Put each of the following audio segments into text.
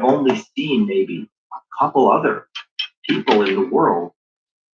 only seen maybe a couple other people in the world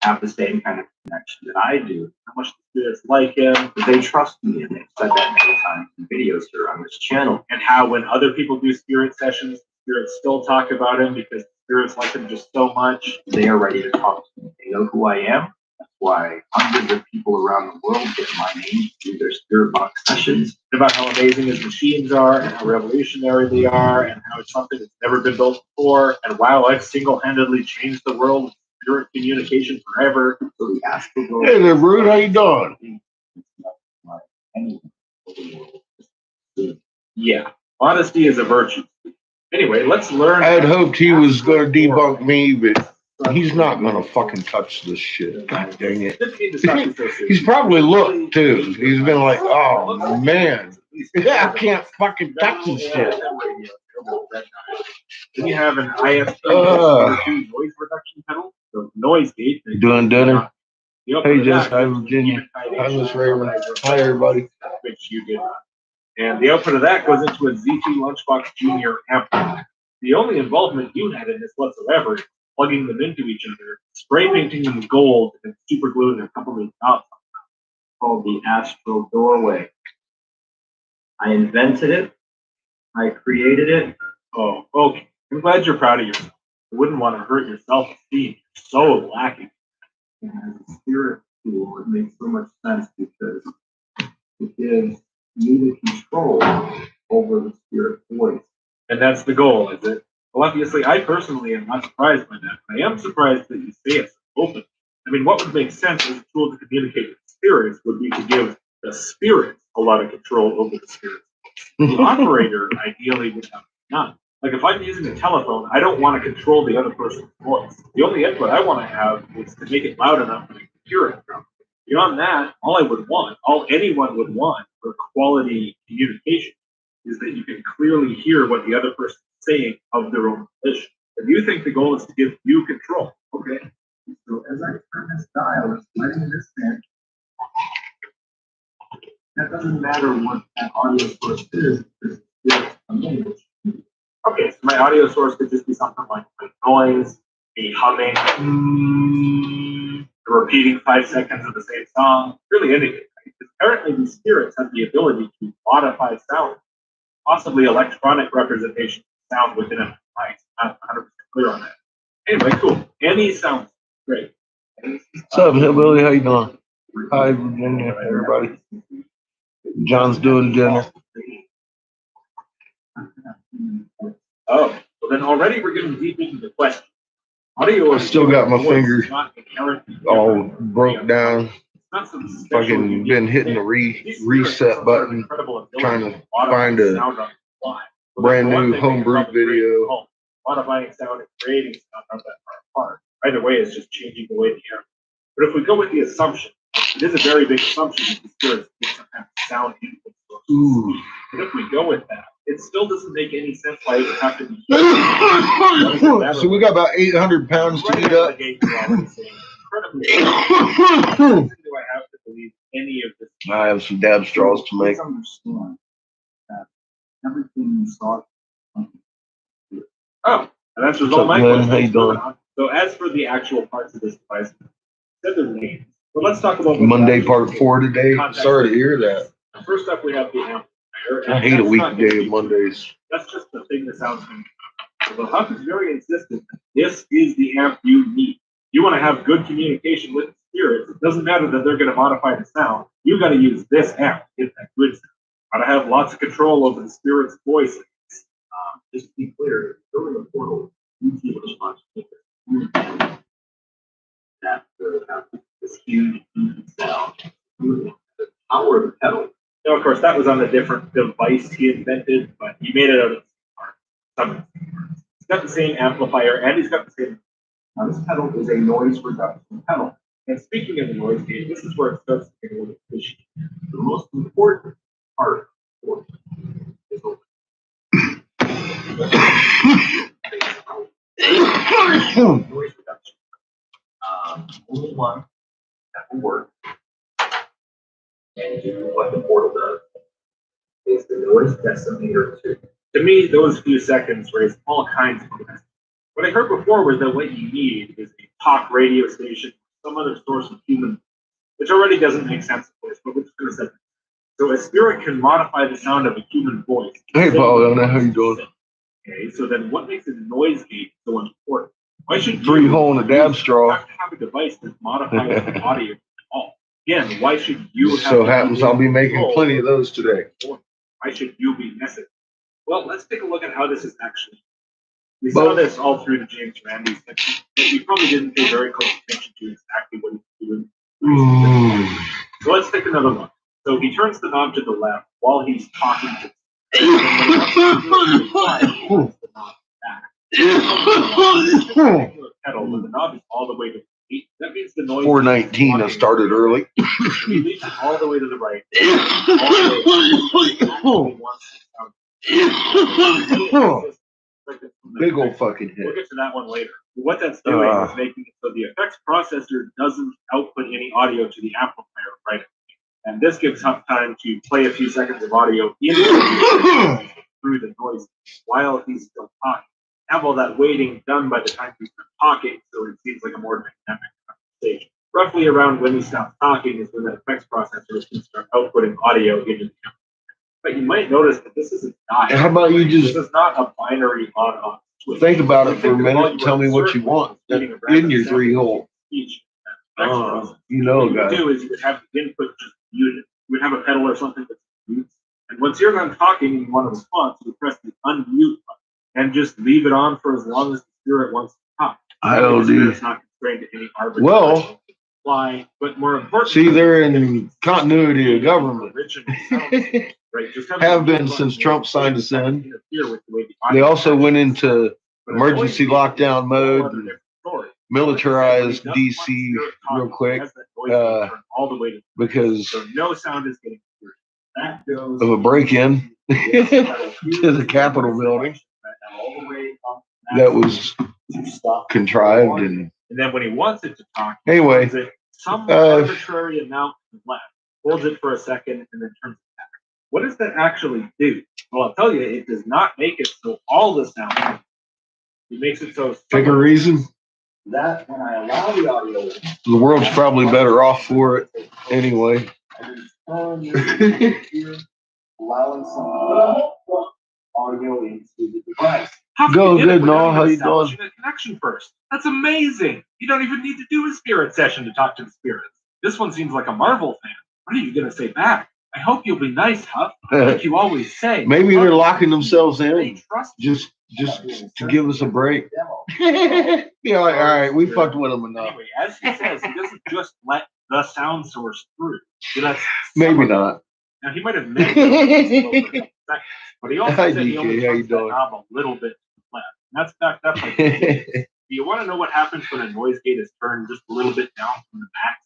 have the same kind of connection that I do. How much the spirits like him, they trust me, and they've said that many times in videos here on this channel. And how when other people do spirit sessions, spirits still talk about him because spirits like him just so much. They are ready to talk to me. They know who I am. That's why hundreds of people around the world get my name through their spirit box sessions. About how amazing his machines are and how revolutionary they are and how it's something that's never been built before. And wow, I've single-handedly changed the world with spirit communication forever. So the astral world. Hey there, Brood. How you doing? Yeah, honesty is a virtue. Anyway, let's learn. I had hoped he was going to debunk me, but he's not going to fucking touch this shit. God dang it. He's probably looked, too. He's been like, oh, man. Yeah, I can't fucking touch this shit. Then you have an ISP noise reduction pedal. So noise gate. Doing dinner. Hey, Jess. Hi, Virginia. Hi, Miss Raven. Hi, everybody. Which you did. And the output of that goes into a Z2 Lunchbox Junior amplifier. The only involvement you had in this whatsoever is plugging them into each other, spray painting them gold, and super gluing a couple of dots called the Astral Doorway. I invented it. I created it. Oh, okay. I'm glad you're proud of yourself. You wouldn't want to hurt your self-esteem. You're so lacking. And as a spirit tool, it makes so much sense because it gives you the control over the spirit voice. And that's the goal, is it? Well, obviously, I personally am not surprised by that. I am surprised that you say it's open. I mean, what would make sense as a tool to communicate with spirits would be to give the spirits a lot of control over the spirits. The operator ideally would have none. Like if I'm using a telephone, I don't want to control the other person's voice. The only input I want to have is to make it loud enough that I can hear it from. Beyond that, all I would want, all anyone would want for quality communication is that you can clearly hear what the other person is saying of their own volition. If you think the goal is to give you control, okay. So as I turn this dial, it's letting this in. That doesn't matter what that audio source is, because it's amazing. Okay, so my audio source could just be something like noise, a humming, repeating 5 seconds of the same song, really anything. Because apparently these spirits have the ability to modify sound, possibly electronic representation of sound within a device. I'm not 100% clear on that. Anyway, cool. Any sounds, great. What's up, Hillbilly? How you doing? Hi, Virginia, everybody. John's doing dinner. Oh, well then already we're getting deep into the question. Audio I still got my fingers all broke down. Fucking been hitting the reset button, trying to find a brand new homebrew video. Modifying sound and creating sound aren't that far apart. Either way is just changing the way the air. But if we go with the assumption, it is a very big assumption that the spirits get some kind of sound input. But if we go with that, it still doesn't make any sense why it would have to be. So we got about 800 pounds to eat up. Do I have to believe any of this? I have some dab straws to make. Understand that everything you saw. Oh, and that's all my questions. How you doing? So as for the actual parts of this device, said their names. But let's talk about Monday part 4 today. Sorry to hear that. First up, we have the amplifier. I hate a weekday of Mondays. That's just the thing that sounds good. The Huck is very insistent that this is the amp you need. You want to have good communication with the spirits. It doesn't matter that they're going to modify the sound. You got to use this amp to get that good sound. Got to have lots of control over the spirit's voice. Just to be clear, building a portal, you see response to that this huge sound. The power of the pedal. Now, of course, that was on a different device he invented, but he made it out of some. He's got the same amplifier, and he's got the same. Now, this pedal is a noise reduction pedal. And speaking of the noise gate, this is where it starts to get a little fishy. The most important part is open. Noise reduction. Only one that will work and do what the portal does is the noise decimator 2. To me, those few seconds raise all kinds of questions. What I heard before was that what you need is a talk radio station, some other source of human, which already doesn't make sense, of course, but we're just going to say. So a spirit can modify the sound of a human voice. Hey, Paul, how you doing? Okay, so then what makes a noise gate so important? Why should Three hole in a dab straw. have to have a device that modifies the audio at all? Again, why should you have so happens I'll be making plenty of those today. Why should you be messing? Well, let's take a look at how this is actually. We saw this all through the James Randi section, but we probably didn't pay very close attention to exactly what he's doing. So let's take another look. So he turns the knob to the left while he's talking to pedal, but the knob is all the way to the 8. That means the noise 419 I started early. He leaves it all the way to the right. Big old fucking hit. We'll get to that one later. What that's doing is making it so the effects processor doesn't output any audio to the amplifier right away. And this gives him time to play a few seconds of audio through the noise while he's still talking. Have all that waiting done by the time he's done talking, so it seems like a more dynamic conversation. Roughly around when he stops talking is when the effects processor can start outputting audio into the amplifier. But you might notice that this isn't dial. How about you just... This is not a binary on-off switch. Think about it for a minute and tell me what you want in your 3-hole. You know, guys. What you would do is you would have the input just muted. You would have a pedal or something that's mute. And once you're done talking and you want a response, you press the unmute button and just leave it on for as long as the spirit wants to talk. It's not constrained to any arbitrary why, but more important. See, they're in continuity of government. Have been since Trump signed us in. They also went into emergency lockdown mode, and militarized DC real quick because of a break-in to the Capitol building that was contrived. And then when he wants it to talk, anyway, some arbitrary amount left, holds it for a second, and then turns it back. What does that actually do? Well, I'll tell you, it does not make it so all the sound. It makes it so. Pick a reason. That when I allow the audio, the world's probably better off for it anyway. Allowing some audio into the device. Go good, Noel. How you doing? A connection first. That's amazing. You don't even need to do a spirit session to talk to the spirits. This one seems like a Marvel fan. What are you going to say back? I hope you'll be nice, Huff, like you always say. Maybe they're locking themselves in just to give us a break. Yeah, like, all right, we fucked with them enough. Anyway, as he says, he doesn't just let the sound source through. Maybe not. Now, he might have meant it, but he also said he only turns that knob a little bit left. And that's backed up by do you want to know what happens when a noise gate is turned just a little bit down from the max?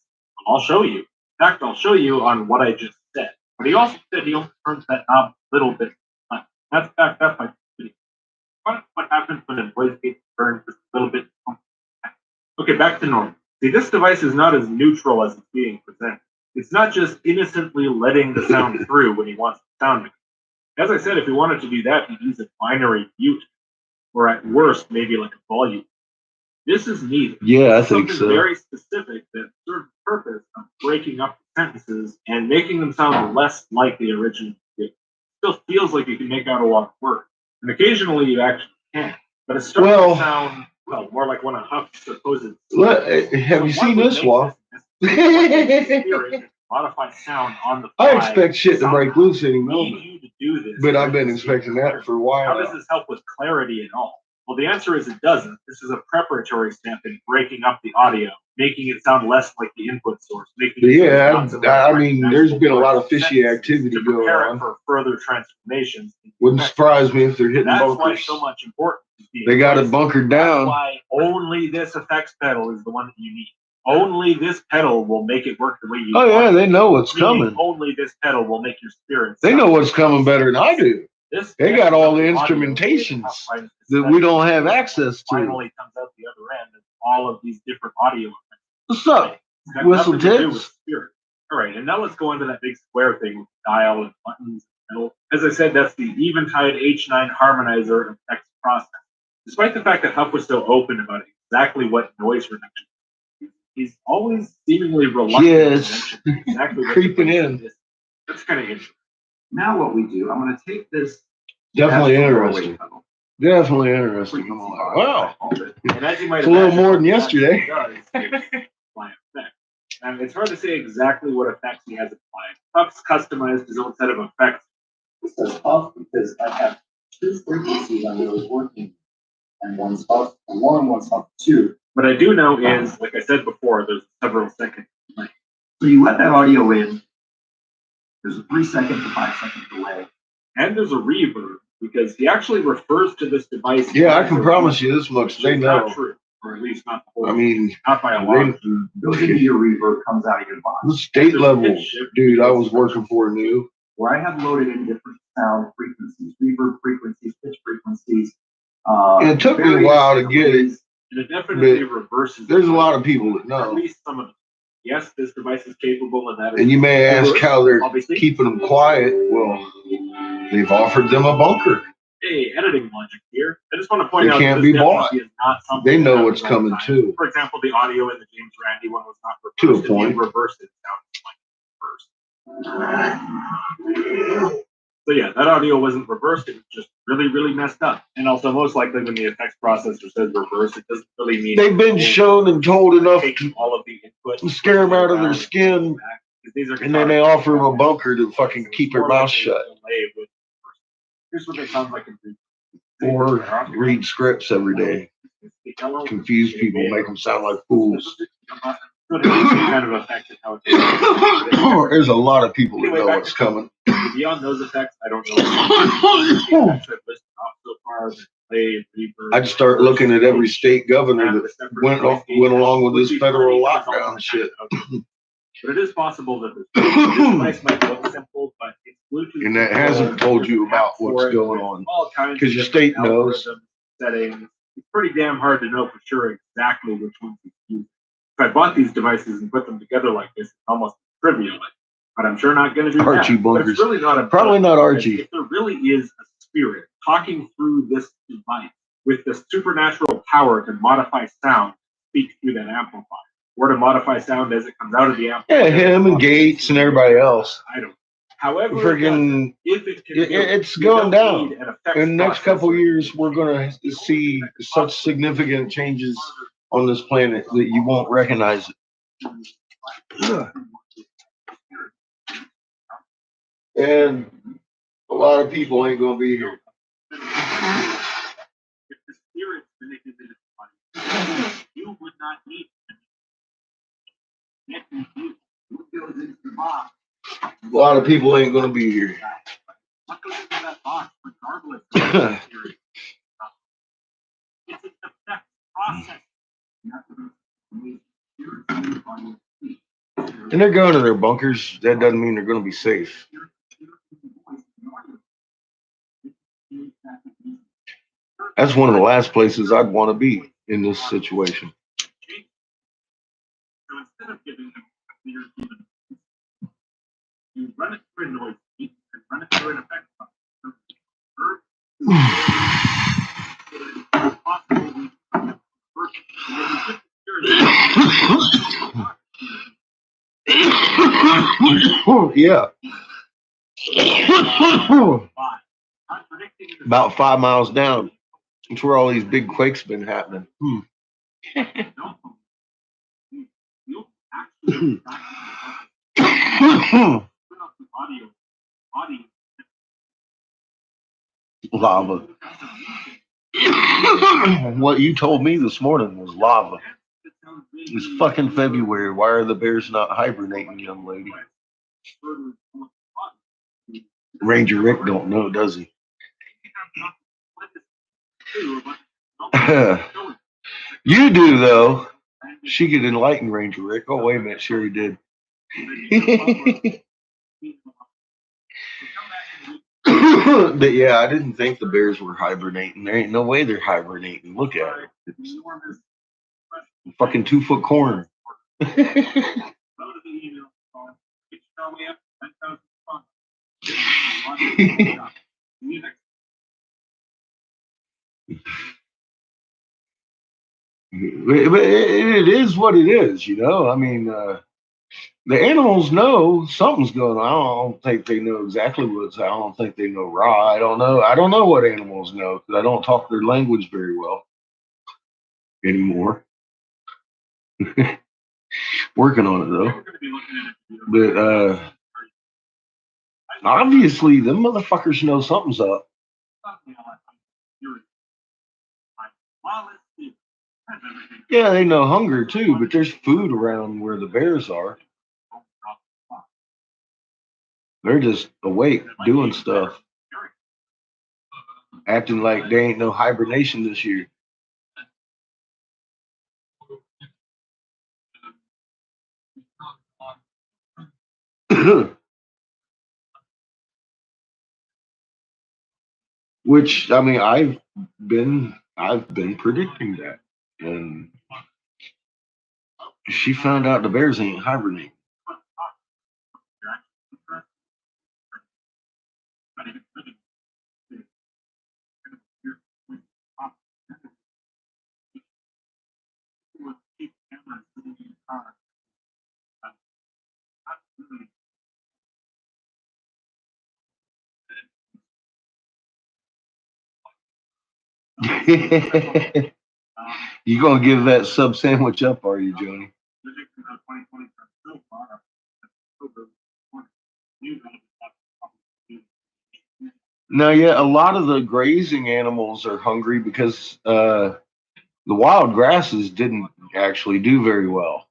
I'll show you. In fact, I'll show you on what I just said. But he also said he only turns that knob a little bit left. That's backed up by what happens when a noise gate is turned just a little bit down? Okay, back to normal. See, this device is not as neutral as it's being presented. It's not just innocently letting the sound through when he wants the sound to come. As I said, if he wanted to do that, he'd use a binary mute, or at worst, maybe like a volume. This is needed. Yeah, I think so. Very specific that serves the purpose of breaking up the sentences and making them sound less like the original. It still feels like you can make out a lot of words, and occasionally you actually can. But it starts to sound more like one of Huff's supposed. Have you seen this one? Modify sound on the fly. I expect shit to break loose any moment. But I've been expecting that for a while. How does this help with clarity at all? Well, the answer is it doesn't. This is a preparatory step in breaking up the audio, making it sound less like the input source. I mean, there's been a lot of fishy activity going on for further transformations. Wouldn't surprise me if they're hitting bunkers. That's why it's so much important. They got it bunkered down. That's why only this effects pedal is the one that you need. Only this pedal will make it work the way you want. Oh, yeah, they know what's coming. Only this pedal will make your spirit. They know what's coming better than I do. They got all the instrumentations that we don't have access to. Finally comes out the other end of all of these different audio effects. What's up? Whistle tips? All right, and now let's go into that big square thing with dial and buttons As I said, that's the Eventide H9 harmonizer effects process. Despite the fact that Huff was so open about exactly what noise reduction, he's always seemingly reluctant to mention exactly what creeping in. That's kind of interesting. Now what we do, I'm going to take this. Definitely interesting. Definitely interesting. I'm like, wow. And as you might it's a little more than yesterday. And it's hard to say exactly what effects he has applied. Huff's customized his own set of effects. This is Huff because I have two frequencies I'm really working, and one's Huff 1, one's Huff 2. What I do know is, like I said before, there's several seconds delay. So you let that audio in. There's a 3-second to 5-second delay. And there's a reverb, because he actually refers to this device. Yeah, I can promise you this much. They know. Not true, or at least not the whole. I mean, not by a lot. Goes into your reverb, comes out of your box. The state level dude I was working for knew. Where I have loaded in different sound frequencies, reverb frequencies, pitch frequencies. It took me a while to get it. And it definitely reverses. There's a lot of people that know. At least some of them. Yes, this device is capable of that. And you may ask how they're keeping them quiet. Well, they've offered them a bunker. Hey, editing logic here. I just want to point out they can't be bought. They know what's coming too. For example, the audio in the James Randi one was not To reversed. a point. Reversed it first. So yeah, that audio wasn't reversed. It was just really, really messed up. And also, most likely, when the effects processor says reverse, it doesn't really mean they've been shown and told enough taking all of the input to scare them out of their skin, and then they offer them a bunker to fucking keep their mouth shut. Here's what they sound like in or read scripts every day. Confuse people, make them sound like fools. Kind of affected how it There's a lot of people that know what's coming. Beyond those effects, I don't know. I'd start looking at every state governor that went along with this federal lockdown shit. But it is possible that this device might look simple, but it's Bluetooth. And that hasn't told you about what's going on. Because your state knows. Settings. It's pretty damn hard to know for sure exactly which ones to use. If I bought these devices and put them together like this, it's almost trivial. But I'm sure not going to do Archie that. bunkers. But it's really not probably not Archie. If there really is a spirit talking through this device with the supernatural power to modify sound, speak through that amplifier, or to modify sound as it comes out of the amplifier. Yeah, him and Gates and everybody else. I don't. However, friggin' it's going down. In the next couple of years, we're going to see such significant changes on this planet that you won't recognize it. And a lot of people ain't going to be here. If the spirit manipulated money, you would not need it. A lot of people ain't going to be here. And they're going to their bunkers. That doesn't mean they're going to be safe. That's one of the last places I'd want to be in this situation. So instead of giving them a clear human, you run it through a noise and run it through an effect. Yeah. About 5 miles down. That's where all these big quakes been happening. Lava. What you told me this morning was lava. It's fucking February. Why are the bears not hibernating, young lady? Ranger Rick don't know, does he? You do, though. She could enlighten Ranger Rick. Oh, wait a minute. Sure he did. But yeah, I didn't think the bears were hibernating. There ain't no way they're hibernating. Look at it. It's fucking 2-foot corn. But it is what it is, you know. I mean, the animals know something's going on. I don't think they know exactly what's. I don't think they know raw. I don't know. I don't know what animals know because I don't talk their language very well anymore. Working on it though. But obviously, them motherfuckers know something's up. Yeah, they know hunger too, but there's food around where the bears are. They're just awake, doing stuff, acting like they ain't no hibernation this year. Which I mean, I've been predicting that, and she found out the bears ain't hibernating. You gonna give that sub sandwich up, are you, Johnny? No, yeah, a lot of the grazing animals are hungry because the wild grasses didn't actually do very well.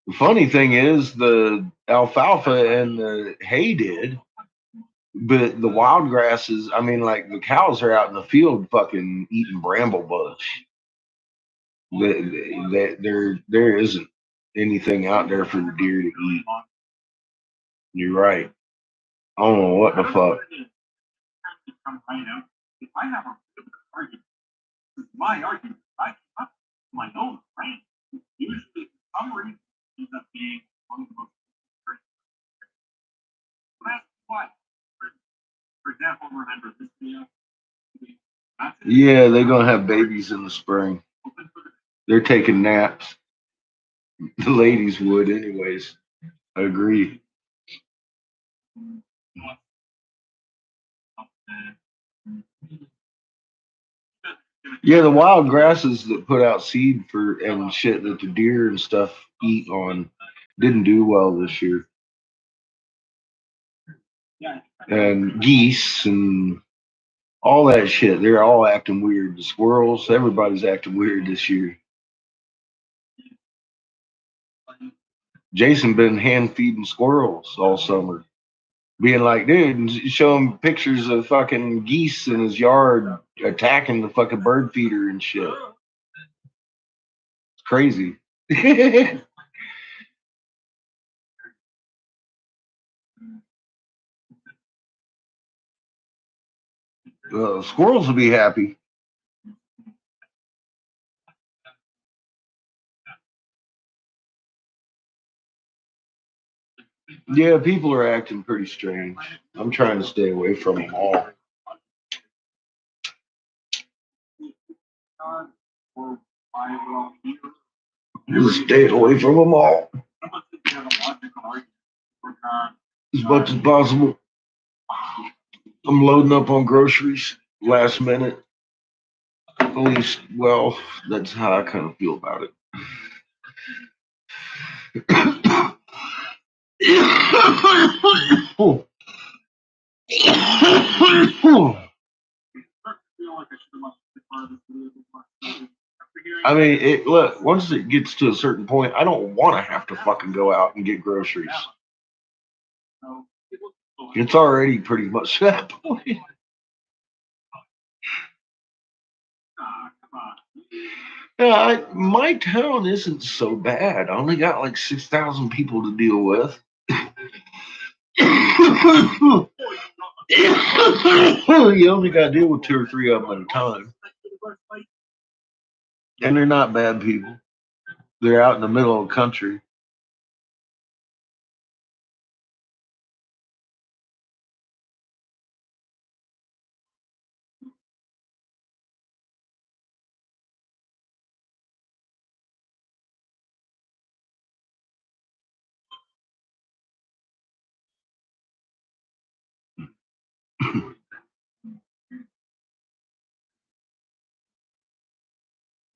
The funny thing is, the alfalfa and the hay did, but the wild grasses, I mean, like the cows are out in the field fucking eating bramble bush. There isn't anything out there for the deer to eat. You're right. I don't know what the fuck. Yeah, they're gonna have babies in the spring. They're taking naps. The ladies would, anyways. I agree. Yeah, the wild grasses that put out seed for and shit that the deer and stuff eat on didn't do well this year. And geese and all that shit, they're all acting weird. The squirrels, everybody's acting weird this year. Jason been hand feeding squirrels all summer, being like, dude, and show him pictures of fucking geese in his yard attacking the fucking bird feeder and shit. It's crazy. Squirrels will be happy. Yeah, people are acting pretty strange. I'm trying to stay away from them all. Just stay away from them all as much as possible. I'm loading up on groceries last minute. At least, well, that's how I kind of feel about it. I mean, look, once it gets to a certain point, I don't want to have to fucking go out and get groceries. It's already pretty much that point. Yeah, my town isn't so bad. I only got like 6,000 people to deal with. You only got to deal with 2 or 3 of them at a time. And they're not bad people. They're out in the middle of the country.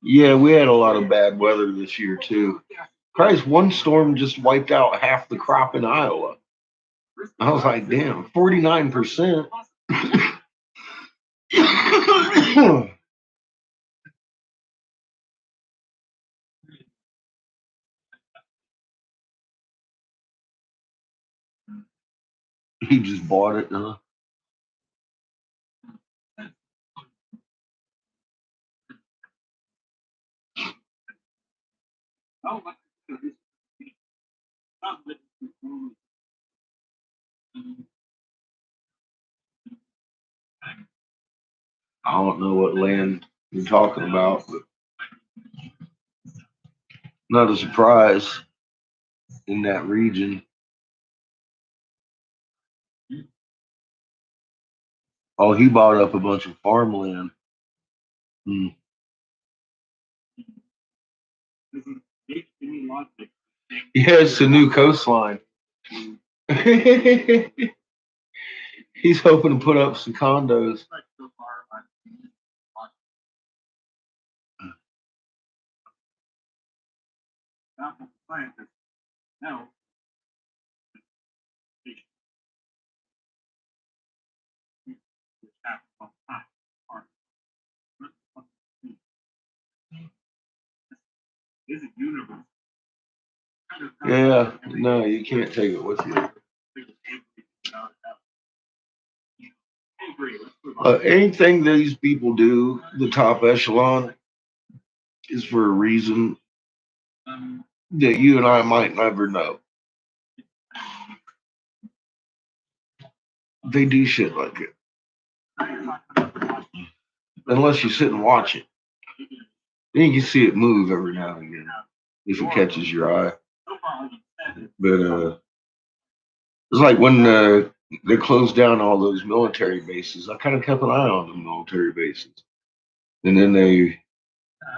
Yeah, we had a lot of bad weather this year too. Christ, one storm just wiped out half the crop in Iowa. I was like, damn, 49%. He just bought it, huh? I don't know what land you're talking about, but not a surprise in that region. Oh, he bought up a bunch of farmland. Hmm. Yeah, it's a new coastline. He's hoping to put up some condos. Yeah, no, you can't take it with you. Anything these people do, the top echelon, is for a reason that you and I might never know. They do shit like it. Unless you sit and watch it. Then you can see it move every now and again if it catches your eye. But it's like when they closed down all those military bases, I kind of kept an eye on the military bases. And then they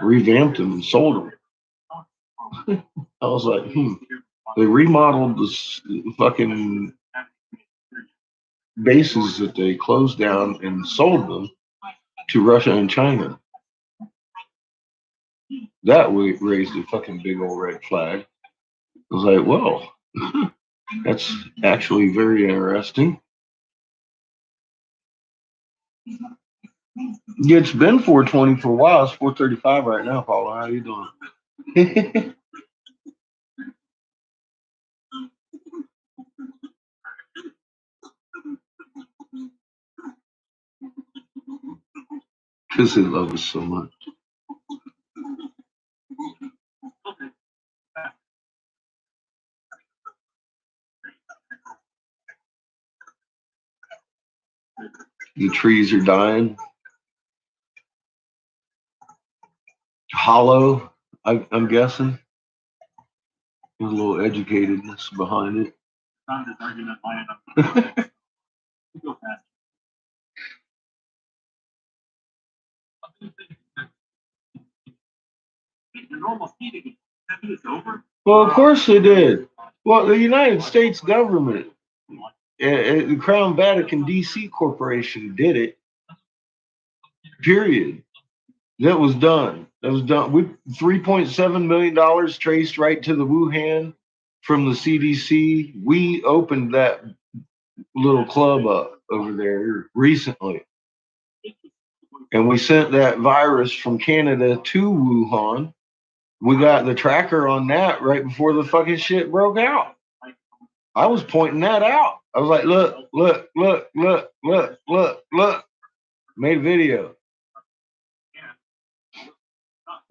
revamped them and sold them. I was like, They remodeled the fucking bases that they closed down and sold them to Russia and China. That raised a fucking big old red flag. I was like, well, that's actually very interesting. Yeah, it's been 420 for a while. It's 435 right now, Paula. How you doing? Because they love us so much. The trees are dying. Hollow, I'm guessing. There's a little educatedness behind it. Well, of course they did. Well, the United States government, the Crown Vatican DC Corporation did it. Period. That was done. That was done. With $3.7 million traced right to the Wuhan from the CDC. We opened that little club up over there recently. And we sent that virus from Canada to Wuhan. We got the tracker on that right before the fucking shit broke out. I was pointing that out. I was like, look, look, look, look, look, look, look. Made a video.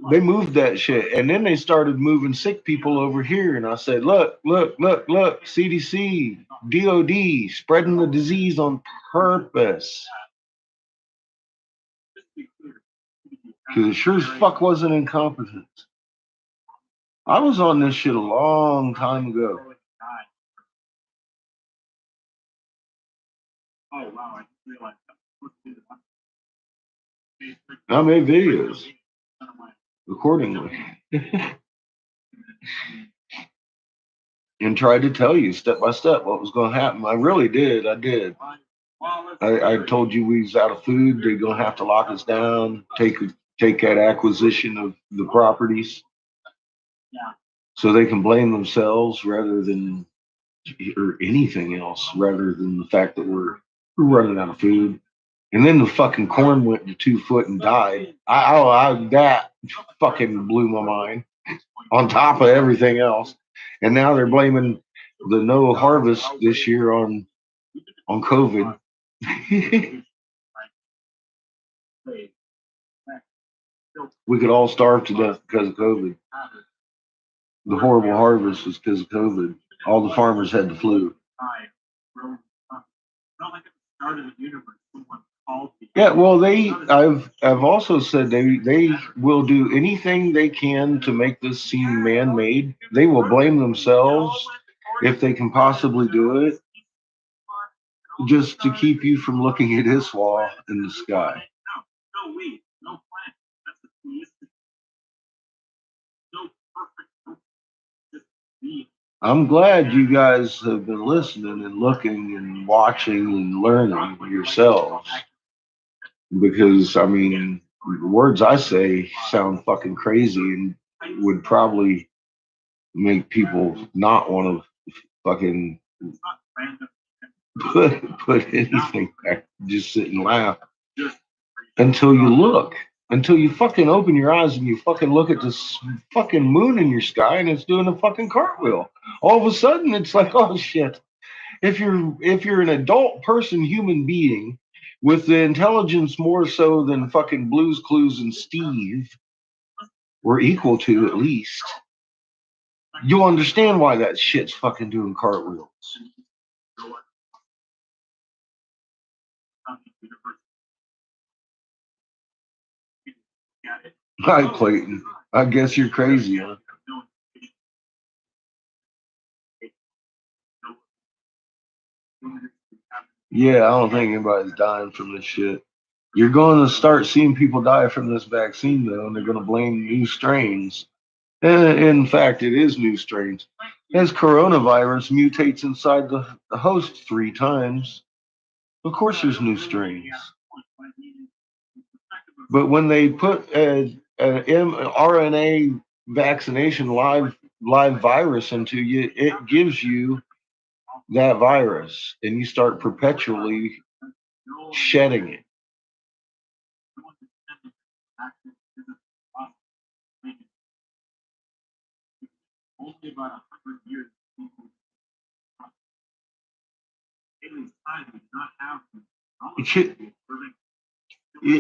They moved that shit. And then they started moving sick people over here. And I said, look, look, look, look, CDC, DOD, spreading the disease on purpose. Because it sure as fuck wasn't incompetent. I was on this shit a long time ago. I made videos accordingly. And tried to tell you step by step what was going to happen. I really did. I did. I told you we was out of food. They're going to have to lock us down, take take that acquisition of the properties so they can blame themselves rather than or anything else rather than the fact that we're running out of food. And then the fucking corn went to 2 foot and died. That fucking blew my mind on top of everything else. And now they're blaming the no harvest this year on COVID. We could all starve to death because of COVID. The horrible harvest was because of COVID. All the farmers had the flu. Yeah, well, I've also said they will do anything they can to make this seem man-made. They will blame themselves if they can possibly do it, just to keep you from looking at his wall in the sky. I'm glad you guys have been listening and looking and watching and learning yourselves. Because, I mean, the words I say sound fucking crazy and would probably make people not want to fucking put anything back. Just sit and laugh until you look. Until you fucking open your eyes and you fucking look at this fucking moon in your sky and it's doing a fucking cartwheel. All of a sudden it's like, oh shit. If you're an adult person, human being, with the intelligence more so than fucking Blues Clues and Steve were equal to at least, you'll understand why that shit's fucking doing cartwheels. Hi, Clayton. I guess you're crazy, huh? Yeah, I don't think anybody's dying from this shit. You're going to start seeing people die from this vaccine, though, and they're going to blame new strains. And in fact, it is new strains. As coronavirus mutates inside the host 3 times, of course there's new strains. But when they put an mRNA vaccination live virus into you, it gives you that virus, and you start perpetually shedding it.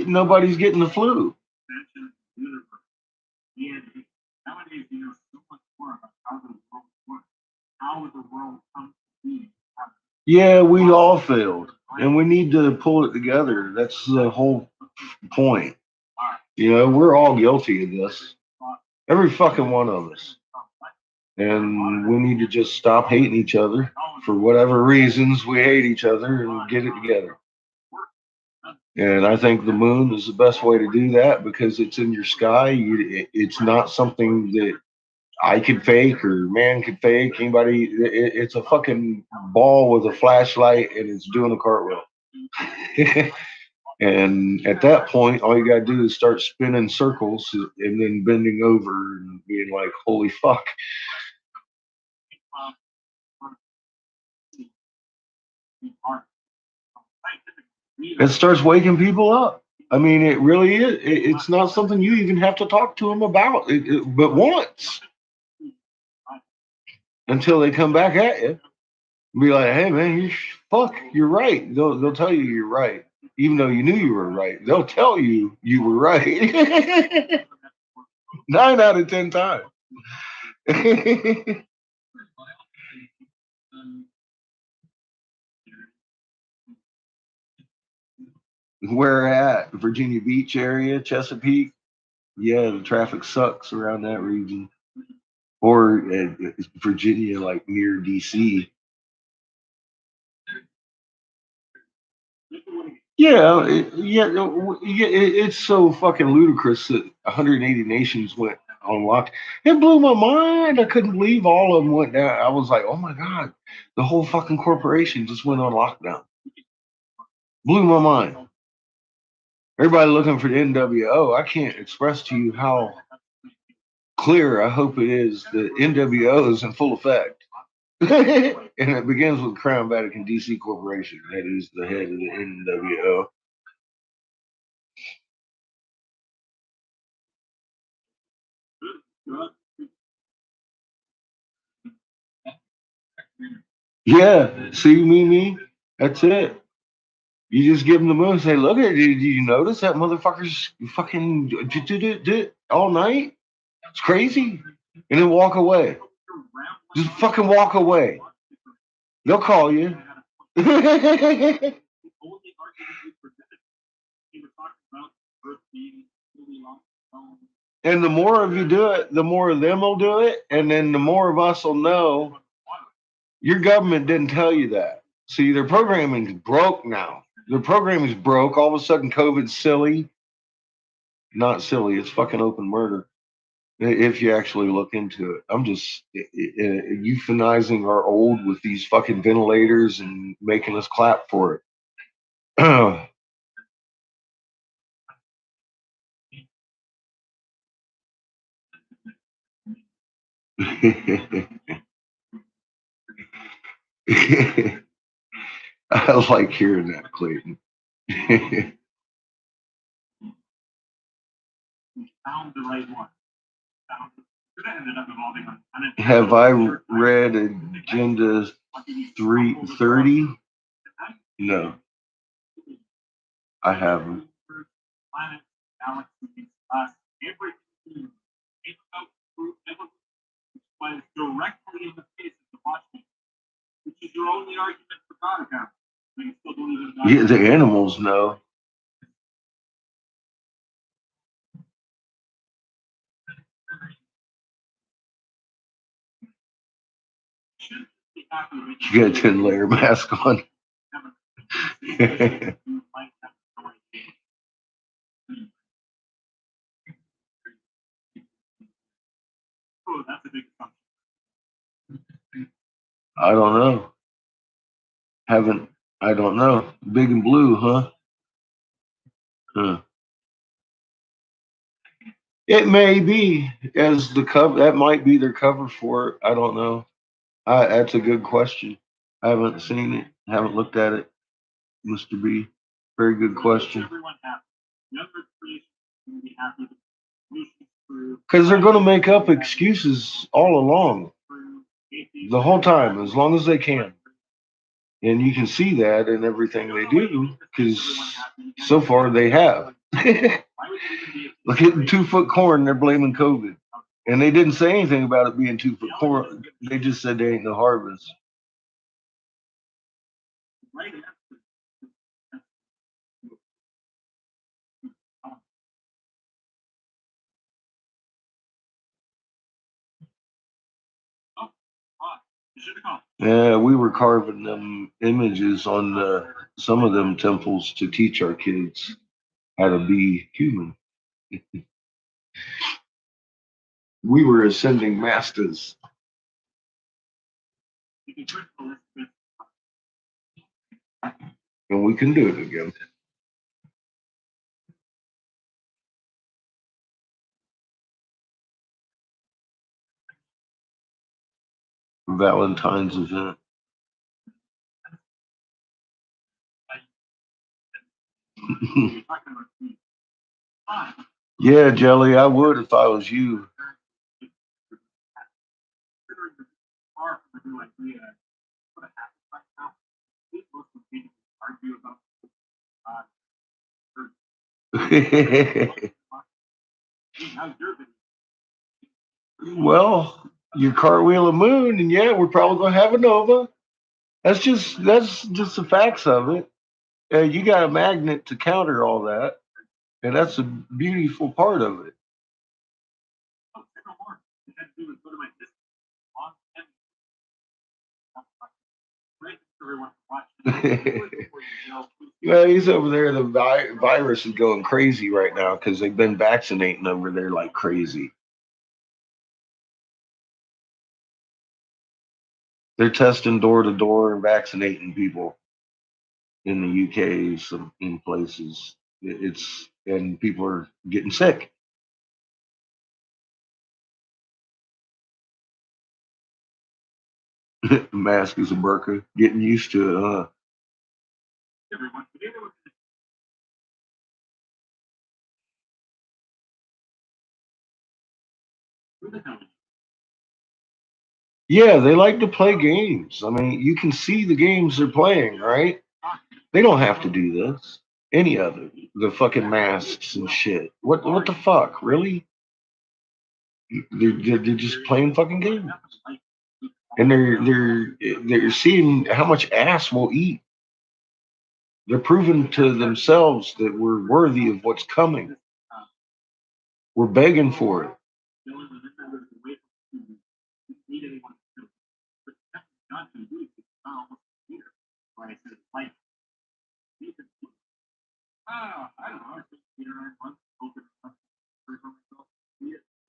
Nobody's getting the flu. Yeah, we all failed, and we need to pull it together. That's the whole point. You know, we're all guilty of this. Every fucking one of us. And we need to just stop hating each other for whatever reasons we hate each other and get it together. And I think the moon is the best way to do that because it's in your sky. It's not something that I could fake or man could fake. Anybody, it's a fucking ball with a flashlight and it's doing a cartwheel. And at that point, all you gotta do is start spinning circles and then bending over and being like, holy fuck. It starts waking people up. I mean, it really is. It's not something you even have to talk to them about, but once. Until they come back at you. Be like, hey, man, you're right. They'll tell you you're right. Even though you knew you were right. They'll tell you you were right. 9 out of 10 times. Where at? Virginia Beach area, Chesapeake? Yeah, the traffic sucks around that region. Or Virginia, like near DC. Yeah, it's so fucking ludicrous that 180 nations went on lock. It blew my mind. I couldn't believe all of them went down. I was like, oh my God, the whole fucking corporation just went on lockdown. Blew my mind. Everybody looking for the NWO. I can't express to you how clear I hope it is that NWO is in full effect. And it begins with Crown Vatican DC Corporation. That is the head of the NWO. Yeah, see me. That's it. You just give them the moon and say, look at it. Did you notice that motherfucker's fucking did all night? It's crazy. And then walk away. Just fucking walk away. They'll call you. And the more of you do it, the more of them will do it. And then the more of us will know your government didn't tell you that. See, their programming is broke now. Their programming is broke. All of a sudden, COVID's silly. Not silly. It's fucking open murder. If you actually look into it, I'm just euthanizing our old with these fucking ventilators and making us clap for it. I like hearing that, Clayton. Have I read Agenda 330? No, I haven't. Yeah, the animals know. You got a 10-layer mask on. I don't know. Haven't. I don't know. Big and blue, huh? Huh. It may be as the cover. That might be their cover for it. I don't know. That's a good question. I haven't seen it. Haven't looked at it, Mr. B. Very good question. Because they're going to make up excuses all along, the whole time, as long as they can. And you can see that in everything they do, because so far they have. Look, hitting 2-foot corn, they're blaming COVID. And they didn't say anything about it being 2-foot corn. They just said there ain't no harvest. Yeah, we were carving them images on some of them temples to teach our kids how to be human. We were ascending masters. And we can do it again. Valentine's event. Yeah, Jelly, I would if I was you. Well, your cartwheel of moon, and yeah, we're probably gonna have a nova. That's just the facts of it. You got a magnet to counter all that, and that's a beautiful part of it. Well, he's over there. The virus is going crazy right now because they've been vaccinating over there like crazy. They're testing door to door and vaccinating people in the UK, some in places. It's and people are getting sick. Mask is a burqa. Getting used to it, huh? Yeah, they like to play games. I mean, you can see the games they're playing, right? They don't have to do this. Any of it. The fucking masks and shit. What the fuck? Really? They're just playing fucking games. And they're seeing how much ass we'll eat. They're proving to themselves that we're worthy of what's coming. We're begging for it.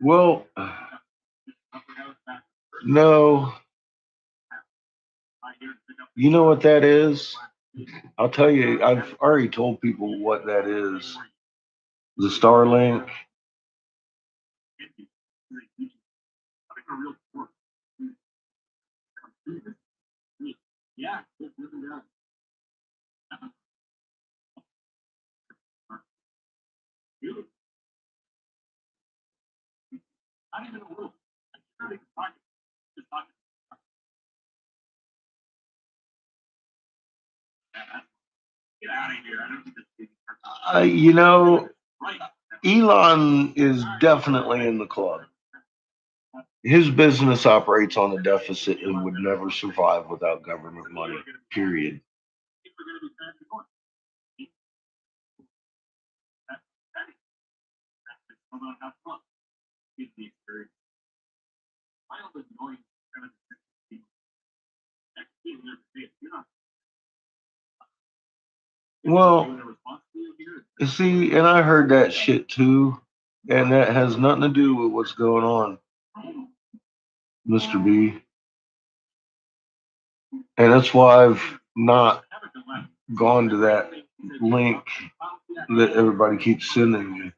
Well, no. You know what that is? I'll tell you, I've already told people what that is. The Starlink. You know, Elon is definitely in the club. His business operates on a deficit and would never survive without government money, period. Well, see, and I heard that shit too, and that has nothing to do with what's going on, Mr. B. And that's why I've not gone to that link that everybody keeps sending me,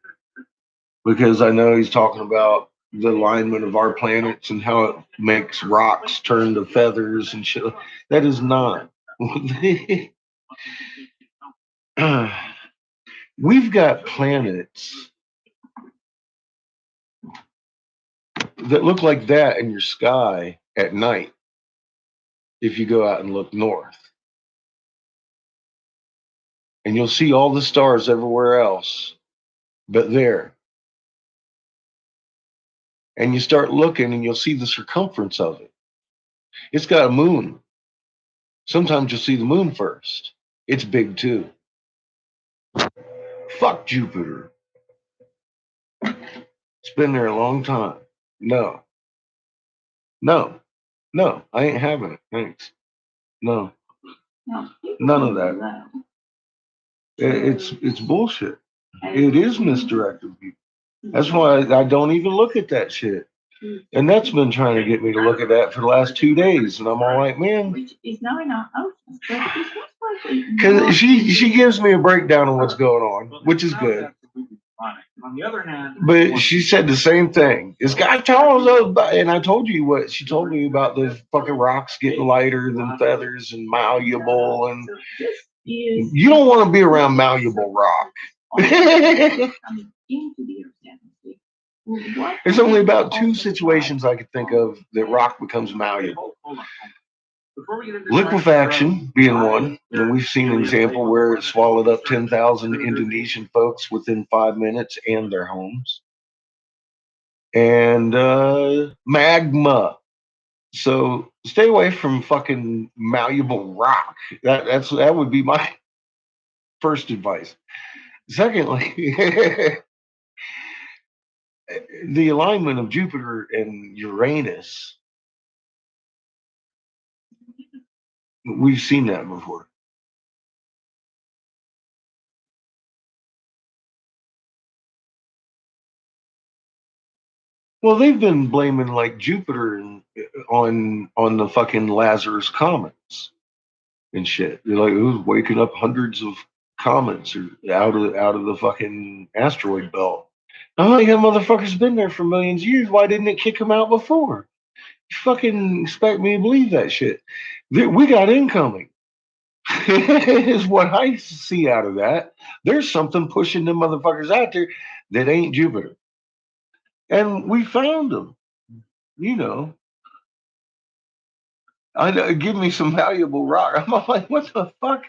because I know he's talking about the alignment of our planets and how it makes rocks turn to feathers and shit. That is not. We've got planets that look like that in your sky at night if you go out and look north. And you'll see all the stars everywhere else, but there. And you start looking and you'll see the circumference of it. It's got a moon. Sometimes you'll see the moon first. It's big too. Fuck Jupiter. It's been there a long time. No, no, no, I ain't having it. Thanks. No, none of that. It's bullshit. It is misdirected people. That's why I don't even look at that shit. And that's been trying to get me to look at that for the last 2 days, and I'm all like, man, because she gives me a breakdown of what's going on, which is good. On the other hand, but she said the same thing. This guy tells us about, and I told you what she told me about the fucking rocks getting lighter than feathers and malleable, and you don't want to be around malleable rock. There's only about 2 situations I could think of that rock becomes malleable. Liquefaction being one, and we've seen an example where it swallowed up 10,000 Indonesian folks within 5 minutes and their homes. And magma. So stay away from fucking malleable rock. That would be my first advice. Secondly, the alignment of Jupiter and Uranus. We've seen that before. Well, they've been blaming like Jupiter on the fucking Lazarus comets and shit. They're like, who's waking up hundreds of comets or out of the fucking asteroid belt. I'm like, that motherfucker's been there for millions of years. Why didn't it kick him out before? You fucking expect me to believe that shit? We got incoming. Is what I see out of that. There's something pushing them motherfuckers out there that ain't Jupiter. And we found them, you know. I know, give me some valuable rock. I'm like, what the fuck?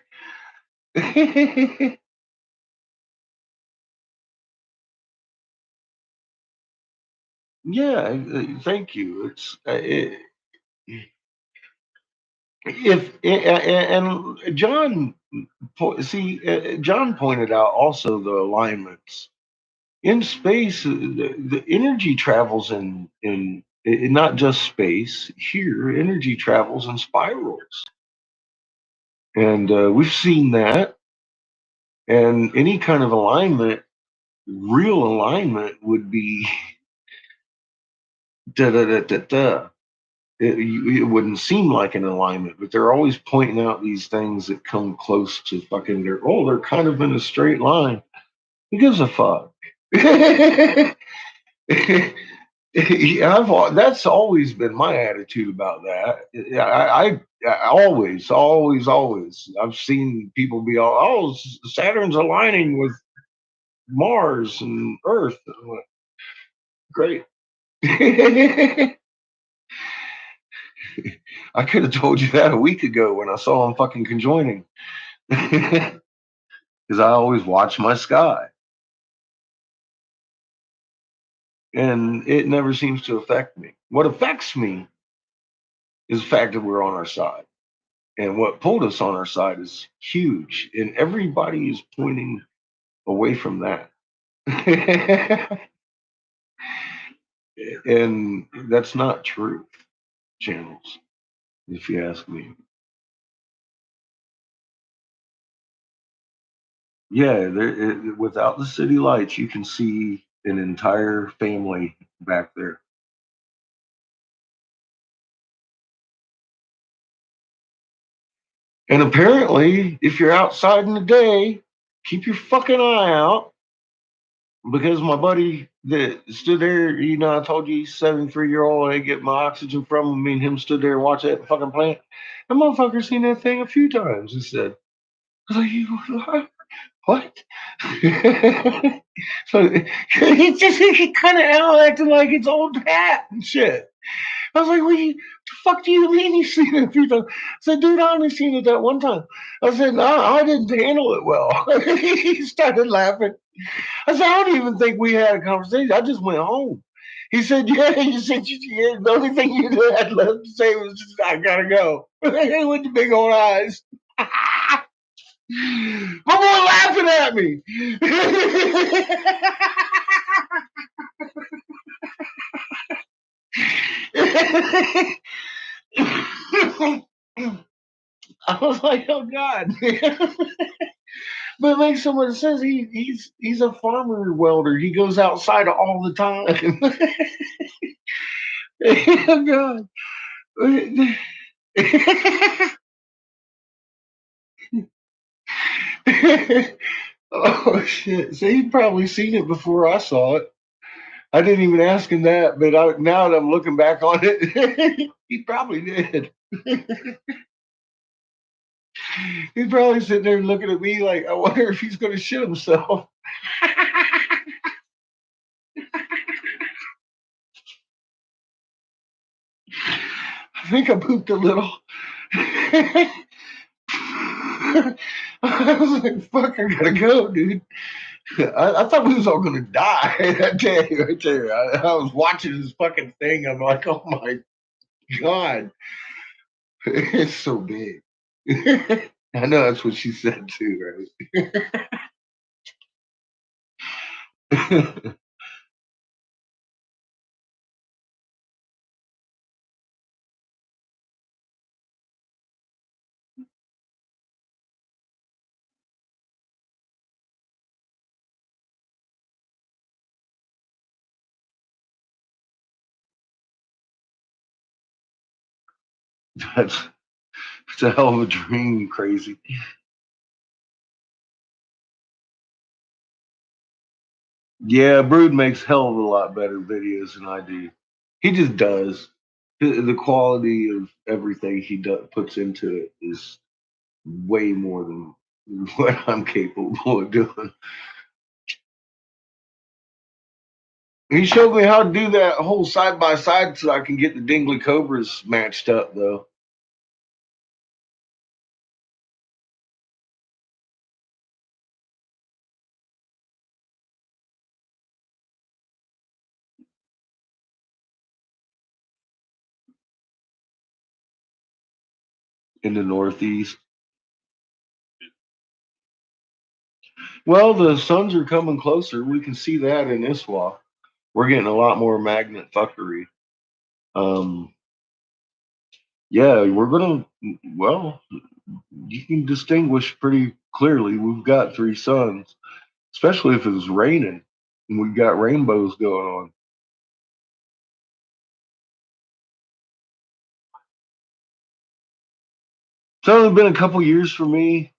Yeah, thank you. If and John pointed out also the alignments in space. The energy travels in not just space. Here, energy travels in spirals, and we've seen that. And any kind of alignment, real alignment, would be da da da da da. It wouldn't seem like an alignment, but they're always pointing out these things that come close to fucking they're kind of in a straight line. Who gives a fuck? That's always been my attitude about that. I always. I've seen people be all, oh, Saturn's aligning with Mars and Earth. I'm like, great. I could have told you that a week ago when I saw them fucking conjoining. Because I always watch my sky. And it never seems to affect me. What affects me is the fact that we're on our side. And what pulled us on our side is huge. And everybody is pointing away from that. And that's not true, channels, if you ask me. Yeah, without the city lights, you can see an entire family back there. And apparently, if you're outside in the day, keep your fucking eye out. Because my buddy that stood there, I told you he's 73-year-old, I get my oxygen from him. Me and him stood there and watched that fucking plant. That motherfucker seen that thing a few times. He said, I was like, what? So he kind of acting like it's old hat and shit. I was like, the fuck do you mean you've seen it a few times? I said, dude, I only seen it that one time. I said, no, I didn't handle it well. He started laughing. I said, I don't even think we had a conversation. I just went home. He said, yeah, you said yeah, the only thing you had left to say was just, I gotta go. With the big old eyes. My boy laughing at me. I was like, oh God. But it makes so much sense. He's a farmer welder. He goes outside all the time. Oh God. Oh shit! So he'd probably seen it before I saw it. I didn't even ask him that, but now that I'm looking back on it, he probably did. He's probably sitting there looking at me like, I wonder if he's going to shit himself. I think I pooped a little. I was like, fuck, I gotta go, dude. I thought we was all gonna die. I tell you, I was watching this fucking thing. I'm like, oh my God, it's so big. I know that's what she said too, right? That's it's a hell of a dream, crazy. Yeah, Brood makes hell of a lot better videos than I do. He just does. The quality of everything he puts into it is way more than what I'm capable of doing. He showed me how to do that whole side by side so I can get the Dingley Cobras matched up, though. In the Northeast. Well, the suns are coming closer. We can see that in Iswa. We're getting a lot more magnet fuckery. Um, yeah, we're gonna. Well, you can distinguish pretty clearly. We've got three suns, especially if it's raining and we've got rainbows going on. It's only been a couple years for me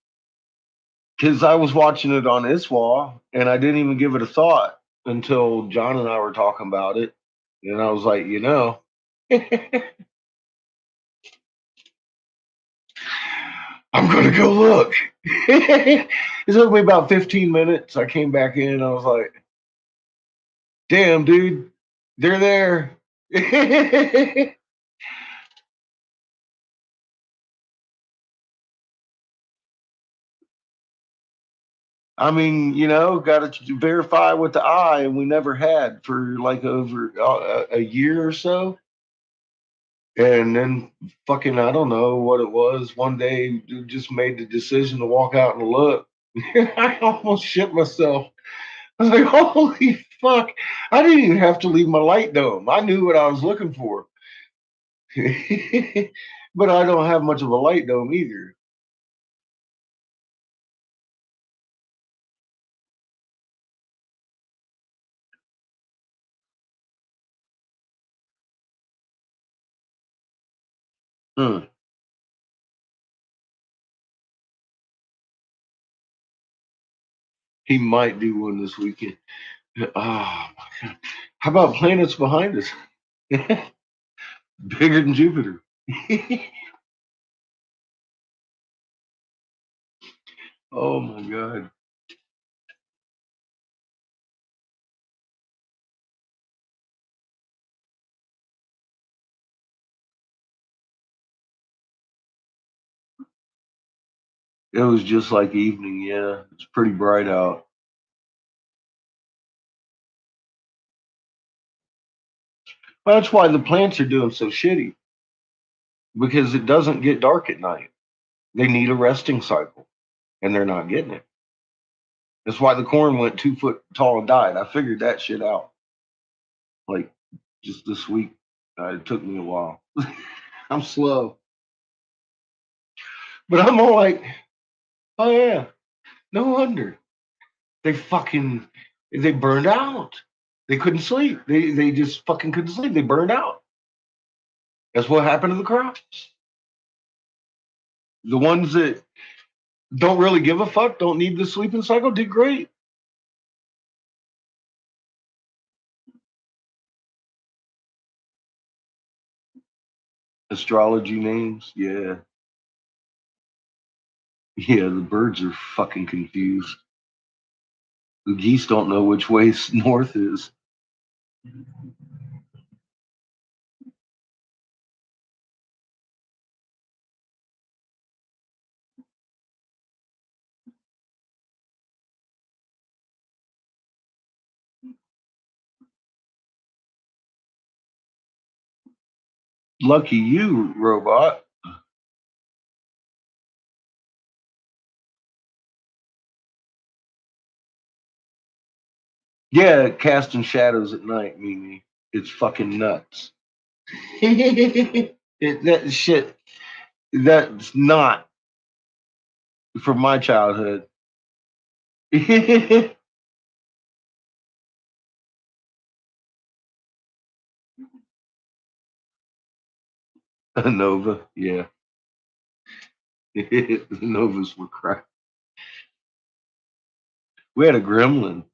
because I was watching it on Iswa and I didn't even give it a thought until John and I were talking about it, and I was like, I'm gonna go look. It took me about 15 minutes. I came back in. I was like, damn, dude, they're there. I mean, got to verify with the eye, and we never had for like over a year or so. And then fucking, I don't know what it was. One day, just made the decision to walk out and look. I almost shit myself. I was like, holy fuck. I didn't even have to leave my light dome. I knew what I was looking for. But I don't have much of a light dome either. Hmm. He might do one this weekend. Oh, my God. How about planets behind us? Bigger than Jupiter. Oh my God. It was just like evening, yeah. It's pretty bright out. Well, that's why the plants are doing so shitty because it doesn't get dark at night. They need a resting cycle and they're not getting it. That's why the corn went 2 foot tall and died. I figured that shit out like just this week. It took me a while. I'm slow, but I'm all like, oh yeah, no wonder they burned out. They couldn't sleep. They just fucking couldn't sleep. They burned out. That's what happened to the crops. The ones that don't really give a fuck, don't need the sleeping cycle, did great. Astrology names, yeah. Yeah, the birds are fucking confused. The geese don't know which way north is. Lucky you, robot. Yeah, casting shadows at night, Mimi. It's fucking nuts. That shit, that's not from my childhood. A Nova, yeah. The Novas were crap. We had a gremlin.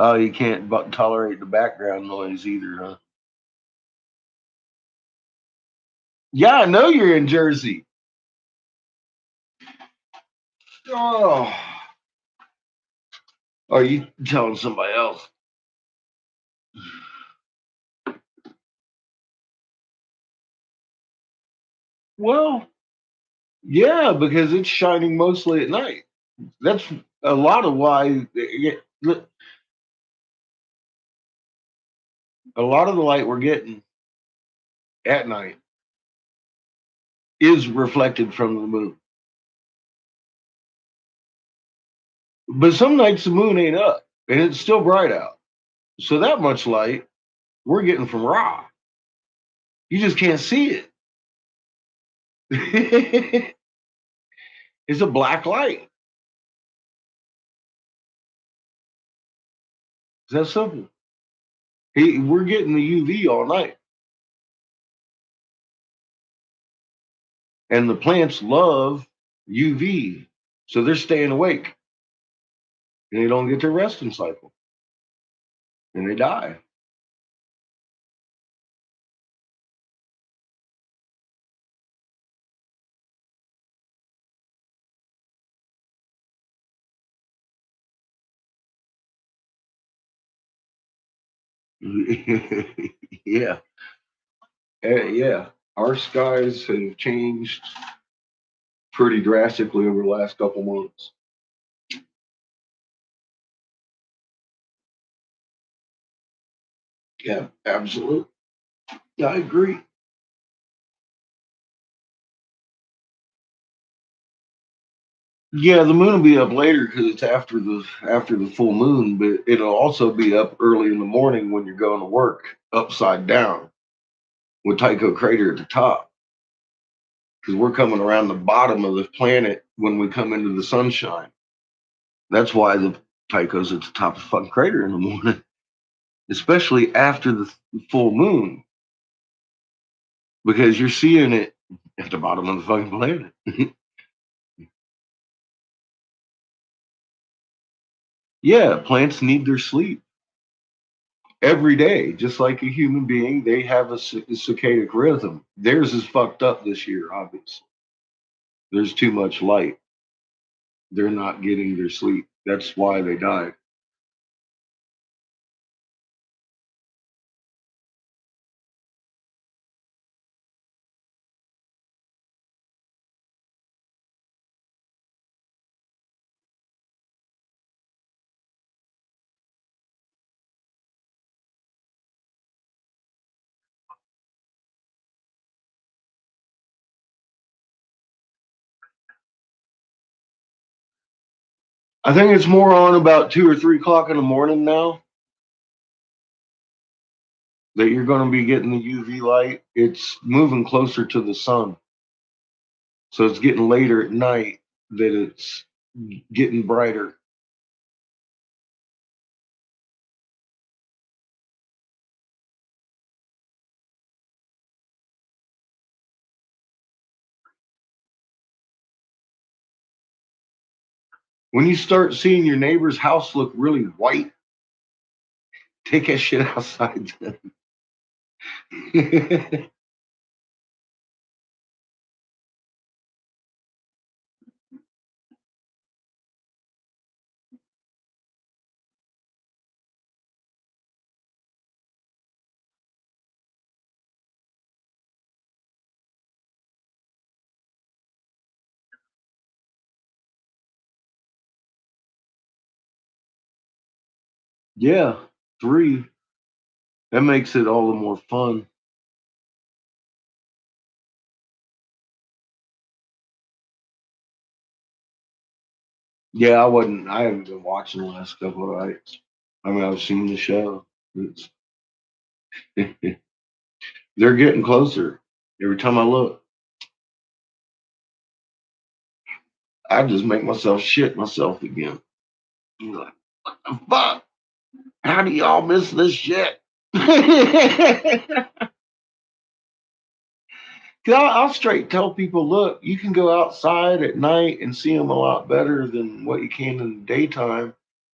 Oh, you can't tolerate the background noise either, huh? Yeah, I know you're in Jersey. Oh, are you telling somebody else? Well, yeah, because it's shining mostly at night. That's a lot of why. A lot of the light we're getting at night is reflected from the moon. But some nights the moon ain't up and it's still bright out. So that much light we're getting from Ra. You just can't see it. It's a black light. It's that simple. We're getting the UV all night. And the plants love UV. So they're staying awake. And they don't get their resting cycle. And they die. Yeah. Yeah. Our skies have changed pretty drastically over the last couple months. Yeah, absolutely. I agree. Yeah, the moon will be up later because it's after the full moon, but it'll also be up early in the morning when you're going to work, upside down, with Tycho crater at the top. Because we're coming around the bottom of the planet when we come into the sunshine. That's why the Tycho's at the top of the fucking crater in the morning, especially after the full moon, because you're seeing it at the bottom of the fucking planet. Yeah, plants need their sleep every day, just like a human being. They have a circadian rhythm. Theirs is fucked up this year, obviously. There's too much light. They're not getting their sleep. That's why they died. I think it's more on about 2 or 3 o'clock in the morning now that you're going to be getting the UV light. It's moving closer to the sun. So it's getting later at night that it's getting brighter. When you start seeing your neighbor's house look really white, take that shit outside. Yeah, 3. That makes it all the more fun. Yeah, I haven't been watching the last couple of nights. I mean, I've seen the show. It's, they're getting closer. Every time I look, I just make myself shit myself again. I'm like, what the fuck? How do y'all miss this shit? I'll straight tell people, look, you can go outside at night and see them a lot better than what you can in the daytime.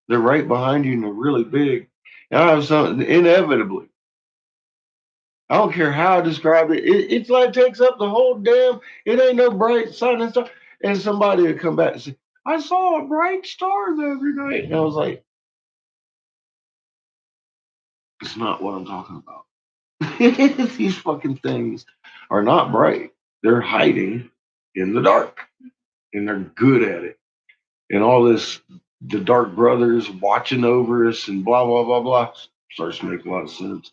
They're right behind you and they're really big. And I have some inevitably. I don't care how I describe it. It's like takes up the whole damn. It ain't no bright sun and stuff. And somebody would come back and say, "I saw a bright star the other night," and I was like, "It's not what I'm talking about." These fucking things are not bright. They're hiding in the dark, and they're good at it. And all this, the Dark Brothers watching over us, and blah blah blah blah, starts to make a lot of sense.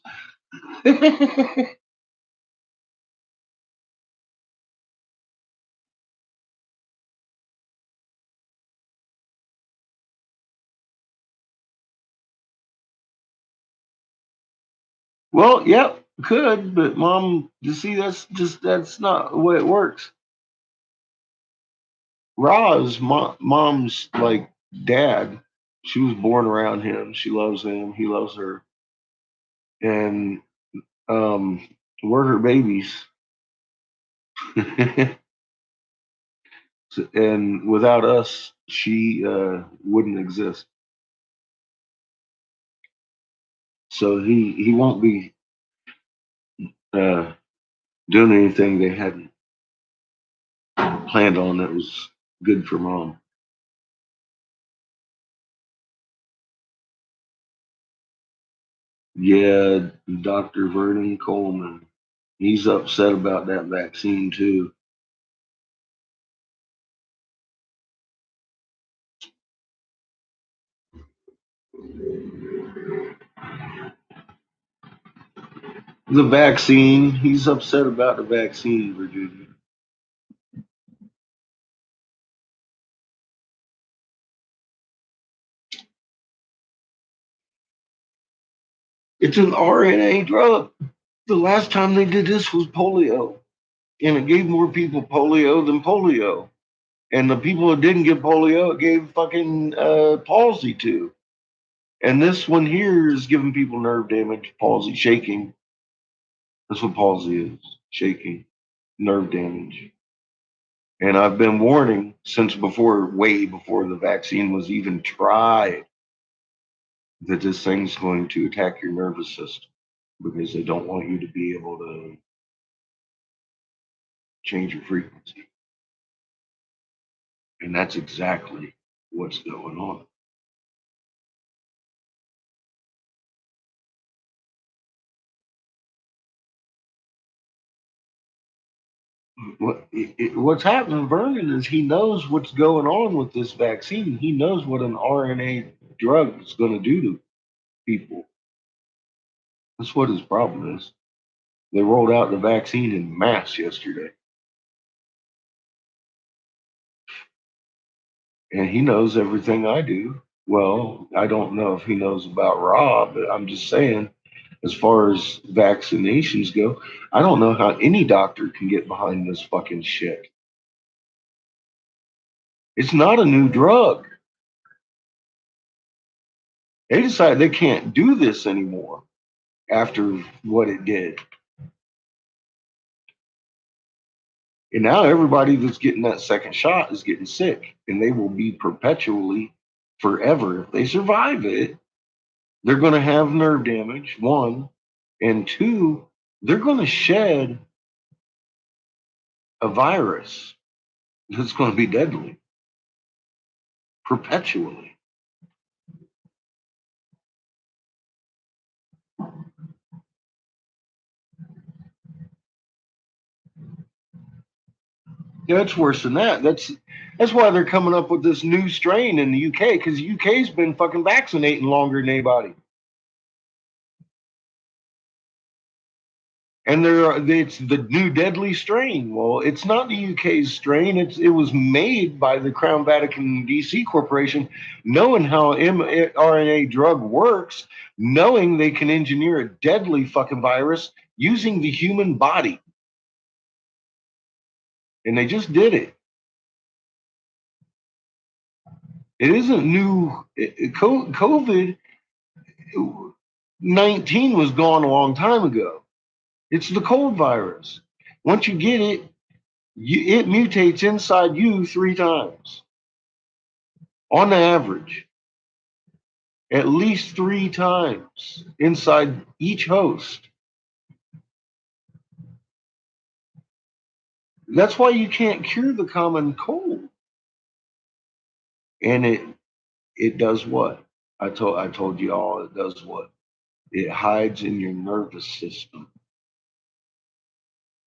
Well, yep, could, but mom, you see, that's not the way it works. Ra's mom's like dad. She was born around him. She loves him. He loves her, and um, we're her babies. And without us, she wouldn't exist. So he won't be uh, doing anything they hadn't planned on that was good for mom. Yeah, Dr. Vernon Coleman. He's upset about that vaccine too. The vaccine, he's upset about the vaccine, Virginia. It's an RNA drug. The last time they did this was polio, and it gave more people polio than polio. And the people that didn't get polio, it gave fucking palsy to. And this one here is giving people nerve damage, palsy, shaking. That's what palsy is, shaking, nerve damage. And I've been warning since before, way before the vaccine was even tried, that this thing's going to attack your nervous system because they don't want you to be able to change your frequency. And that's exactly what's going on. What's happening, Vernon, is he knows what's going on with this vaccine. He knows what an RNA drug is going to do to people. That's what his problem is. They rolled out the vaccine in mass yesterday. And he knows everything I do. Well, I don't know if he knows about Rob, but I'm just saying, as far as vaccinations go, I don't know how any doctor can get behind this fucking shit. It's not a new drug. They decided they can't do this anymore after what it did. And now everybody that's getting that second shot is getting sick, and they will be perpetually forever. If they survive it, they're going to have nerve damage, one, and two, they're going to shed a virus that's going to be deadly perpetually. Yeah, it's worse than that. That's why they're coming up with this new strain in the UK, because the UK's been fucking vaccinating longer than anybody. And it's the new deadly strain. Well, it's not the UK's strain. It was made by the Crown Vatican DC Corporation, knowing how mRNA drug works, knowing they can engineer a deadly fucking virus using the human body. And they just did it. It isn't new. COVID 19 was gone a long time ago. It's the cold virus. Once you get it, it mutates inside you 3 times on the average. at least 3 times inside each host. That's why you can't cure the common cold. And it does what? I told you all it does what? It hides in your nervous system.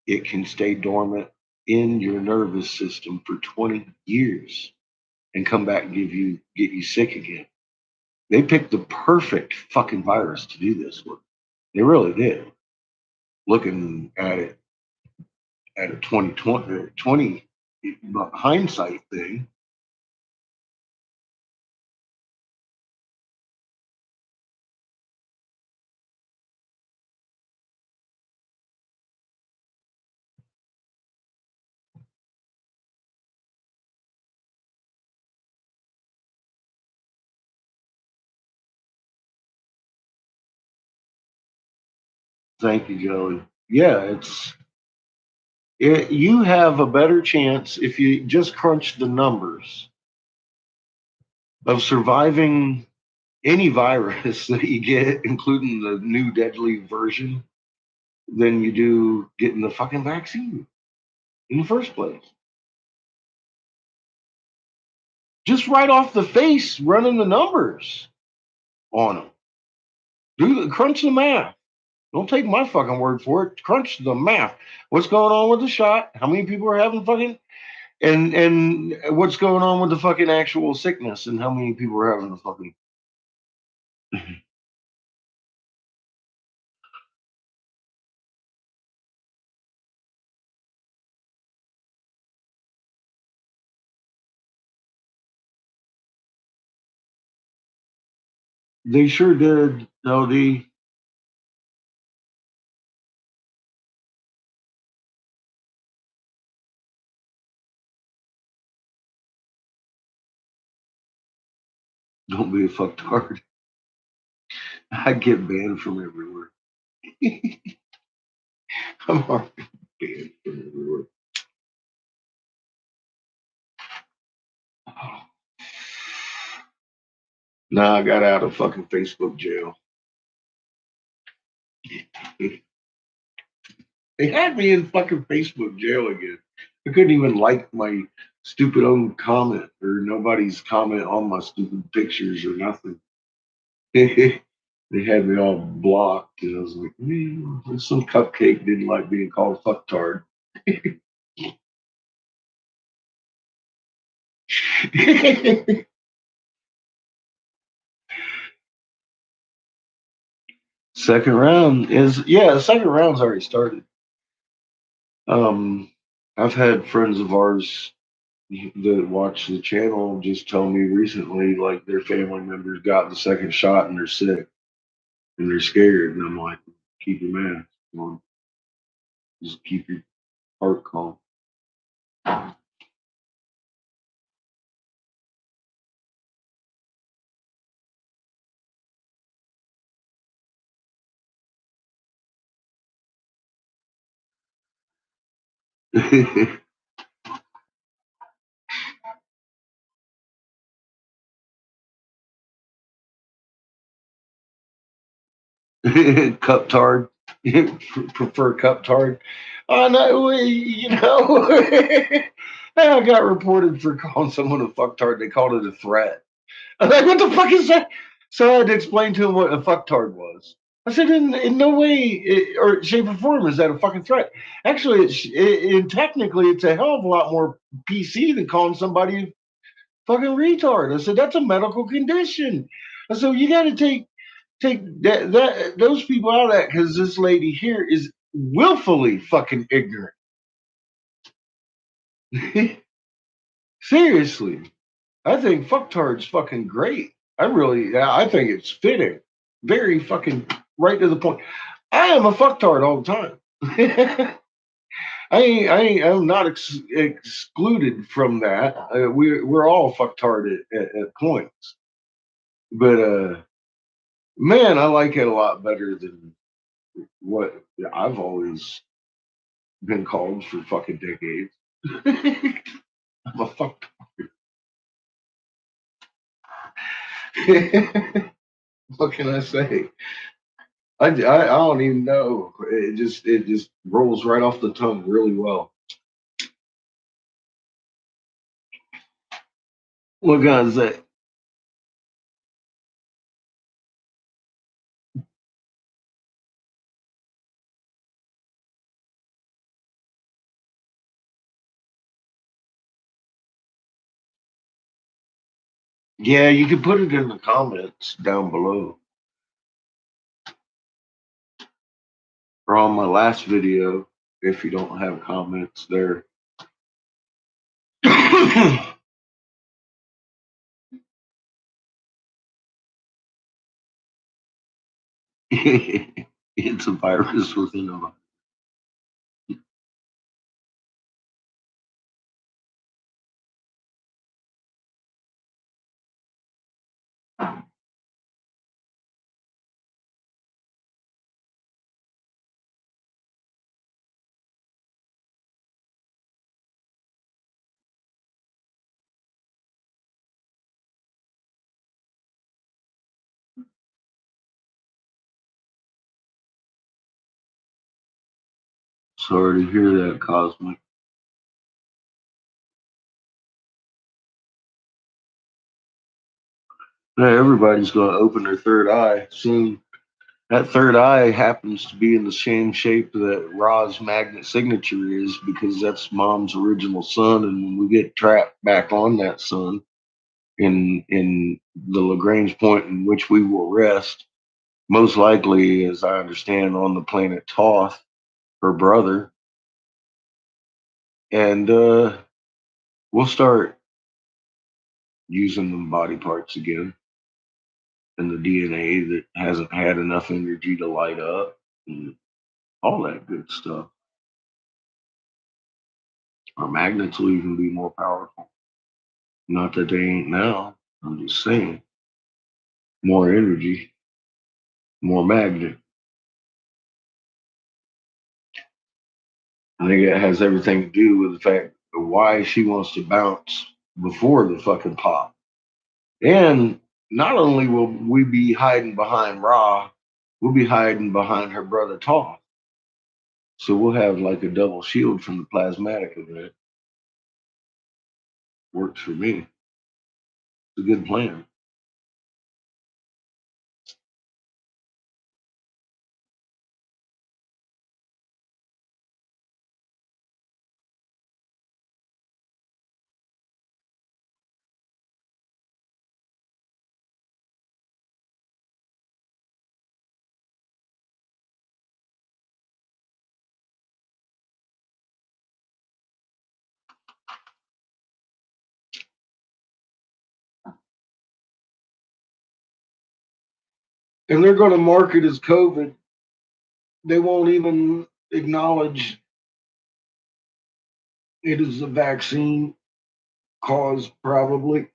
It can stay dormant in your nervous system for 20 years and come back and get you sick again. They picked the perfect fucking virus to do this with. They really did. Looking at it at a 2020 hindsight thing. Thank you, Joey. Yeah, you have a better chance if you just crunch the numbers of surviving any virus that you get, including the new deadly version, than you do getting the fucking vaccine in the first place. Just right off the face, running the numbers on them. Crunch the math. Don't take my fucking word for it. Crunch the math. What's going on with the shot? How many people are having fucking and what's going on with the fucking actual sickness and how many people are having the fucking They sure did, LD. Don't be a fucktard. I get banned from everywhere. I'm already banned from everywhere. Nah, I got out of fucking Facebook jail. They had me in fucking Facebook jail again. I couldn't even like my stupid own comment or nobody's comment on my stupid pictures or nothing. They had me all blocked, and I was like, man, some cupcake didn't like being called fucktard. Second round is the second round's already started. Um, I've had friends of ours that watch the channel just tell me recently, like their family members got the second shot and they're sick and they're scared, and I'm like, keep your mask on, just keep your heart calm. Cup tard. Prefer cup tard. Oh no, you know. I got reported for calling someone a fucktard. They called it a threat. I'm like, what the fuck is that? So I had to explain to him what a fucktard was. I said, in no way or shape or form is that a fucking threat. Actually, technically, it's a hell of a lot more PC than calling somebody fucking retard. I said, that's a medical condition. I said, you got to take those people out of that because this lady here is willfully fucking ignorant. Seriously, I think fucktard's fucking great. I think it's fitting, very fucking right to the point. I am a fucktard all the time. I'm not excluded from that. We're all fucktard at points, but man, I like it a lot better than what I've always been called for fucking decades. I'm a fuck. What can I say? I don't even know. It just rolls right off the tongue really well. What can I say? Yeah, you can put it in the comments down below or on my last video if you don't have comments there. It's a virus within a virus. Sorry to hear that, Cosmic. Yeah, everybody's going to open their third eye soon. That third eye happens to be in the same shape that Ra's magnet signature is because that's Mom's original sun. And when we get trapped back on that sun in the Lagrange point in which we will rest, most likely, as I understand, on the planet Toth, her brother, and we'll start using them body parts again and the DNA that hasn't had enough energy to light up and all that good stuff. Our magnets will even be more powerful. Not that they ain't now. I'm just saying. More energy, more magnet. I think it has everything to do with the fact of why she wants to bounce before the fucking pop. And not only will we be hiding behind Ra, we'll be hiding behind her brother Toph. So we'll have like a double shield from the plasmatic event. Works for me. It's a good plan. And they're going to mark it as COVID. They won't even acknowledge it is a vaccine cause, probably.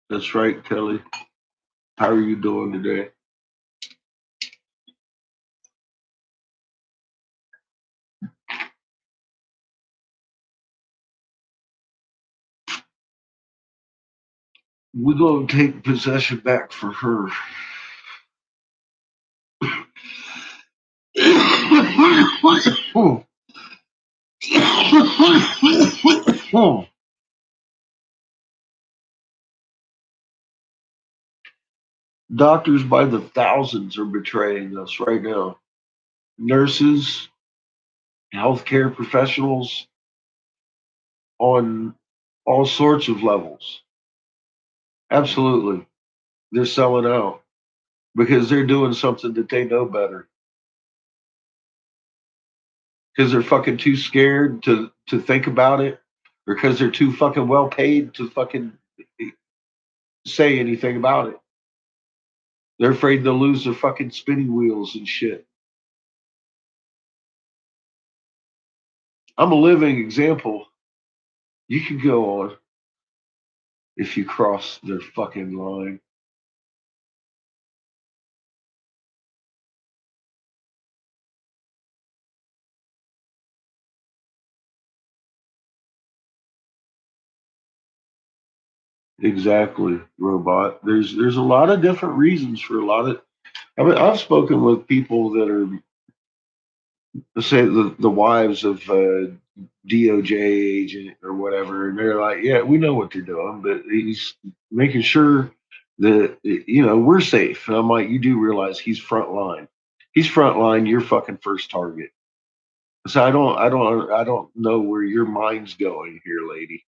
That's right, Kelly. How are you doing today? We're going to take possession back for her. Doctors by the thousands are betraying us right now. Nurses, healthcare professionals, on all sorts of levels. Absolutely. They're selling out because they're doing something that they know better. Because they're fucking too scared to think about it, or because they're too fucking well paid to fucking say anything about it. They're afraid they'll lose their fucking spinning wheels and shit. I'm a living example. You can go on if you cross their fucking line. Exactly, robot. There's a lot of different reasons for a lot of. I mean, I've spoken with people that are, let's say, the wives of DOJ agent or whatever, and they're like, yeah, we know what they're doing, but he's making sure that we're safe. And I'm like, you do realize he's front line. He's front line. You're fucking first target. So I don't know where your mind's going here, lady.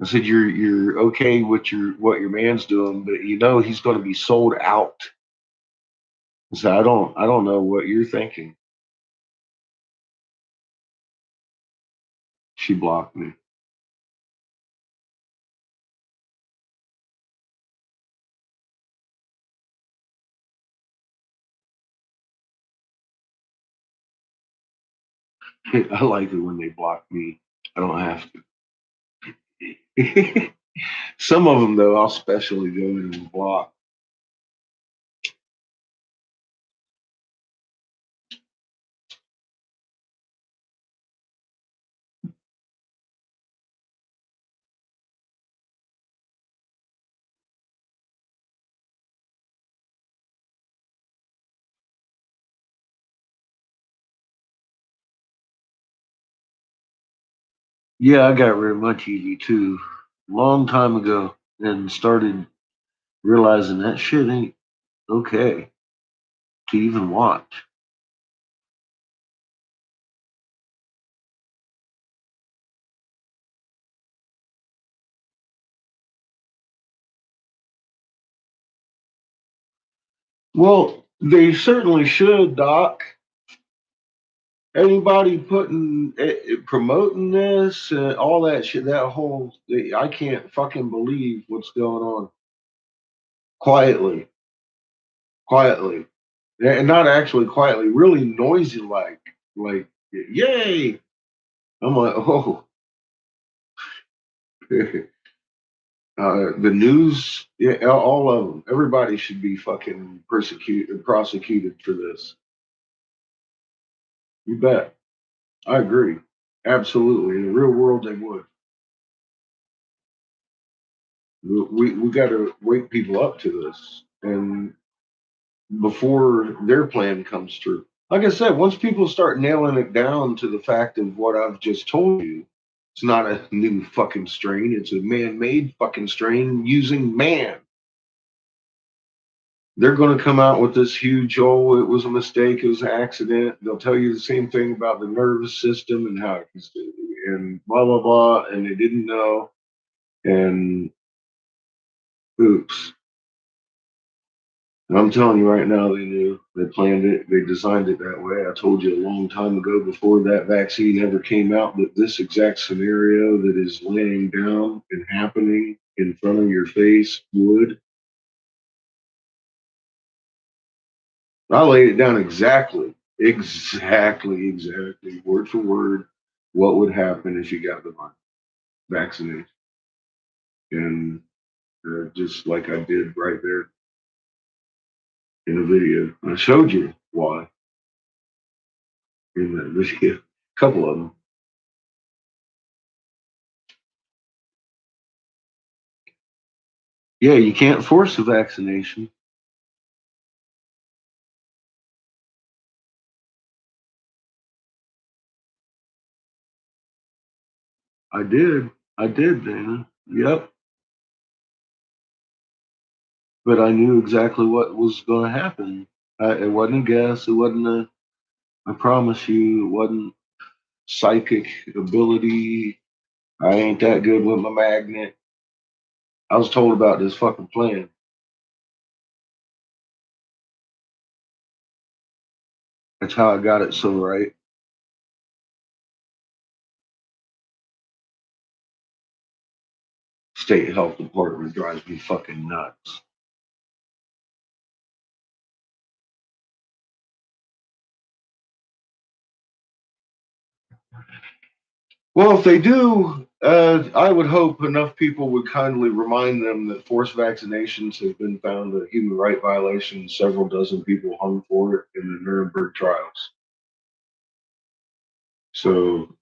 I said you're okay with what your man's doing, but he's going to be sold out. So I don't know what you're thinking. She blocked me. I like it when they block me. I don't have to. Some of them though, I'll specially go in and block. Yeah, I got rid of my TV too, long time ago, and started realizing that shit ain't okay to even watch. Well, they certainly should, Doc. Anybody promoting this, all that shit, that whole, I can't fucking believe what's going on. Quietly, quietly, and not actually quietly, really noisy, like, yay! I'm like, oh, the news, yeah, all of them, everybody should be fucking prosecuted for this. You bet. I agree. Absolutely. In the real world, they would. We got to wake people up to this, and before their plan comes true. Like I said, once people start nailing it down to the fact of what I've just told you, it's not a new fucking strain. It's a man-made fucking strain using man. They're going to come out with this huge, oh, it was a mistake, it was an accident. They'll tell you the same thing about the nervous system and how it can, and blah blah blah, and they didn't know, and oops. And I'm telling you right now, they knew. They planned it. They designed it that way. I told you a long time ago before that vaccine ever came out that this exact scenario that is laying down and happening in front of your face would. I laid it down exactly, word for word, what would happen if you got the vaccination. And just like I did right there in the video, I showed you why in that video, a couple of them. Yeah, you can't force a vaccination. I did. I did, Dana. Yep. But I knew exactly what was going to happen. It wasn't a guess. It wasn't I promise you, it wasn't psychic ability. I ain't that good with my magnet. I was told about this fucking plan. That's how I got it so right. State health department drives me fucking nuts. Well, if they do, I would hope enough people would kindly remind them that forced vaccinations have been found a human right violation. Several dozen people hung for it in the Nuremberg trials. So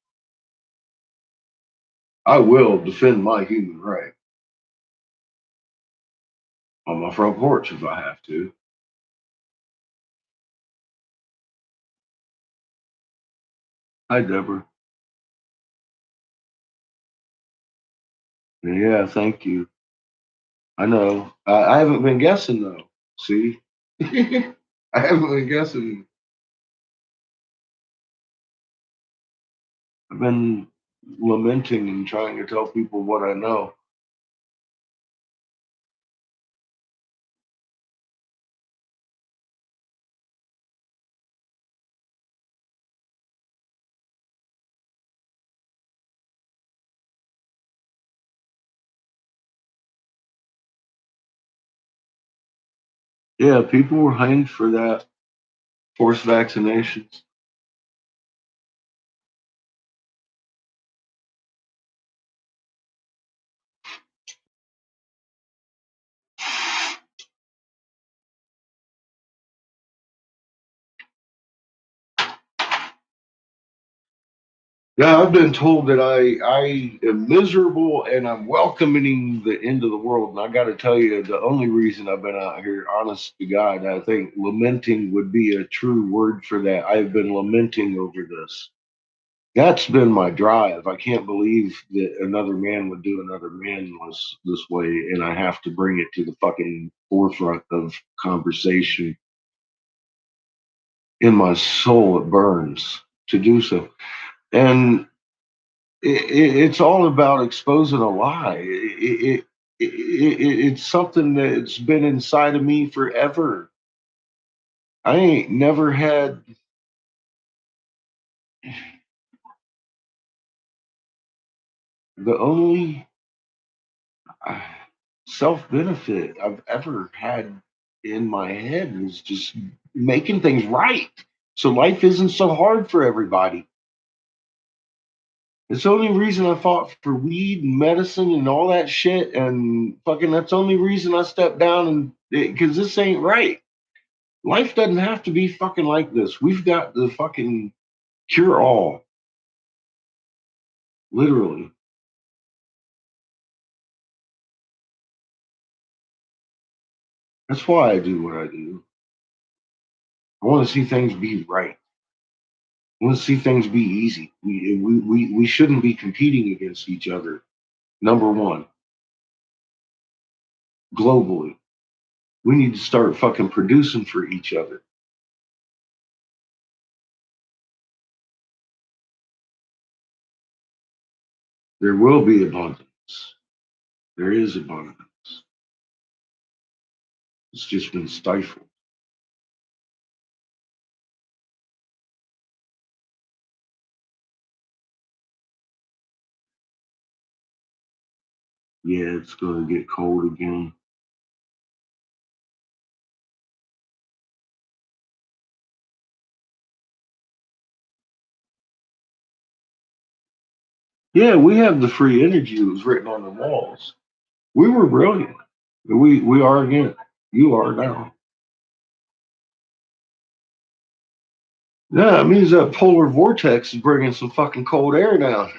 I will defend my human right on my front porch if I have to. Hi, Deborah. Yeah, thank you. I know. I haven't been guessing though. See, I haven't been guessing. I've been lamenting and trying to tell people what I know. Yeah, people were hanged for that forced vaccinations. Yeah, I've been told that I am miserable and I'm welcoming the end of the world. And I got to tell you, the only reason I've been out here, honest to God, I think lamenting would be a true word for that. I've been lamenting over this. That's been my drive. I can't believe that another man would do another man this way, and I have to bring it to the fucking forefront of conversation. In my soul, it burns to do so. And it's all about exposing a lie. It's something that's been inside of me forever. I ain't never had the only self benefit I've ever had in my head was just making things right. So life isn't so hard for everybody. It's the only reason I fought for weed and medicine and all that shit. And fucking, that's the only reason I stepped down and because this ain't right. Life doesn't have to be fucking like this. We've got the fucking cure all, literally. That's why I do what I do. I want to see things be right. I want to see things be easy. We shouldn't be competing against each other. Number one, globally, we need to start fucking producing for each other. There will be abundance. There is abundance. It's just been stifled. Yeah, it's going to get cold again. Yeah, we have the free energy that was written on the walls. We were brilliant. We are again. You are now. Yeah, it means that polar vortex is bringing some fucking cold air down.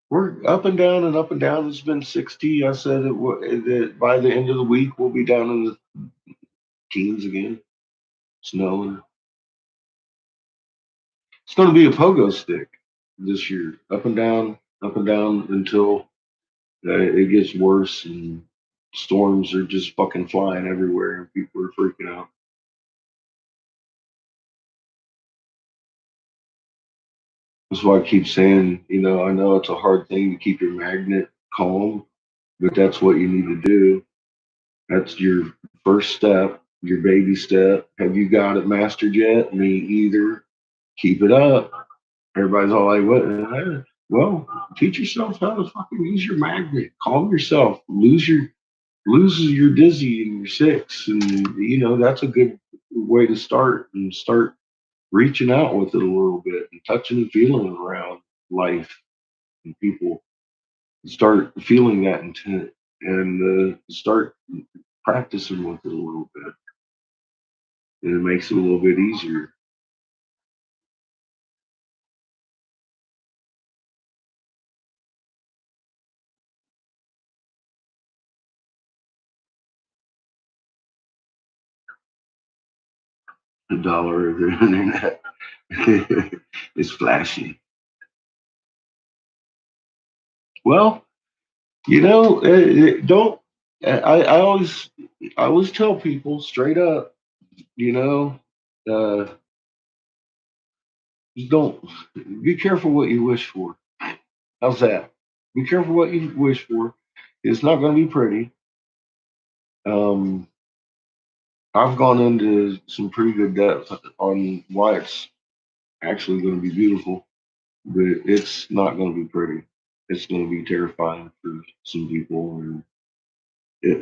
We're up and down and up and down. It's been 60. I said that by the end of the week we'll be down in the teens again. Snowing. It's going to be a pogo stick this year. up and down until it gets worse and storms are just fucking flying everywhere and people are freaking out. That's why I keep saying, I know it's a hard thing to keep your magnet calm, but that's what you need to do. That's your first step, your baby step. Have you got it mastered yet? Me either. Keep it up. Everybody's all like, what? Well, teach yourself how to fucking use your magnet. Calm yourself. Lose your dizzy and your six. And, that's a good way to start and start reaching out with it a little bit and touching and feeling around life and people. Start feeling that intent and start practicing with it a little bit. And it makes it a little bit easier. The dollar of the internet is flashy. Well, don't. I always tell people straight up, you know, uh, just don't be careful what you wish for. How's that? Be careful what you wish for. It's not going to be pretty. Um, I've gone into some pretty good depth on why it's actually going to be beautiful, but it's not going to be pretty. It's going to be terrifying for some people, and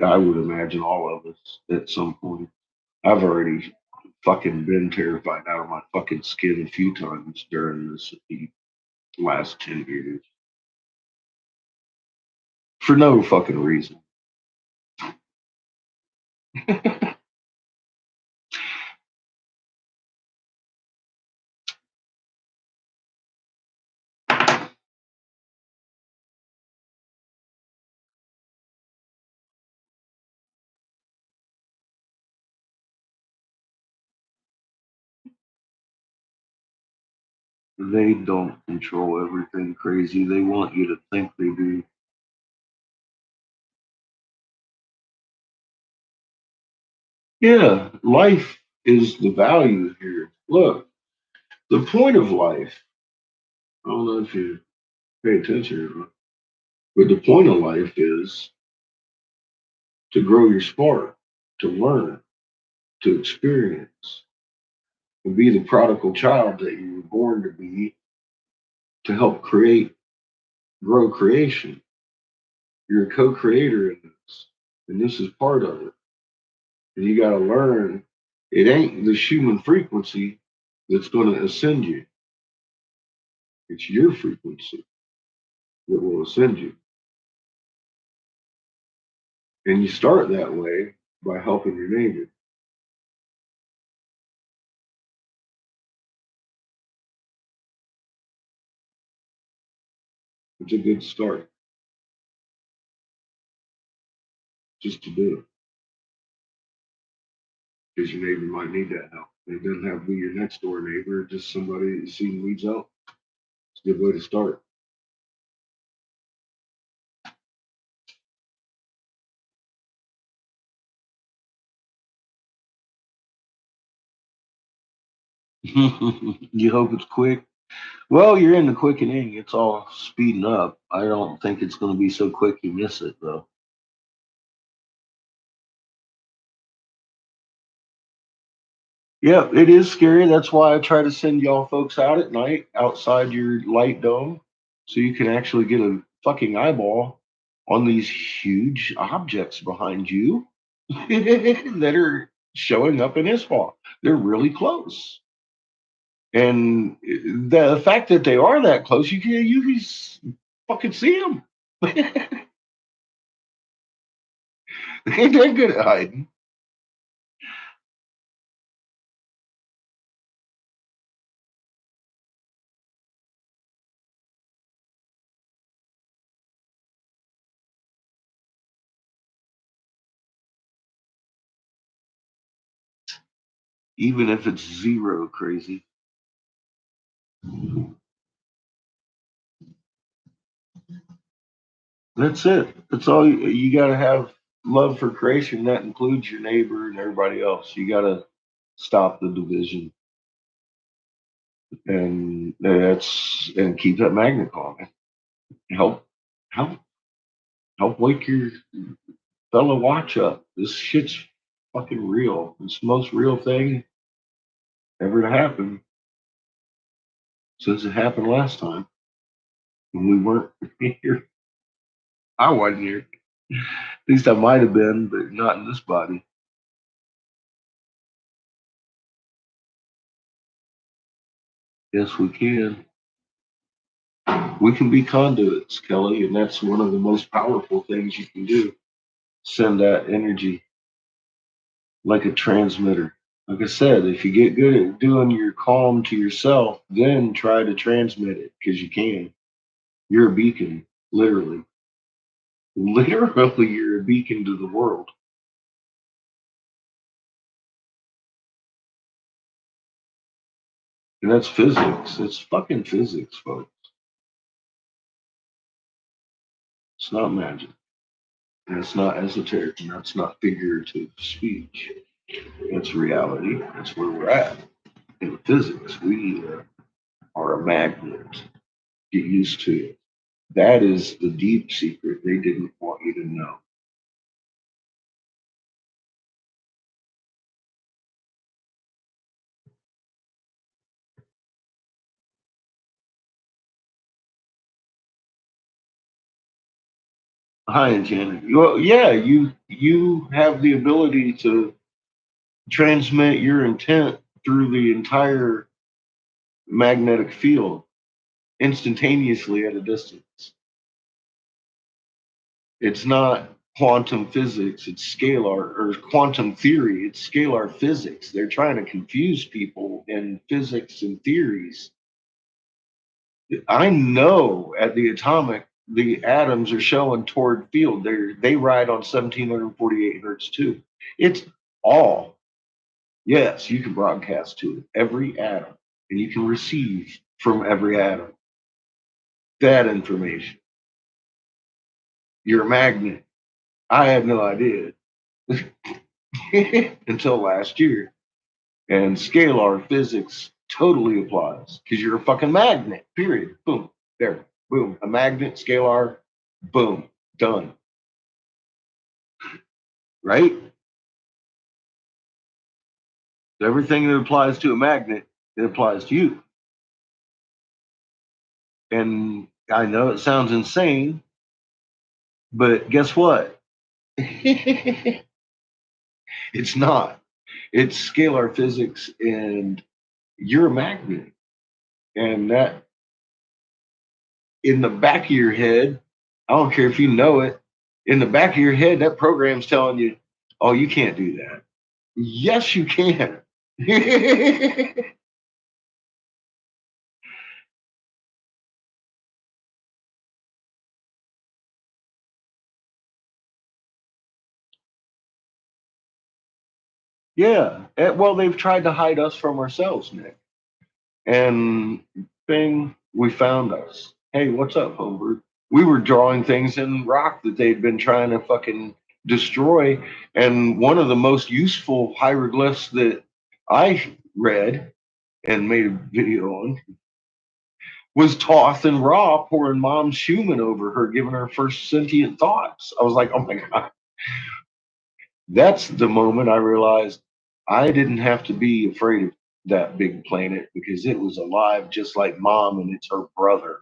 I would imagine all of us at some point. I've already fucking been terrified out of my fucking skin a few times during this last 10 years for no fucking reason. They don't control everything crazy. They want you to think they do. Yeah, life is the value here. Look, the point of life, I don't know if you pay attention or not, but the point of life is to grow your spark, to learn, to experience, to be the prodigal child that you were born to be, to help create, grow creation. You're a co creator in this, and this is part of it. And you got to learn it ain't the human frequency that's going to ascend you, it's your frequency that will ascend you. And you start that way by helping your neighbor. It's a good start just to do it because your neighbor might need that help. It doesn't have to be your next door neighbor, just somebody that you see needs help. It's a good way to start. You hope it's quick. Well, you're in the quickening. It's all speeding up. I don't think it's going to be so quick you miss it, though. Yeah, it is scary. That's why I try to send y'all folks out at night outside your light dome so you can actually get a fucking eyeball on these huge objects behind you that are showing up in ISFA. They're really close. And the fact that they are that close, you can fucking see them. They're good at hiding. Even if it's zero crazy. That's it. That's all you got to have love for creation. That includes your neighbor and everybody else. You got to stop the division. and keep that magnet calm. Help, help, help wake your fellow watch up. This shit's fucking real. It's the most real thing ever to happen since it happened last time when we weren't here. I wasn't here. At least I might have been, but not in this body. Yes, we can. We can be conduits, Kelly, and that's one of the most powerful things you can do. Send that energy like a transmitter. Like I said, if you get good at doing your calm to yourself, then try to transmit it because you can. You're a beacon, literally. Literally, you're a beacon to the world. And that's physics. It's fucking physics, folks. It's not magic. And it's not esoteric. And that's not figurative speech. It's reality. That's where we're at. In physics, we are a magnet. Get used to it. That is the deep secret they didn't want you to know. Hi, Janet. Well, yeah, you have the ability to transmit your intent through the entire magnetic field instantaneously at a distance. It's not quantum physics, it's scalar, or quantum theory, it's scalar physics. They're trying to confuse people in physics and theories. I know at the atomic, the atoms are showing toward field. They ride on 1748 hertz too. It's all, yes, you can broadcast to it, every atom, and you can receive from every atom that information. You're a magnet. I had no idea until last year. And scalar physics totally applies because you're a fucking magnet, period. Boom. There. Boom. A magnet, scalar, boom. Done. Right? Everything that applies to a magnet, it applies to you. And I know it sounds insane, but guess what? It's not. It's scalar physics, and you're a magnet. And that in the back of your head, I don't care if you know it, in the back of your head, that program's telling you, oh, you can't do that. Yes, you can. Yeah. Well, they've tried to hide us from ourselves, Nick. And thing, we found us. Hey, what's up, Homebrew? We were drawing things in rock that they'd been trying to fucking destroy. And one of the most useful hieroglyphs that I read and made a video on was Toth and Ra pouring Mom's Schumann over her, giving her first sentient thoughts. I was like, oh my God. That's the moment I realized I didn't have to be afraid of that big planet because it was alive just like Mom and it's her brother.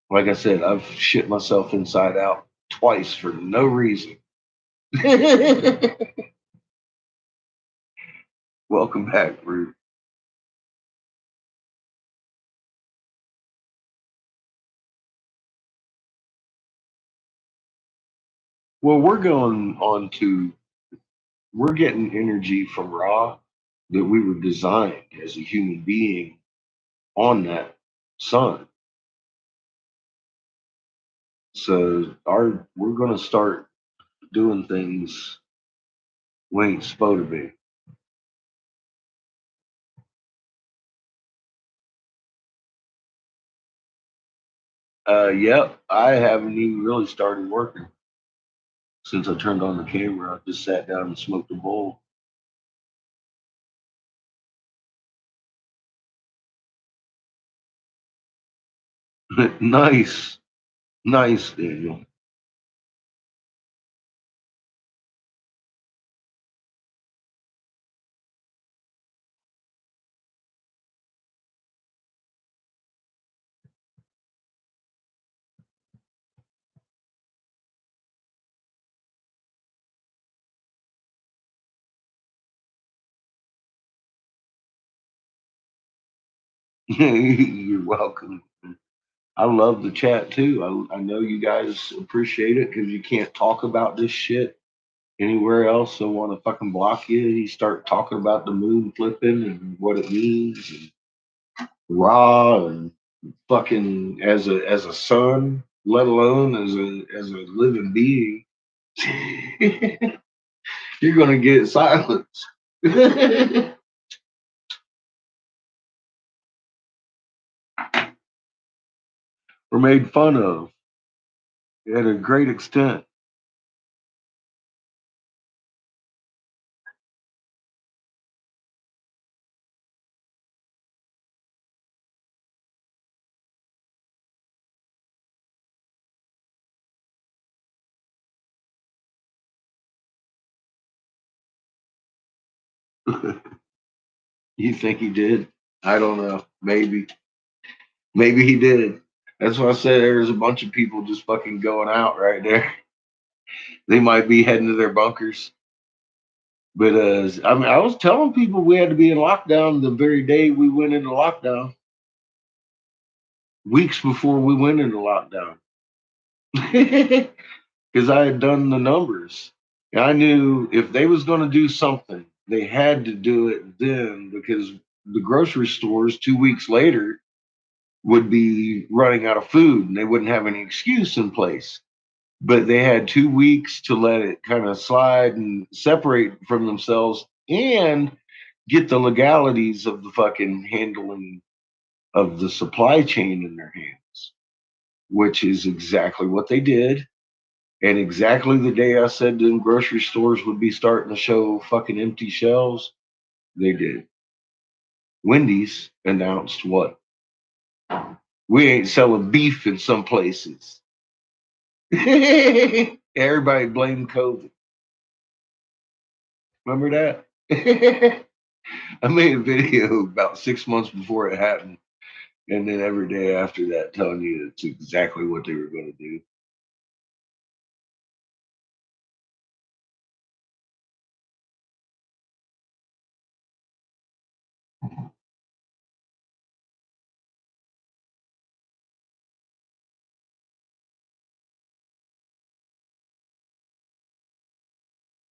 Like I said, I've shit myself inside out twice for no reason. Welcome back, Ruth. Well, we're getting energy from Ra that we were designed as a human being on that sun. So we're gonna start doing things we ain't supposed to be. Yep, I haven't even really started working since I turned on the camera. I just sat down and smoked a bowl. Nice. Nice, Daniel. You're welcome. I love the chat too. I know you guys appreciate it because you can't talk about this shit anywhere else. So want to fucking block you. You start talking about the moon flipping and what it means, and raw and fucking as a son, let alone as a living being. You're gonna get silence. Or made fun of at a great extent. You think he did? I don't know. Maybe. Maybe he did. That's why I said there's a bunch of people just fucking going out right there. They might be heading to their bunkers. But I mean, I was telling people we had to be in lockdown the very day we went into lockdown, weeks before we went into lockdown, because I had done the numbers. And I knew if they was going to do something, they had to do it then because the grocery stores 2 weeks later would be running out of food and they wouldn't have any excuse in place. But they had 2 weeks to let it kind of slide and separate from themselves and get the legalities of the fucking handling of the supply chain in their hands, which is exactly what they did. And exactly the day I said them grocery stores would be starting to show fucking empty shelves, they did. Wendy's announced what? We ain't selling beef in some places. Everybody blamed COVID. Remember that? I made a video about 6 months before it happened, and then every day after that, telling you it's exactly what they were going to do.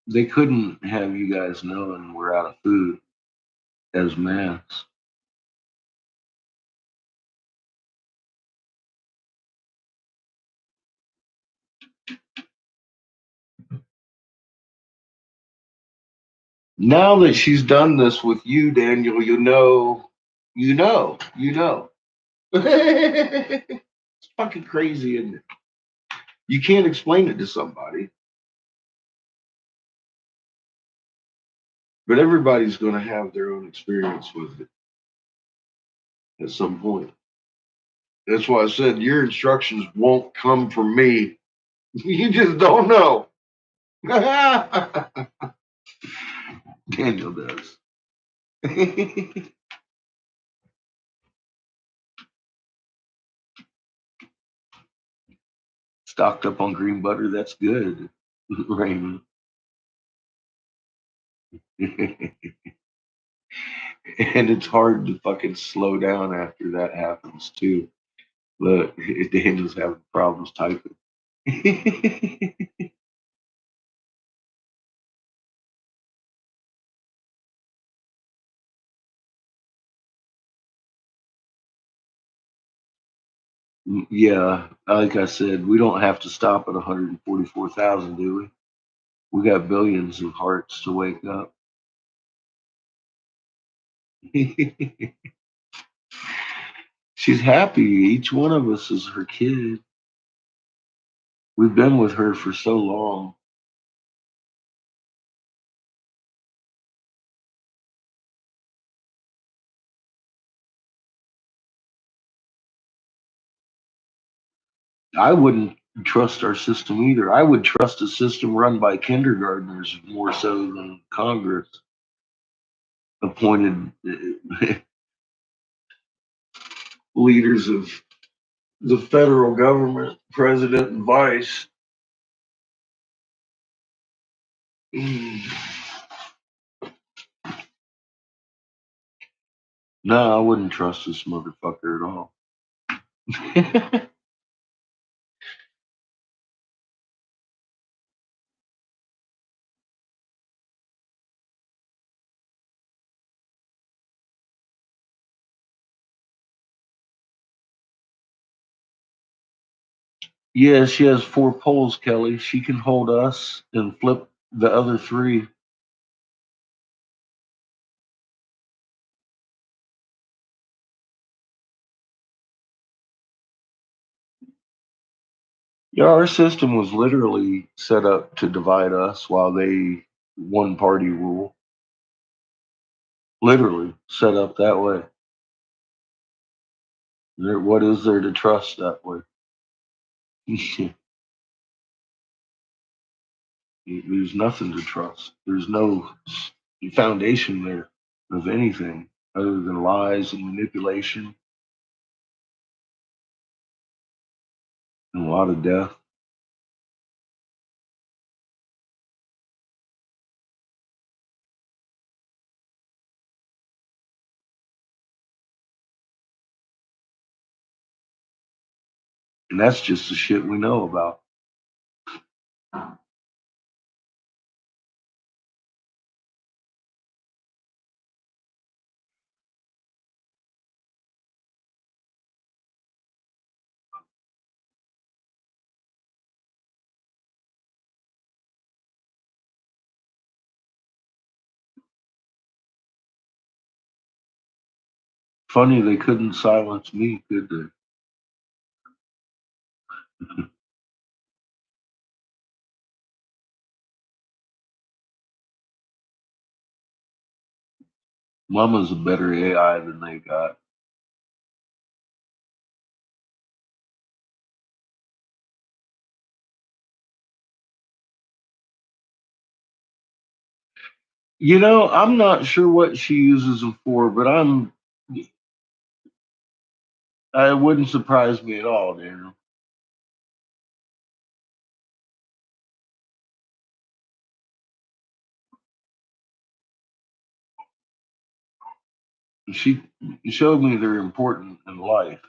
They couldn't have you guys knowing we're out of food as mass. Now that she's done this with you, Daniel, you know. It's fucking crazy, isn't it? You can't explain it to somebody, but everybody's going to have their own experience with it at some point. That's why I said your instructions won't come from me. You just don't know. Daniel does. Stocked up on green butter, that's good, Raymond. And it's hard to fucking slow down after that happens too. Look, Daniel's having problems typing. Yeah, like I said, we don't have to stop at 144,000, do we? We got billions of hearts to wake up. She's happy. Each one of us is her kid. We've been with her for so long. I wouldn't trust our system either. I would trust a system run by kindergartners more so than Congress appointed leaders of the federal government, president and vice. No, I wouldn't trust this motherfucker at all. Yeah, she has 4 poles, Kelly. She can hold us and flip the other 3. Yeah, our system was literally set up to divide us while they one party rule. Literally set up that way. What is there to trust that way? There's nothing to trust. There's no foundation there of anything other than lies and manipulation and a lot of death. And that's just the shit we know about. Funny they couldn't silence me, could they? Mama's a better AI than they got. I'm not sure what she uses them for, but it wouldn't surprise me at all, Daniel. She showed me they're important in life.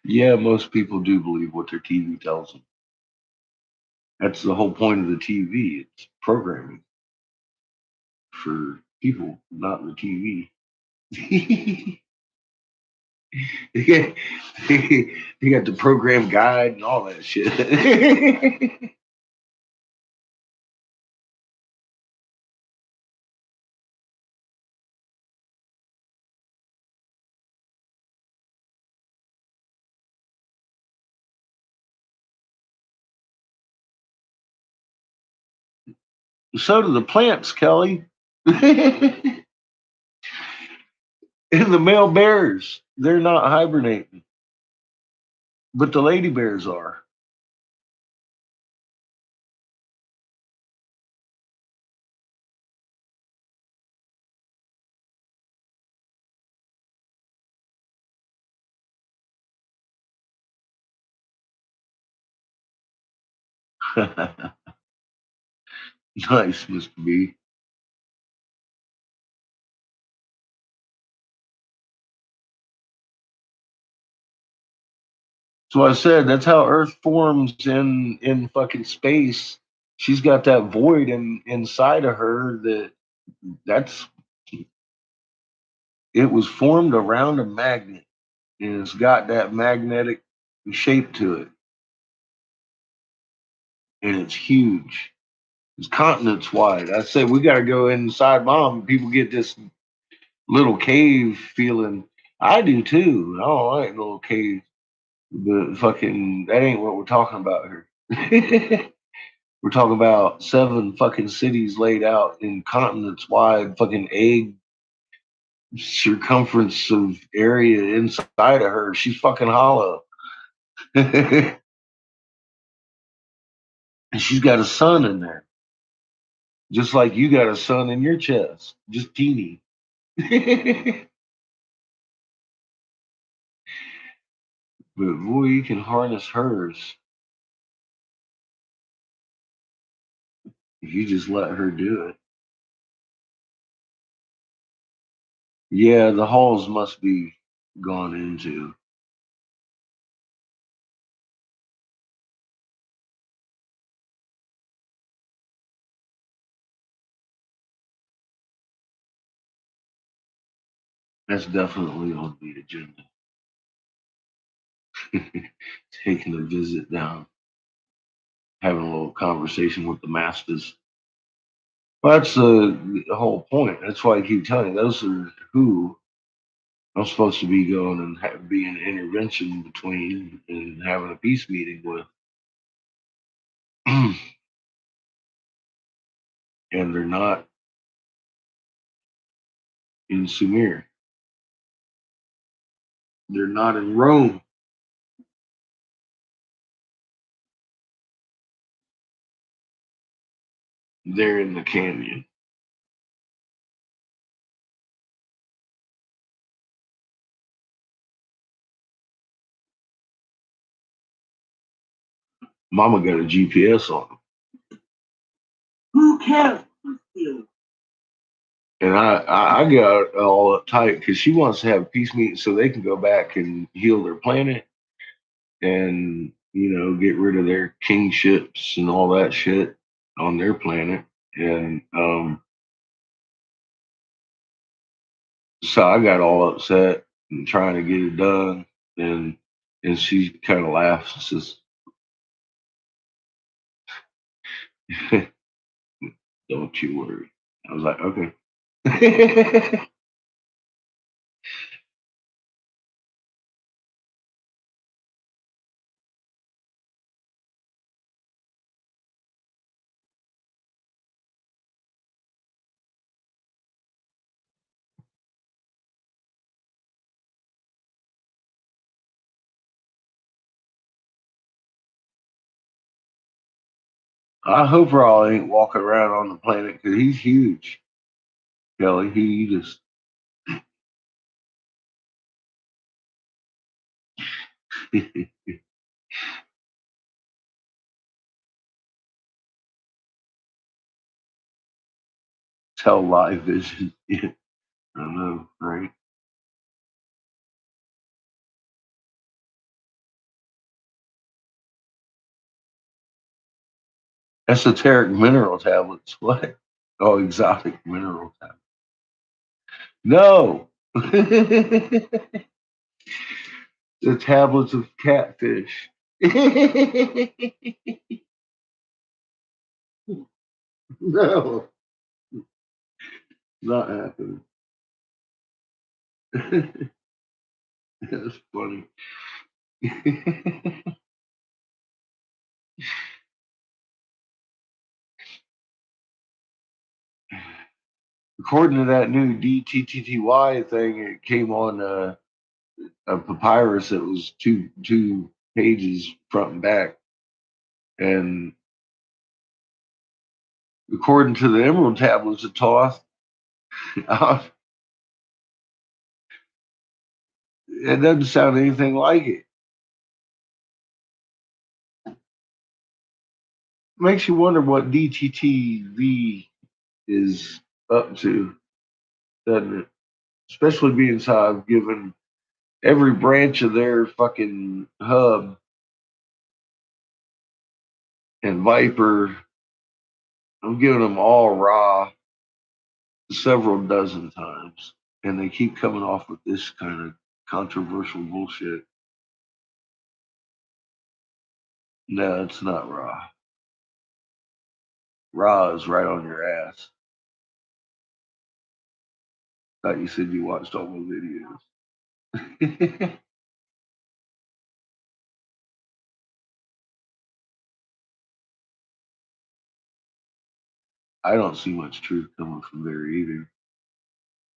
Yeah, most people do believe what their TV tells them. That's the whole point of the TV. It's programming for people, not the TV. you got the program guide and all that shit. So do the plants, Kelly. And the male bears, they're not hibernating, but the lady bears are. Nice, Mr. B. So I said that's how Earth forms in fucking space. She's got that void inside of her that's it was formed around a magnet and it's got that magnetic shape to it. And it's huge. It's continents wide. I said we gotta go inside mom. People get this little cave feeling. I do too. I don't like little caves. But fucking that ain't what we're talking about here. We're talking about 7 fucking cities laid out in continents wide, fucking egg circumference of area inside of her. She's fucking hollow. And she's got a sun in there. Just like you got a sun in your chest. Just teeny. But boy, you can harness hers if you just let her do it. Yeah, the halls must be gone into. That's definitely on the agenda. Taking a visit down, having a little conversation with the masters. Well, that's the whole point. That's why I keep telling you, those are who I'm supposed to be going and be an intervention between and having a peace meeting with. And they're not in Sumer. They're not in Rome. They're in the canyon. Mama got a GPS on them. Who cares? And I got all uptight because she wants to have a peace meeting so they can go back and heal their planet and, get rid of their kingships and all that shit on their planet. And so I got all upset and trying to get it done. And she kind of laughs and says, "Don't you worry." I was like, "Okay." I hope Raw ain't walking around on the planet because he's huge, Kelly. He just tell live vision. I know, right? Esoteric mineral tablets. What? Oh, exotic mineral tablets. No. The tablets of catfish. No, not happening. That's funny. According to that new DTTTY thing, it came on a papyrus that was two pages front and back, and according to the Emerald Tablets of Thoth, it doesn't sound anything like it. Makes you wonder what DTTV is up to, doesn't it? Especially being so I've given every branch of their fucking hub and Viper, I'm giving them all raw several dozen times. And they keep coming off with this kind of controversial bullshit. No, it's not raw. Raw is right on your ass. Thought you said you watched all my videos. I don't see much truth coming from there either.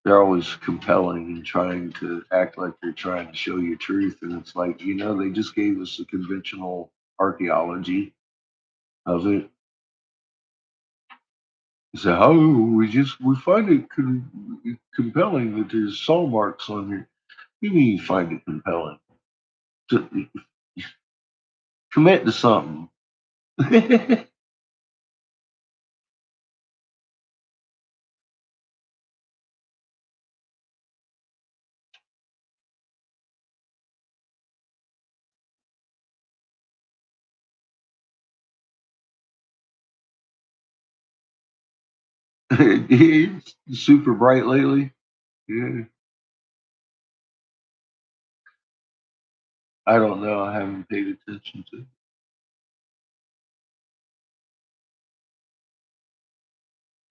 They're always compelling and trying to act like they're trying to show you truth. And it's like, they just gave us a conventional archaeology of it. So, we find it compelling that there's saw marks on here. You mean you find it compelling? To commit to something. It's super bright lately. Yeah. I don't know. I haven't paid attention to it.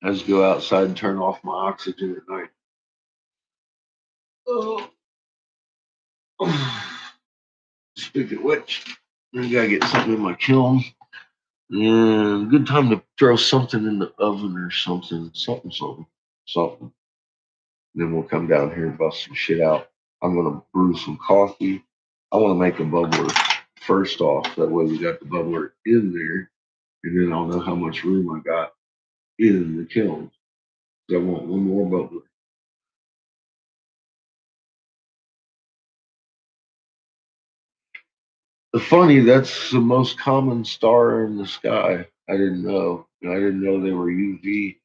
I just go outside and turn off my oxygen at night. Oh. Speaking of which, I gotta get something in my kiln. Yeah, good time to throw something in the oven or something. Something. Then we'll come down here and bust some shit out. I'm gonna brew some coffee. I want to make a bubbler first off. That way we got the bubbler in there, and then I'll know how much room I got in the kiln. So I want one more bubbler. Funny, that's the most common star in the sky. I didn't know. I didn't know they were UV,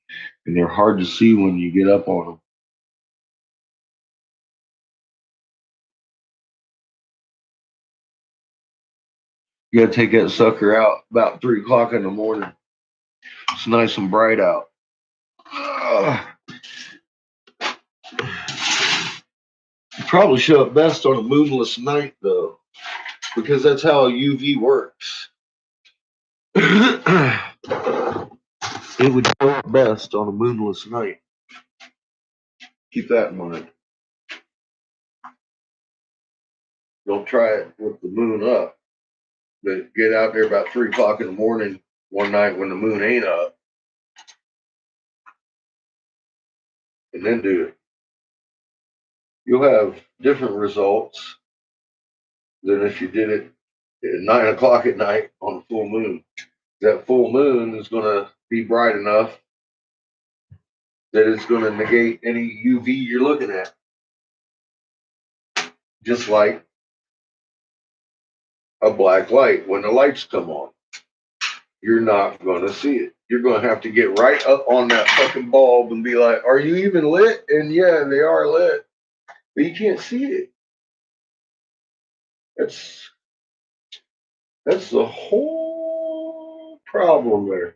and they're hard to see when you get up on them. You gotta take that sucker out about 3 o'clock in the morning. It's nice and bright out. Probably show up best on a moonless night though, because that's how UV works. It would show up best on a moonless night. Keep that in mind. Don't try it with the moon up, but get out there about 3 o'clock in the morning one night when the moon ain't up, and then do it. You'll have different results than if you did it at 9 o'clock at night on the full moon. That full moon is going to be bright enough that it's going to negate any UV you're looking at. Just like a black light, when the lights come on, you're not going to see it. You're going to have to get right up on that fucking bulb and be like, are you even lit? And yeah, they are lit, but you can't see it. That's the whole problem there.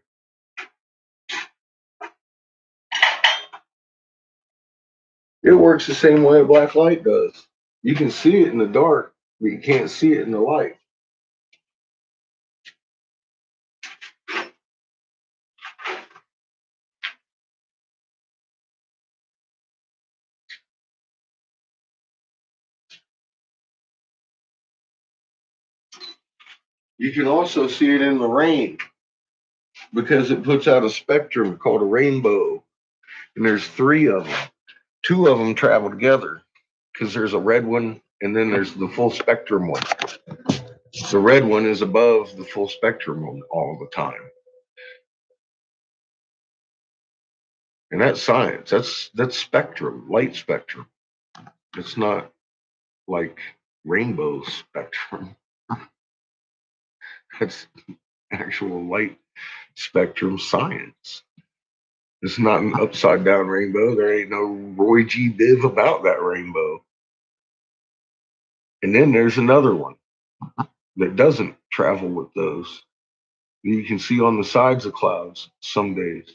It works the same way a black light does. You can see it in the dark, but you can't see it in the light. You can also see it in the rain because it puts out a spectrum called a rainbow. And there's 3 of them. 2 of them travel together because there's a red one and then there's the full spectrum one. The red one is above the full spectrum one all the time. And that's science. That's spectrum, light spectrum. It's not like rainbow spectrum. That's actual light spectrum science. It's not an upside down rainbow. There ain't no Roy G. Biv about that rainbow. And then there's another one that doesn't travel with those. You can see on the sides of clouds some days.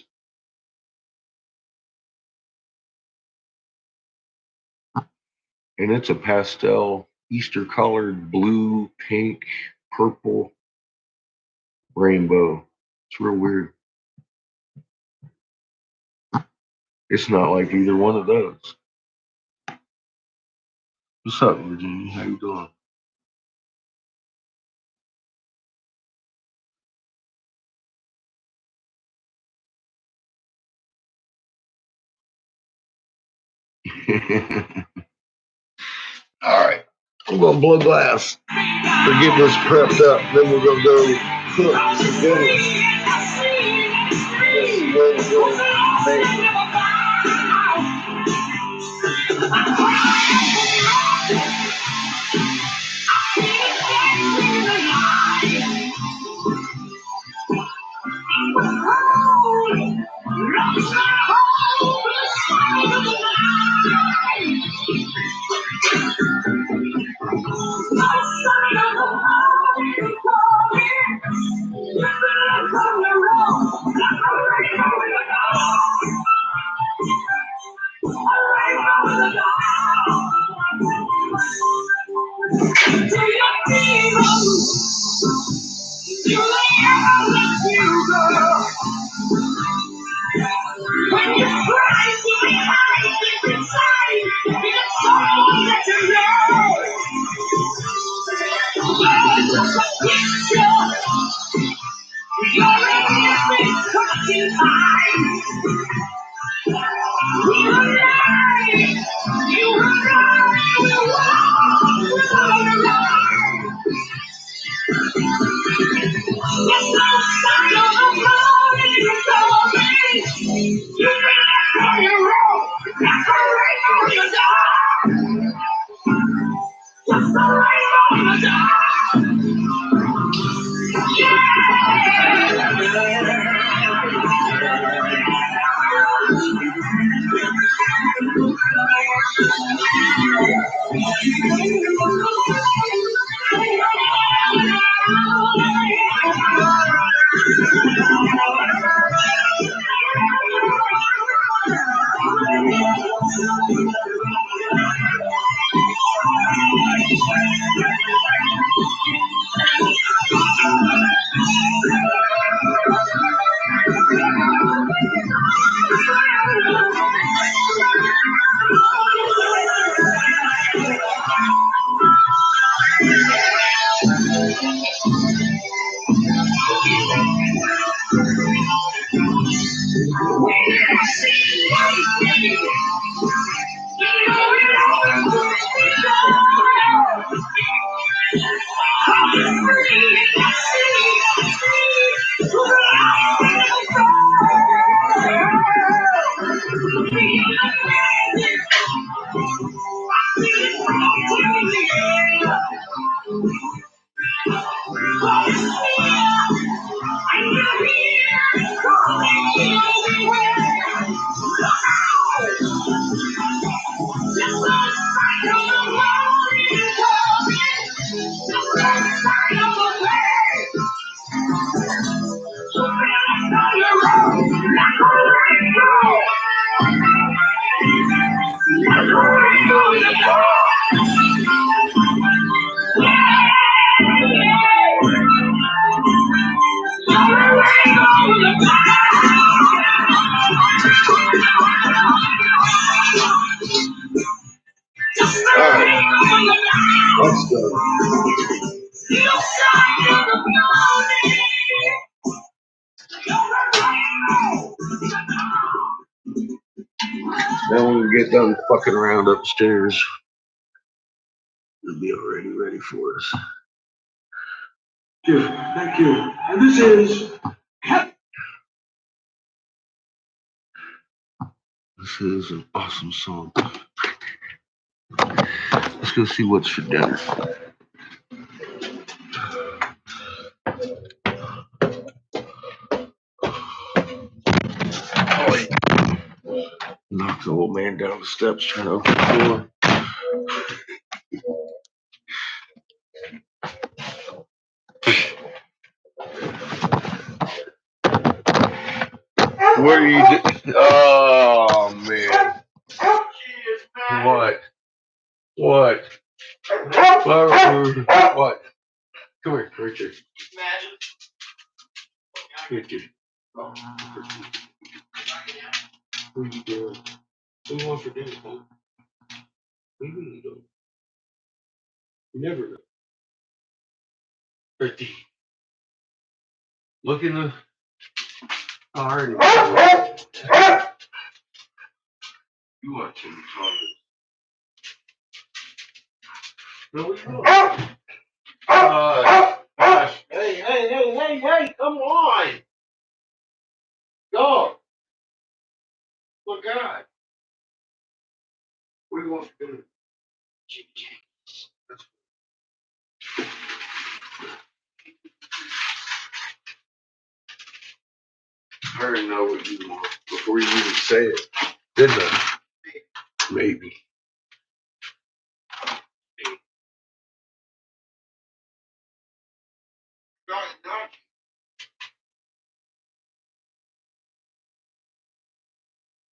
And it's a pastel, Easter colored blue, pink, purple rainbow. It's real weird. It's not like either one of those. What's up, Virginia? How you doing? All right. I'm going to blow glass to get this prepped up. Then we're going to go cook some dinner. Let's go. Then when we get done fucking around upstairs, it'll be already ready for us. Thank you. And this is This is an awesome song. Let's go see what's for dinner. Knocked the old man down the steps trying to open the door. What are you doing? Oh, man. What? What? What? Come here, Richard. Richard. What are you doing? What do you want for dinner, huh? What do you mean you don't? You never know. Richard. Look in the... Alrighty. You want to no, gosh. Hey, come on. Go. Look God. What do you want to do? I already know what you want before you even say it, didn't I? Maybe.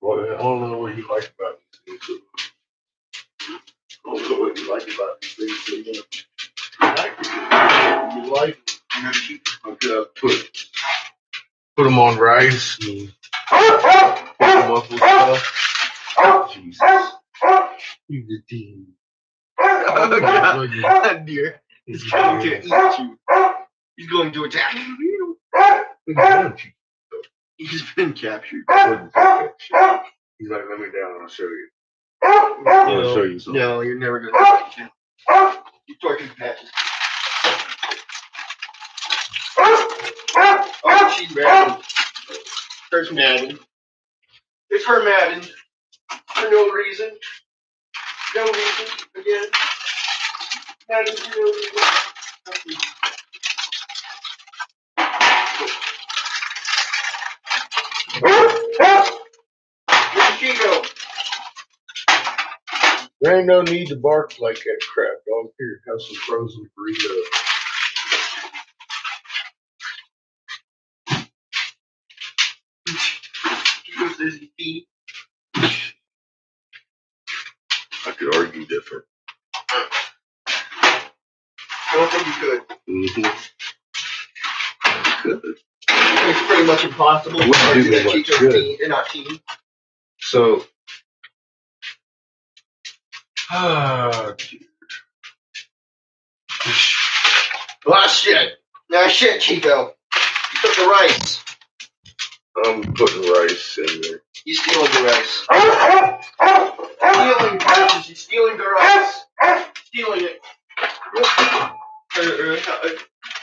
Well, I don't know what you like about these things. I don't know what you like about these things. So you like them. I'm gonna keep them. I'm gonna put them on rice and put them up with stuff. Jesus. You the team. Dear, he's going to eat you. He's going to attack you. He's been captured. He's like, let me down, I'll show you. I'll show you something. No, you're never going to catch him. You tortured Patches. Oh, she's mad. There's Madden. It's her Madden. For no reason. No reason. Again. Madden for no reason. Where'd she go? There ain't no need to bark like that crap, dog. Here, have some frozen burrito. I could argue different. I don't think you could. Mm-hmm. Could. It's pretty much impossible to argue that Chico's team and not team. So, Shit. Nah, shit, Chico. You took the rice. I'm putting rice in there. You stealing the rice. Stealing rice. You stealing the rice. Stealing it.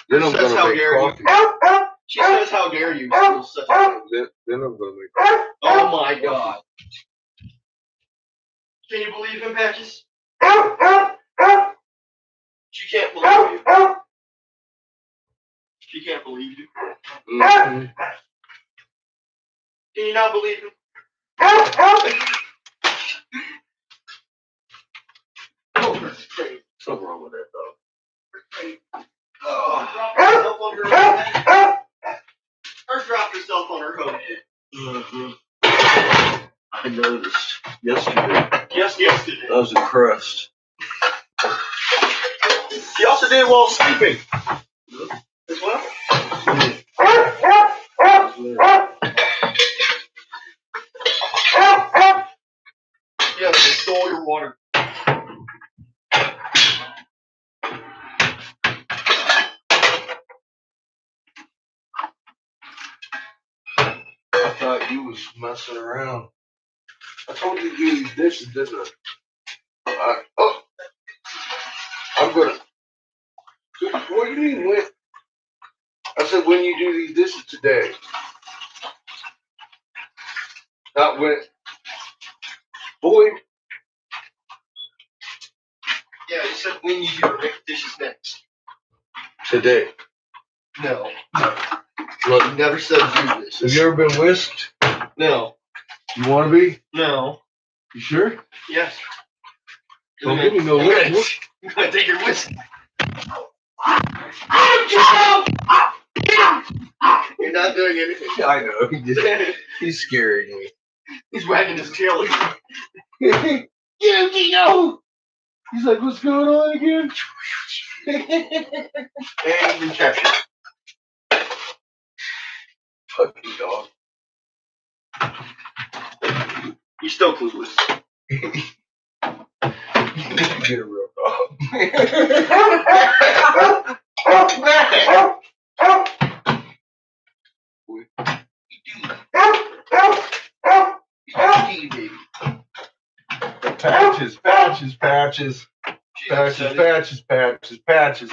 Then I'm Says, gonna how make dare coffee. you. She says, how dare you steal such a thing. Then I'm gonna make coffee. Oh my god. Can you believe him, Patches? She can't believe you. She can't believe you. Mm-hmm. Can you not believe him? Oh, that's great. Something wrong with that, dog. Oh, dropped herself on her own head. Or dropped herself on her own head. Mm-hmm. I noticed yesterday. Yes, yesterday. That was a crust. She also did it while sleeping. As well. Yes, they stole your water. I thought you was messing around. I told you to do these dishes, didn't I? I'm gonna. What do you mean when? I said when you do these dishes today. Not when. Boy. Yeah, you said when you do make dishes next. Today. No. Look, You never said do this. have you ever been whisked? No. You want to be? No. You sure? Yes. Don't give me no whisk. I'm gonna take your whiskey. You're not doing anything. I know. He's scaring me. He's wagging his tail. Get him, Gino! He's like, what's going on again? And he's been captured. Fucking dog. He's still clueless. Get a real dog. Baby. Patches, patches, patches. Patches, patches, patches, patches,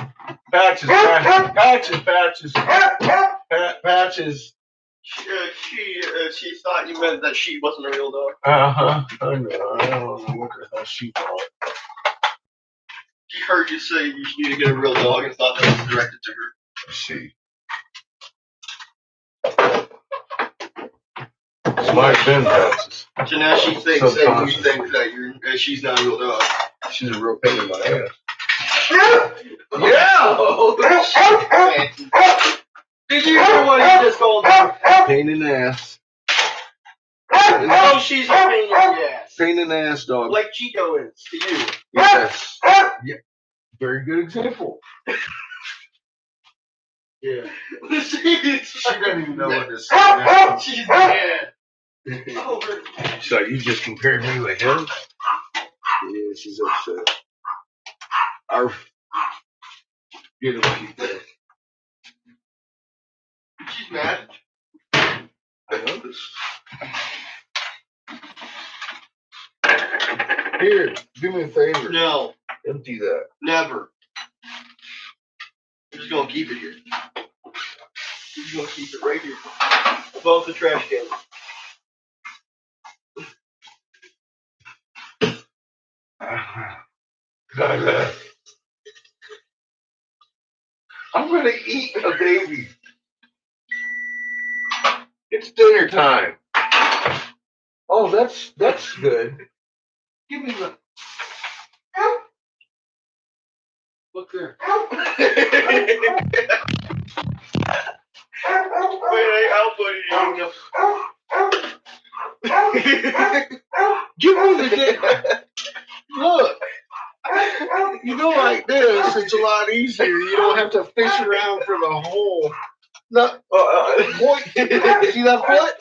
patches, patches, patches, patches. She thought you meant that she wasn't a real dog. I know. I don't know what the hell she thought. She heard you say you need to get a real dog and thought that was directed to her. Let's see. It might have been patches. So now she thinks that you think that she's not a real dog. She's a real pain in my ass. Yeah! Did you hear what he just called her? Pain in the ass. No, she's a pain in the ass. Pain in the ass, dog. Like Chico is to you. Yes. Yeah. Very good example. Yeah. She doesn't even know what this is. She's mad. She's like, you just compared me with him? Yeah, she's upset. Get him, people. She's mad. I noticed. Here, do me a favor. No, Empty that. never. I'm just gonna keep it here. I'm just gonna keep it right here. Above the trash can. I'm gonna eat a baby. It's dinner time. Oh, that's good. Give me the. Look there. Wait, I'll put it Give me the dinner. Look. You go like this, it's a lot easier. You don't have to fish around for the hole. No, boy, see that foot?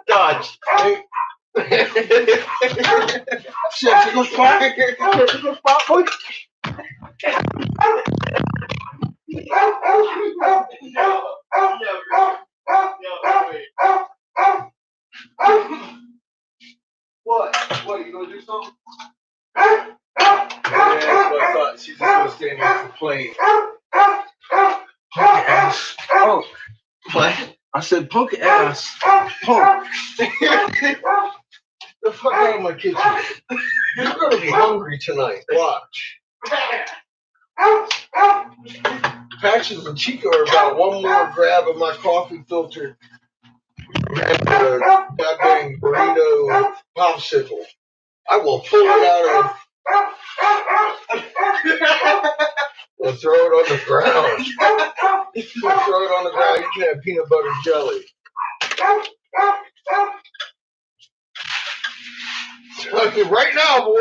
Dodge. Sensible spot. Sensible spot, boy. What? What, you gonna do something? Yeah, that's what I thought. She's just gonna stand here and complain. Punk ass. Punk. What? I said punk ass. Punk. The fuck out of my kitchen. You're gonna be hungry tonight. Watch. Patches and Chico are about one more grab of my coffee filter and a goddamn burrito popsicle. I will pull it out of and throw it on the ground. Throw it on the ground. You can have peanut butter jelly. Okay, right now, boy.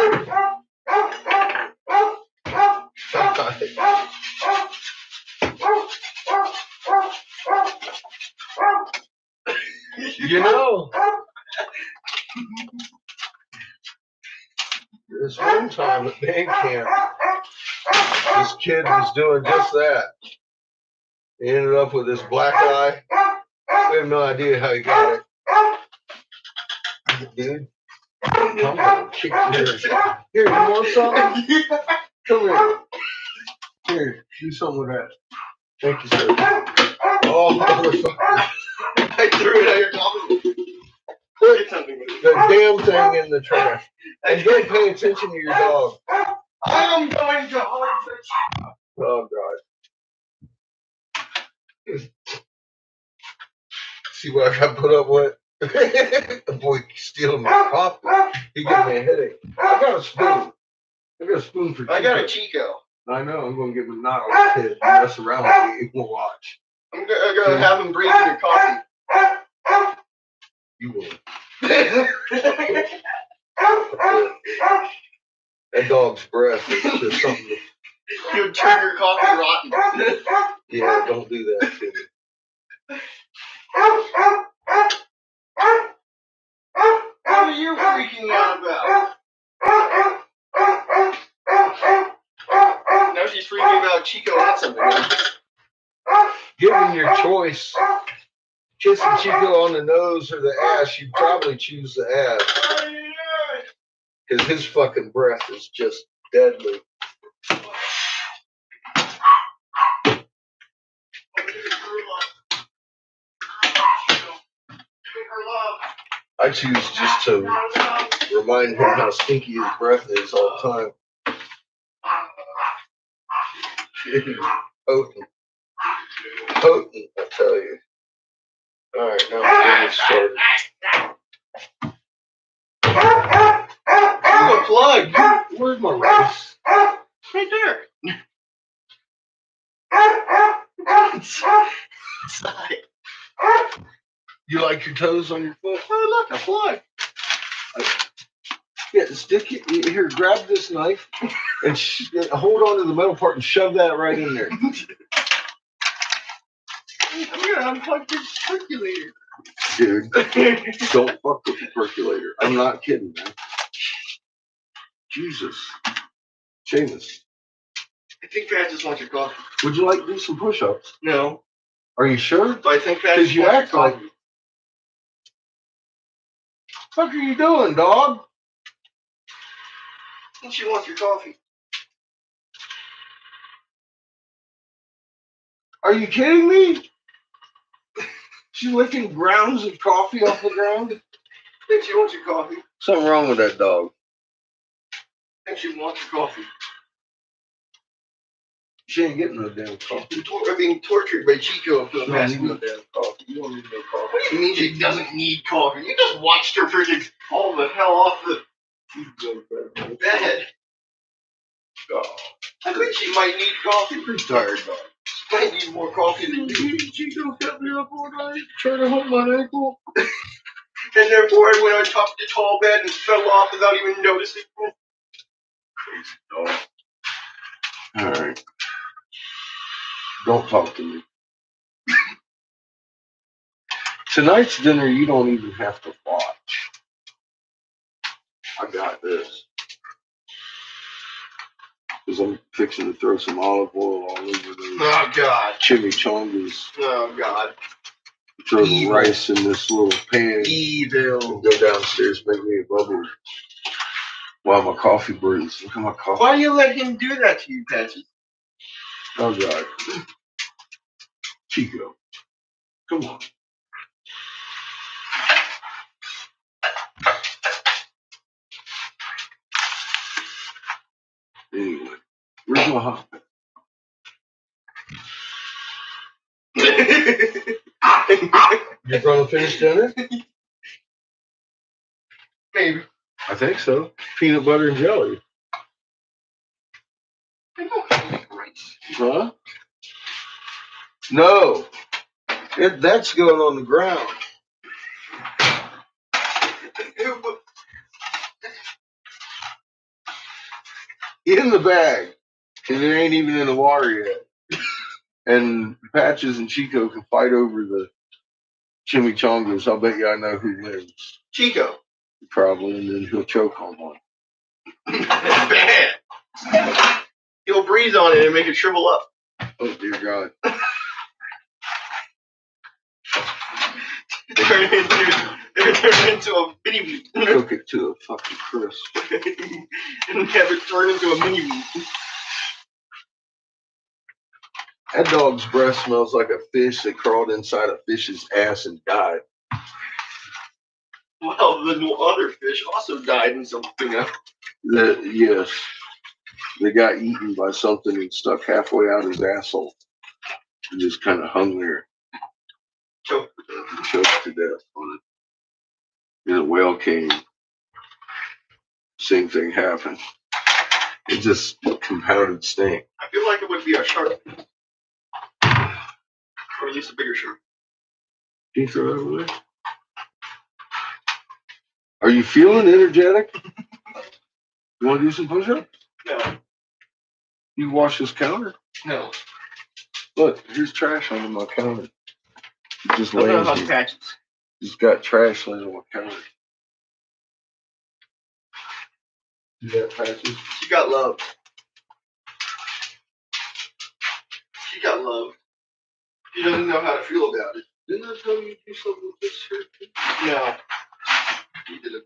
You know, this one time at band camp, this kid was doing just that. He ended up with this black eye. We have no idea how he got it. Dude, I'm gonna kick yours. Here, you want something? Come here. Here, do something with that. Thank you, sir. Oh, motherfucker. I threw it at your coffee. Put the damn thing in the trash. And don't pay attention to your dog. I'm going to hard fish. Oh, God. See what I got put up with? The boy stealing my coffee. He gave me a headache. I got a spoon. I got a spoon for Chico. I got a Chico. I know. I'm going to give him a knot on his head. Mess around with me. He won't watch. I'm gonna have him bring you your coffee. You will. That dog's breath is just something. You would turn your coffee rotten. Yeah, don't do that to me. What are you freaking out about? Now she's freaking about Chico and something else. Given your choice, kissing Chico on the nose or the ass, you'd probably choose the ass. Because his fucking breath is just deadly. I choose just to remind him how stinky his breath is all the time. Potent. Potent, I tell you. Alright, now we're getting started. You're a plug. Where's my rice? Right there. You like your toes on your foot? Oh, look, a plug. Yeah, stick it here. Grab this knife and hold on to the metal part and shove that right in there. Here, unplug this circulator. Dude, don't fuck with the percolator. I'm not kidding, man. Jesus, Seamus, I think Pat just wants your coffee. would you like to do some push-ups? No, Are you sure? but I think Pat Because just you wants act your like. coffee. What the fuck are you doing, dog? I think she wants your coffee. Are you kidding me? She's licking grounds of coffee off the ground? I think she wants your coffee. Something wrong with that dog. I think she wants your coffee. She ain't getting no damn coffee. I'm being tortured by Chico for the She don't past need no week. damn coffee. You don't need no coffee. What do you mean she doesn't need coffee? You just watched her freaking fall the hell off the bed. Oh, I think she might need coffee. pretty tired dog. She might need more coffee than you. Chico kept me up all night trying to hold my ankle. And therefore I went on top of the tall bed and fell off without even noticing. Crazy dog. Alright. Don't talk to me. Tonight's dinner you don't even have to watch. I got this. Because I'm fixing to throw some olive oil all over the Oh God. chimichangas. Oh God. Throw the Evil. rice in this little pan. Evil. And go downstairs, make me a bubble while my coffee brews. Look at my coffee. Why do you let him do that to you, Patsy? Oh God. Chico. Come on. Anyway, where's my hot? You're gonna finish dinner? Maybe. I think so. Peanut butter and jelly. I don't eat rice. Huh? No. That's going on the ground. In the bag. Because it ain't even in the water yet. And Patches and Chico can fight over the chimichangas. I'll bet you I know who wins. Chico. Probably, and then he'll choke on one. Bad. He'll breathe on it and make it shrivel up. Oh dear God. Turn it into a mini wheat. Cook it to a fucking crisp. And have it turn into a mini wheat. That dog's breath smells like a fish that crawled inside a fish's ass and died. Well, the other fish also died in something else. Yes. They got eaten by something and stuck halfway out his asshole. And just kind of hung there. Choked. Choked to death on it. And a whale came. Same thing happened. It just compounded stink. I feel like it would be a shark. Or at least a bigger shark. Can you throw that over there? Are you feeling energetic? You want to do some push-ups? No. You wash this counter? No. Look, here's trash under my counter. It just Don't know lays how here. to patch it. Just got trash laying on my counter. See that, Patches? She got love. She got love. She doesn't know how to feel about it. Didn't I tell you to do something with this here? No. You did it.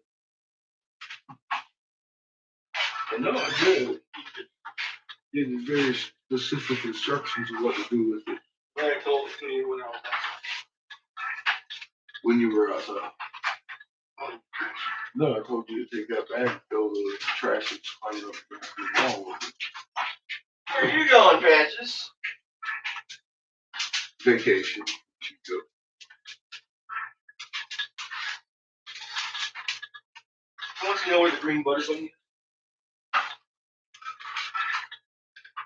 No, I did. Gave me very specific instructions of what to do with it. I told it to you when I was When you were outside. No, I told you to take that bag and fill the trash that's piled up against the wall with it. Where are you going, Patches? Vacation. Chico. I want to know where the green butterfly is.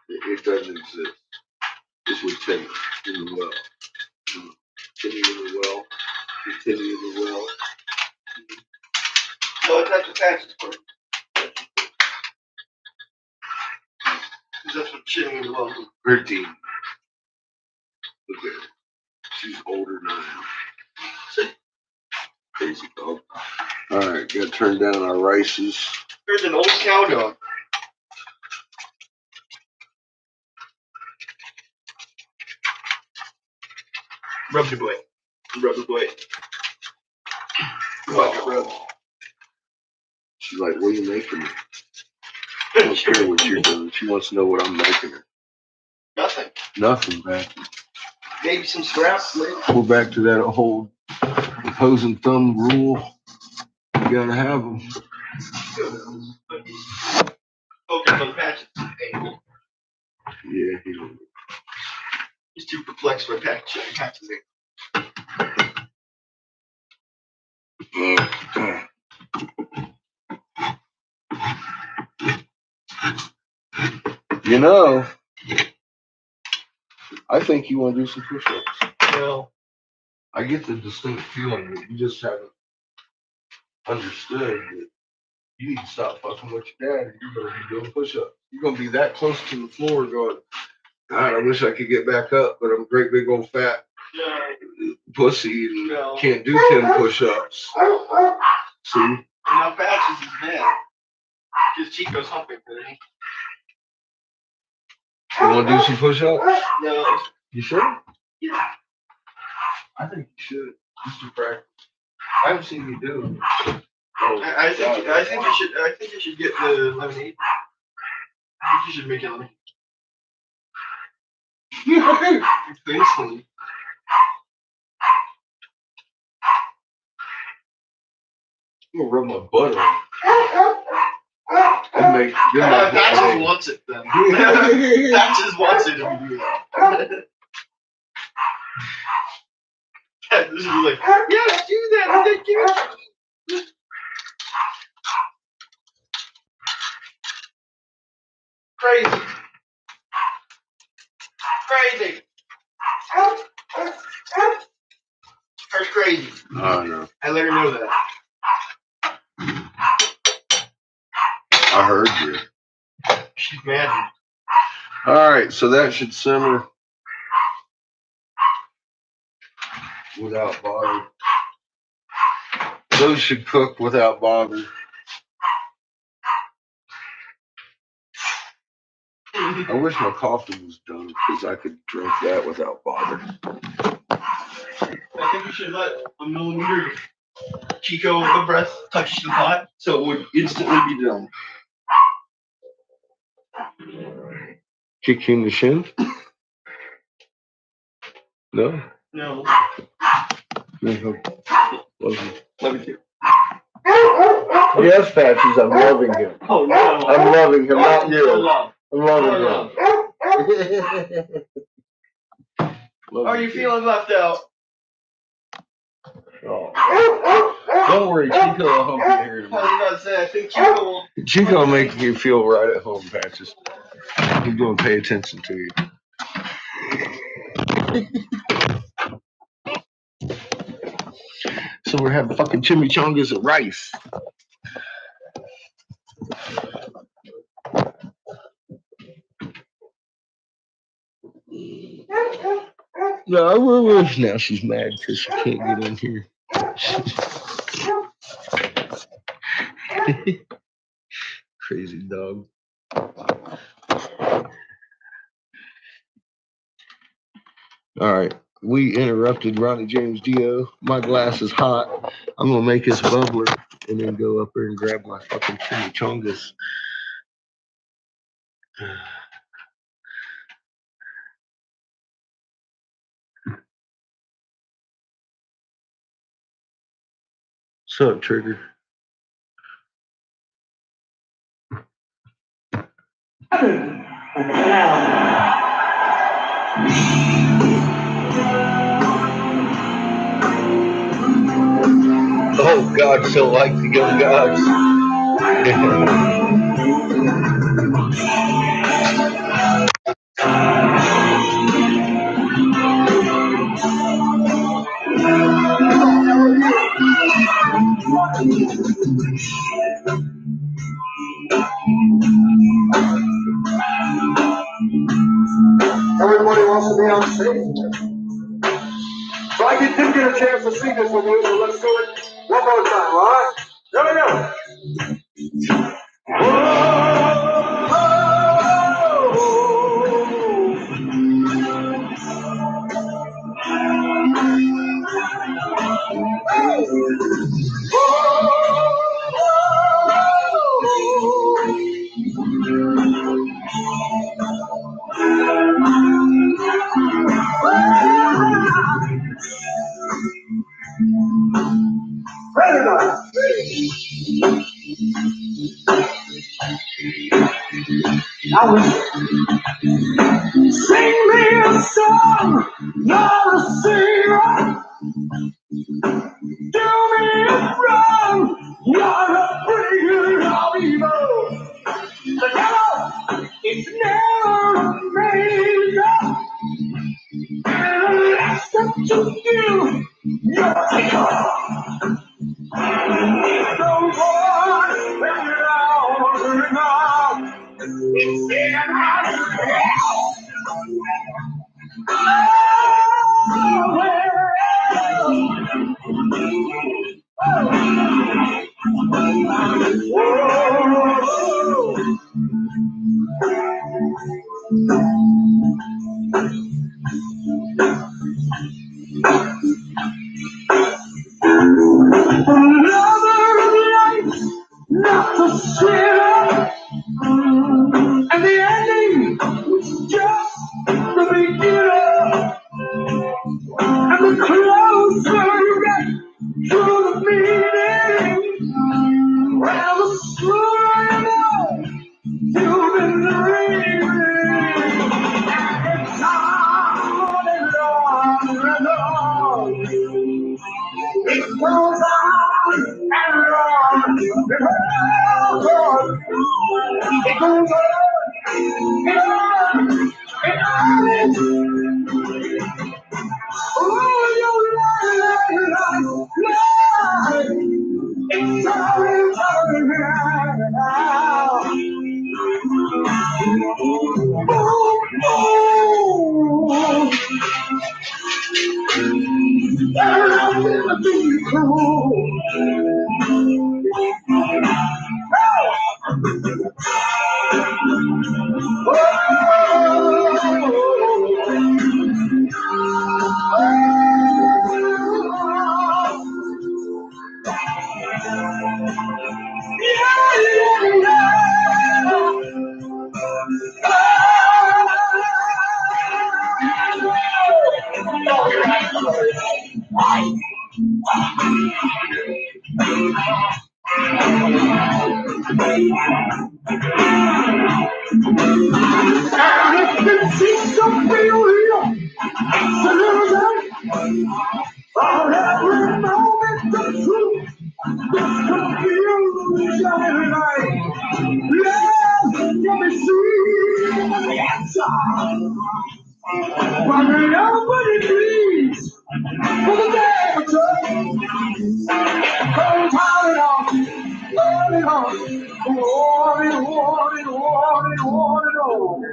It doesn't exist. It's with Timmy in the well. Timmy in the well. Timmy in the well. No, it's not the Patches part. Because that's what shitting in the well. Her team. Look at her. She's older than I am. Crazy dog. Alright, gotta turn down our rices. There's an old cow dog. Rub the boy. Rub the boy. Oh. She's like, what are you making me? I don't care what you're doing. She wants to know what I'm making her. Nothing. Nothing, man. Maybe some scraps later. We're back to that whole opposing thumb rule. You gotta have them. Focus on Patches. Yeah, he don't. He's too perplexed by Patches. You know, I think you want to do some push-ups. No. I get the distinct feeling that you just haven't understood that you need to stop fucking with your dad and you're going to be doing push-ups. You're going to be that close to the floor going, God, I wish I could get back up, but I'm a great big old fat pussy and can't do 10 push-ups. See? Now Patches is mad. Because Chico's humping her. You want to do some push-ups? No. You sure? Yeah. I think you should. Just to practice. I haven't seen you do them. I think you should get the lemonade. I think you should make it lemonade. Your face clean. I'm gonna rub my butt on it. And make Patches wants it then. Patches wants it if you do that. This is like, yes, do that. And then give it to me. Crazy. Crazy. Her's crazy. Oh, no. I let her know that. I heard you. She's mad. All right, so that should simmer without bother. Those should cook without bother. I wish my coffee was done because I could drink that without bother. I think you should let a millimeter Chico of breath touch the pot so it would instantly be done. Kick you in the shin? No? No. Love you. Love you too. Yes, Patches, I'm loving him. Oh no. I'm loving him, not you. Love. I'm loving him. Are you feeling left out? Oh. Don't worry, Chico will help you here I was tomorrow. about to say, I think Chico will. Chico will make you feel right at home, Patches. He's going to pay attention to you. So we're having fucking chimichangas and rice. No, now she's mad because she can't get in here. Crazy dog. All right. We interrupted Ronnie James Dio. My glass is hot. I'm going to make this bubbler and then go up there and grab my fucking chimichangas. What's up, Trigger? Oh, God, so like to go, gods. Everybody wants to be on stage. So I didn't get a chance to see this with you, so let's do it one more time, all right? Here we go. Ready now. Now listen. Sing me a song, not a singer. Do me a wrong, not a bringer of evil. The devil is never made up. And that's up to you, your taker. Don't want and on. It's in not the sinner, and the ending is just the beginner, and the closer you get to the meaning, well, the sooner you know you've been dreaming, and it's on and on and on. It goes on and on. It goes on. It goes on. And on. Oh, you lie. It's turning now. I'm gonna be cool. And if it seems to feel real, it's a little bit for every moment the truth, this confusion in life. Love, let me see the answer. But nobody pleads for the answer. Come on it on, on it on, on it, on it, on it, on it, on.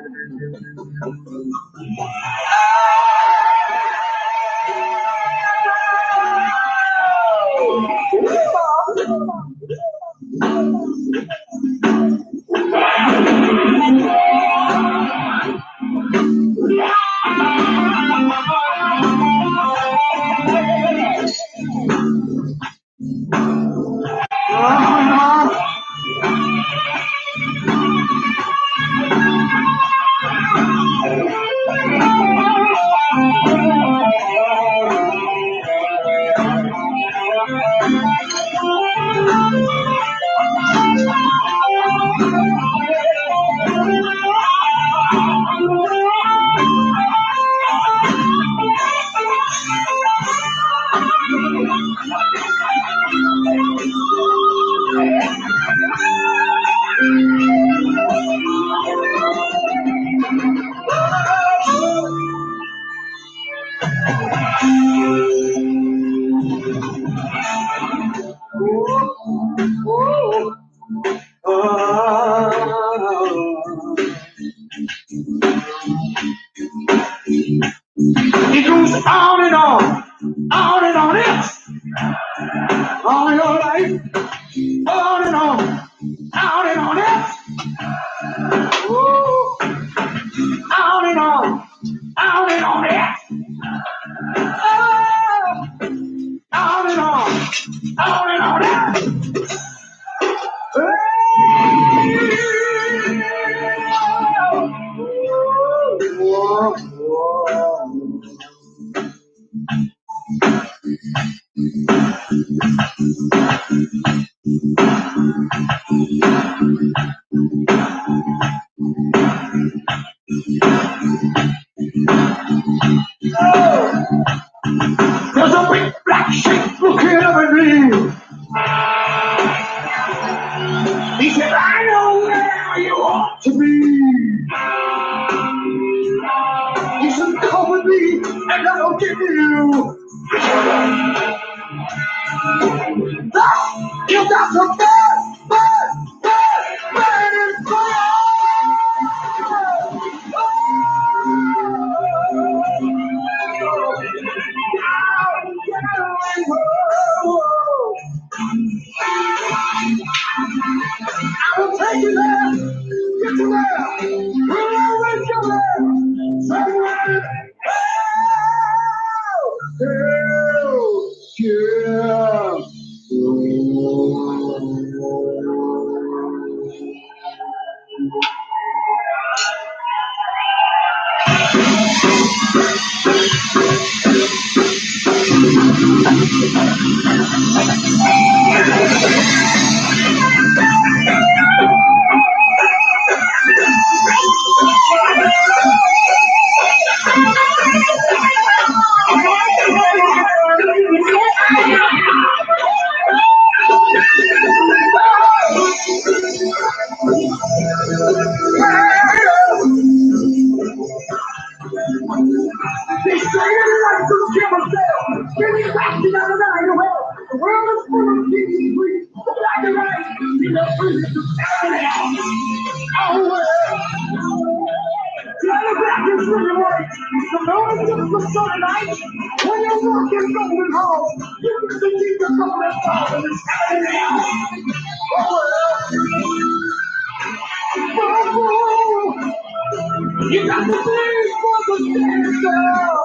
It goes on and on it, all your life, on and on it, oh, on and on it, oh, on and on it. There's a big black sheep looking up at me. He said, I know where you ought to be. He said, come with me and I'll give you. You got some bad and I'll take you there. Get you there. We'll always go there. Somewhere. Yeah. They say everyone could kill themselves. Can you back to that around the world? The world is full of things free. The black and white, you know, free to everything. Oh, well. Tell the black is really white. The moment of the sun at night, when your work is going home, you can see the golden star and it's everything. Oh, well. You got to be for the stand.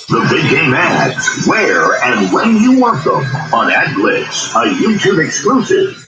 The big game ads, where and when you want them on AdBlitz, a YouTube exclusive.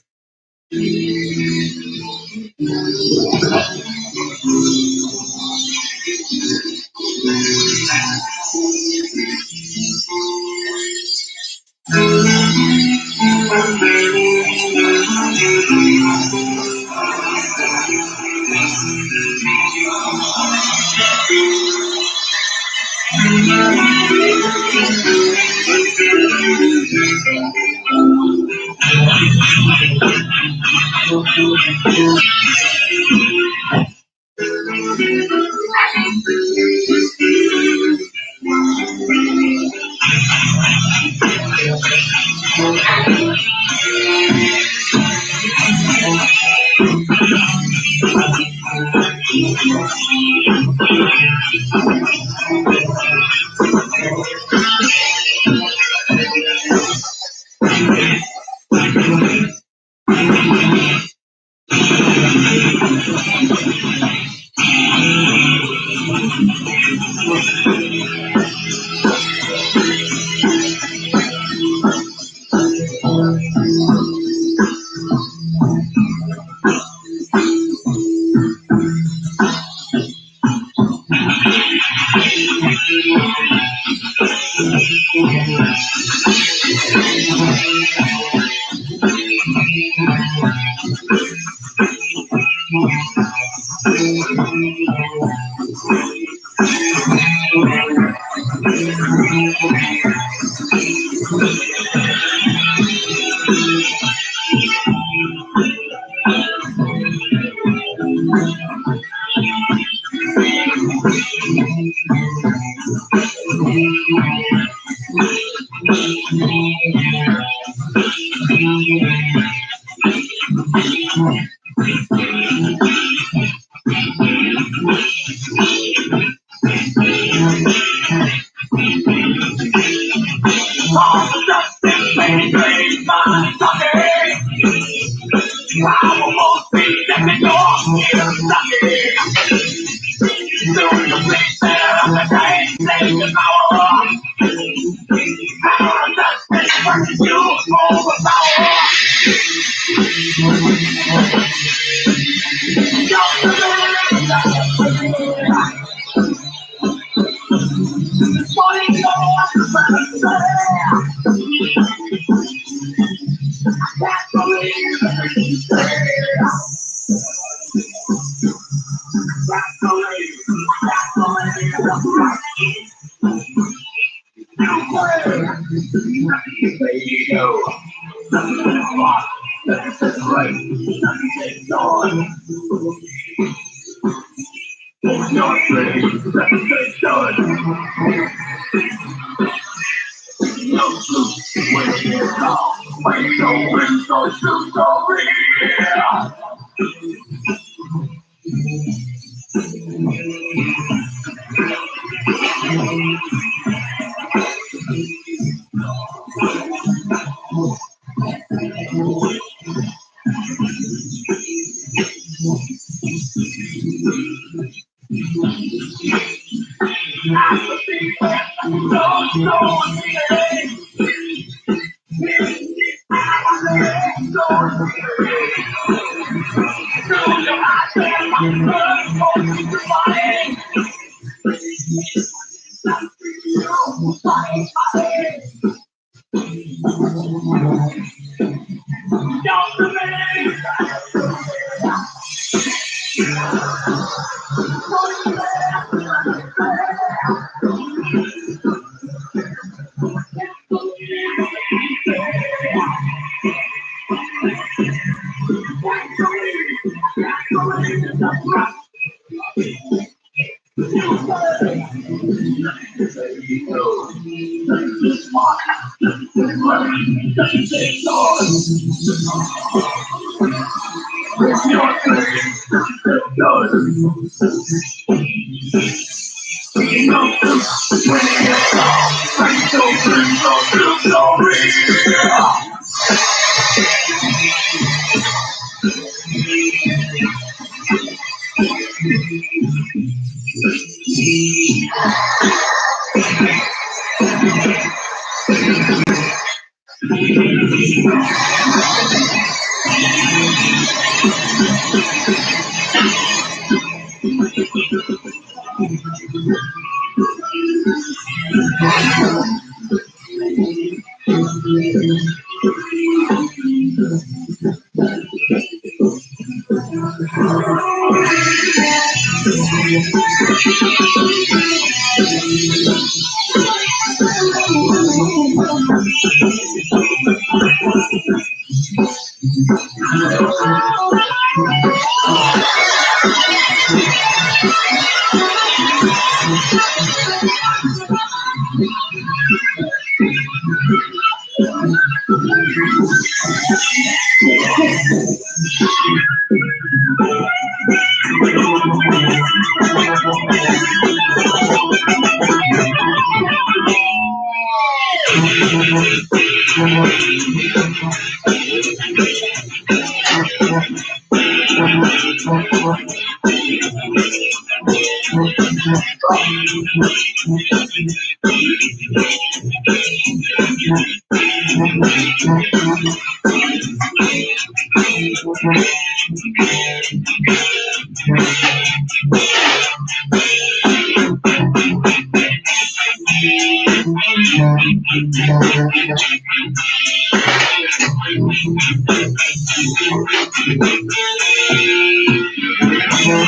Nice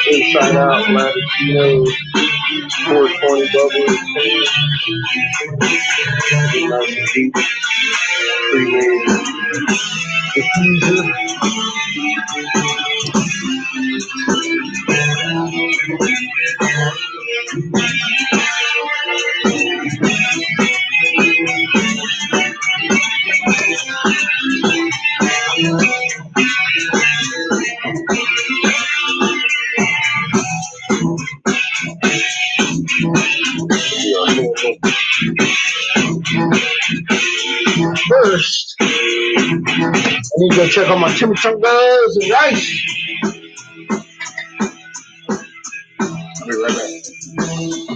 inside out latitude, 420 bubble. Nice and deep. Diffuser. First, I need to go check on my chimichangas and rice. I'll be right back.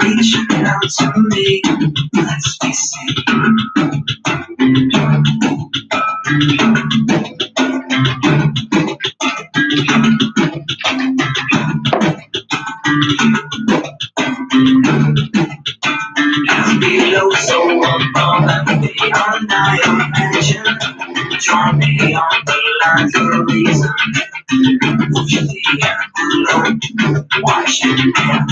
reaching out to me. Let's be seen. Below, so above and beyond, I imagine. Draw me on the lines of reason. Push the envelope, watch it down.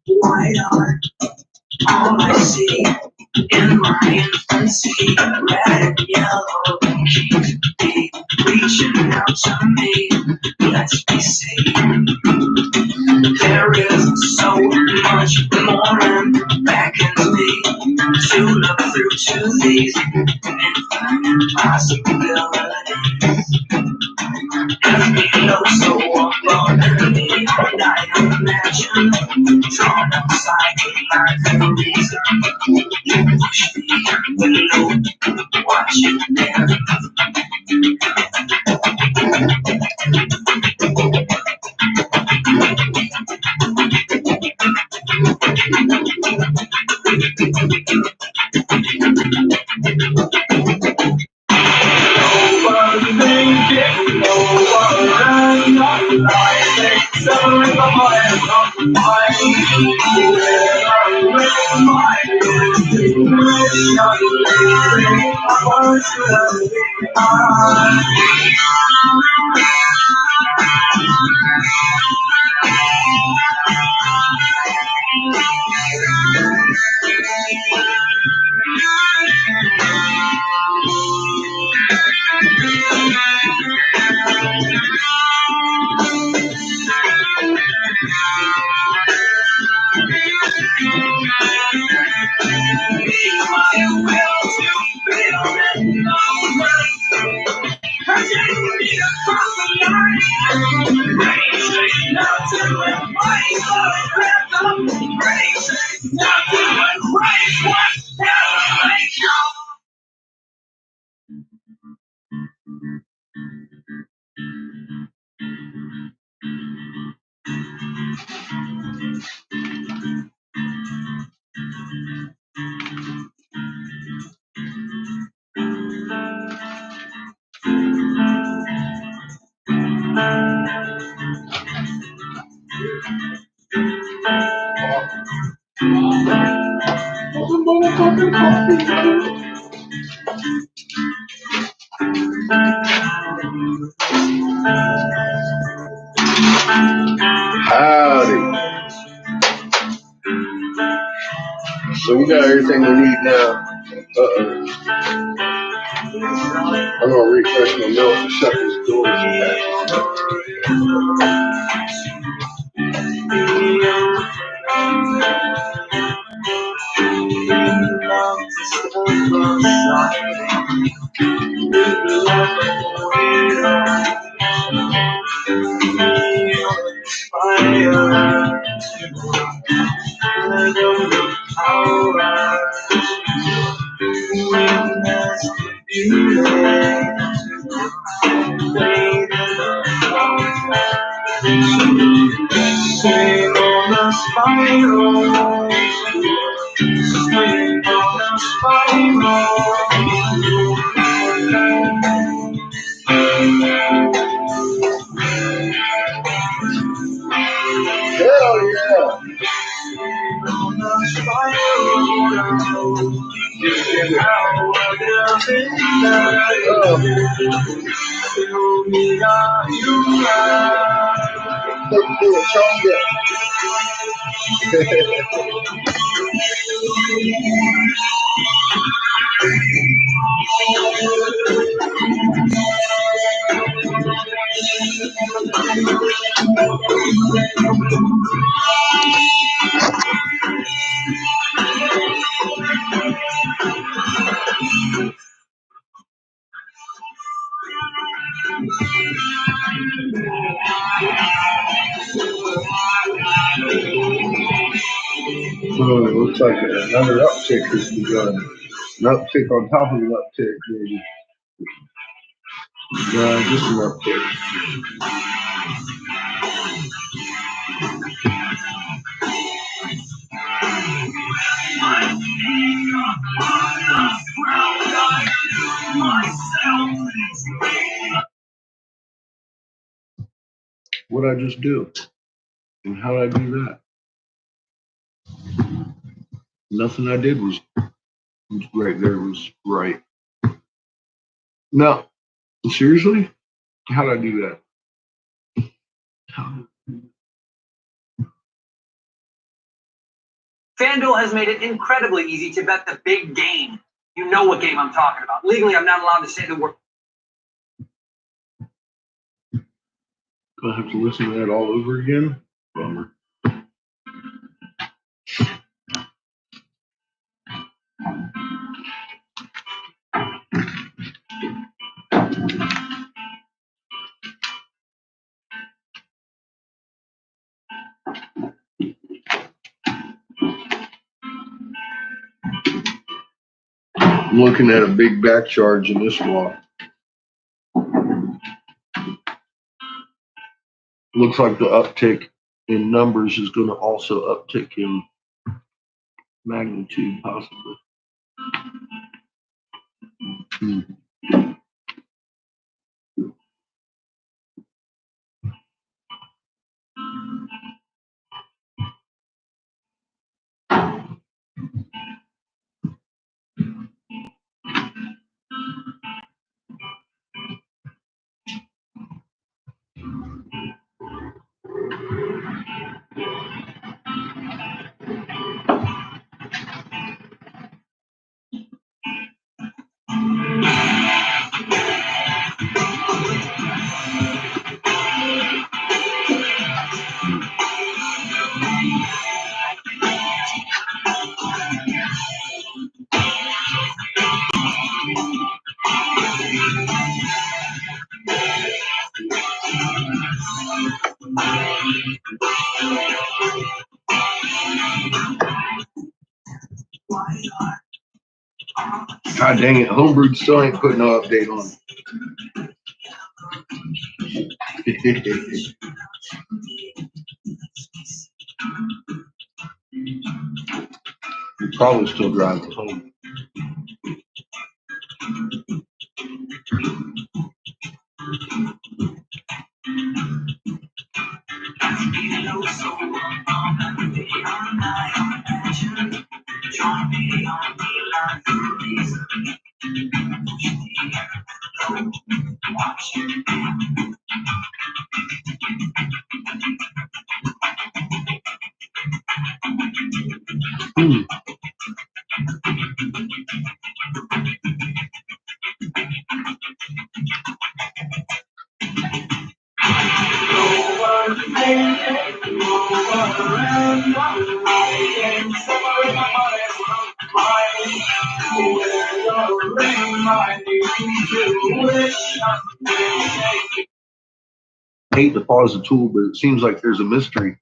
Wide on all I see in my infancy, red and yellow, keep me reaching out to me. Let's be seen. There is so much more and beckons me to look through to these infinite possibilities. And below, so above and beyond, I imagine, drawn upside like a reason. Push the envelope, watch it there. Howdy. So we got everything we need now. I'm gonna refresh my milk and shut these doors and hell yeah! Let's do it, So it looks like another uptick has begun. An uptick on top of an uptick, maybe. Just an uptick. What'd I just do? And how did I do that? Nothing I did was right there was right. No, seriously? How did I do that? FanDuel has made it incredibly easy to bet the big game. You know what game I'm talking about. Legally, I'm not allowed to say the word. Do I have to listen to that all over again? Bummer. I'm looking at a big back charge in this walk. Looks like the uptick in numbers is going to also uptick in magnitude, possibly. God dang it, Homebrewed still ain't putting no update on. You're probably still driving home. I hate to pause the tool, but it seems like there's a mystery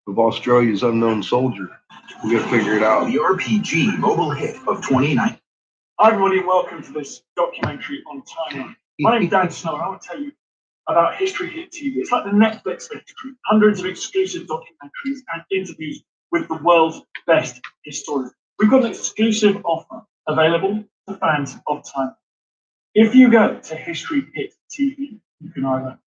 of Australia's unknown soldier. We gotta figure it out. The RPG mobile hit of 2019. Hi everybody, welcome to this documentary on timeline. My name's Dan Snow and I want to tell you about History Hit TV. It's like the Netflix of history, hundreds of exclusive documentaries and interviews with the world's best historians. We've got an exclusive offer available to fans of time. If you go to History Hit TV, you can either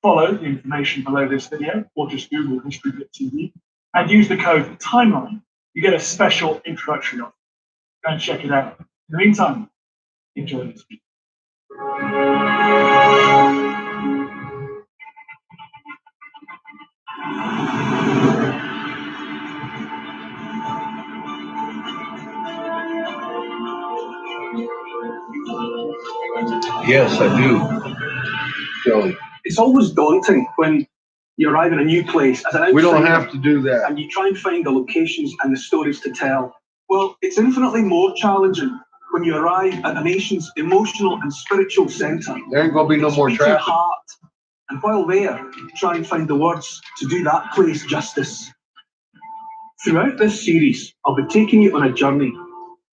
follow the information below this video or just Google History Hit TV and use the code TIMELINE. You get a special introductory offer. Go and check it out. In the meantime, enjoy this video. Yes, I do. Kelly. It's always daunting when you arrive in a new place as an outsider. We don't have to do that. And you try and find the locations and the stories to tell. Well, it's infinitely more challenging when you arrive at a nation's emotional and spiritual centre. There ain't gonna be no more Speak your traffic. heart. And while there, try and find the words to do that place justice. Throughout this series, I'll be taking you on a journey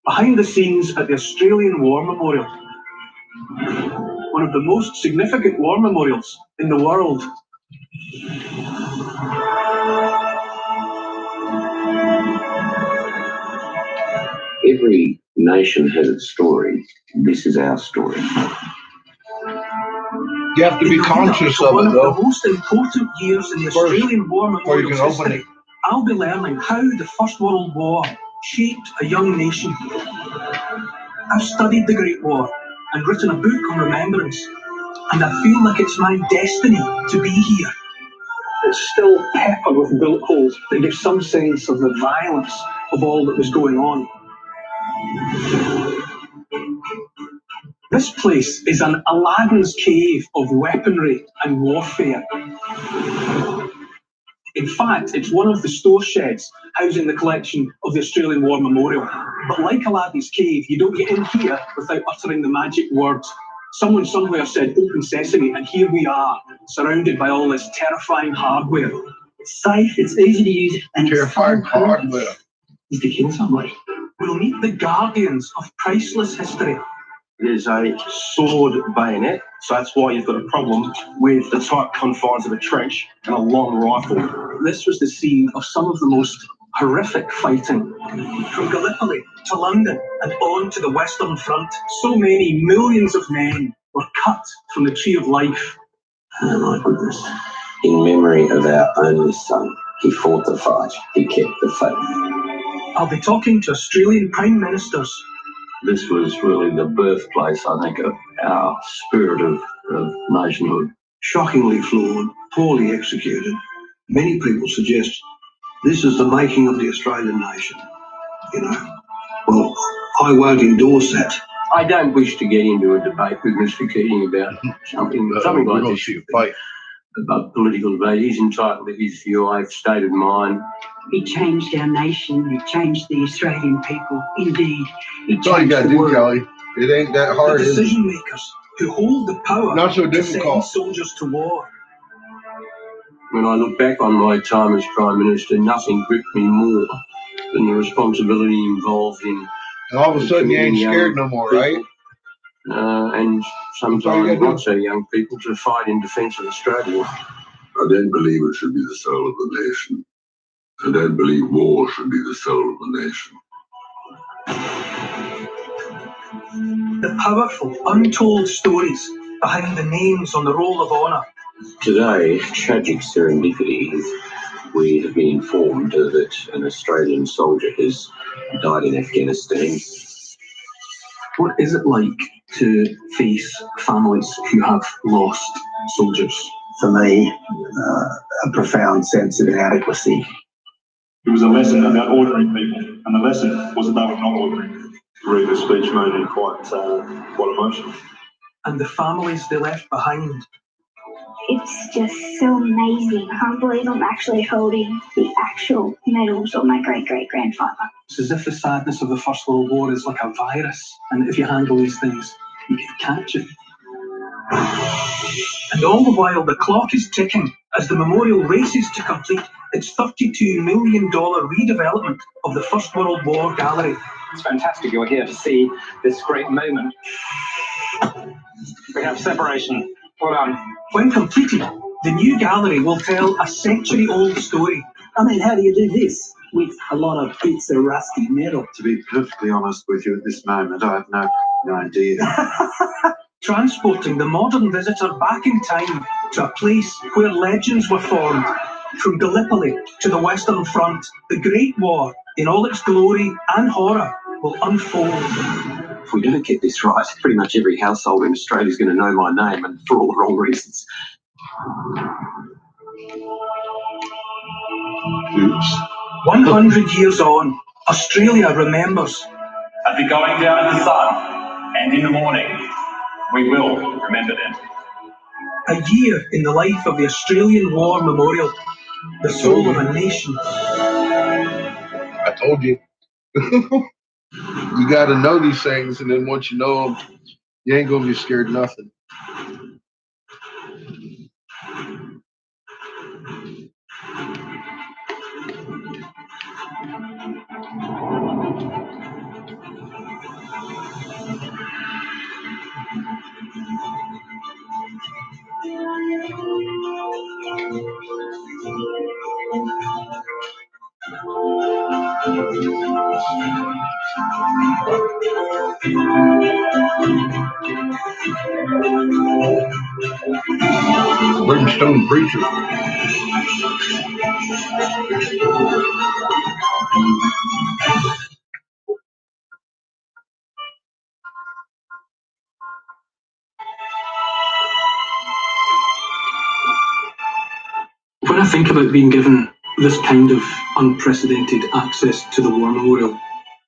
behind the scenes at the Australian War Memorial, one of the most significant war memorials in the world. Every nation has its story. This is our story. You have to be conscious of it, though. One of the most important years in the Australian War Memorial's history, I'll be learning how the First World War shaped a young nation. I've studied the Great War and written a book on remembrance, and I feel like it's my destiny to be here. It's still peppered with bullet holes that give some sense of the violence of all that was going on. This place is an Aladdin's cave of weaponry and warfare. In fact, it's one of the store sheds housing the collection of the Australian War Memorial. But like Aladdin's cave, you don't get in here without uttering the magic words. Someone somewhere said, "Open sesame," and here we are, surrounded by all this terrifying hardware. It's safe, it's easy to use, and terrifying hardware. Is to kill somebody. We'll meet the guardians of priceless history. It is a sword bayonet, so that's why you've got a problem with the tight confines of a trench and a long rifle. This was the scene of some of the most horrific fighting. From Gallipoli to London and on to the Western Front, so many millions of men were cut from the tree of life. Oh my goodness. In memory of our only son, he fought the fight, he kept the faith. I'll be talking to Australian Prime Ministers. This was really the birthplace, I think, of our spirit of nationhood. Shockingly flawed, poorly executed. Many people suggest this is the making of the Australian nation. You know, well, I won't endorse that. I don't wish to get into a debate with Mr. Keating about something like this. See a fight. About political debate. He's entitled to his view. I've stated mine. He changed our nation. He changed the Australian people. Indeed, he That's all you changed gotta the do, world. Kelly. It ain't that hard. The Is it? decision makers who hold the power Not so to send difficult. soldiers to war. When I look back on my time as Prime Minister, nothing gripped me more than the responsibility involved in. And all of a sudden, you ain't scared no more, right? And sometimes not so young people to fight in defence of Australia. I don't believe it should be the soul of the nation. I don't believe war should be the soul of the nation. The powerful, untold stories behind the names on the roll of honour. Today, tragic serendipity is we have been informed that an Australian soldier has died in Afghanistan. What is it like to face families who have lost soldiers? For me, a profound sense of inadequacy. It was a lesson about ordering people, and the lesson was about not ordering. Read the speech made it quite emotional. And the families they left behind. It's just so amazing. I can't believe I'm actually holding the actual medals of my great-great-grandfather. It's as if the sadness of the First World War is like a virus, and if you handle these things, you can catch it. And all the while, the clock is ticking as the memorial races to complete its $32 million redevelopment of the First World War Gallery. It's fantastic you're here to see this great moment. We have separation. Well done. When completed, the new gallery will tell a century-old story. I mean, how do you do this with a lot of bits of rusty metal? To be perfectly honest with you at this moment, I have no idea. Transporting the modern visitor back in time to a place where legends were formed. From Gallipoli to the Western Front, the Great War, in all its glory and horror, will unfold. If we don't get this right, pretty much every household in Australia is going to know my name, and for all the wrong reasons. Oops. 100 years on, Australia remembers. At the going down of the sun, and in the morning, we will remember them. A year in the life of the Australian War Memorial, the soul of a nation. I told you. You got to know these things, and then once you know them, you ain't going to be scared of nothing. Brimstone preacher. When I think about being given this kind of unprecedented access to the War Memorial,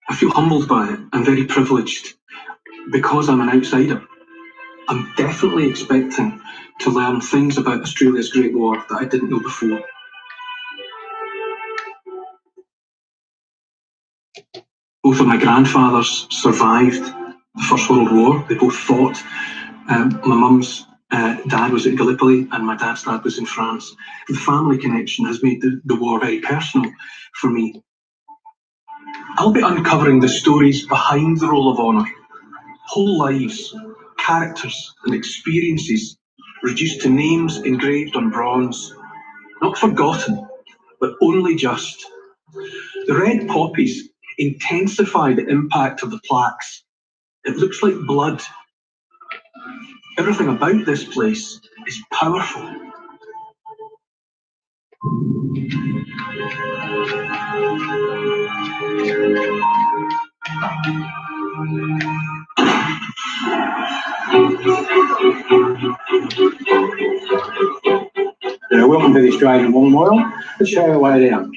I feel humbled by it and very privileged because I'm an outsider. I'm definitely expecting to learn things about Australia's Great War that I didn't know before. Both of my grandfathers survived the First World War. They both fought. My mum's dad was at Gallipoli and my dad's dad was in France. The family connection has made the war very personal for me. I'll be uncovering the stories behind the Roll of Honour. Whole lives, characters and experiences reduced to names engraved on bronze. Not forgotten, but only just. The red poppies intensify the impact of the plaques. It looks like blood. Everything about this place is powerful. Welcome to the Australian War Memorial. Let's show you the way down.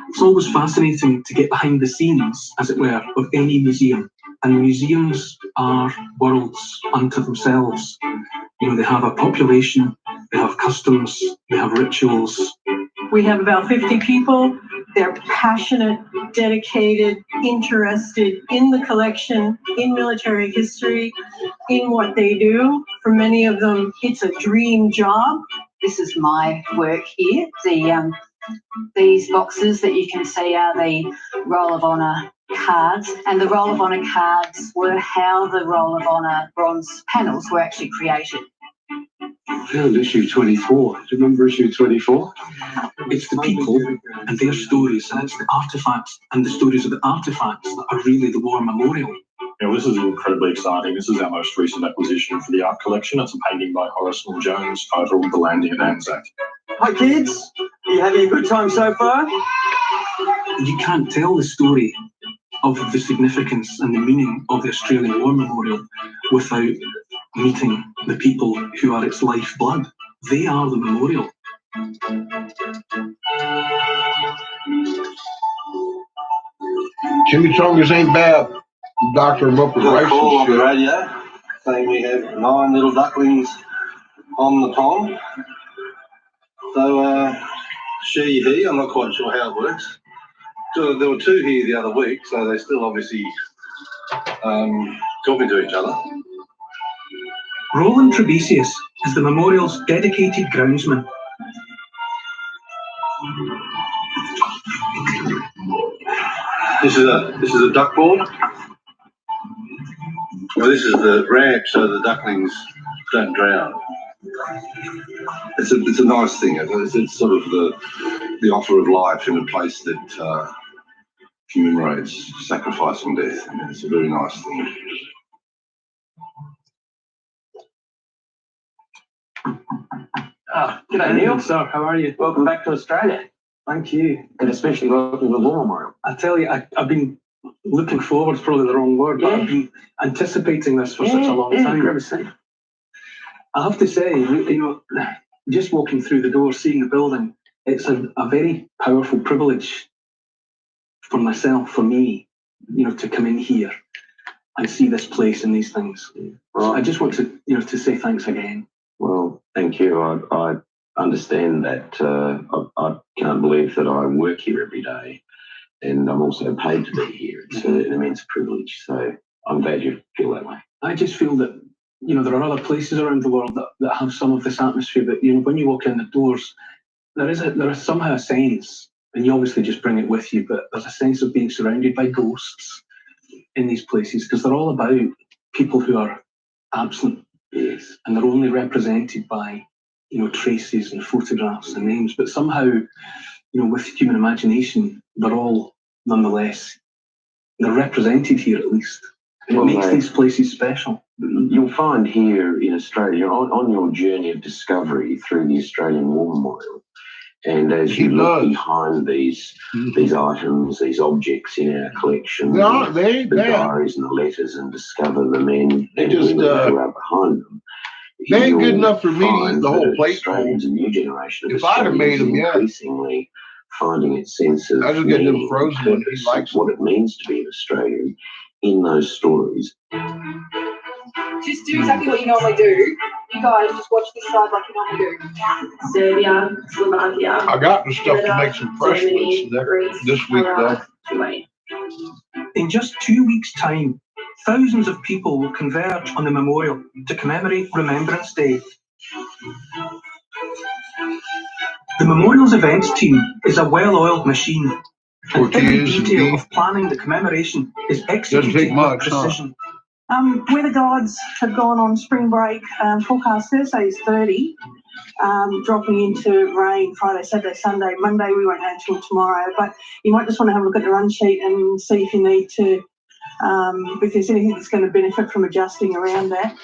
It's always fascinating to get behind the scenes, as it were, of any museum. And museums are worlds unto themselves. You know, they have a population, they have customs, they have rituals. We have about 50 people. They're passionate, dedicated, interested in the collection, in military history, in what they do. For many of them, it's a dream job. This is my work here. These boxes that you can see are the Roll of Honour cards, and the Roll of Honour cards were how the Roll of Honour bronze panels were actually created. Found issue 24. Do you remember issue 24? It's the people and their stories, and it's the artefacts and the stories of the artefacts that are really the War Memorial. Yeah, well, this is incredibly exciting. This is our most recent acquisition for the art collection. It's a painting by Horace Jones titled The Landing at Anzac. Hi kids, are you having a good time so far? You can't tell the story of the significance and the meaning of the Australian War Memorial without meeting the people who are its lifeblood. They are the memorial. Chimichangas ain't bad. Doctor him up with rice Call on and the shit. radio saying we have 9 little ducklings on the pond. So, she, I'm not quite sure how it works. So there were 2 here the other week, so they're still obviously talking to each other. Roland Trebesius is the memorial's dedicated groundsman. This is a duck board. Well, this is the ramp so the ducklings don't drown. It's a nice thing. It's sort of the offer of life in a place that commemorates sacrifice and death. I mean, it's a very nice thing. G'day Neil. So, how are you? Welcome back to Australia. Thank you. And especially welcome to the War Memorial. I tell you, I've been looking forward, is probably the wrong word, but I've been anticipating this for such a long time. I have to say, you know, just walking through the door, seeing the building, it's a very powerful privilege for myself, for me, to come in here and see this place and these things. So I just want to, to say thanks again. Well, thank you. I understand that. I can't believe that I work here every day, and I'm also paid to be here. It's an immense privilege. So I'm glad you feel that way. I just feel that, there are other places around the world that have some of this atmosphere, but, when you walk in the doors, there is somehow a sense, and you obviously just bring it with you, but there's a sense of being surrounded by ghosts in these places, because they're all about people who are absent. Yes. And they're only represented by, traces and photographs and names, but somehow, with human imagination, they're all nonetheless, they're represented here at least. And it makes these places special. You'll find here in Australia, on your journey of discovery through the Australian War Memorial, and as you look behind these items, these objects in our collection, the diaries and the letters, and discover the men and women who are behind them, they ain't good enough for me to eat the whole plate. Australians, a new generation of if I'd have made them, increasingly finding its sense of meaning and purpose, what it means to be an Australian in those stories. Just do exactly what you normally do. You guys just watch this side like you normally do. Serbia, Slovakia. I got the stuff to make some fresh ones this week, though. In just 2 weeks' time, thousands of people will converge on the memorial to commemorate Remembrance Day. The memorial's events team is a well-oiled machine, and every detail of planning the commemoration is executed with precision. Weather gods have gone on spring break. Forecast Thursday is 30, dropping into rain Friday, Saturday, Sunday. Monday we won't know until tomorrow, but you might just want to have a look at the run sheet and see if you need to, if there's anything that's going to benefit from adjusting around that,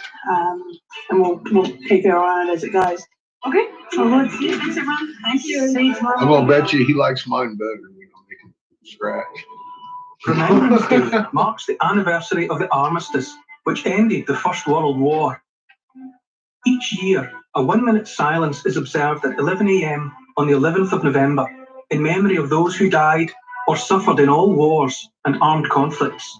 and we'll keep our eye on it as it goes. Okay. All right. Thanks, everyone. Thank you. See you tomorrow. I'm gonna bet you he likes mine better. We don't make him scratch. Remembrance Day marks the anniversary of the armistice, which ended the First World War. Each year, a 1-minute silence is observed at 11 a.m. on the 11th of November in memory of those who died or suffered in all wars and armed conflicts.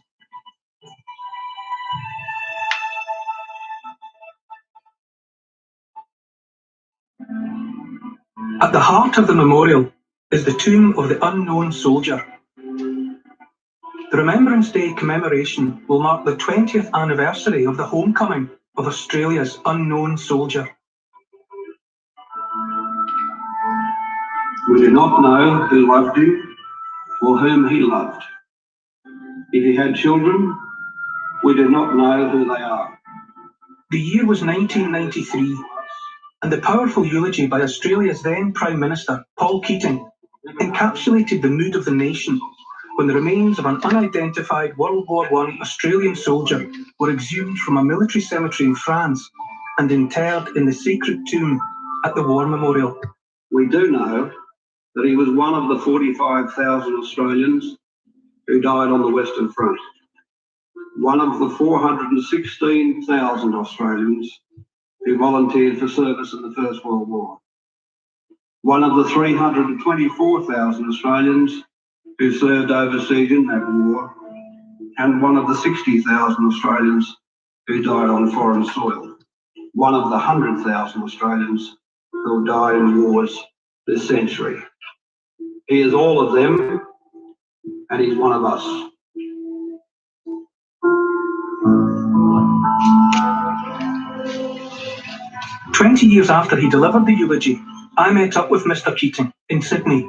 At the heart of the memorial is the tomb of the unknown soldier. The Remembrance Day commemoration will mark the 20th anniversary of the homecoming of Australia's unknown soldier. We do not know who loved him or whom he loved. If he had children, we do not know who they are. The year was 1993, and the powerful eulogy by Australia's then Prime Minister, Paul Keating, encapsulated the mood of the nation when the remains of an unidentified World War I Australian soldier were exhumed from a military cemetery in France and interred in the sacred tomb at the War Memorial. We do know that he was one of the 45,000 Australians who died on the Western Front, one of the 416,000 Australians who volunteered for service in the First World War, one of the 324,000 Australians who served overseas in that war, and one of the 60,000 Australians who died on foreign soil, one of the 100,000 Australians who died in wars this century. He is all of them, and he's one of us. "20 years after he delivered the eulogy, I met up with Mr. Keating in Sydney.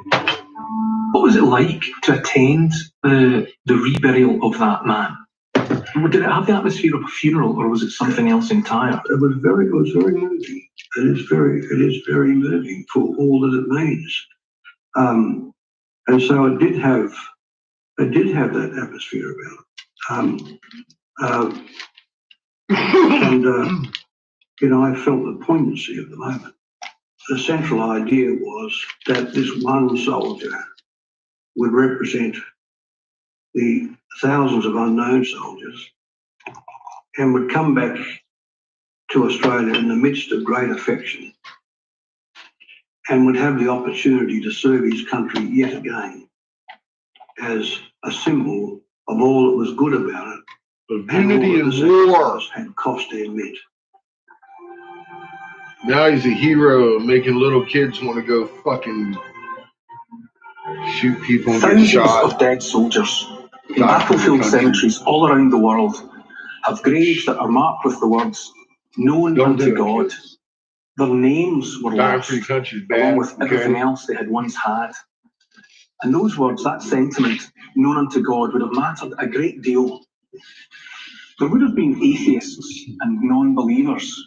What was it like to attend the reburial of that man? Did it have the atmosphere of a funeral, or was it something else entire? It was very moving. It is very moving for all that it means. And so it did have that atmosphere about it. I felt the poignancy of the moment. The central idea was that this one soldier would represent the thousands of unknown soldiers and would come back to Australia in the midst of great affection and would have the opportunity to serve his country yet again as a symbol of all that was good about it. Unity and all that in the war. sacrifice had cost and meant. Now he's a hero, making little kids want to go fucking shoot people and get Thousands shot. of dead soldiers in battlefield cemeteries all around the world have graves that are marked with the words, known unto God. Their names were lost, along with everything else they had once had. And those words, that sentiment, known unto God, would have mattered a great deal. There would have been atheists and non-believers,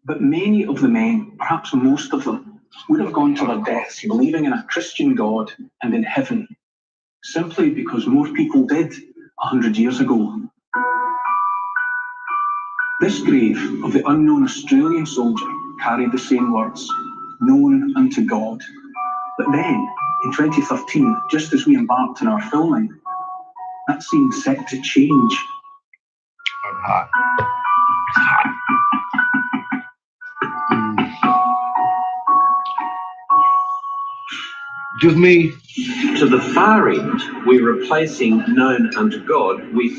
but many of the men, perhaps most of them, would have gone to their deaths believing in a Christian God and in heaven, simply because more people did 100 years ago. This grave of the unknown Australian soldier carried the same words, known unto God. But then, in 2013, just as we embarked on our filming, that seemed set to change. I'm hot. Give me. To the far end, we're replacing known unto God with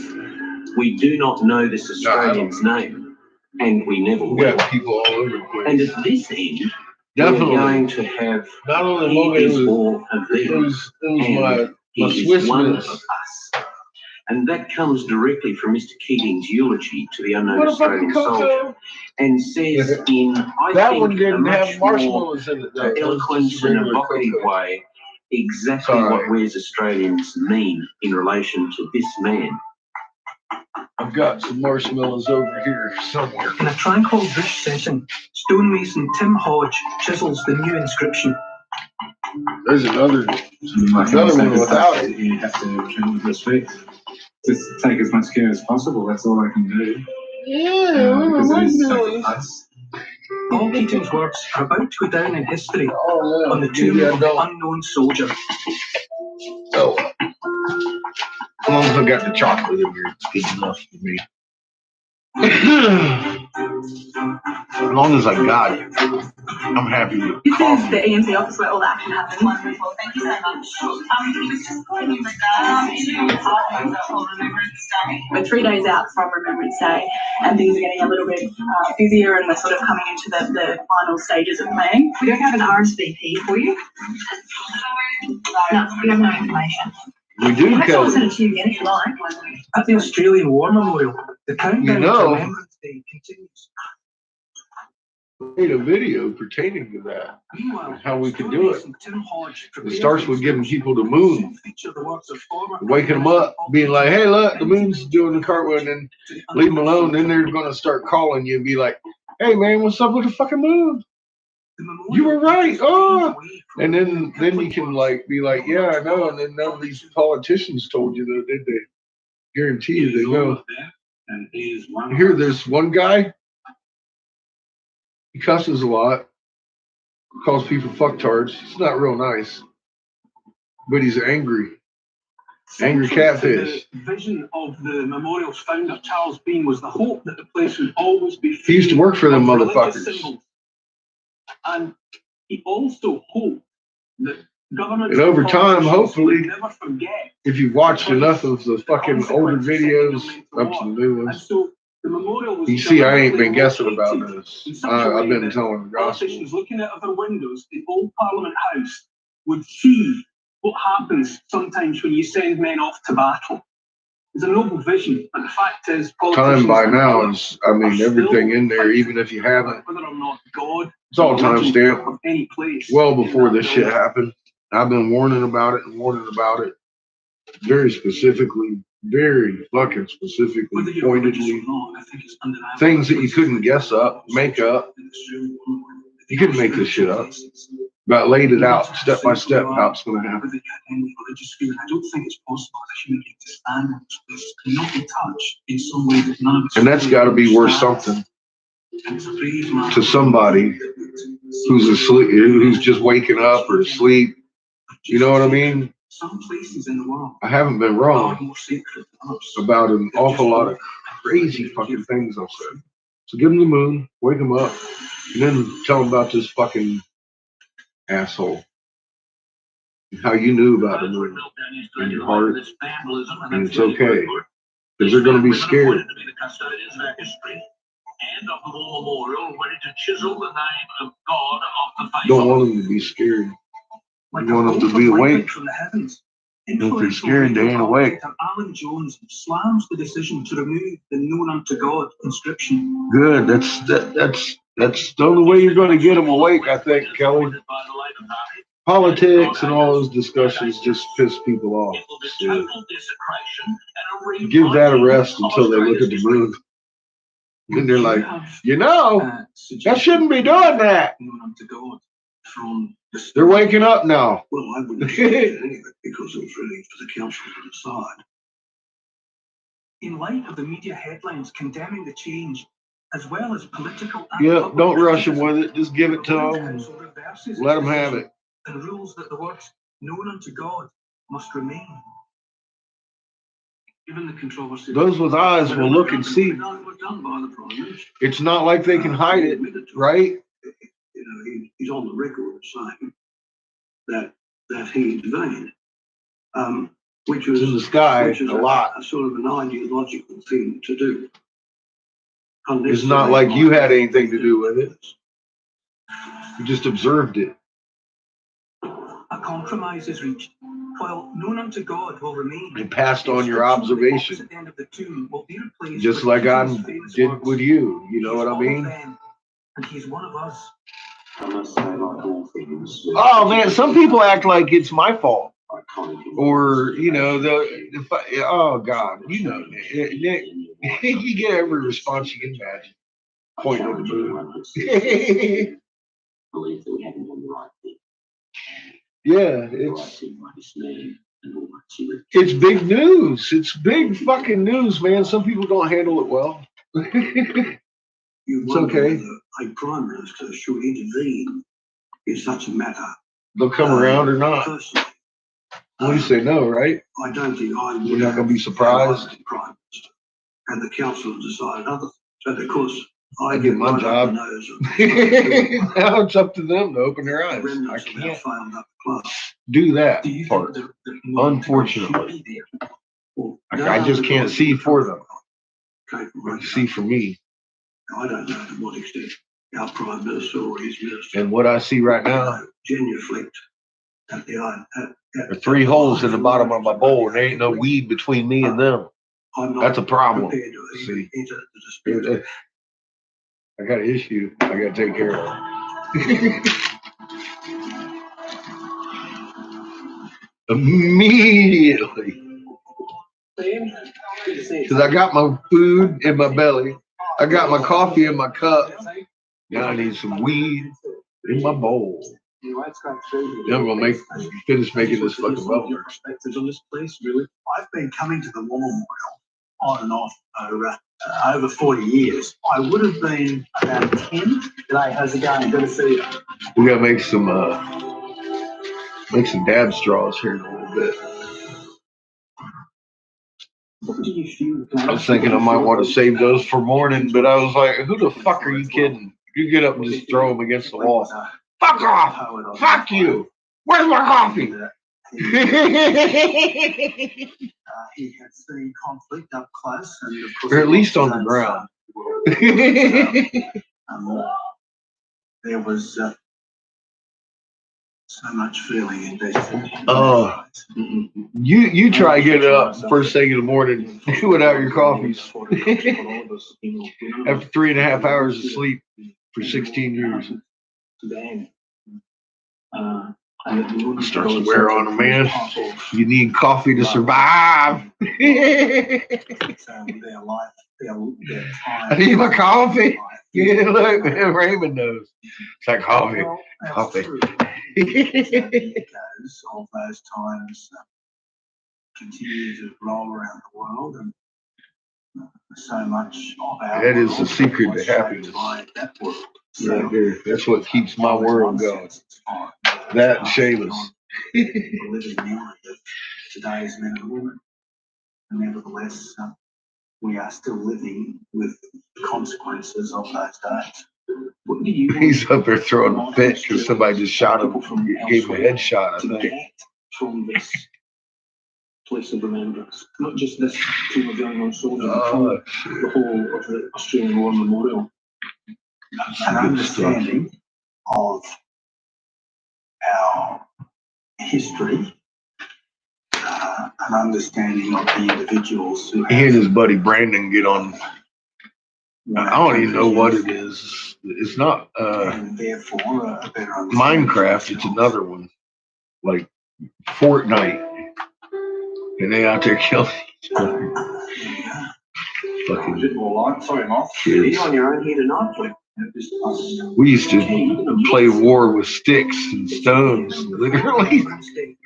we do not know this Australian's name, and we never will. We got people all over the place. And at this end, definitely we're going to have not only he Logan, is all of them, it was and my he Swiss is one miss. of us. And that comes directly from Mr. Keating's eulogy to the unknown What a Australian fucking soldier, cocoa. And says in, I That think, one a didn't much have more marshmallows in it, though. It was eloquent just and regular evocative cocoa. way exactly what we as Australians mean in relation to this man. I've got some marshmallows over here somewhere. In a tranquil bush session, stonemason Tim Hodge chisels the new inscription. There's another one without it. You have to treat with respect. Just take as much care as possible. That's all I can do. Yeah, Because it is sacrifice. Paul Keating's words are about to go down in history on the tomb of the unknown soldier. Oh, as long as I got the chocolate in here, it's good enough for me. As long as I got it, I'm happy with it. This is the EMC office where all the action happens. Wonderful. Thank you so much. He was just calling in regards to Remembrance Day. We're 3 days out from Remembrance Day, and things are getting a little bit busier, and we're sort of coming into the final stages of planning. We don't have an RSVP for you. No, we have no information. We do, I'll Kelly. send it to you again if you like. At the Australian War Memorial, the countdown to Remembrance Day continues. Made a video pertaining to that. Meanwhile, How we could do it. Tim Hodge It starts with giving people the moon, waking them up, being like, "Hey, look, the moon's doing the cartwheel," and then leave them alone. Then they're going to start calling you and be like, "Hey, man, what's up with the fucking moon? You were right." Oh, and then you can like be like, "Yeah, I know." And then none of these politicians told you that, did they? Guarantee you they know. You hear this one guy? He cusses a lot, calls people fucktards. He's not real nice, but he's angry. Angry catfish. The vision of the memorial's founder, Charles Bean, was the hope that the place would always be free. He used to work for them of religious motherfuckers. symbols. And he also hoped that government And over time, hopefully, would never forget. if you've watched enough of the fucking older videos up to the new ones, The memorial was you see I ain't been deliberately guessing about located this. in such a way I've been that telling the gospel. politicians looking out of their windows in Old Parliament House would see what happens sometimes when you send men off to battle. It's a noble vision, but the fact is, Time by now is, I mean, everything in there, even if you haven't, whether or not God, it's all religion, timestamped. of any place, Well before this shit happened. I've been warning about it and warning about it very specifically, very fucking specifically, pointedly. Things that you couldn't guess up, make up. You couldn't make this shit up. About laid it out step by step how it's going to happen. I don't think it's possible as a human being to stand in this place and not be touched in some way that none of us. And that's got to be worth something to somebody who's asleep, who's just waking up or asleep. You know what I mean? Some places in the world I haven't been wrong about an awful lot of crazy fucking things I've said. So give them the moon, wake them up, and then tell them about this fucking asshole. How you knew about the moon in your heart, and it's okay, because they're going to be scared. Don't want them to be scared. You want them to be awake. If they're scared, they ain't awake. Alan Jones slams the decision to remove the known unto God inscription. Good. That's the only way you're going to get them awake, I think, Kelly. Politics and all those discussions just piss people off. So give that a rest until they look at the moon. And they're like, that shouldn't be doing that. They're waking up now. Well, I wouldn't say any of it because it was really for the council to decide. In light of the media headlines condemning the change, as well as political... Yeah, don't rush them with it. Just give it to them and let them have it. And rules that the words known unto God must remain. Given the controversy... Those with eyes will look and see. It's not like they can hide it, right? You know, he's on the record saying that he intervened, which was in the sky which is a lot. A sort of an ideological thing to do. It's not like you had anything to do with it. You just observed it. A compromise is reached. While known unto God will remain. And passed on your observation. Just like I did with you. You know what I mean? And he's one of us. Oh man, some people act like it's my fault, or you know, oh God, you know, Nick, you get every response you can imagine. Point at the moon. Yeah, it's big news. It's big fucking news, man. Some people don't handle it well. It's okay. A prime minister should intervene in such a matter. They'll come around or not. Well, you say no, right? I don't think I would. You're not going to be surprised. Prime minister, and the council decided other things. So, of course, I get my job. Now it's up to them to open their eyes. I can't do that part, unfortunately. I just can't see for them. I can see for me. I don't know to what extent our Prime Minister or his minister. And what I see right now, genuflect at there are 3 holes in the bottom of my bowl, and there ain't no weed between me and them. That's a problem. See, I got an issue I got to take care of. Immediately. Because I got my food in my belly. I got my coffee in my cup. Now I need some weed in my bowl. Then I'm gonna finish making this fucking bubble. On this place, really. I've been coming to the War Memorial on and off over 40 years. I would have been about 10. G'day, how's it going? Good to see you. We gotta make some dab straws here in a little bit. I was thinking I might want to save those for morning, but I was like, who the fuck are you kidding? You get up and just throw them against the wall. Fuck off! Fuck you! Where's my coffee? He had seen conflict up close, and of course, or at least on the ground. There was so much feeling invested. Oh, you try getting up first thing in the morning without your coffees. After 3.5 hours of sleep for 16 years. It starts to wear on a man. You need coffee to survive. I need my coffee. Yeah, look, Raymond knows. It's like coffee. Coffee. All those times continue to roll around the world, and so much of our that is the secret to happiness. Right there. That's what keeps my world going. That and Shayla's. Living memory of today's men and women, and nevertheless, we are still living with the consequences of those days. He's up there throwing a fit because somebody just shot him, gave him a headshot, I think. From this place of remembrance, not just this tomb of young soldiers, but from the whole of the Australian War Memorial. An understanding of our history, an understanding of the individuals who He and his buddy Brandon get on. I don't even know what it is. It's not and therefore a better understanding. Minecraft. It's another one, like Fortnite, and they out there killing each other. Fucking sorry, Mark. kids. Are you on your own here tonight? We used to play war with sticks and stones, literally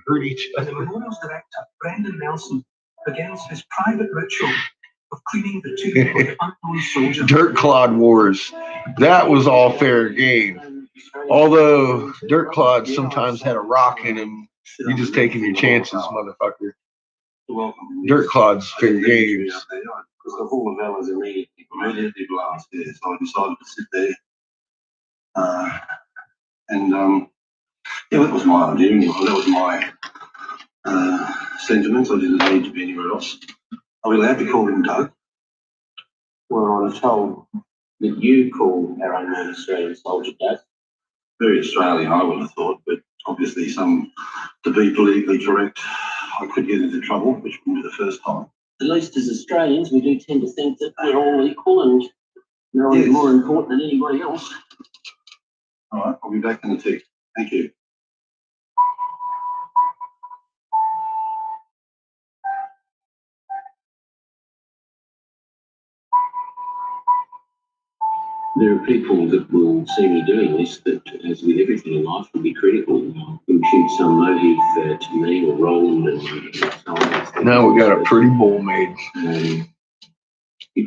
hurt each The other. memorial's director, Brendan Nelson, begins his private ritual of cleaning the tomb of the unknown soldier. Dirt clod wars. That was all fair game. Although dirt clods sometimes had a rock in them, you just taking your chances, motherfucker. Dirt clods fair games. Because the whole of Ella's immediately blasted, so I decided to sit there. Yeah, that was my idea. That was my sentiment. I didn't need to be anywhere else. Are we allowed to call him Doug? Well, I was told that you called our unknown Australian soldier Doug. Very Australian, I would have thought, but obviously to be politically correct, I could get into trouble, which wouldn't be the first time. At least as Australians, we do tend to think that we're all equal and no one's more important than anybody else. All right, I'll be back in the tick. Thank you. There are people that will see me doing this that, as with everything in life, will be critical. Impute some motive to me or Roland and so on. Now we got a pretty bowl made.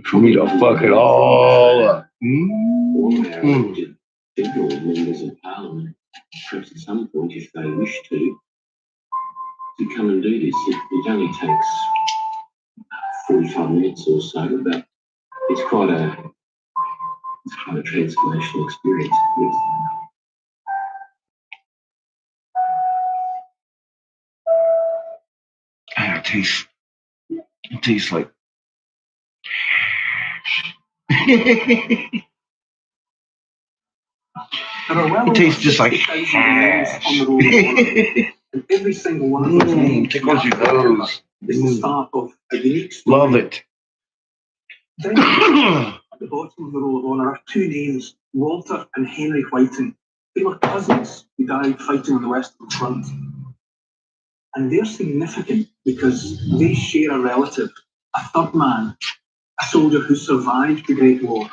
For me to fuck it all up. All our elected federal members of parliament, perhaps at some point, if they wish to come and do this. It only takes 45 minutes or so, but it's quite a transformational experience. It tastes like it tastes just like hash. Every single one of those tickles your nose. is the start of a unique story. Love it. Then at the bottom of the Roll of Honour are two names, Walter and Henry Whiting. They were cousins who died fighting on the Western Front. And they're significant because they share a relative, a third man, a soldier who survived the Great War.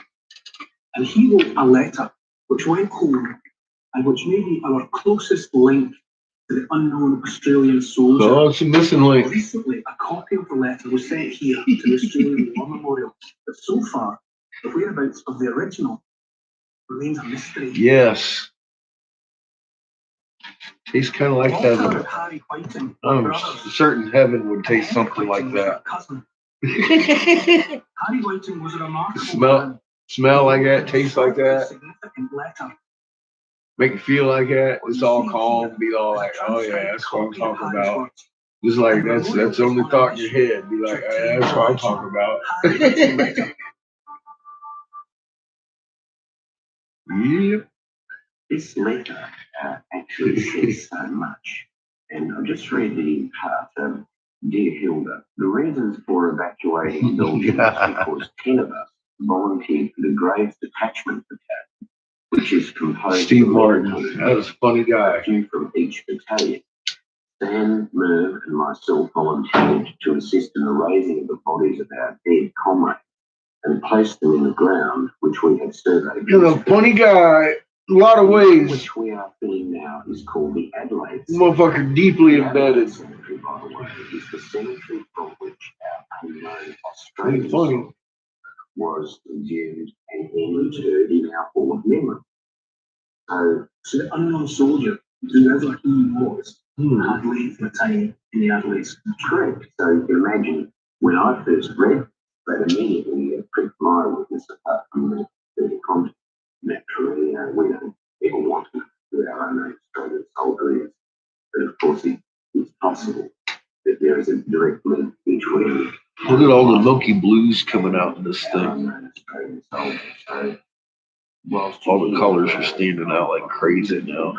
And he wrote a letter which went home and which may be our closest link to the unknown Australian soldier. Oh, it's a missing link. Recently, a copy of the letter was sent here to the Australian War Memorial, but so far, the whereabouts of the original remains a mystery. Yes. Tastes kind of like heaven. Harry Whiting, I'm certain heaven would taste something like that. Harry Whiting was a remarkable smell like that, taste like that. significant letter. Make you feel like that. It's all calm. Be all like, oh yeah, that's what I'm talking about. Just like that's the only thought in your head. Be like, oh, that's what I'm talking about. Yep. This letter actually says so much. And I'll just read the part. Dear Hilda, the reasons for evacuating Belgium is because 10 of us volunteered for the Graves Detachment Battalion, which is composed Steve of Martin. That was a funny guy. From each battalion. Stan, Merv, and myself volunteered to assist in the raising of the bodies of our dead comrades and placed them in the ground, which we had surveyed. He's a funny guy. A lot of ways. Which we are filling now is called the Adelaide. Motherfucker deeply embedded. Cemetery, by the way, is the cemetery from which our unknown Australian soldier was exhumed and interred in our hall of memory. So the unknown soldier, whoever he was, had laid for a time in the Adelaide. Correct. So you can imagine when I first read that, immediately pricked my witness apart from the context. naturally, we don't ever want to do our own Australian soldiers. But of course, it's possible that there is a direct link between. Look at all the milky blues coming out in this thing. All the colors are standing out like crazy now.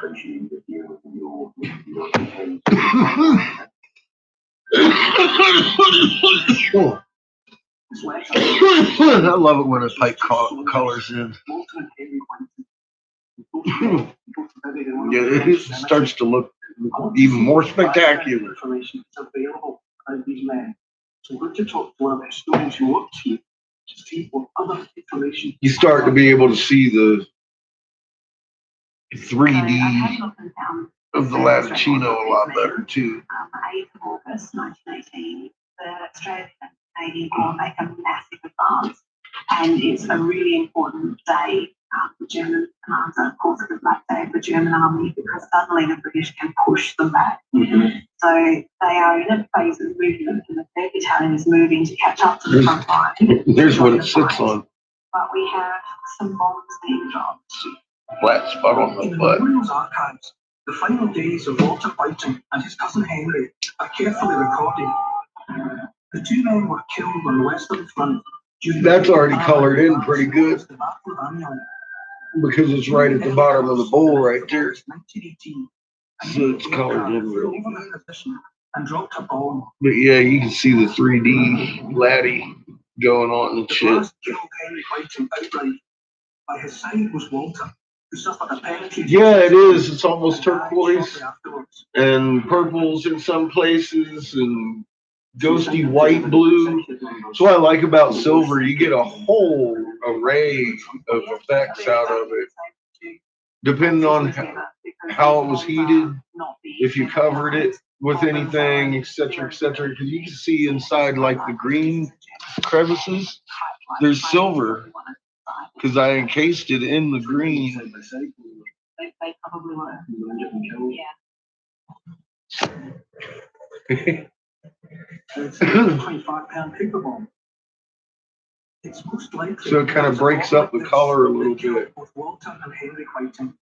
I love it when a pipe colors in. Yeah, it starts to look even more spectacular. So we're to talk to one of the historians who worked here to see what other information. You start to be able to see the 3D of the Latticino a lot better too. 8th of August 1918, the Australian and Canadian Corps make a massive advance, and it's a really important day. The German commander calls it the Black Day of the German Army because suddenly the British can push them back. So they are in a phase of movement, and the 3rd Battalion is moving to catch up to the front line. There's what it sits on. But we have some bombs being dropped. Flat spot on the butt. In the archives, the final days of Walter Whiting and his cousin Henry are carefully recorded. The two men were killed on the Western Front. That's already colored in pretty good because it's right at the bottom of the bowl right there. So it's colored in real good. But yeah, you can see the 3D laddie going on and shit. By his side was Walter, who suffered a penetrating. Yeah, it is. It's almost turquoise and purples in some places and ghosty white blue. That's what I like about silver. You get a whole array of effects out of it, depending on how it was heated, if you covered it with anything, etc., etc. Because you can see inside, like the green crevices, there's silver because I encased it in the green. They probably were. Yeah. It's a 25-pound paper bomb. It's most likely. So it kind of breaks up the color a little bit. Both Walter and Henry Whiting.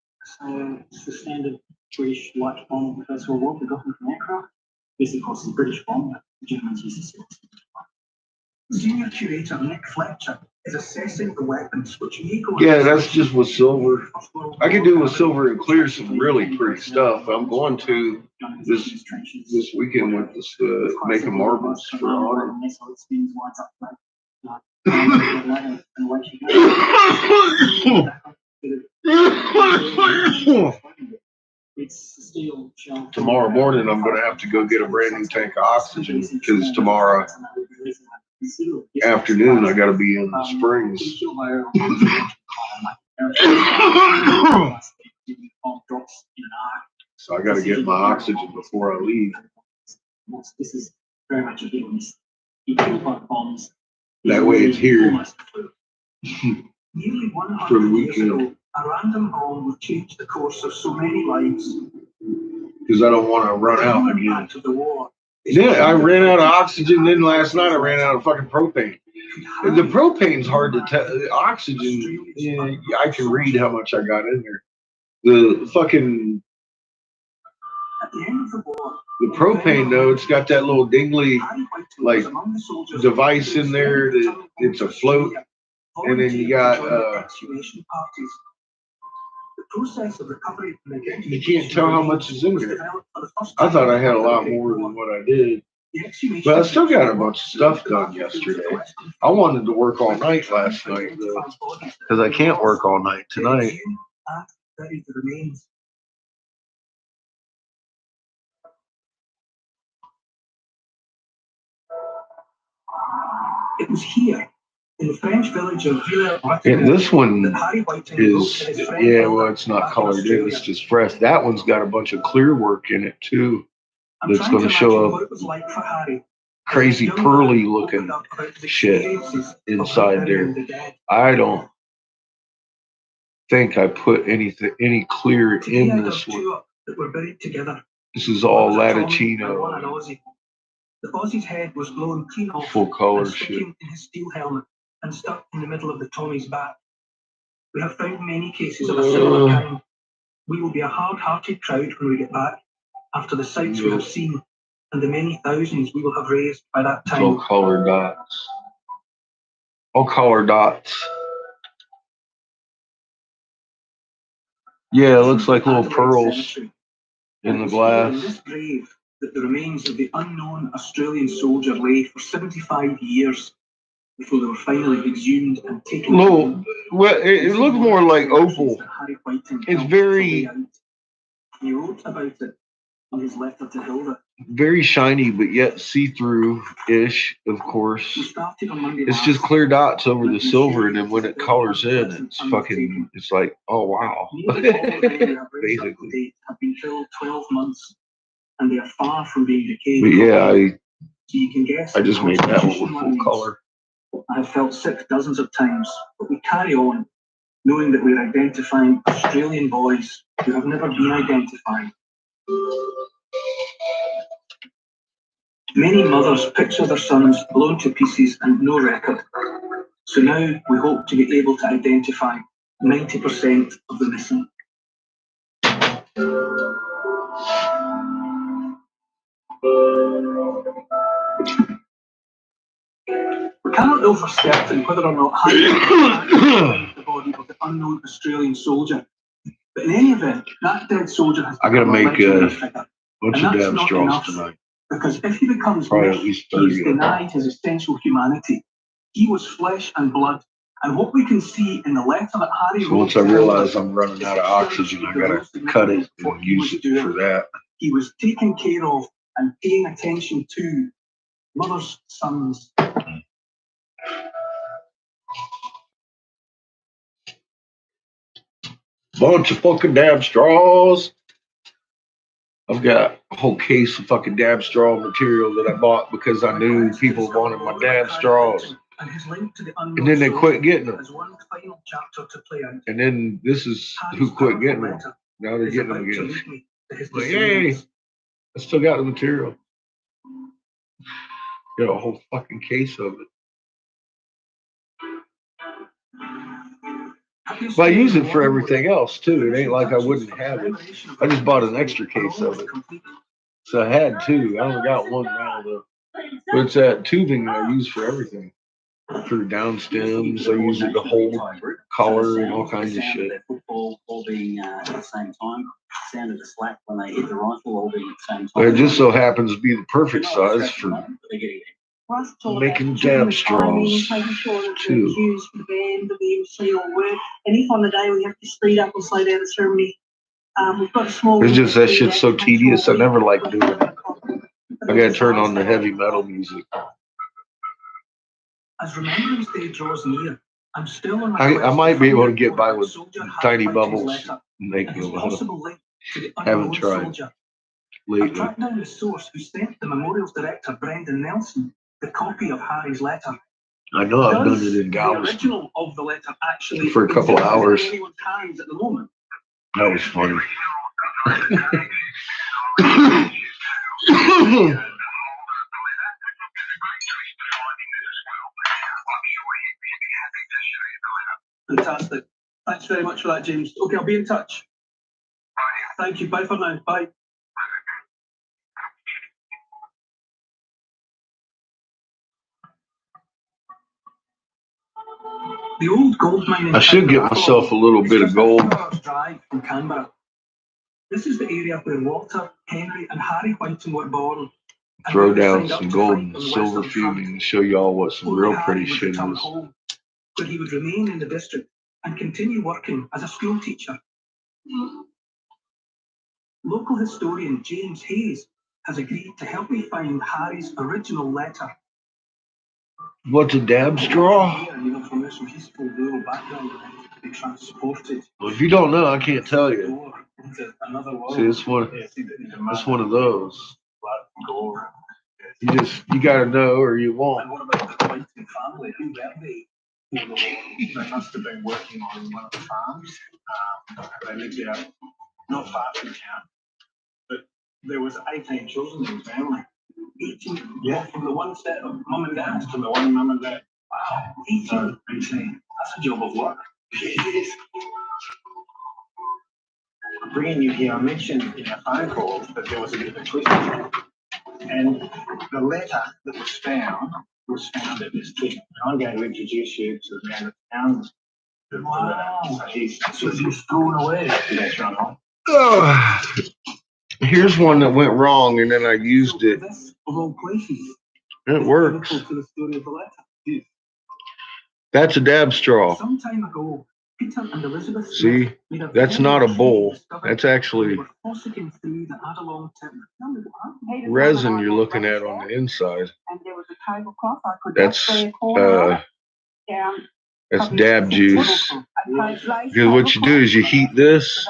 It's the standard British light bomb. First World War, they got them from aircraft. This, of course, is a British bomb that the Germans used to see. Senior curator Nick Fletcher is assessing the weapons, which may go. Yeah, that's just with silver. I could do with silver and clear some really pretty stuff. I'm going to this weekend with this making marbles for autumn. Tomorrow morning, I'm going to have to go get a brand new tank of oxygen because tomorrow afternoon I got to be in the Springs. So I got to get my oxygen before I leave. This is very much a bonus. Bombs. That way it's here Nearly for the 100 years weekend. ago, a random bomb would change the course of so many lives. Because I don't want to run out again. To the war. Yeah, I ran out of oxygen. Then last night I ran out of fucking propane. The propane's hard to tell. Oxygen, yeah, I can read how much I got in there. The fucking the propane though, it's got that little dingly like device in there that it's a float, and then you got you can't tell how much is in there. I thought I had a lot more than what I did. But I still got a bunch of stuff done yesterday. I wanted to work all night last night though, because I can't work all night tonight. It was here, in the French village of Villa. And this one is, yeah, well, it's not colored in, it's just fresh. That one's got a bunch of clear work in it too. That's going to show up crazy pearly looking shit inside there. I don't think I put any clear in this one. This is all Latticino. The Aussie's head was blown clean off, full color shit, in his steel helmet and stuck in the middle of the Tommy's back. We have found many cases of a similar kind. We will be a hard-hearted crowd when we get back, after the sights we have seen, and the many thousands we will have raised by that time. All color dots. All color dots. Yeah, it looks like little pearls in the In glass. this grave, that the remains of the unknown Australian soldier lay for 75 years before they were finally exhumed and taken. No, well, it looks more like opal. It's very, He wrote about it in his letter to Hilda. very shiny, but yet see-through-ish, of course. It's just clear dots over the silver, and then when it colors in, it's fucking, it's like, oh wow. Basically. Have been filled 12 months, and they are far from being decayed. But yeah, So you can guess I just made that one with full color. I have felt sick dozens of times, but we carry on, knowing that we're identifying Australian boys who have never been identified. Many mothers picture their sons blown to pieces and no record. So now we hope to be able to identify 90% of the missing. We cannot know for certain whether or not Harry the body of the unknown Australian soldier. But in any event, that dead soldier has I gotta become a make legendary figure. bunch And of that's damn not straws enough, tonight. Because if he becomes Probably rich, at least he 30 is of them. denied his essential humanity. He was flesh and blood. And what we can see in the letter that Harry So wrote once I to realize Hilda I'm running is out of that oxygen, I gotta cut it and use it for that. he was taken care of and paying attention to mothers, sons. Bunch of fucking dab straws. I've got a whole case of fucking dab straw material that I bought because I knew people wanted my dab straws. And then they quit getting them. And then this is who quit getting them. Now they're getting them again. But yay! I still got the material. Got a whole fucking case of it. But I use it for everything else too. It ain't like I wouldn't have it. I just bought an extra case of it. So I had two. I only got one now though. But it's that tubing that I use for everything. For down stems, I use it to hold collar and all kinds of shit. Football all being at the same time. Sounded a slap when they hit the rifle all being at the same time. But it just so happens to be the perfect size for making dab straws Making sure that the too. cues for the band, the MC all work. And if on the day we have to speed up or slow down the ceremony, we've got a small. It's just that shit's so tedious. I never like doing it. I gotta turn on the heavy metal music. As Remembrance Day draws near, I'm still on my I might be able to get by with tiny bubbles and make me a little. Haven't tried I've lately. tracked down the source who sent the memorial's director, Brendan Nelson, the copy of Harry's letter. I know I've done it in The Galveston original of the letter actually for a couple of exists hours. in anyone's hands at the moment. That was funny. Fantastic. Thanks very much for that, James. Okay, I'll be in touch. Thank you. Bye for now. Bye. The old gold mine in I should get myself a little bit of gold. Drive from Canberra. This is the area where Walter, Henry, and Harry Whiting were born. Throw down some gold and silver fuming and show you all what some real pretty shit is. Home, where he would remain in the district and continue working as a school teacher. Local historian James Hayes has agreed to help me find Harry's original letter. What's a dab straw? From this peaceful rural background, to be transported. Well, if you don't know, I can't tell you. Into another world. See, it's one of those. You gotta know or you won't. And what about the Whiting family? Who were they? They must have been working on one of the farms. They lived there, not far from camp. But there was 18 children in the family. 18, yeah, from the one set of mum and dad to the one mum and dad. Wow, 18. That's a job of work. Bringing you here, I mentioned in a phone call that there was a bit of a twist. And the letter that was found at this thing. I'm going to introduce you to the man that found the letter. So he's thrown away. That's right. Oh, here's one that went wrong, and then I used it. Of all places. It works. To the story of the letter. That's a dab straw. Some time ago, Peter and Elizabeth See, that's not a bowl. That's actually resin you're looking at on the inside. That's dab juice. Because what you do is you heat this,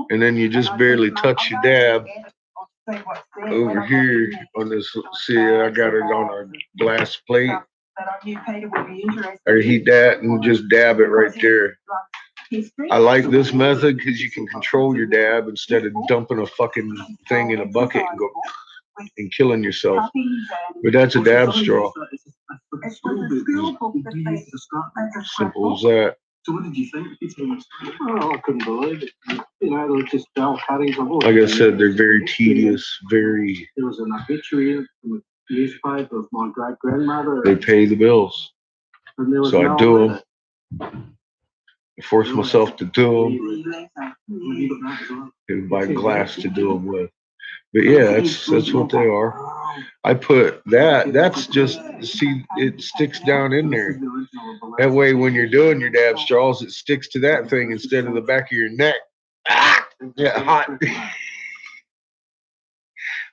and then you just barely touch your dab over here on this. See, I got it on a glass plate. I heat that and just dab it right there. I like this method because you can control your dab instead of dumping a fucking thing in a bucket and go and killing yourself. But that's a dab straw. Simple as that. So what did you think? Oh, I couldn't believe it. You know, they were just carrying. Like I said, they're very tedious, very. There was an obituary from a newspaper of my great grandmother. They pay the bills, so I do them. I force myself to do them. And buy glass to do them with. But yeah, that's what they are. I put that. That's just, see, it sticks down in there. That way, when you're doing your dab straws, it sticks to that thing instead of the back of your neck. Ah, yeah,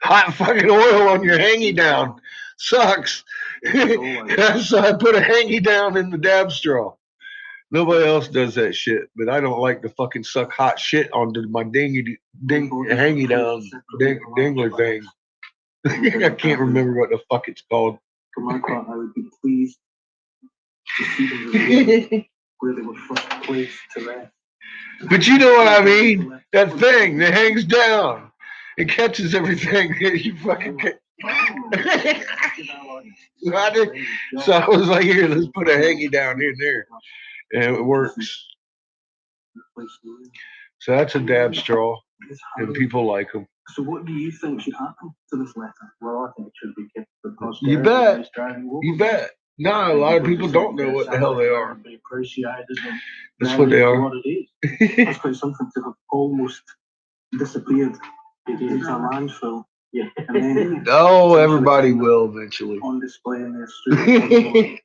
hot fucking oil on your hangy down. Sucks. So I put a hangy down in the dab straw. Nobody else does that shit, but I don't like to fucking suck hot shit onto my hangy down dingler thing. I can't remember what the fuck it's called. For my part, I would be pleased to see them where they were first placed to rest. But you know what I mean? That thing that hangs down. It catches everything. You fucking So I was like, here, let's put a hangy down in there. And it works. So that's a dab straw, and people like them. So what do you think should happen to this letter? Well, I think it should be kept for posterity. You bet. You bet. No, a lot of people don't know what the hell they are. That's what they are. What it is. It's quite something to have almost disappeared into a landfill. Yeah. And then Everybody will eventually. On display in their street.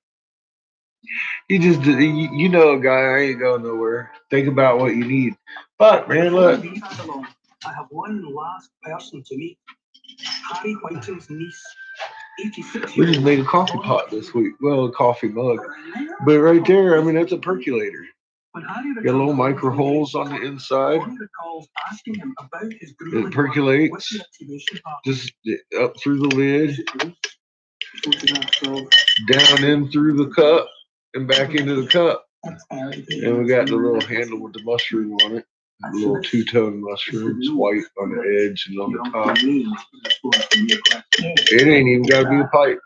You know, a guy, I ain't going nowhere. Think about what you need. But man, look. I have one last person to meet. Harry Whiting's niece. We just made a coffee pot this week. Well, a coffee mug. But right there, I mean, that's a percolator. Got little micro holes on the inside. It percolates just up through the lid, down in through the cup, and back into the cup. And we got the little handle with the mushroom on it. The little two-tone mushrooms, white on the edge and on the top. It ain't even got to be a pipe.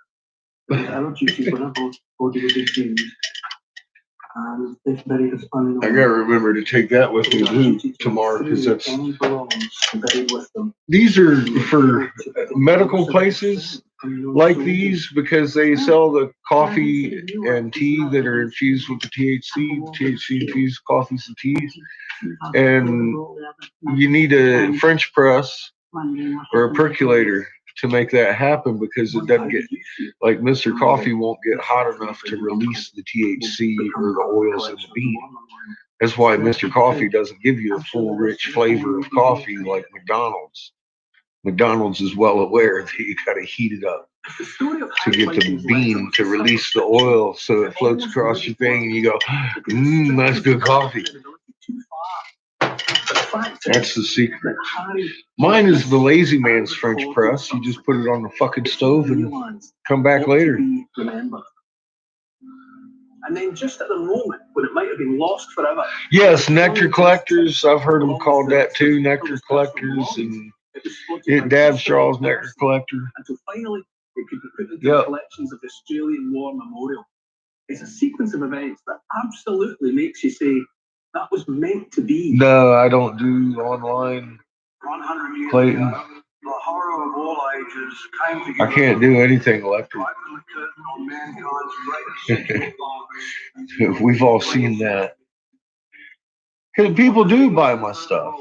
I gotta remember to take that with me tomorrow because these are for medical places like these because they sell the coffee and tea that are infused with the THC infused coffees and teas, and you need a French press or a percolator to make that happen because it doesn't get, like Mr. Coffee won't get hot enough to release the THC or the oils in the bean. That's why Mr. Coffee doesn't give you a full, rich flavor of coffee like McDonald's. McDonald's is well aware that you gotta heat it up to get the bean to release the oil so it floats across your thing and you go, that's good coffee. That's the secret. Mine is the lazy man's French press. You just put it on the fucking stove and come back later. And then just at the moment when it might have been lost forever. Yes, nectar collectors. I've heard them called that too. Nectar collectors and dab straws, nectar collector. Until finally it could be put into the collections of the Australian War Memorial. It's a sequence of events that absolutely makes you say, that was meant to be. No, I don't do online 100 years Clayton. ago, the horror of all ages came I together. can't do anything electric. Open the curtain on mankind's greatest sexual life. We've all seen that. 'Cause people do buy my stuff.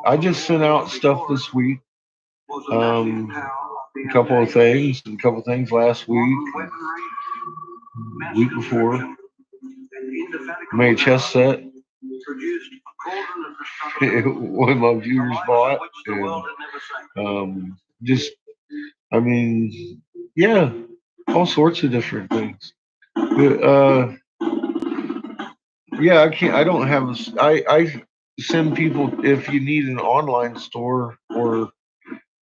I just sent out stuff this week. A couple of things last week, week before. Made a chess set. One of my viewers bought, and just, I mean, yeah, all sorts of different things. But, yeah, I don't have I send people, if you need an online store or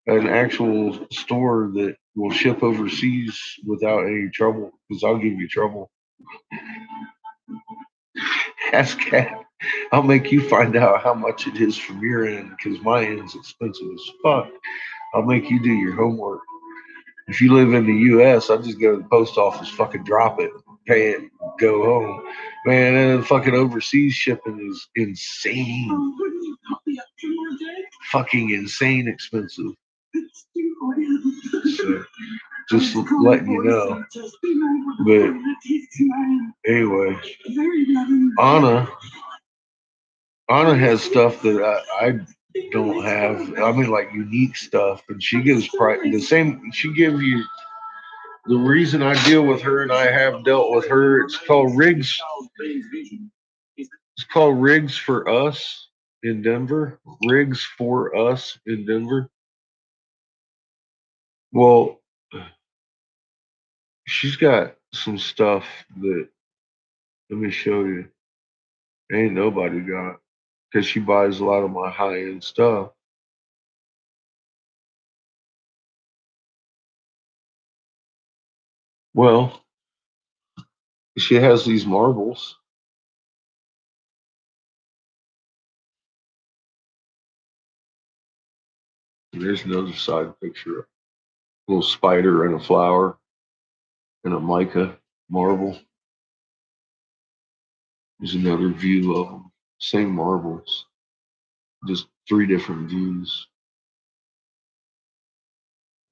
an actual store that will ship overseas without any trouble, because I'll give you trouble. Ask Cat. I'll make you find out how much it is from your end, because my end's expensive as fuck. I'll make you do your homework. If you live in the U.S., I just go to the post office, fucking drop it, pay it, go home. Man, and fucking overseas shipping is insane. Fucking insane expensive. So, just letting you know. But anyway, Anna has stuff that I don't have. I mean, like unique stuff, and she gives the same. She gives you the reason I deal with her, and I have dealt with her. It's called Rigs. It's called Rigs for Us in Denver. Rigs for Us in Denver. Well, she's got some stuff that, let me show you. Ain't nobody got, because she buys a lot of my high-end stuff. Well, she has these marbles. And there's another side picture. A little spider and a flower and a mica marble. There's another view of them. Same marbles. Just 3 different views.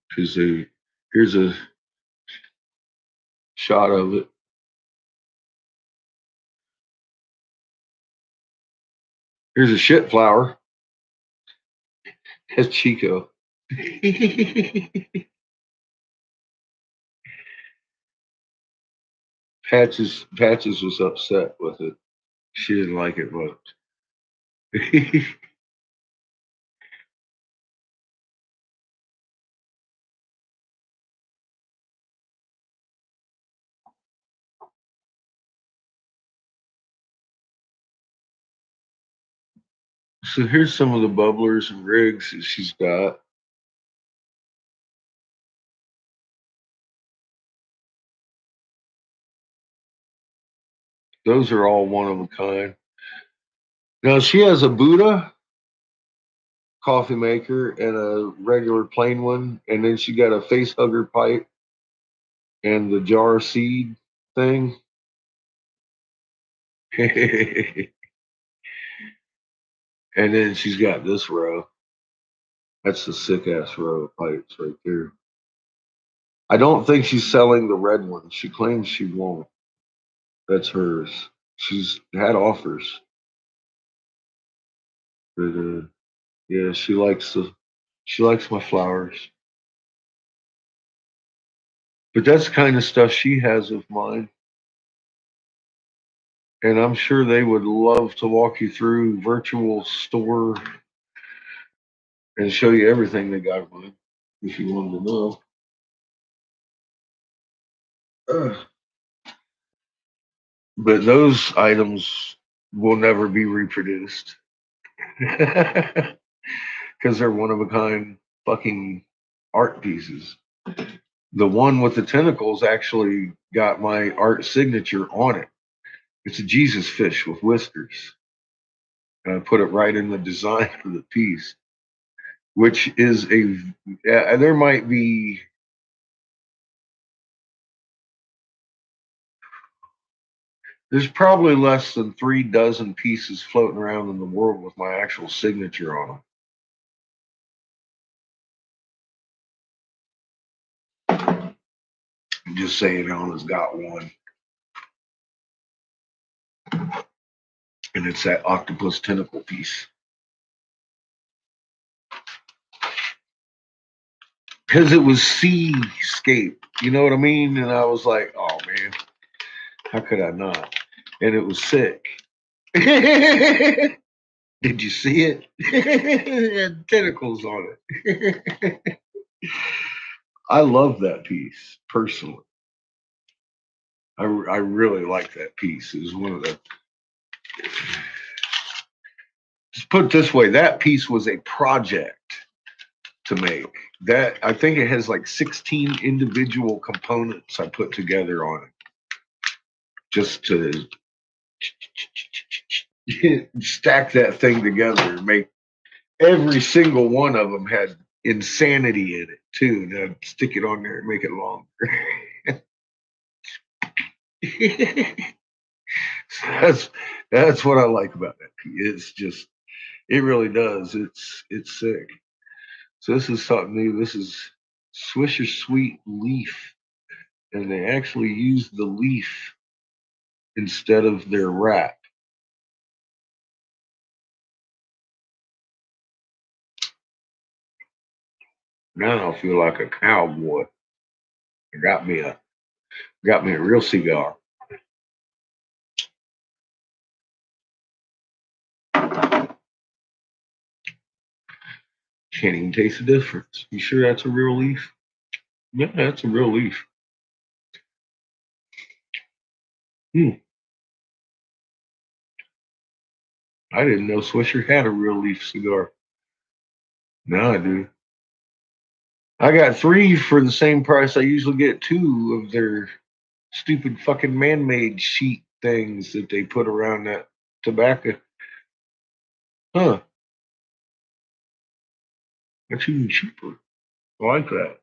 Because here's a shot of it. Here's a shit flower. That's Chico. Patches was upset with it. She didn't like it much. So here's some of the bubblers and rigs that she's got. Those are all one of a kind. Now she has a Buddha coffee maker and a regular plain one, and then she got a face hugger pipe and the jar seed thing. And then she's got this row. That's the sick ass row of pipes right there. I don't think she's selling the red one. She claims she won't. That's hers. She's had offers. But yeah, she likes my flowers. But that's the kind of stuff she has of mine. And I'm sure they would love to walk you through virtual store and show you everything they got of mine if you wanted to know. But those items will never be reproduced because they're one of a kind fucking art pieces. The one with the tentacles actually got my art signature on it. It's a Jesus fish with whiskers. And I put it right in the design of the piece, which is there might be There's probably less than 3 dozen pieces floating around in the world with my actual signature on them. I'm just saying Anna's got one. And it's that octopus tentacle piece. Because it was seascape, you know what I mean? And I was like, oh man, how could I not? And it was sick. Did you see it? It had tentacles on it. I love that piece, personally. I really like that piece. It was one of the... Just put it this way, that piece was a project to make. That, I think it has like 16 individual components I put together on it. Just to stack that thing together and make every single one of them had insanity in it too. And I'd stick it on there and make it longer. That's what I like about that piece. It's just, it really does. It's sick. So this is something new. This is Swisher Sweet leaf, and they actually use the leaf instead of their wrap. Now I feel like a cowboy. I got me a real cigar. Can't even taste the difference. You sure that's a real leaf? Yeah, that's a real leaf. I didn't know Swisher had a real leaf cigar. Now I do. I got 3 for the same price I usually get 2 of their stupid fucking man-made sheet things that they put around that tobacco. Huh. That's even cheaper. I like that.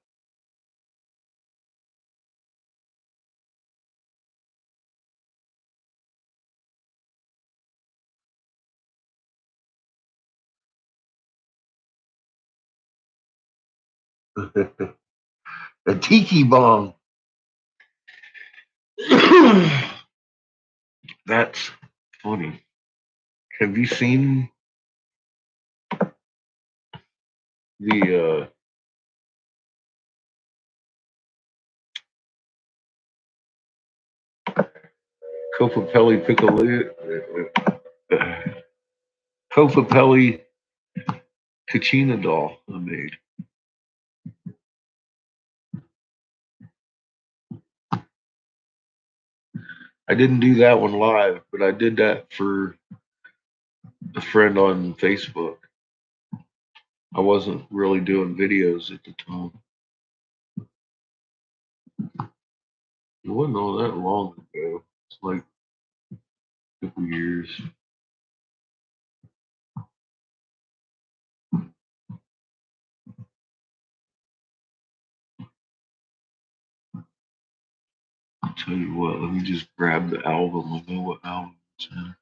A tiki bong. That's funny. Have you seen the Copapelli Copapelli Kachina doll I made? I didn't do that one live, but I did that for a friend on Facebook. I wasn't really doing videos at the time. It wasn't all that long ago. It's like a couple years. I'll tell you what, let me just grab the album. I know what album it's in.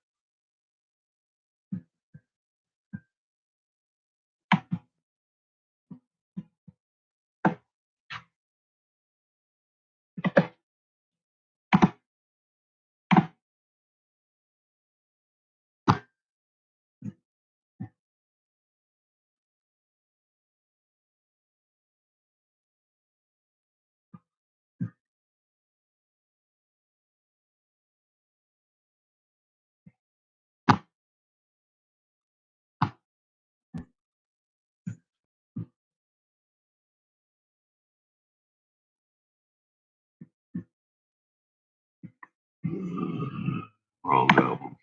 Wrong album.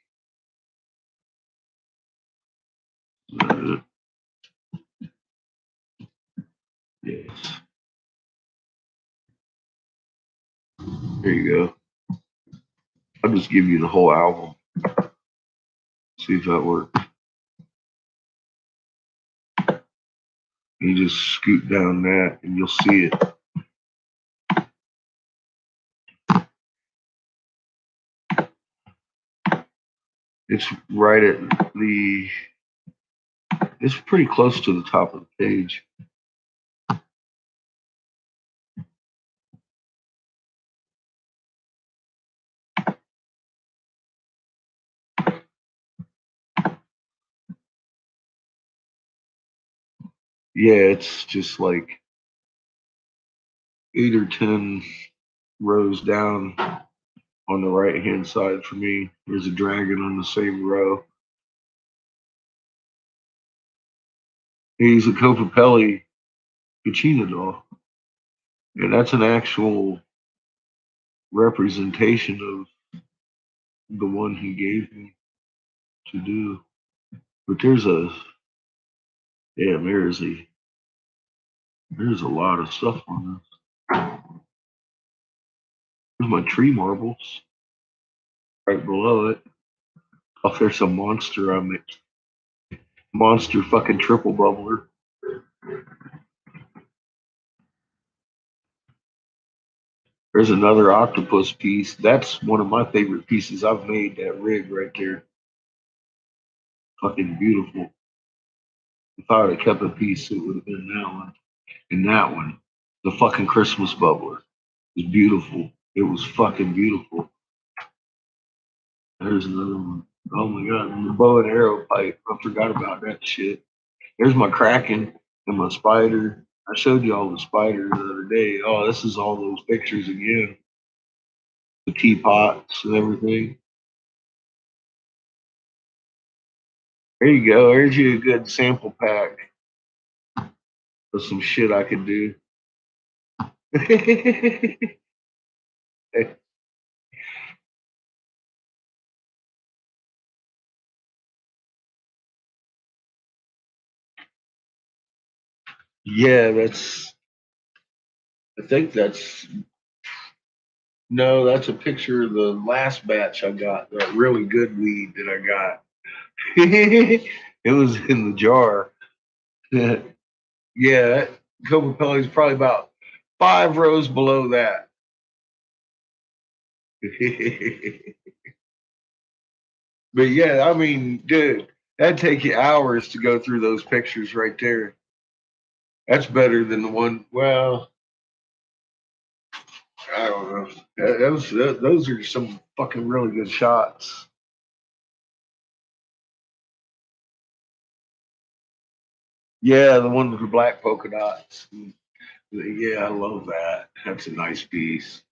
Yes. There you go. I'll just give you the whole album. See if that works. You just scoot down that and you'll see it. It's right at it's pretty close to the top of the page. Yeah, it's just like 8 or 10 rows down on the right hand side for me. There's a dragon on the same row. He's a Copapelli Cucina doll. And that's an actual representation of the one he gave me to do. But there's a there's a lot of stuff on this. There's my tree marbles right below it. Oh, there's a monster on it. Monster fucking triple bubbler. There's another octopus piece. That's one of my favorite pieces I've made, that rig right there. Fucking beautiful. If I would have kept a piece, it would have been that one. And that one. The fucking Christmas bubbler. It was beautiful. It was fucking beautiful. There's another one. Oh my god. And the bow and arrow pipe. I forgot about that shit. There's my Kraken and my spider. I showed you all the spider the other day. Oh, this is all those pictures again. The teapots and everything. There you go. There's you a good sample pack of some shit I could do. Yeah, I think that's a picture of the last batch I got, that really good weed that I got. It was in the jar. Yeah, that Copapelli is probably about 5 rows below that. But yeah, I mean, dude, that'd take you hours to go through those pictures right there. That's better than the one. Well, I don't know. Those are some fucking really good shots. Yeah, the one with the black polka dots. Yeah, I love that. That's a nice piece.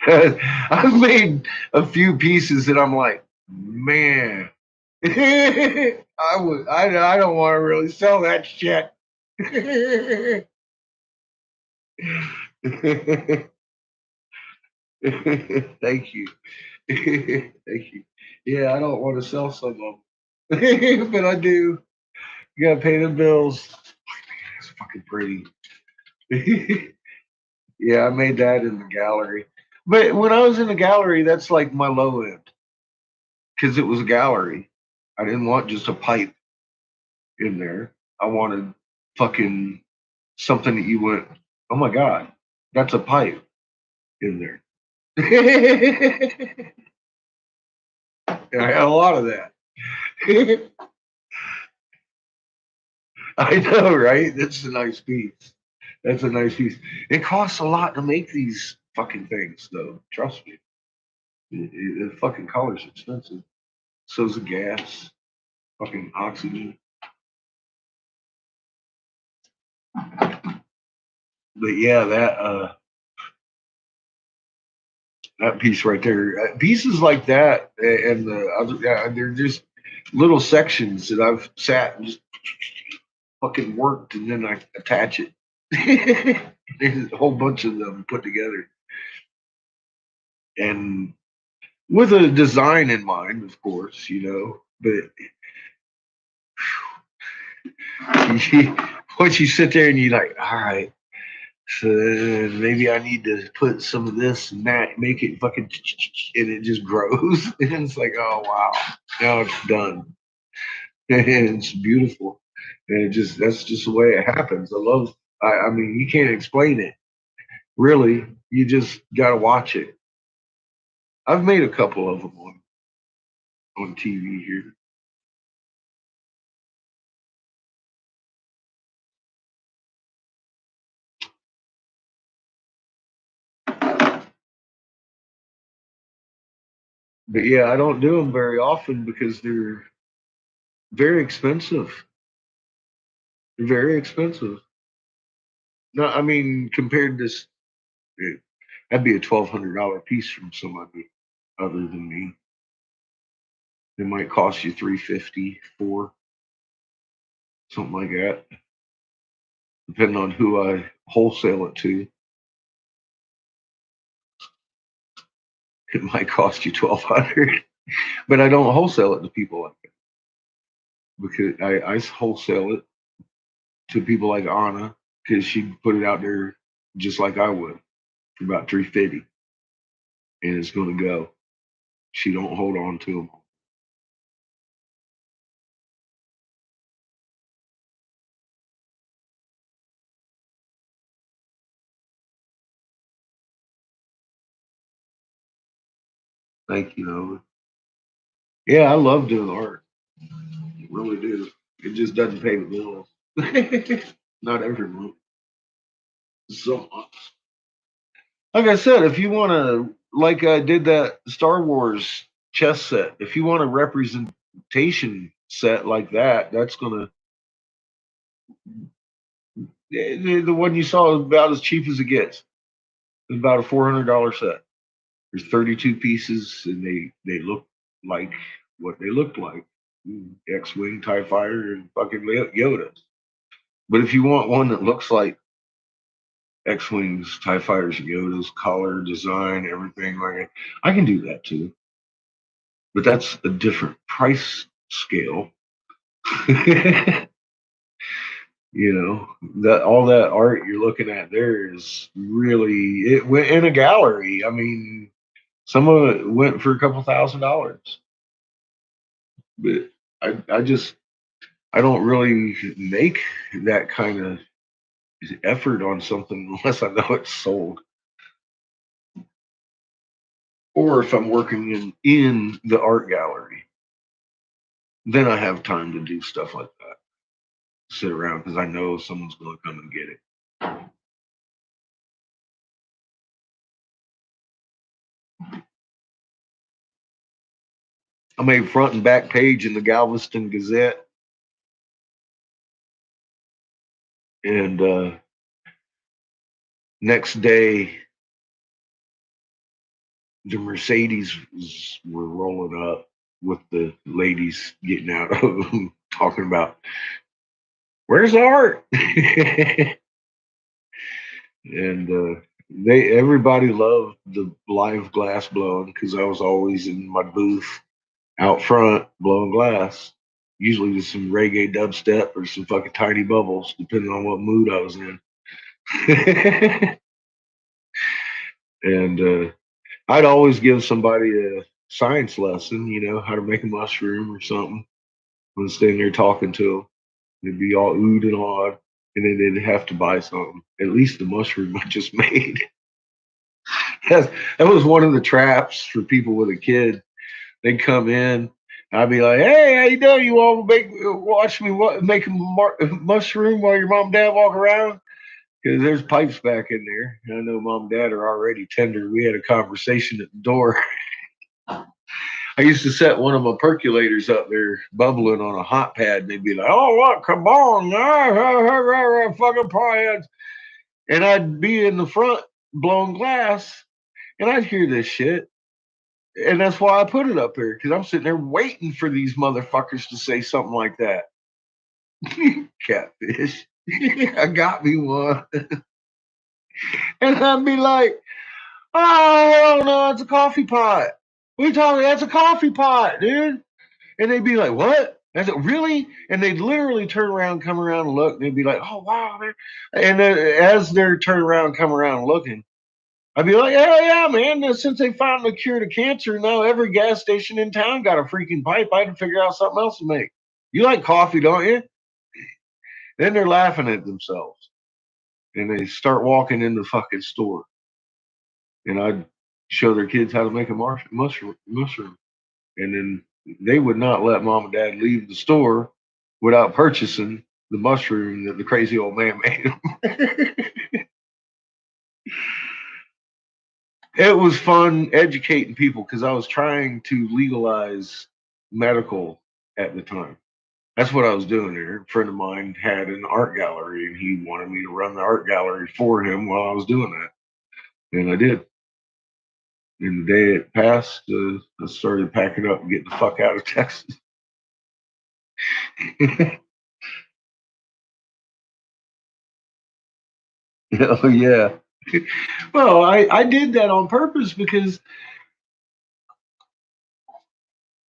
I've made a few pieces that I'm like, man, I don't want to really sell that shit. Thank you. Thank you. Yeah, I don't want to sell some of them. But I do. You gotta pay the bills. It's fucking pretty. Yeah, I made that in the gallery. But when I was in the gallery, that's like my low end. Because it was a gallery. I didn't want just a pipe in there. I wanted fucking something that you went, oh my God, that's a pipe in there. And I had a lot of that. I know, right? That's a nice piece. That's a nice piece. It costs a lot to make these fucking things, though. Trust me. The fucking color's expensive. So's the gas. Fucking oxygen. But yeah, that piece right there, pieces like that, and the other, they're just little sections that I've sat and just fucking worked, and then I attach it. There's a whole bunch of them put together, and with a design in mind, of course, But once you sit there and you're like, all right, so maybe I need to put some of this and that, make it fucking, and it just grows. And it's like, oh wow, now it's done. And it's beautiful. And that's just the way it happens. I mean, you can't explain it. Really, you just gotta watch it. I've made a couple of them on TV here. But yeah, I don't do them very often because they're very expensive. They're very expensive. No, I mean compared to that'd be a $1,200 piece from somebody other than me. It might cost you $350, $4, something like that, depending on who I wholesale it to. It might cost you $1,200, but I don't wholesale it to people like that because I wholesale it to people like Anna because she put it out there just like I would for about $350, and it's going to go. She don't hold on to them. Thank you, Nova. Yeah, I love doing art. I really do. It just doesn't pay the bills. Not every month. So, like I said, if you want to, like I did that Star Wars chess set, if you want a representation set like that, that's gonna the one you saw is about as cheap as it gets. It's about a $400 set. There's 32 pieces, and they look like what they looked like: X-wing, TIE fighter, and fucking Yoda. But if you want one that looks like X-wings, TIE fighters, Yodas, color, design, everything like that, I can do that too. But that's a different price scale. You know, that all that art you're looking at there is really it went in a gallery. I mean, some of it went for a couple $1,000. But I don't really make that kind of effort on something unless I know it's sold. Or if I'm working in the art gallery, then I have time to do stuff like that. Sit around because I know someone's going to come and get it. I made front and back page in the Galveston Gazette, and next day the Mercedes were rolling up with the ladies getting out of them talking about where's the art. And everybody loved the live glass blowing because I was always in my booth out front blowing glass, usually with some reggae dubstep or some fucking Tiny Bubbles, depending on what mood I was in. And I'd always give somebody a science lesson, you know, how to make a mushroom or something. I'm standing there talking to them. They'd be all oohed and awed, and then they'd have to buy something, at least the mushroom I just made. That was one of the traps for people with a kid. They'd come in, I'd be like, "Hey, how you doing? You all watch me make a mushroom while your mom and dad walk around?" Because there's pipes back in there. I know mom and dad are already tender. We had a conversation at the door. I used to set one of my percolators up there, bubbling on a hot pad, and they'd be like, "Oh, what? Come on, fucking potheads!" And I'd be in the front blowing glass, and I'd hear this shit. And that's why I put it up there, because I'm sitting there waiting for these motherfuckers to say something like that. Catfish. I got me one. And I'd be like, "Oh, hell no, it's a coffee pot. What are you talking about? That's a coffee pot, dude." And they'd be like, "What?" I said, "Really?" And they'd literally turn around, come around and look. And they'd be like, "Oh, wow, man." And then as they're turning around, come around and looking, I'd be like, "Yeah, yeah, man. Since they found the cure to cancer, now every gas station in town got a freaking pipe. I had to figure out something else to make. You like coffee, don't you?" Then they're laughing at themselves. And they start walking in the fucking store. And show their kids how to make a mushroom. And then they would not let mom and dad leave the store without purchasing the mushroom that the crazy old man made them. It was fun educating people because I was trying to legalize medical at the time. That's what I was doing there. A friend of mine had an art gallery and he wanted me to run the art gallery for him while I was doing that. And I did. And the day it passed, I started packing up and getting the fuck out of Texas. Oh, yeah. Well, I did that on purpose because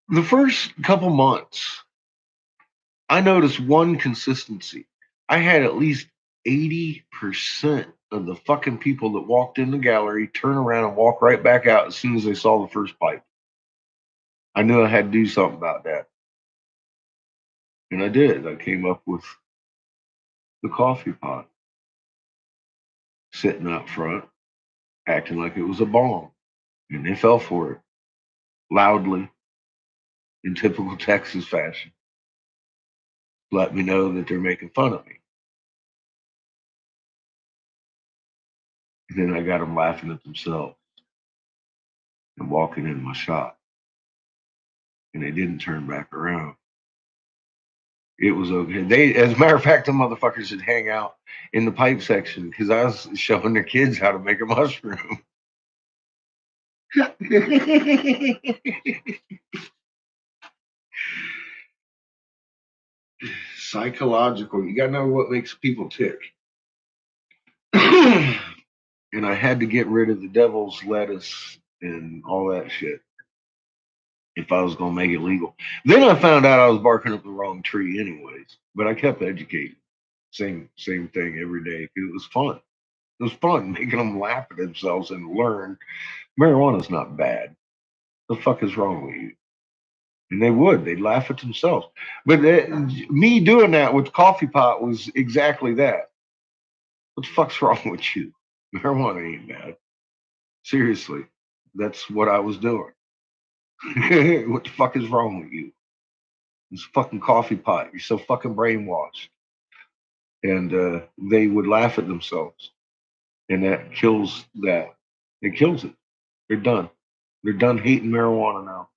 the first couple months, I noticed one consistency. I had at least 80% of the fucking people that walked in the gallery turn around and walk right back out as soon as they saw the first pipe. I knew I had to do something about that. And I did. I came up with the coffee pot sitting out front, acting like it was a bomb. And they fell for it loudly in typical Texas fashion. Let me know that they're making fun of me. And then I got them laughing at themselves and walking in my shop. And they didn't turn back around. It was okay. They, as a matter of fact, the motherfuckers would hang out in the pipe section because I was showing their kids how to make a mushroom. Psychological. You gotta know what makes people tick. And I had to get rid of the devil's lettuce and all that shit if I was gonna make it legal. Then I found out I was barking up the wrong tree anyways. But I kept educating. Same thing every day. It was fun. It was fun making them laugh at themselves and learn marijuana's not bad. The fuck is wrong with you? And they would. They'd laugh at themselves. But me doing that with the coffee pot was exactly that. What the fuck's wrong with you? Marijuana ain't bad. Seriously. That's what I was doing. What the fuck is wrong with you? This fucking coffee pot. You're so fucking brainwashed. And they would laugh at themselves. And that kills that. It kills it. They're done. They're done hating marijuana now.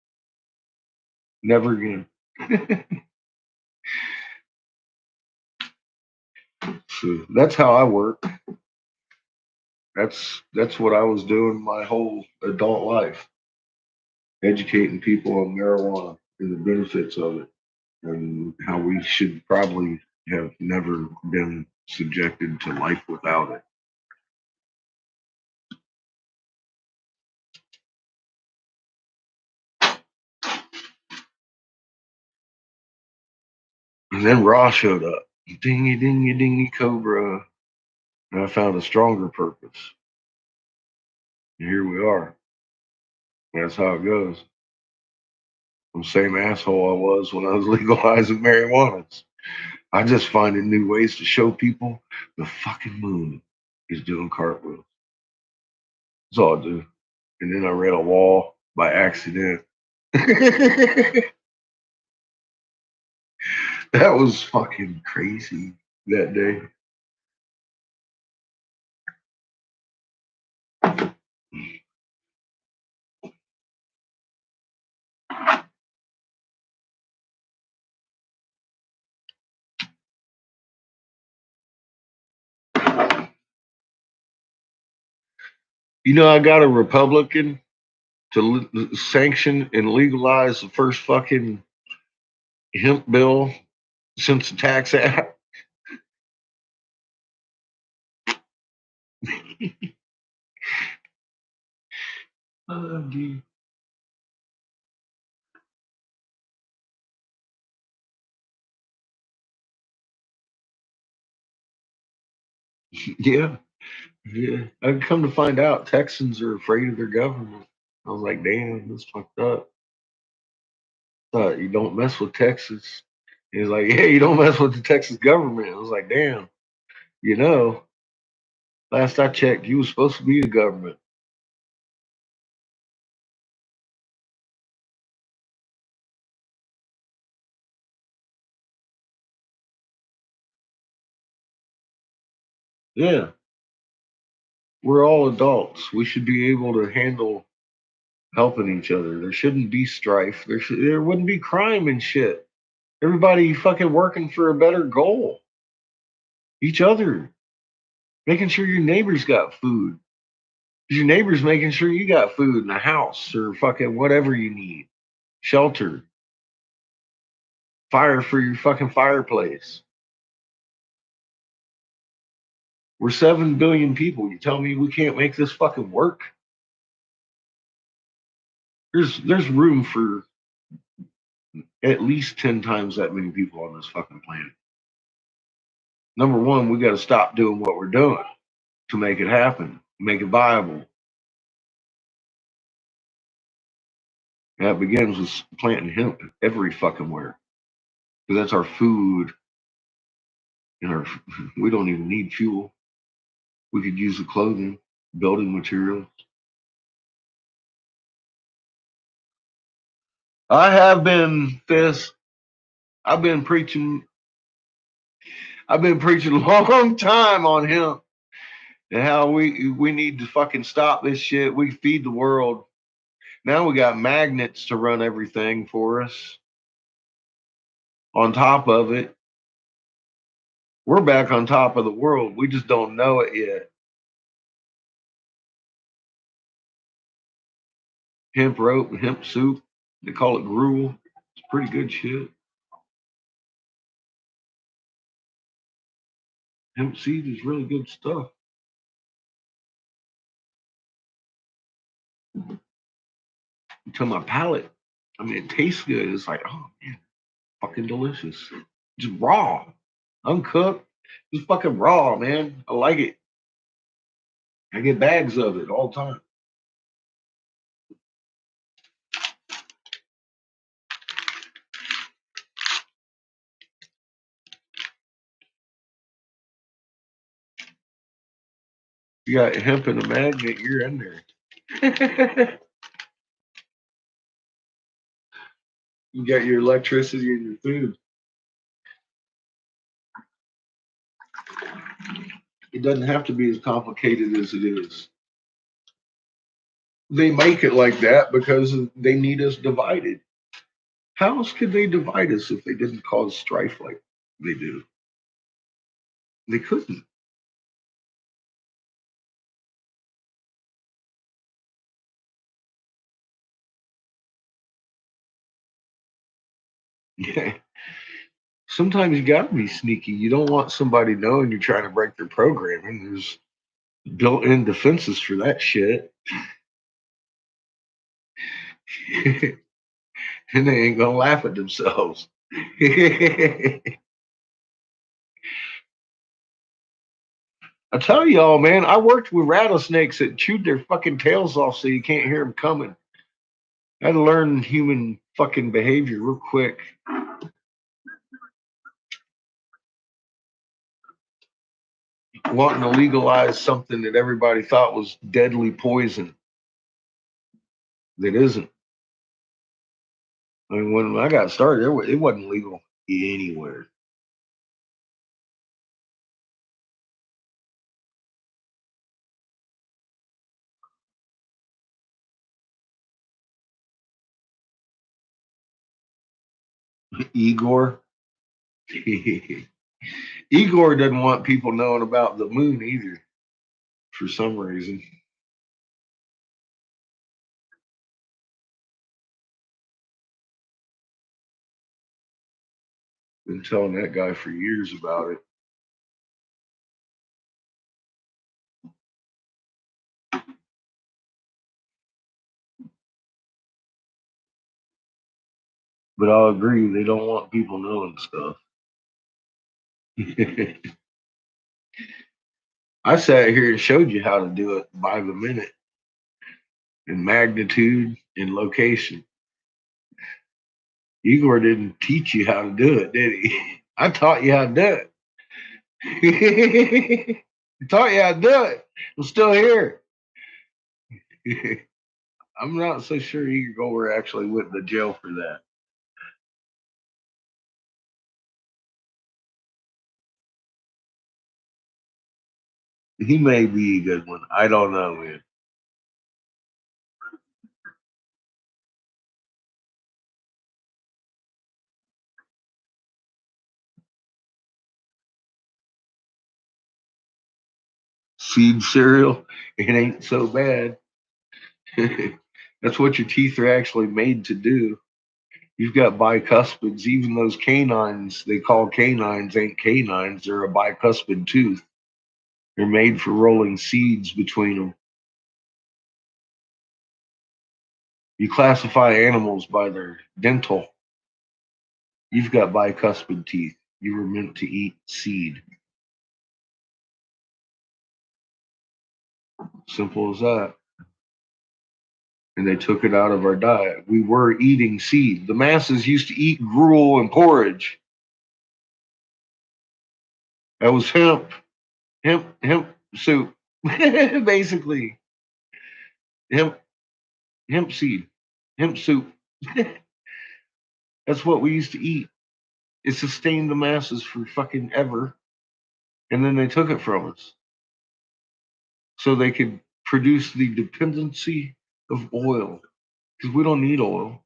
Never again. So that's how I work. That's what I was doing my whole adult life. Educating people on marijuana and the benefits of it and how we should probably have never been subjected to life without it. And then Raw showed up. Dingy, dingy, dingy, Cobra. And I found a stronger purpose. And here we are. That's how it goes. I'm the same asshole I was when I was legalizing marijuana. I just finding new ways to show people the fucking moon is doing cartwheels. That's all I do. And then I read a wall by accident. That was fucking crazy that day. You know, I got a Republican to sanction and legalize the first fucking hemp bill since the Tax Act. Oh, dude. Yeah. Yeah. I come to find out Texans are afraid of their government. I was like, damn, that's fucked up. Thought you don't mess with Texas. He's like, yeah, you don't mess with the Texas government. I was like, damn, you know, last I checked, you were supposed to be the government. Yeah. We're all adults. We should be able to handle helping each other. There shouldn't be strife. There wouldn't be crime and shit. Everybody fucking working for a better goal. Each other. Making sure your neighbor's got food. Your neighbor's making sure you got food in a house or fucking whatever you need. Shelter. Fire for your fucking fireplace. We're 7 billion people. You tell me we can't make this fucking work? There's room for at least 10 times that many people on this fucking planet. Number one, we got to stop doing what we're doing to make it happen, make it viable. And that begins with planting hemp every fucking where. Because that's our food. And we don't even need fuel. We could use the clothing, building materials. I have been this. I've been preaching a long time on hemp and how we need to fucking stop this shit. We feed the world. Now we got magnets to run everything for us. On top of it, we're back on top of the world. We just don't know it yet. Hemp rope, hemp soup. They call it gruel. It's pretty good shit. Hemp seed is really good stuff. To my palate, I mean, it tastes good. It's like, oh man, fucking delicious. Just raw, uncooked, just fucking raw, man. I like it. I get bags of it all the time. You got hemp in a magnet, you're in there. You got your electricity and your food. It doesn't have to be as complicated as it is. They make it like that because they need us divided. How else could they divide us if they didn't cause strife like they do? They couldn't. Yeah. Sometimes you got to be sneaky. You don't want somebody knowing you're trying to break their programming. There's built-in defenses for that shit. And they ain't gonna laugh at themselves. I tell y'all, man, I worked with rattlesnakes that chewed their fucking tails off so you can't hear them coming. I had to learn human fucking behavior real quick. Wanting to legalize something that everybody thought was deadly poison that isn't. I mean, when I got started, it wasn't legal anywhere. Igor. Igor doesn't want people knowing about the moon either, for some reason. Been telling that guy for years about it. But I'll agree, they don't want people knowing stuff. I sat here and showed you how to do it by the minute in magnitude and location. Igor didn't teach you how to do it, did he? I taught you how to do it. I taught you how to do it. I'm still here. I'm not so sure Igor actually went to jail for that. He may be a good one. I don't know, man. Seed cereal, it ain't so bad. That's what your teeth are actually made to do. You've got bicuspids. Even those canines they call canines ain't canines. They're a bicuspid tooth. They're made for rolling seeds between them. You classify animals by their dental. You've got bicuspid teeth. You were meant to eat seed. Simple as that. And they took it out of our diet. We were eating seed. The masses used to eat gruel and porridge. That was hemp soup, basically. Hemp, hemp seed, hemp soup. That's what we used to eat. It sustained the masses for fucking ever. And then they took it from us. So they could produce the dependency of oil. Because we don't need oil.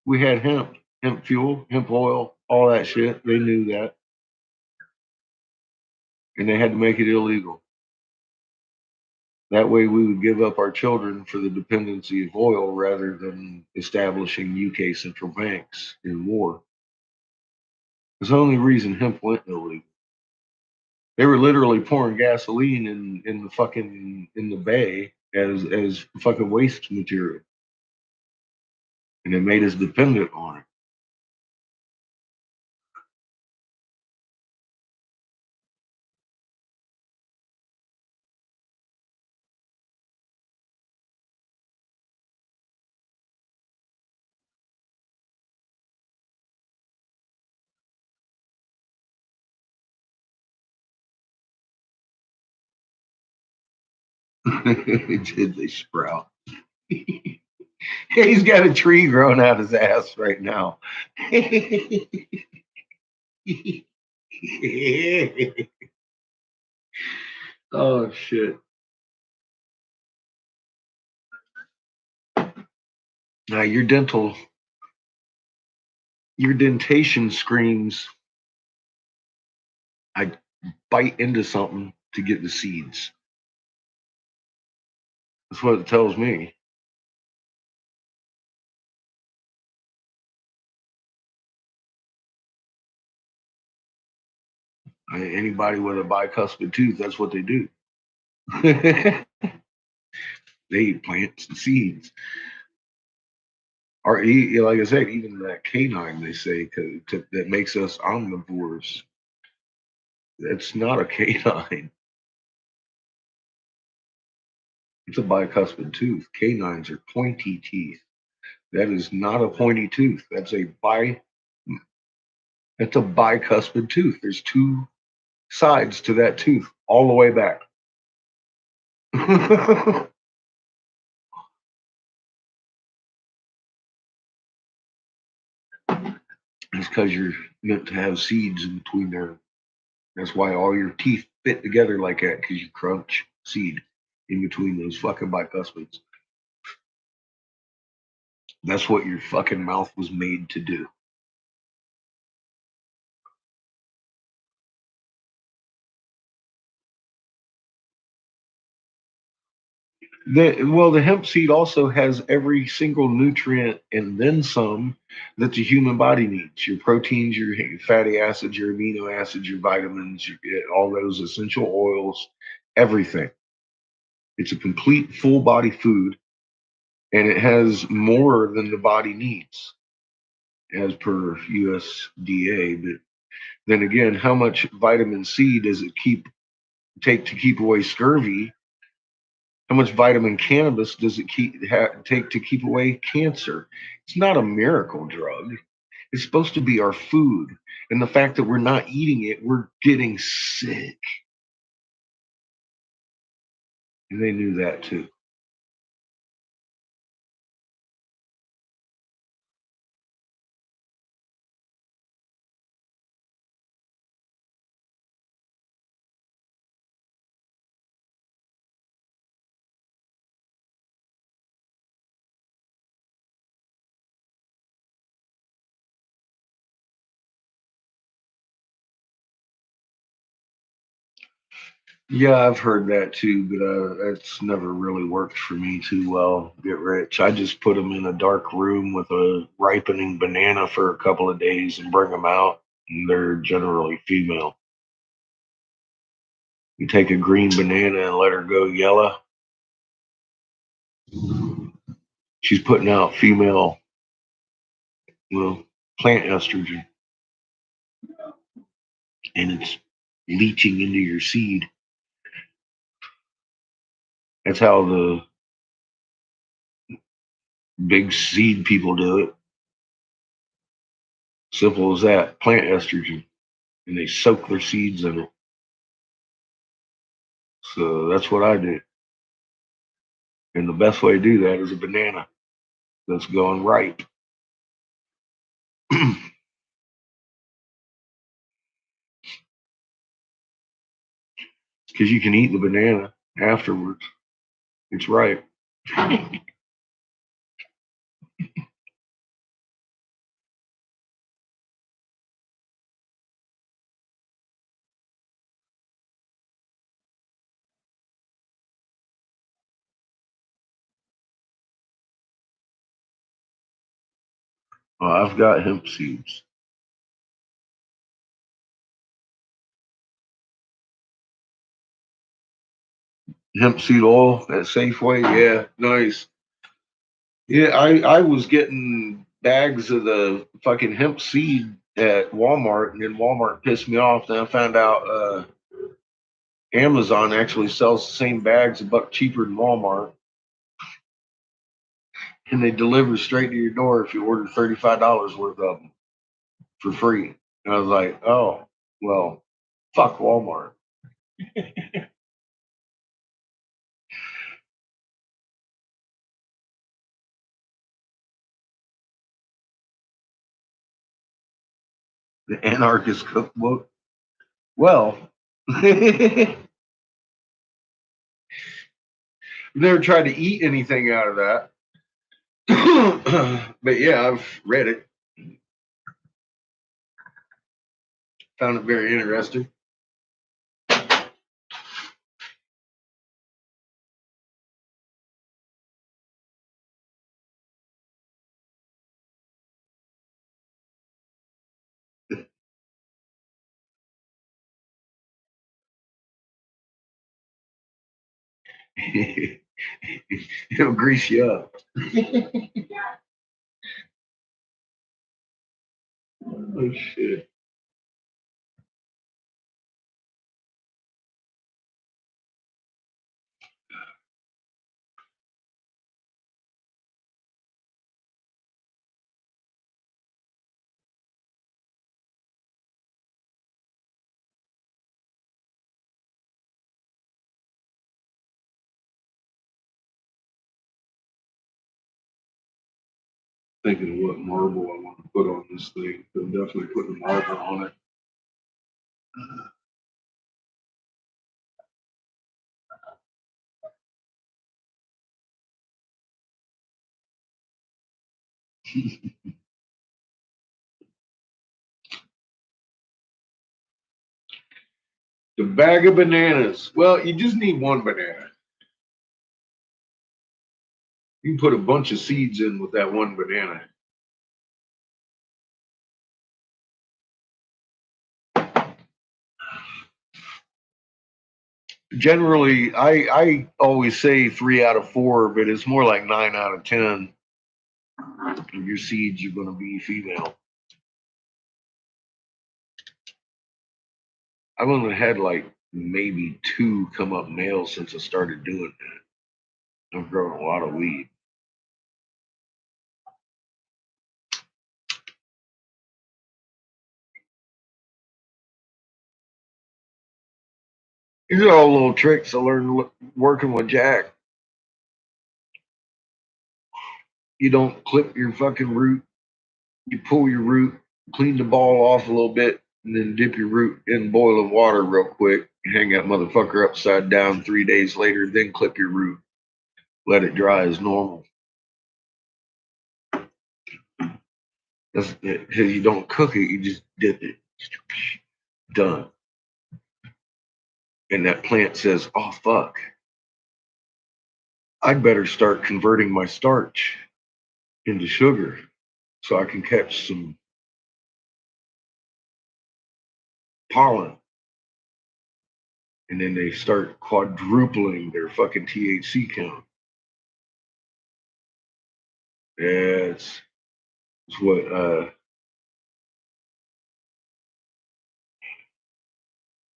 We had hemp fuel, hemp oil, all that shit. They knew that. And they had to make it illegal. That way we would give up our children for the dependency of oil rather than establishing UK central banks in war. It's the only reason hemp went illegal. They were literally pouring gasoline in the fucking in the bay as fucking waste material. And it made us dependent on it. Did they sprout? He's got a tree growing out his ass right now. Oh shit. Now your dentation screams, I bite into something to get the seeds. That's what it tells me. Anybody with a bicuspid tooth, that's what they do. They eat plants and seeds. Or like I said, even that canine they say that makes us omnivores. That's not a canine. It's a bicuspid tooth. Canines are pointy teeth. That is not a pointy tooth. That's a bicuspid tooth. There's two sides to that tooth all the way back. It's because you're meant to have seeds in between there. That's why all your teeth fit together like that, because you crunch seed in between those fucking bicuspids. That's what your fucking mouth was made to do. The hemp seed also has every single nutrient and then some that the human body needs. Your proteins, your fatty acids, your amino acids, your vitamins, all those essential oils, everything. It's a complete full body food, and it has more than the body needs as per USDA. But then again, how much vitamin C does it take to keep away scurvy? How much vitamin cannabis does it take to keep away cancer? It's not a miracle drug. It's supposed to be our food. And the fact that we're not eating it, we're getting sick. And they knew that too. Yeah, I've heard that too, but it's never really worked for me too well. Get rich. I just put them in a dark room with a ripening banana for a couple of days and bring them out, and they're generally female. You take a green banana and let her go yellow. She's putting out female, well, plant estrogen, and it's leaching into your seed. That's how the big seed people do it. Simple as that. Plant estrogen, and they soak their seeds in it. So that's what I do. And the best way to do that is a banana that's going ripe. Because you can eat the banana afterwards. It's ripe. I've got hemp seeds. Hemp seed oil at Safeway. Yeah, nice. Yeah, I was getting bags of the fucking hemp seed at Walmart, and then Walmart pissed me off. Then I found out Amazon actually sells the same bags a buck cheaper than Walmart, and they deliver straight to your door if you order $35 worth of them for free. And I was like, oh, well, fuck Walmart. The anarchist cookbook. Well, never tried to eat anything out of that. But yeah, I've read it. Found it very interesting. It'll grease you up. Oh shit. Thinking of what marble I want to put on this thing. I'm definitely putting marble on it. The bag of bananas. Well, you just need one banana. You can put a bunch of seeds in with that one banana. Generally, I always say 3 out of 4, but it's more like 9 out of 10 of your seeds are going to be female. I've only had like maybe 2 come up male since I started doing that. I've grown a lot of weed. These are all little tricks I learned working with Jack. You don't clip your fucking root. You pull your root, clean the ball off a little bit, and then dip your root in boiling water real quick. Hang that motherfucker upside down 3 days later, then clip your root. Let it dry as normal. That's it. Because you don't cook it, you just dip it. Done. And that plant says, oh, fuck, I'd better start converting my starch into sugar so I can catch some pollen. And then they start quadrupling their fucking THC count. Yeah, it's what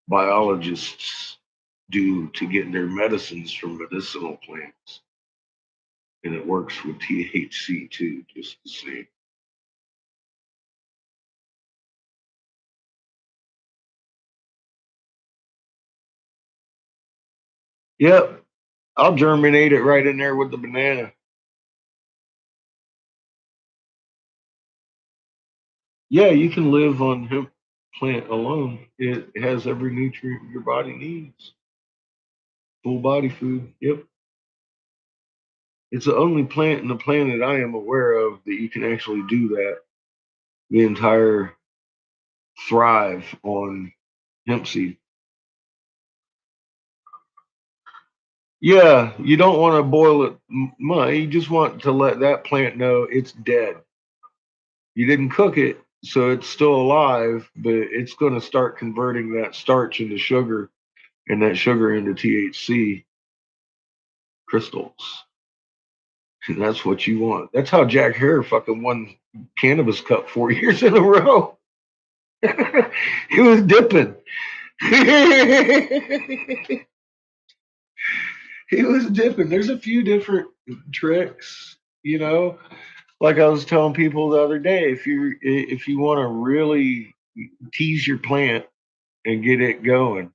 biologists do to get their medicines from medicinal plants. And it works with THC too, just the same. Yep, I'll germinate it right in there with the banana. Yeah, you can live on hemp plant alone. It has every nutrient your body needs. Full body food. Yep. It's the only plant in the planet I am aware of that you can actually do that. The entire thrive on hemp seed. Yeah, you don't want to boil it much. You just want to let that plant know it's dead. You didn't cook it, so it's still alive, but it's going to start converting that starch into sugar and that sugar into THC crystals. And that's what you want. That's how Jack Hare fucking won Cannabis Cup 4 years in a row. He was dipping. He was dipping. There's a few different tricks, you know. Like I was telling people the other day, if you want to really tease your plant and get it going,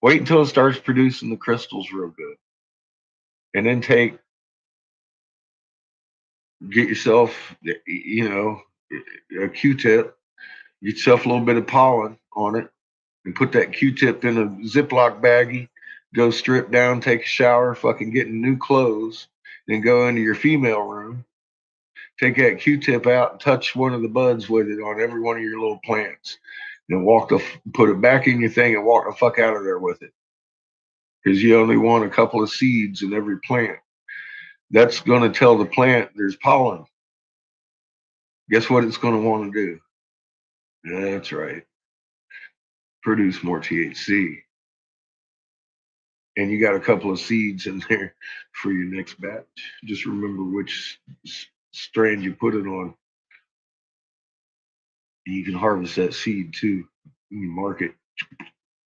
wait until it starts producing the crystals real good, and then get yourself, you know, a Q-tip, get yourself a little bit of pollen on it, and put that Q-tip in a Ziploc baggie. Go strip down, take a shower, fucking get in new clothes, then go into your female room. Take that Q-tip out and touch one of the buds with it on every one of your little plants. Then put it back in your thing and walk the fuck out of there with it. Because you only want a couple of seeds in every plant. That's going to tell the plant there's pollen. Guess what it's going to want to do? That's right. Produce more THC. And you got a couple of seeds in there for your next batch. Just remember which strand you put it on. You can harvest that seed too. You mark it.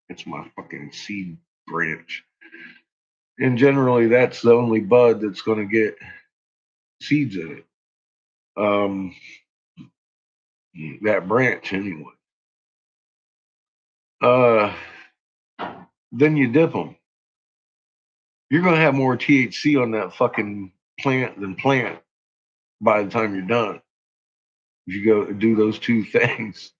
It's my fucking seed branch. And generally, that's the only bud that's going to get seeds in it. That branch, anyway. Then you dip them. You're going to have more THC on that fucking plant than plant by the time you're done. If you go do those two things.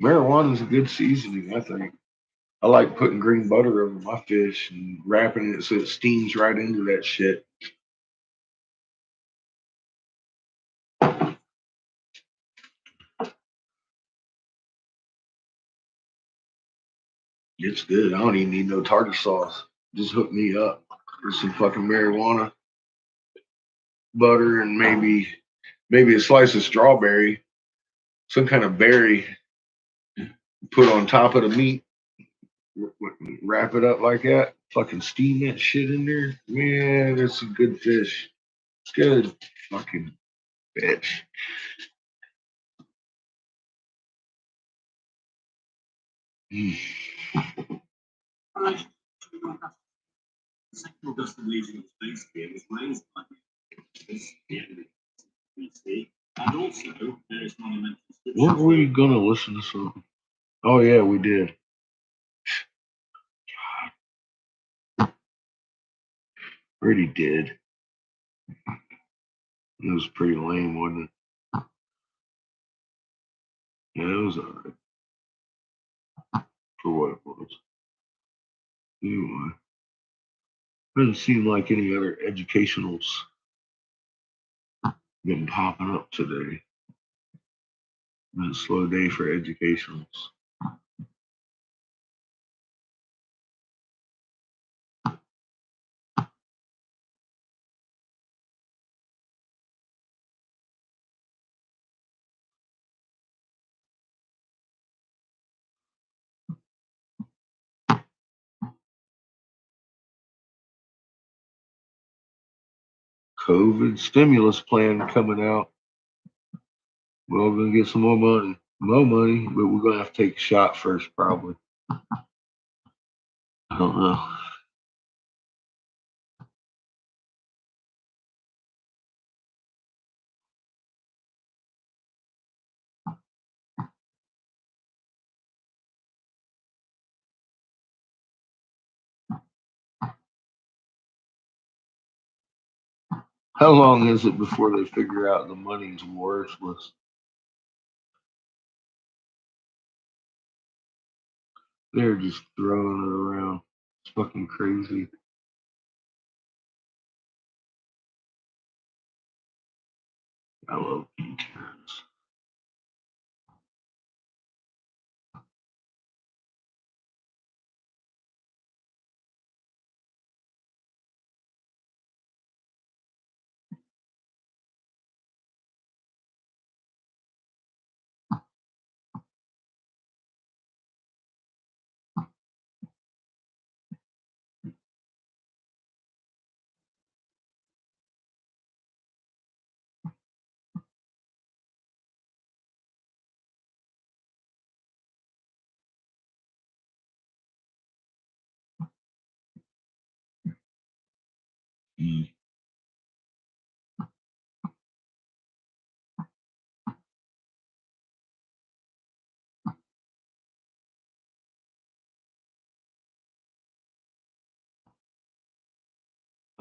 Marijuana is a good seasoning, I think. I like putting green butter over my fish and wrapping it so it steams right into that shit. It's good. I don't even need no tartar sauce. Just hook me up with some fucking marijuana, butter, and maybe a slice of strawberry, some kind of berry, put on top of the meat, wrap it up like that, fucking steam that shit in there. Man, that's some good fish. Good fucking fish. Mm. Second Augustan Legion space game is raised by the end of BC, and also there is monumental. Weren't we gonna listen to something? Oh yeah, we did. Already did. It was pretty lame, wasn't it? Yeah, it was alright. For what it was. Anyway. Doesn't seem like any other educationals been popping up today. Been a slow day for educationals. COVID stimulus plan coming out. We're all gonna get some more money. More money, but we're gonna have to take a shot first, probably. I don't know. How long is it before they figure out the money's worthless? They're just throwing it around. It's fucking crazy. I love interns.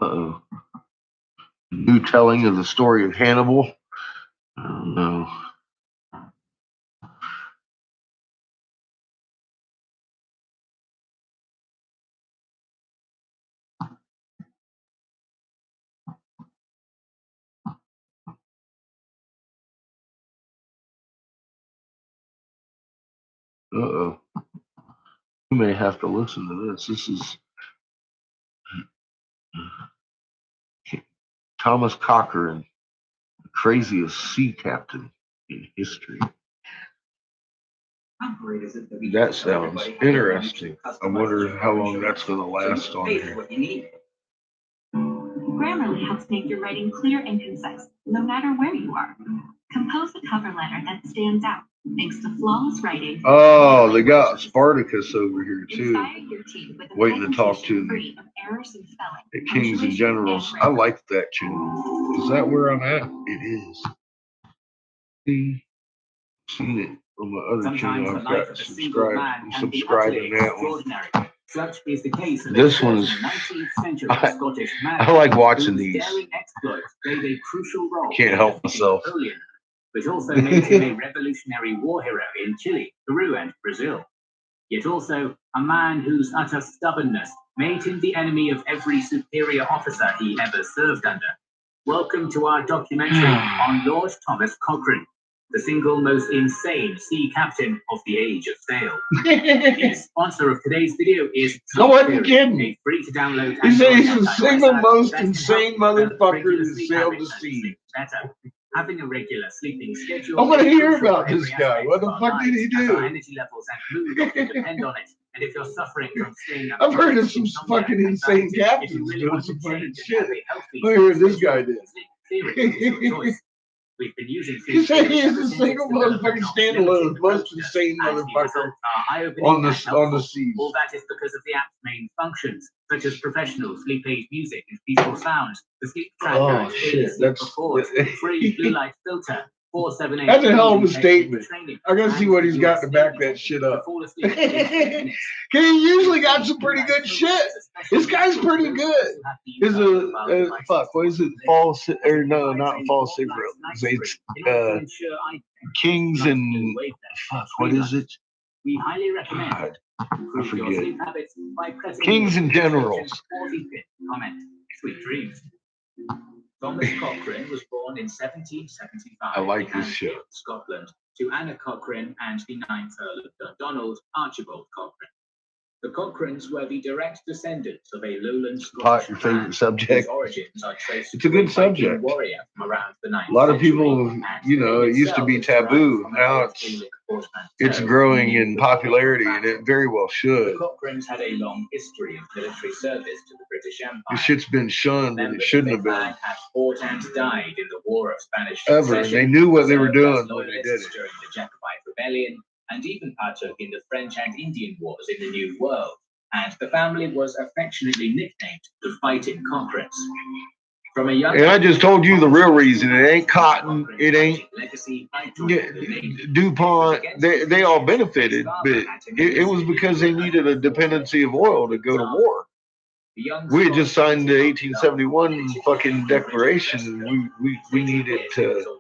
Uh-oh. New telling of the story of Hannibal. I don't know. Uh-oh. You may have to listen to this. This is Thomas Cochrane, the craziest sea captain in history. That sounds interesting. I wonder how long that's going to last on here. Grammarly helps make your writing clear and concise, no matter where you are. Compose a cover letter that stands out, thanks to flawless writing. Oh, they got Spartacus over here too, waiting to talk to me. At Kings and Generals. I like that channel. Is that where I'm at? It is. See, seen it on my other channel. I've got subscribed to that one. Such is the case of this one is. I like watching these. Can't help myself. But also made him a revolutionary war hero in Chile, Peru, and Brazil. Yet also a man whose utter stubbornness made him the enemy of every superior officer he ever served under. Welcome to our documentary on Lord Thomas Cochrane, the single most insane sea captain of the age of sail. The sponsor of today's video is I wasn't kidding. A free to download. He said he's the single most insane motherfucker to sail the sea. Better. Having a regular sleeping schedule. I want to hear about this guy. What the fuck did he do? Energy levels and mood often depend on it. And if you're suffering from staying up, I've heard of some fucking insane captains doing some fucking shit. I heard this guy did. We've been using He said he's a single motherfucking standalone, most insane motherfucker on the seas. All that is because of the app's main functions, such as professional sleep aid music and peaceful sounds. The sleep tracker, free blue light filter, 478. That's a hell of a statement. I gotta see what he's got to back that shit up. He usually got some pretty good shit. This guy's pretty good. Is fuck? What is it? No, not fall cigarette. It's Kings and fuck. What is it? We highly recommend. God, I forget. Kings and Generals. Comment. Sweet dreams. Thomas Cochrane was born in 1775. I like this shit. Scotland, to Anna Cochrane and the 9th Earl of Dundonald, Archibald Cochrane. The Cochranes were the direct descendants of a lowland Scottish Your favorite subject. origins are traced It's a good subject. warrior from around the 9th A lot of people, you know, it used to be taboo. Now it's growing in popularity, and it very well should. The Cochranes had a long history of military service to the British Empire. This shit's been shunned, and it shouldn't have been. Had fought and died in the War of Spanish Ever. Succession. They knew what they were doing when they did it. During the Jacobite Rebellion, and even partook in the French and Indian Wars in the New World. And the family was affectionately nicknamed the Fighting Cochranes. From a young and I just told you the real reason. It ain't cotton. It ain't DuPont. They all benefited, but it was because they needed a dependency of oil to go to war. We had just signed the 1871 fucking declaration, and we needed to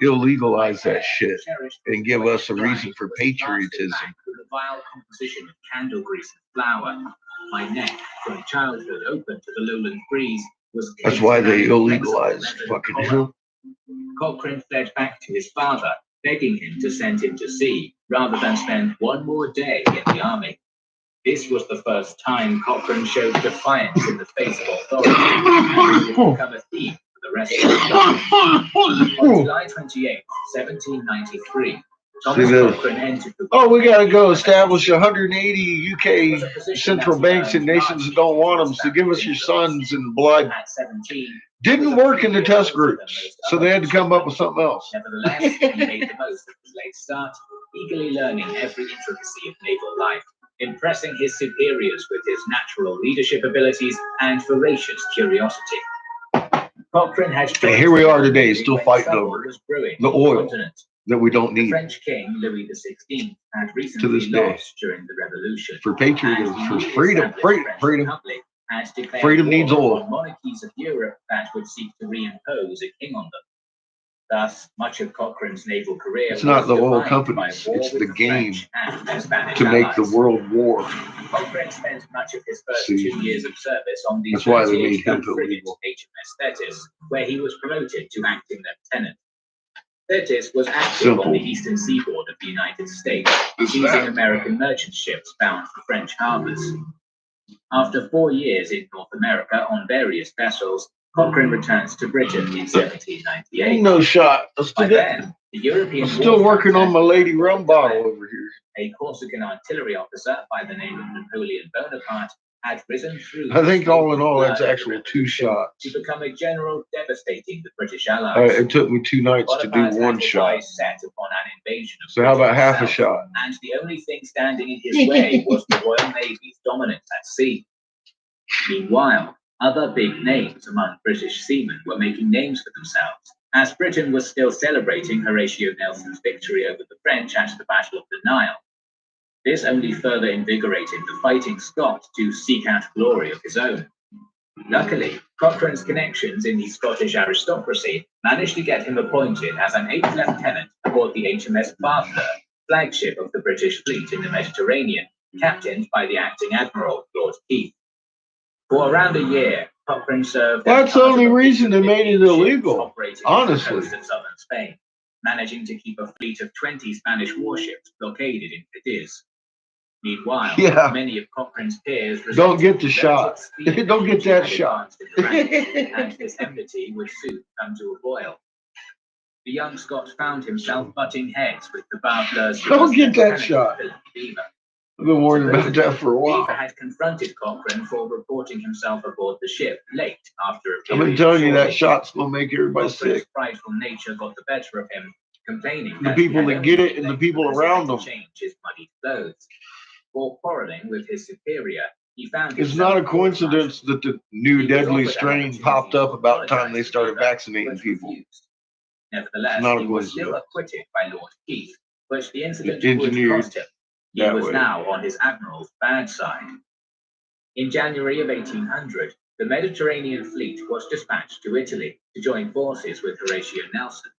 illegalize that shit and give us a reason for patriotism. The vile composition of candle grease and flour. My neck, from childhood open to the lowland breeze, was. That's why they illegalized fucking him. Cochrane fled back to his father, begging him to send him to sea rather than spend one more day in the army. This was the first time Cochrane showed defiance in the face of authority and would become a thief for the rest of his life. On July 28, 1793, Thomas Cochrane entered the... Oh, we gotta go establish 180 UK central banks in nations that don't want them, so give us your sons and blood. Didn't work in the test groups, so they had to come up with something else. Nevertheless, he made the most of his late start, eagerly learning every intricacy of naval life, impressing his superiors with his natural leadership abilities and voracious curiosity. Cochrane had... And here we are today, still fighting over the oil that we don't need. The French king, Louis XVI, had recently lost during the revolution. For patriotism, for freedom. Had freedom needs oil. On monarchies of Europe that would seek to reimpose a king on them. Thus, much of Cochrane's naval career it's not the oil companies, it's the game to make the world war. Cochrane spent much of his first 2 years of service on the That's why they made him illegal. HMS Thetis, where he was promoted to acting lieutenant. Thetis was active on the eastern seaboard of the United States, seizing American merchant ships bound for French harbors. After 4 years in North America on various vessels, Cochrane returns to Britain in 1798. No shot. By then, the European... I'm still working on my Lady Rum bottle over here. A Corsican artillery officer by the name of Napoleon Bonaparte had risen through... I think all in all, that's actually 2 shots. To become a general devastating the British allies. It took me 2 nights to do 1 shot. Set upon an invasion of so how about half a shot? And the only thing standing in his way was the Royal Navy's dominance at sea. Meanwhile, other big names among British seamen were making names for themselves, as Britain was still celebrating Horatio Nelson's victory over the French at the Battle of the Nile. This only further invigorated the fighting Scot to seek out glory of his own. Luckily, Cochrane's connections in the Scottish aristocracy managed to get him appointed as an 8th lieutenant aboard the HMS Barbara, flagship of the British fleet in the Mediterranean, captained by the acting admiral, Lord Keith. For around a year, Cochrane served... That's the only reason they made it illegal, honestly. In southern Spain, managing to keep a fleet of 20 Spanish warships blockaded in Cadiz. Meanwhile, many of Cochrane's peers... Don't get the shot. Don't get that shot. And his enmity would soon come to a boil. The young Scot found himself butting heads with the Barbara's... Don't get that shot. I've been worried about that for a while. Keith had confronted Cochrane for reporting himself aboard the ship late after a I've period been telling you of that shortage. shot's gonna make everybody Cochrane's sick. prideful nature got the better of him, complaining The that he people had that only get it been and the late people because he around had to them. change his muddied clothes. For quarreling with his superior, he found It's himself not a coincidence that the new deadly strain popped up about the time they started vaccinating people. Nevertheless, not a he was still coincidence. acquitted by Lord Keith, but the incident Engineered would cost him. He that was way. now on his admiral's bad side. In January of 1800, the Mediterranean fleet was dispatched to Italy to join forces with Horatio Nelson.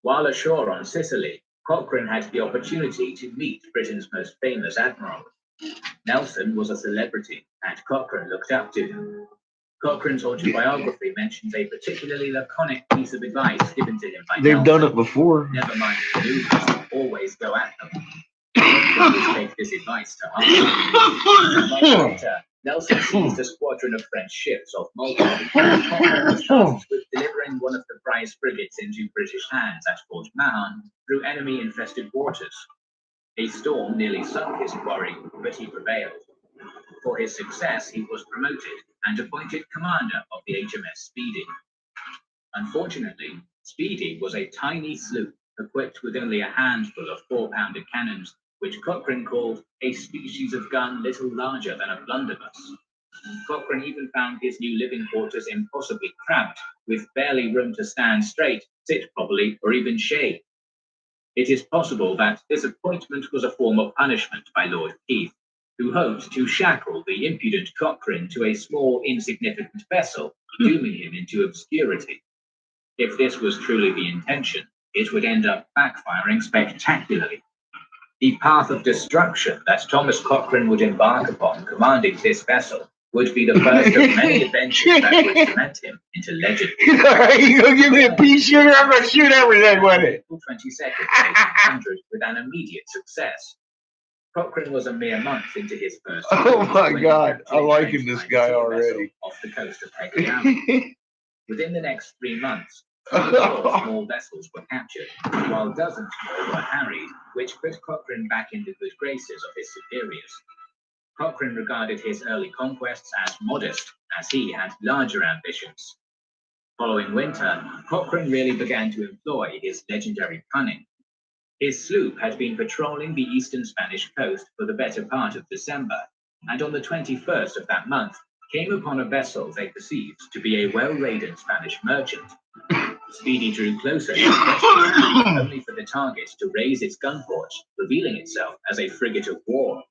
While ashore on Sicily, Cochrane had the opportunity to meet Britain's most famous admiral. Nelson was a celebrity, and Cochrane looked up to him. Cochrane's autobiography mentions a particularly laconic piece of advice given to him by They've Nelson. done it before. Never mind maneuvers, always go at them. Cochrane would take this advice to heart. A month later, Nelson seized a squadron of French ships off Malta, and Cochrane was tasked with delivering one of the prize frigates into British hands at Port Mahon through enemy-infested waters. A storm nearly sunk his quarry, but he prevailed. For his success, he was promoted and appointed commander of the HMS Speedy. Unfortunately, Speedy was a tiny sloop equipped with only a handful of 4-pounder cannons, which Cochrane called a species of gun little larger than a blunderbuss. Cochrane even found his new living quarters impossibly cramped, with barely room to stand straight, sit properly, or even shave. It is possible that this appointment was a form of punishment by Lord Keith, who hoped to shackle the impudent Cochrane to a small, insignificant vessel, dooming him into obscurity. If this was truly the intention, it would end up backfiring spectacularly. The path of destruction that Thomas Cochrane would embark upon commanding this vessel would be the first of many adventures that would cement him into legend. Alright, you gonna give me a pea shooter? I'm gonna shoot everything with it. April 22nd, 1800, with an immediate success. Cochrane was a mere month into his first Oh cruise my when he God, captured I'm a liking French this guy privateer already. vessel off the coast of Peguillan. Within the next 3 months, 3 more small vessels were captured, while dozens more were harried, which put Cochrane back in the good graces of his superiors. Cochrane regarded his early conquests as modest, as he had larger ambitions. Following winter, Cochrane really began to employ his legendary cunning. His sloop had been patrolling the eastern Spanish coast for the better part of December, and on the 21st of that month came upon a vessel they perceived to be a well-laden Spanish merchant. Speedy drew closer to the vessel, only for the target to raise its gun ports, revealing itself as a frigate of war.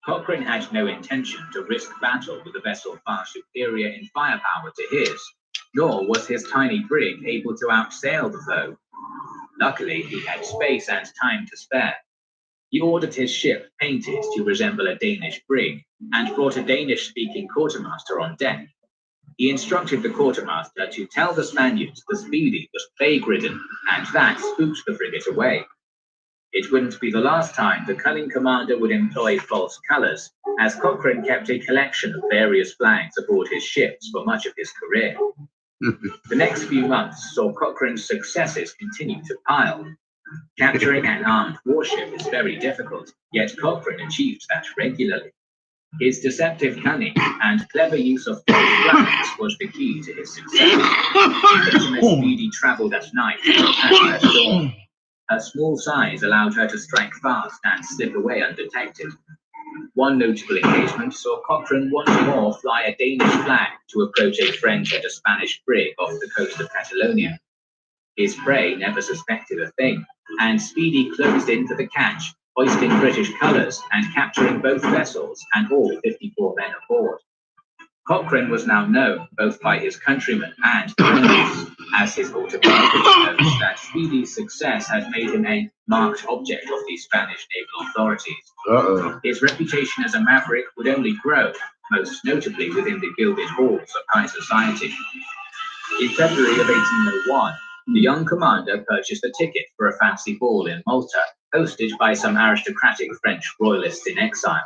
Cochrane had no intention to risk battle with a vessel far superior in firepower to his, nor was his tiny brig able to outsail the foe. Luckily, he had space and time to spare. He ordered his ship painted to resemble a Danish brig, and brought a Danish-speaking quartermaster on deck. He instructed the quartermaster to tell the Spaniards the Speedy was plague-ridden, and that spooked the frigate away. It wouldn't be the last time the cunning commander would employ false colours, as Cochrane kept a collection of various flags aboard his ships for much of his career. The next few months saw Cochrane's successes continue to pile. Capturing an armed warship is very difficult, yet Cochrane achieved that regularly. His deceptive cunning and clever use of false flags was the key to his success. HMS Speedy travelled at night and at dawn. Her small size allowed her to strike fast and slip away undetected. One notable engagement saw Cochrane once more fly a Danish flag to approach a French and a Spanish brig off the coast of Catalonia. His prey never suspected a thing, and Speedy closed in for the catch, hoisting British colours and capturing both vessels and all 54 men aboard. Cochrane was now known both by his countrymen and enemies, as his autobiography notes that Speedy's success had made him a marked object of the Spanish naval authorities. His reputation as a maverick would only grow, most notably within the gilded halls of high society. In February of 1801, the young commander purchased a ticket for a fancy ball in Malta, hosted by some aristocratic French royalists in exile.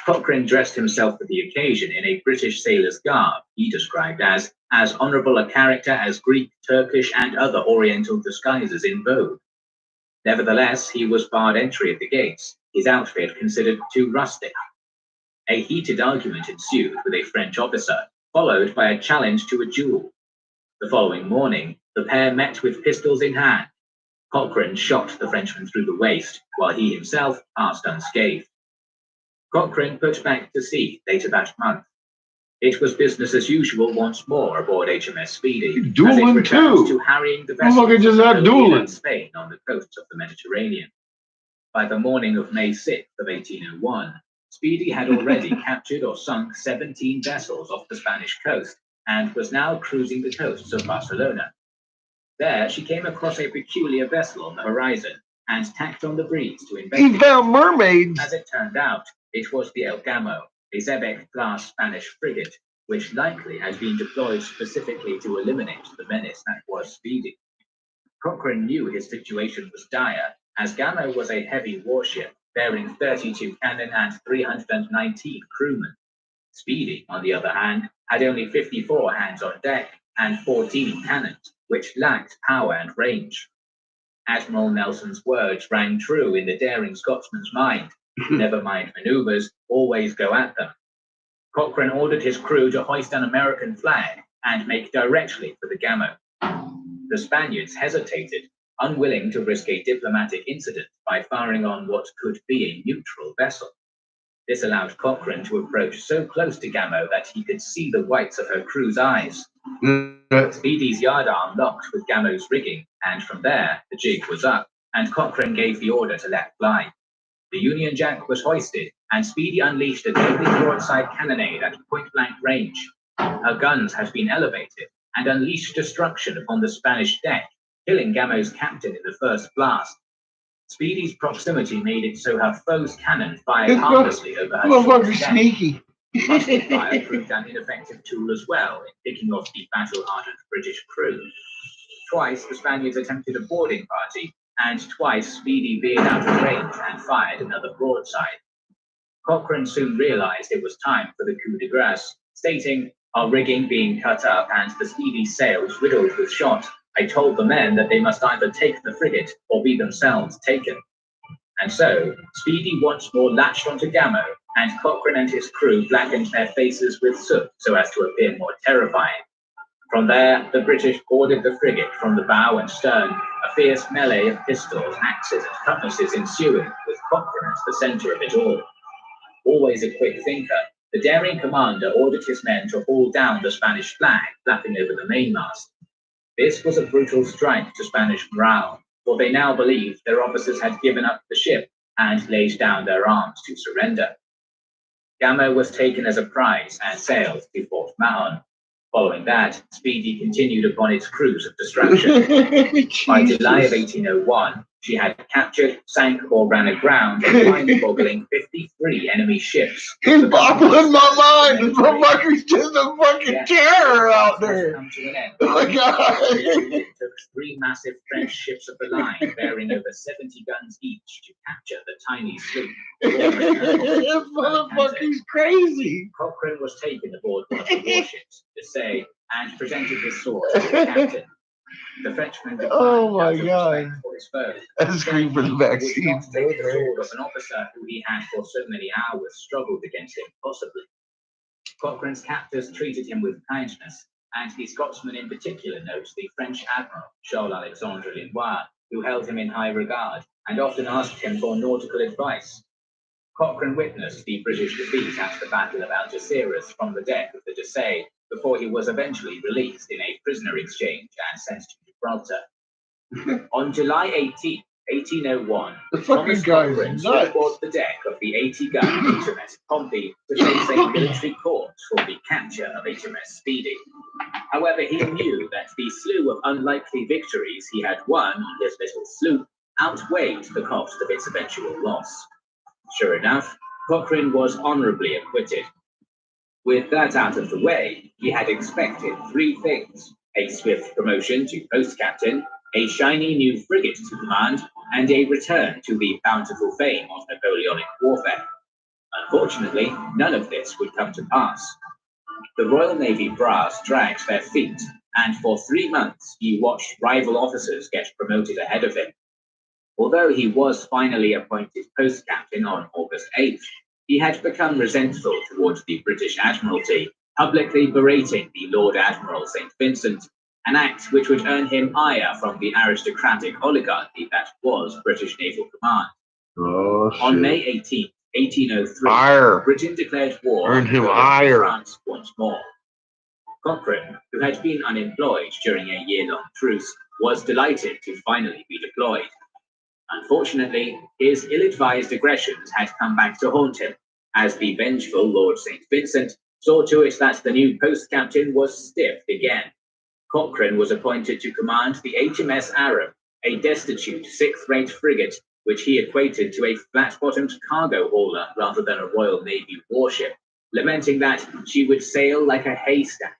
Cochrane dressed himself for the occasion in a British sailor's garb he described as honourable a character as Greek, Turkish, and other Oriental disguises in vogue. Nevertheless, he was barred entry at the gates, his outfit considered too rustic. A heated argument ensued with a French officer, followed by a challenge to a duel. The following morning, the pair met with pistols in hand. Cochrane shot the Frenchman through the waist, while he himself passed unscathed. Cochrane put back to sea later that month. It was business as usual once more aboard HMS Speedy, as it returned to harrying the vessels of Spain on the coasts of the Mediterranean. By the morning of May 6th of 1801, Speedy had already captured or sunk 17 vessels off the Spanish coast and was now cruising the coasts of Barcelona. There, she came across a peculiar vessel on the horizon and tacked on the breeze to investigate. He found mermaids! As it turned out, it was the El Gamo, a Xebec-class Spanish frigate, which likely had been deployed specifically to eliminate the menace that was Speedy. Cochrane knew his situation was dire, as Gamo was a heavy warship bearing 32 cannon and 319 crewmen. Speedy, on the other hand, had only 54 hands on deck and 14 cannons, which lacked power and range. Admiral Nelson's words rang true in the daring Scotsman's mind. Never mind maneuvers, always go at them. Cochrane ordered his crew to hoist an American flag and make directly for the Gamo. The Spaniards hesitated, unwilling to risk a diplomatic incident by firing on what could be a neutral vessel. This allowed Cochrane to approach so close to Gamo that he could see the whites of her crew's eyes. Speedy's yardarm locked with Gamo's rigging, and from there the jig was up, and Cochrane gave the order to let fly. The Union Jack was hoisted, and Speedy unleashed a deadly broadside cannonade at point-blank range. Her guns had been elevated and unleashed destruction upon the Spanish deck, killing Gamo's captain in the first blast. Speedy's proximity made it so her foe's cannon fired harmlessly over her short deck. Sneaky. Musket fire proved an ineffective tool as well in picking off the battle-hardened British crew. Twice the Spaniards attempted a boarding party, and twice Speedy veered out of range and fired another broadside. Cochrane soon realized it was time for the coup de grace, stating, "Our rigging being cut up and the Speedy's sails riddled with shot, I told the men that they must either take the frigate or be themselves taken." And so, Speedy once more latched onto Gamo, and Cochrane and his crew blackened their faces with soot so as to appear more terrifying. From there, the British boarded the frigate from the bow and stern, a fierce melee of pistols, axes, and cutlasses ensuing, with Cochrane at the center of it all. Always a quick thinker, the daring commander ordered his men to haul down the Spanish flag flapping over the mainmast. This was a brutal strike to Spanish morale, for they now believed their officers had given up the ship and laid down their arms to surrender. Gamo was taken as a prize and sailed to Fort Mahon. Following that, Speedy continued upon its cruise of destruction. By July of 1801, she had captured, sank, or ran aground a mind-boggling 53 enemy ships. It's boggling my mind. The motherfucker's just a fucking terror out there. Oh my god. It took 3 massive French ships of the line, bearing over 70 guns each, to capture the tiny sloop. This motherfucker's crazy. Cochrane was taken aboard one of the warships, to say, and presented his sword to the captain. The Frenchman declined for his foe. That's scream for the vaccine. Would not take the sword of an officer who he had for so many hours struggled against him, possibly. Cochrane's captors treated him with kindness, and the Scotsman in particular notes the French Admiral, Charles-Alexandre Linois, who held him in high regard, and often asked him for nautical advice. Cochrane witnessed the British defeat at the Battle of Algeciras from the deck of the Dessay, before he was eventually released in a prisoner exchange and sent to Gibraltar. On July 18, 1801, Thomas Cochrane stood aboard the deck of the 80-gun HMS Pompey to face a military court for the capture of HMS Speedy. However, he knew that the slew of unlikely victories he had won on his little sloop outweighed the cost of its eventual loss. Sure enough, Cochrane was honorably acquitted. With that out of the way, he had expected 3 things: a swift promotion to post captain, a shiny new frigate to command, and a return to the bountiful fame of Napoleonic warfare. Unfortunately, none of this would come to pass. The Royal Navy brass dragged their feet, and for 3 months he watched rival officers get promoted ahead of him. Although he was finally appointed post captain on August 8th, he had become resentful towards the British Admiralty, publicly berating the Lord Admiral St. Vincent, an act which would earn him ire from the aristocratic oligarchy that was British Naval Command. Oh, shit. On May 18, 1803, Ire. Britain declared war Earned him on ire. France once more. Cochrane, who had been unemployed during a year-long truce, was delighted to finally be deployed. Unfortunately, his ill-advised aggressions had come back to haunt him, as the vengeful Lord St. Vincent saw to it that the new post-captain was stiffed again. Cochrane was appointed to command the HMS Aram, a destitute sixth-rate frigate which he equated to a flat-bottomed cargo hauler rather than a Royal Navy warship, lamenting that she would sail like a haystack.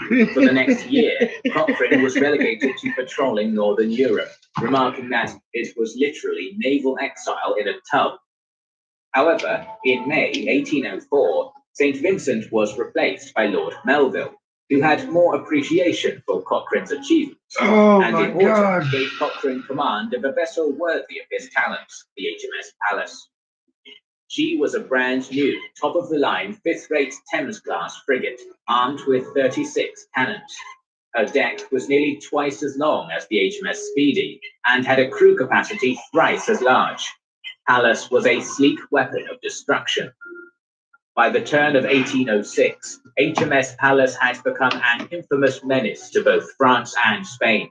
For the next year, Cochrane was relegated to patrolling Northern Europe, remarking that it was literally naval exile in a tub. However, in May 1804, St. Vincent was replaced by Lord Melville, who had more appreciation for Cochrane's achievements, and in autumn gave Cochrane command of a vessel worthy of his talents, the HMS Pallas. She was a brand new, top-of-the-line, fifth-rate Thames-class frigate, armed with 36 cannons. Her deck was nearly twice as long as the HMS Speedy, and had a crew capacity thrice as large. Pallas was a sleek weapon of destruction. By the turn of 1806, HMS Pallas had become an infamous menace to both France and Spain.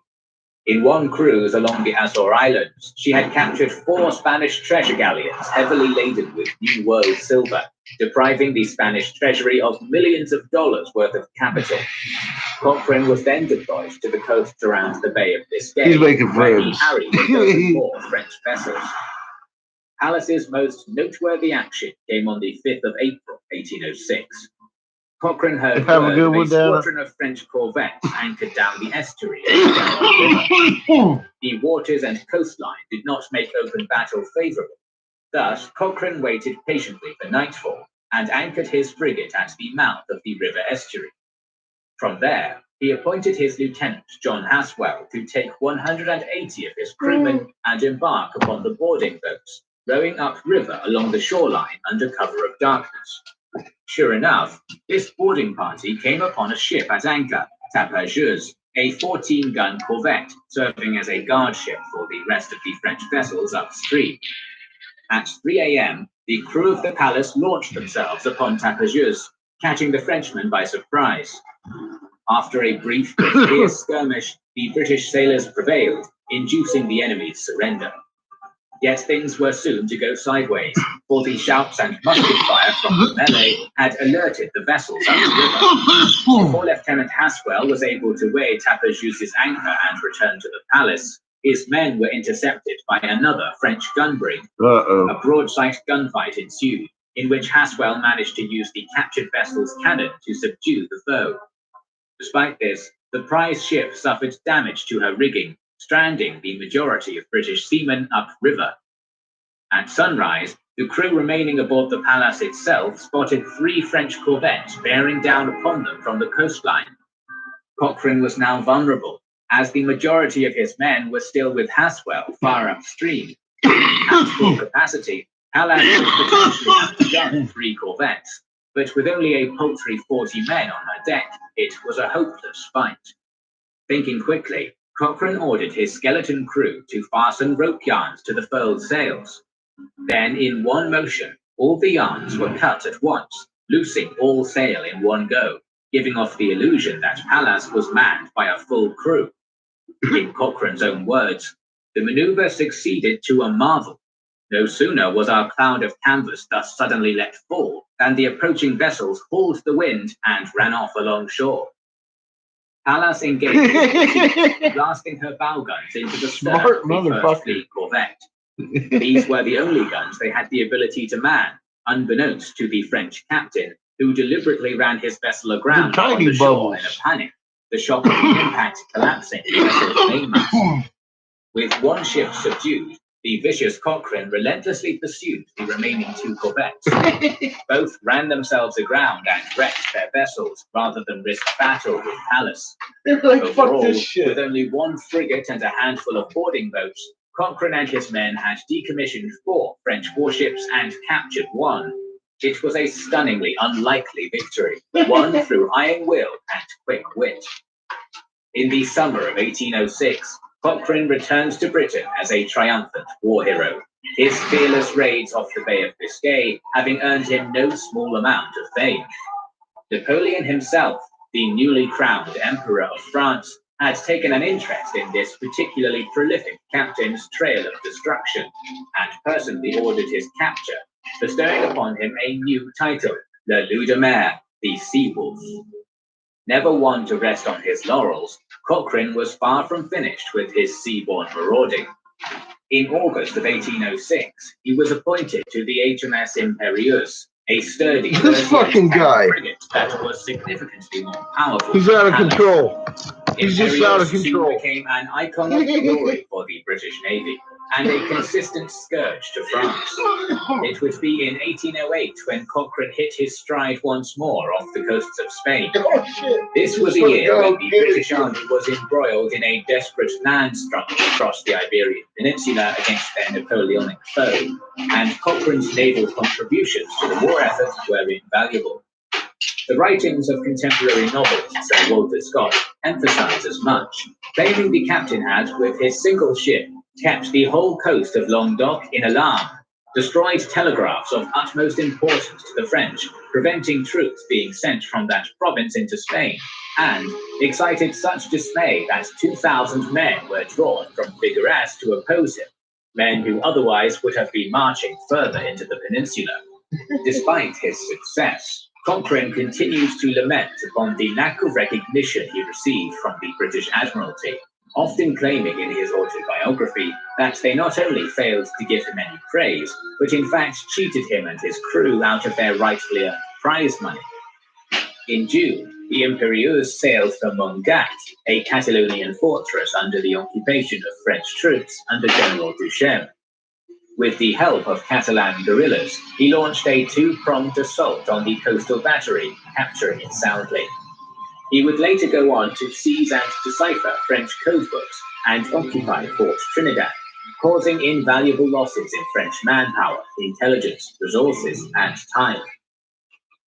In one cruise along the Azore Islands, she had captured 4 Spanish treasure galleons heavily laden with New World silver, depriving the Spanish treasury of millions of dollars worth of capital. Cochrane was then deployed to the coasts around the Bay of Biscay, He's making where he friends. harried a dozen more French vessels. Pallas's most noteworthy action came on the 5th of April, 1806. Cochrane heard word of a squadron of French corvettes anchored down the estuary. The waters and coastline did not make open battle favorable. Thus, Cochrane waited patiently for nightfall and anchored his frigate at the mouth of the river estuary. From there, he appointed his lieutenant, John Haswell, to take 180 of his crewmen and embark upon the boarding boats, rowing upriver along the shoreline under cover of darkness. Sure enough, this boarding party came upon a ship at anchor, Tapageuse, a 14-gun corvette serving as a guard ship for the rest of the French vessels upstream. At 3 a.m., the crew of the Pallas launched themselves upon Tapageuse, catching the Frenchmen by surprise. After a brief but fierce skirmish, the British sailors prevailed, inducing the enemy's surrender. Yet things were soon to go sideways, for the shouts and musket fire from the melee had alerted the vessels upriver. Before Lieutenant Haswell was able to weigh Tapageuse's anchor and return to the Pallas, his men were intercepted by another French gun brig. A broadside gunfight ensued, in which Haswell managed to use the captured vessel's cannon to subdue the foe. Despite this, the prize ship suffered damage to her rigging, stranding the majority of British seamen upriver. At sunrise, the crew remaining aboard the Pallas itself spotted 3 French corvettes bearing down upon them from the coastline. Cochrane was now vulnerable, as the majority of his men were still with Haswell far upstream. At full capacity, Pallas could potentially have to gun 3 corvettes, but with only a paltry 40 men on her deck, it was a hopeless fight. Thinking quickly, Cochrane ordered his skeleton crew to fasten rope yarns to the furled sails. Then, in one motion, all the yarns were cut at once, loosing all sail in one go, giving off the illusion that Pallas was manned by a full crew. In Cochrane's own words, the maneuver succeeded to a marvel. No sooner was our cloud of canvas thus suddenly let fall than the approaching vessels hauled the wind and ran off along shore. Pallas engaged, blasting her bow guns into the stern of the First Fleet corvette. These were the only guns they had the ability to man, unbeknownst to the French captain, who deliberately ran his vessel aground on the shore in a panic, the shock of the impact collapsing the vessel's mainmast. With one ship subdued, the vicious Cochrane relentlessly pursued the remaining 2 corvettes. Both ran themselves aground and wrecked their vessels rather than risk battle with Pallas. Overall, with only 1 frigate and a handful of boarding boats, Cochrane and his men had decommissioned 4 French warships and captured 1. It was a stunningly unlikely victory, won through iron will and quick wit. In the summer of 1806, Cochrane returns to Britain as a triumphant war hero, his fearless raids off the Bay of Biscay having earned him no small amount of fame. Napoleon himself, the newly crowned Emperor of France, had taken an interest in this particularly prolific captain's trail of destruction, and personally ordered his capture, bestowing upon him a new title, Le Loup de Mer, the Sea Wolf. Never one to rest on his laurels, Cochrane was far from finished with his seaborne marauding. In August of 1806, he was appointed to the HMS Imperieuse, a sturdy this fucking guy frigate that was significantly more powerful. He's out of control. He's just out of control. Soon became an icon of glory for the British Navy and a consistent scourge to France. It would be in 1808 when Cochrane hit his stride once more off the coasts of Spain. This was a year when the British Army was embroiled in a desperate land struggle across the Iberian Peninsula against their Napoleonic foe, and Cochrane's naval contributions to the war effort were invaluable. The writings of contemporary novelist Sir Walter Scott emphasize as much, claiming the captain had, with his single ship, kept the whole coast of Languedoc in alarm, destroyed telegraphs of utmost importance to the French, preventing troops being sent from that province into Spain, and excited such dismay that 2,000 men were drawn from Figueras to oppose him, men who otherwise would have been marching further into the peninsula. Despite his success, Cochrane continues to lament upon the lack of recognition he received from the British Admiralty, often claiming in his autobiography that they not only failed to give him any praise, but in fact cheated him and his crew out of their rightfully earned prize money. In June, the Imperieuse sailed for Montgat, a Catalonian fortress under the occupation of French troops under General Duchesne. With the help of Catalan guerrillas, he launched a 2-pronged assault on the coastal battery, capturing it soundly. He would later go on to seize and decipher French codebooks and occupy Fort Trinidad, causing invaluable losses in French manpower, intelligence, resources, and time.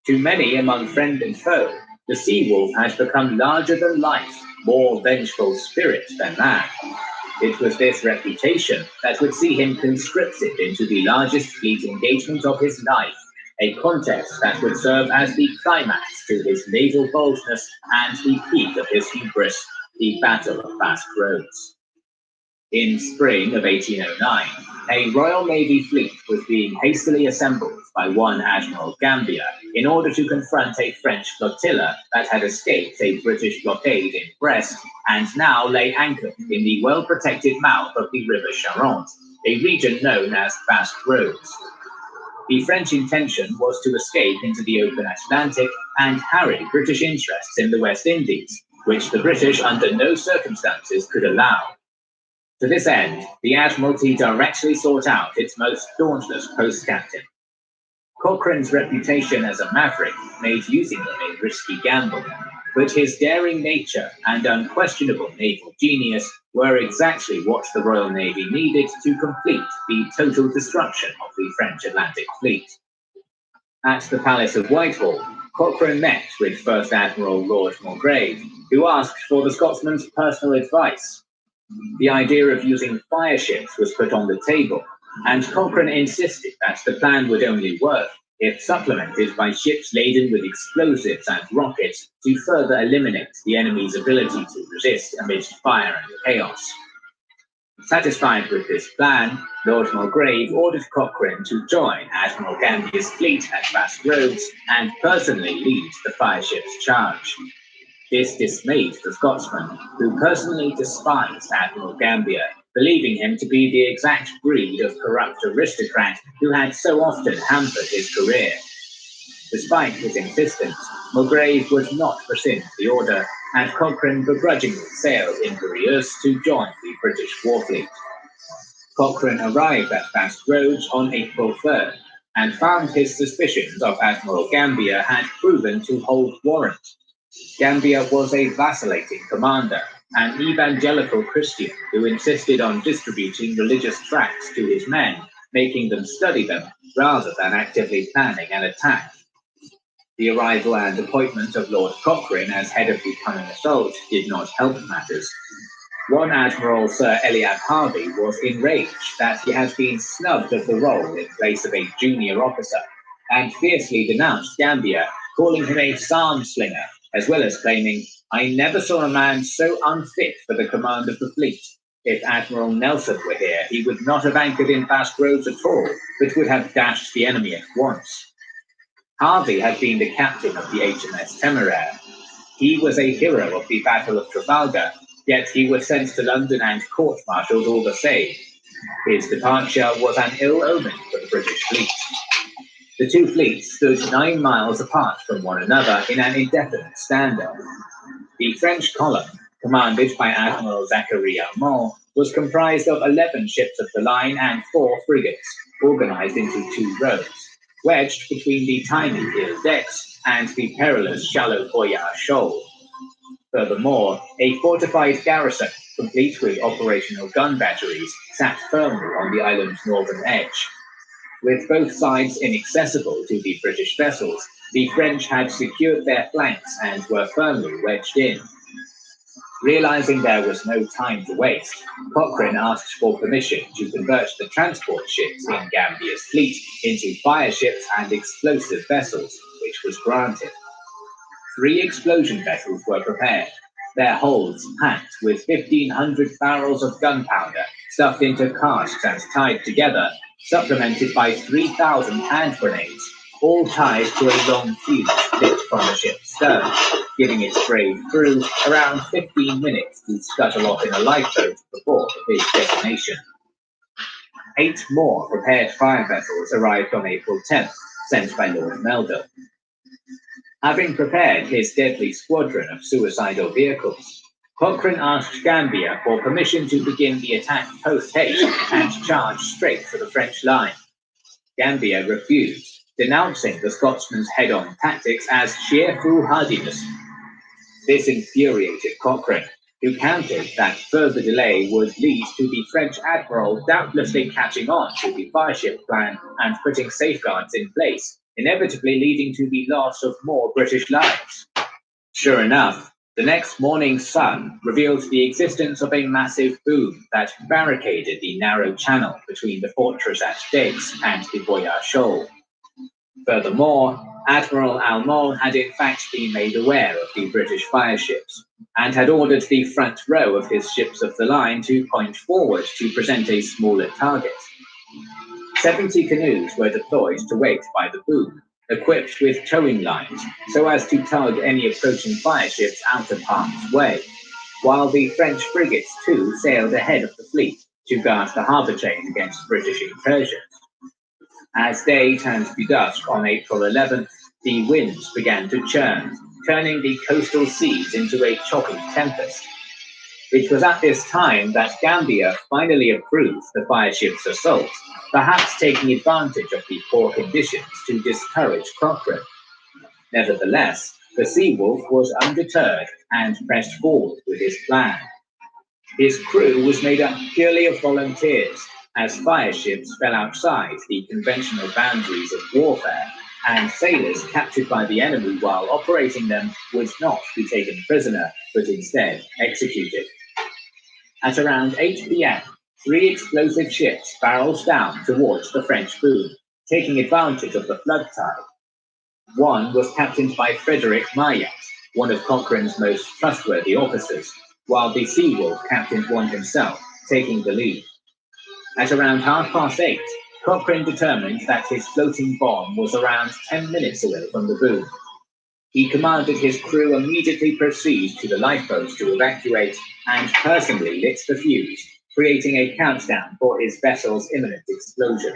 To many among friend and foe, the Sea Wolf had become larger than life, more vengeful spirit than man. It was this reputation that would see him conscripted into the largest fleet engagement of his life, a contest that would serve as the climax to his naval boldness and the peak of his hubris, the Battle of Basque Roads. In spring of 1809, a Royal Navy fleet was being hastily assembled by one Admiral Gambier in order to confront a French flotilla that had escaped a British blockade in Brest and now lay anchored in the well-protected mouth of the River Charente, a region known as Basque Roads. The French intention was to escape into the open Atlantic and harry British interests in the West Indies, which the British under no circumstances could allow. To this end, the Admiralty directly sought out its most dauntless post captain. Cochrane's reputation as a maverick made using him a risky gamble, but his daring nature and unquestionable naval genius were exactly what the Royal Navy needed to complete the total destruction of the French Atlantic Fleet. At the Palace of Whitehall, Cochrane met with First Admiral Lord Mulgrave, who asked for the Scotsman's personal advice. The idea of using fireships was put on the table, and Cochrane insisted that the plan would only work if supplemented by ships laden with explosives and rockets to further eliminate the enemy's ability to resist amidst fire and chaos. Satisfied with this plan, Lord Mulgrave ordered Cochrane to join Admiral Gambier's fleet at Basque Roads and personally lead the fireship's charge. This dismayed the Scotsman, who personally despised Admiral Gambier, believing him to be the exact breed of corrupt aristocrat who had so often hampered his career. Despite his insistence, Mulgrave would not rescind the order, and Cochrane begrudgingly sailed Imperieuse to join the British war fleet. Cochrane arrived at Basque Roads on April 3rd, and found his suspicions of Admiral Gambier had proven to hold warrant. Gambier was a vacillating commander, an evangelical Christian who insisted on distributing religious tracts to his men, making them study them rather than actively planning an attack. The arrival and appointment of Lord Cochrane as head of the coming assault did not help matters. One Admiral Sir Eliab Harvey was enraged that he had been snubbed of the role in place of a junior officer, and fiercely denounced Gambier, calling him a psalm slinger, as well as claiming, "I never saw a man so unfit for the command of the fleet. If Admiral Nelson were here, he would not have anchored in Basque Roads at all, but would have dashed the enemy at once." Harvey had been the captain of the HMS Temeraire. He was a hero of the Battle of Trafalgar, yet he was sent to London and court-martialed all the same. His departure was an ill omen for the British fleet. The two fleets stood 9 miles apart from one another in an indefinite standoff. The French column, commanded by Admiral Zachary Almond, was comprised of 11 ships of the line and 4 frigates, organized into 2 rows, wedged between the tiny hill decks and the perilous shallow Boyard Shoal. Furthermore, a fortified garrison, complete with operational gun batteries, sat firmly on the island's northern edge. With both sides inaccessible to the British vessels, the French had secured their flanks and were firmly wedged in. Realizing there was no time to waste, Cochrane asked for permission to convert the transport ships in Gambier's fleet into fire ships and explosive vessels, which was granted. 3 explosion vessels were prepared, their holds packed with 1,500 barrels of gunpowder stuffed into casks and tied together, supplemented by 3,000 hand grenades, all tied to a long fuse lit from the ship's stern, giving its brave crew around 15 minutes to scuttle off in a lifeboat before the big detonation. 8 more prepared fire vessels arrived on April 10th, sent by Lord Melville. Having prepared his deadly squadron of suicidal vehicles, Cochrane asked Gambier for permission to begin the attack post-haste and charge straight for the French line. Gambier refused, denouncing the Scotsman's head-on tactics as sheer foolhardiness. This infuriated Cochrane, who countered that further delay would lead to the French admiral doubtlessly catching on to the fireship plan and putting safeguards in place, inevitably leading to the loss of more British lives. Sure enough, the next morning's sun revealed the existence of a massive boom that barricaded the narrow channel between the fortress at Daix and the Boyard Shoal. Furthermore, Admiral Almond had in fact been made aware of the British fireships, and had ordered the front row of his ships of the line to point forward to present a smaller target. 70 canoes were deployed to wait by the boom, equipped with towing lines, so as to tug any approaching fireships out of harm's way, while the French frigates too sailed ahead of the fleet to guard the harbour chain against British incursions. As day turned to dusk on April 11th, the winds began to churn, turning the coastal seas into a choppy tempest. It was at this time that Gambier finally approved the fireship's assault, perhaps taking advantage of the poor conditions to discourage Cochrane. Nevertheless, the Seawolf was undeterred and pressed forward with his plan. His crew was made up purely of volunteers, as fireships fell outside the conventional boundaries of warfare, and sailors captured by the enemy while operating them would not be taken prisoner, but instead executed. At around 8 p.m., 3 explosive ships barreled down towards the French boom, taking advantage of the flood tide. One was captained by Frederick Maillat, one of Cochrane's most trustworthy officers, while the Seawolf captained one himself, taking the lead. At around 8:30, Cochrane determined that his floating bomb was around 10 minutes away from the boom. He commanded his crew immediately proceed to the lifeboats to evacuate, and personally lit the fuse, creating a countdown for his vessel's imminent explosion.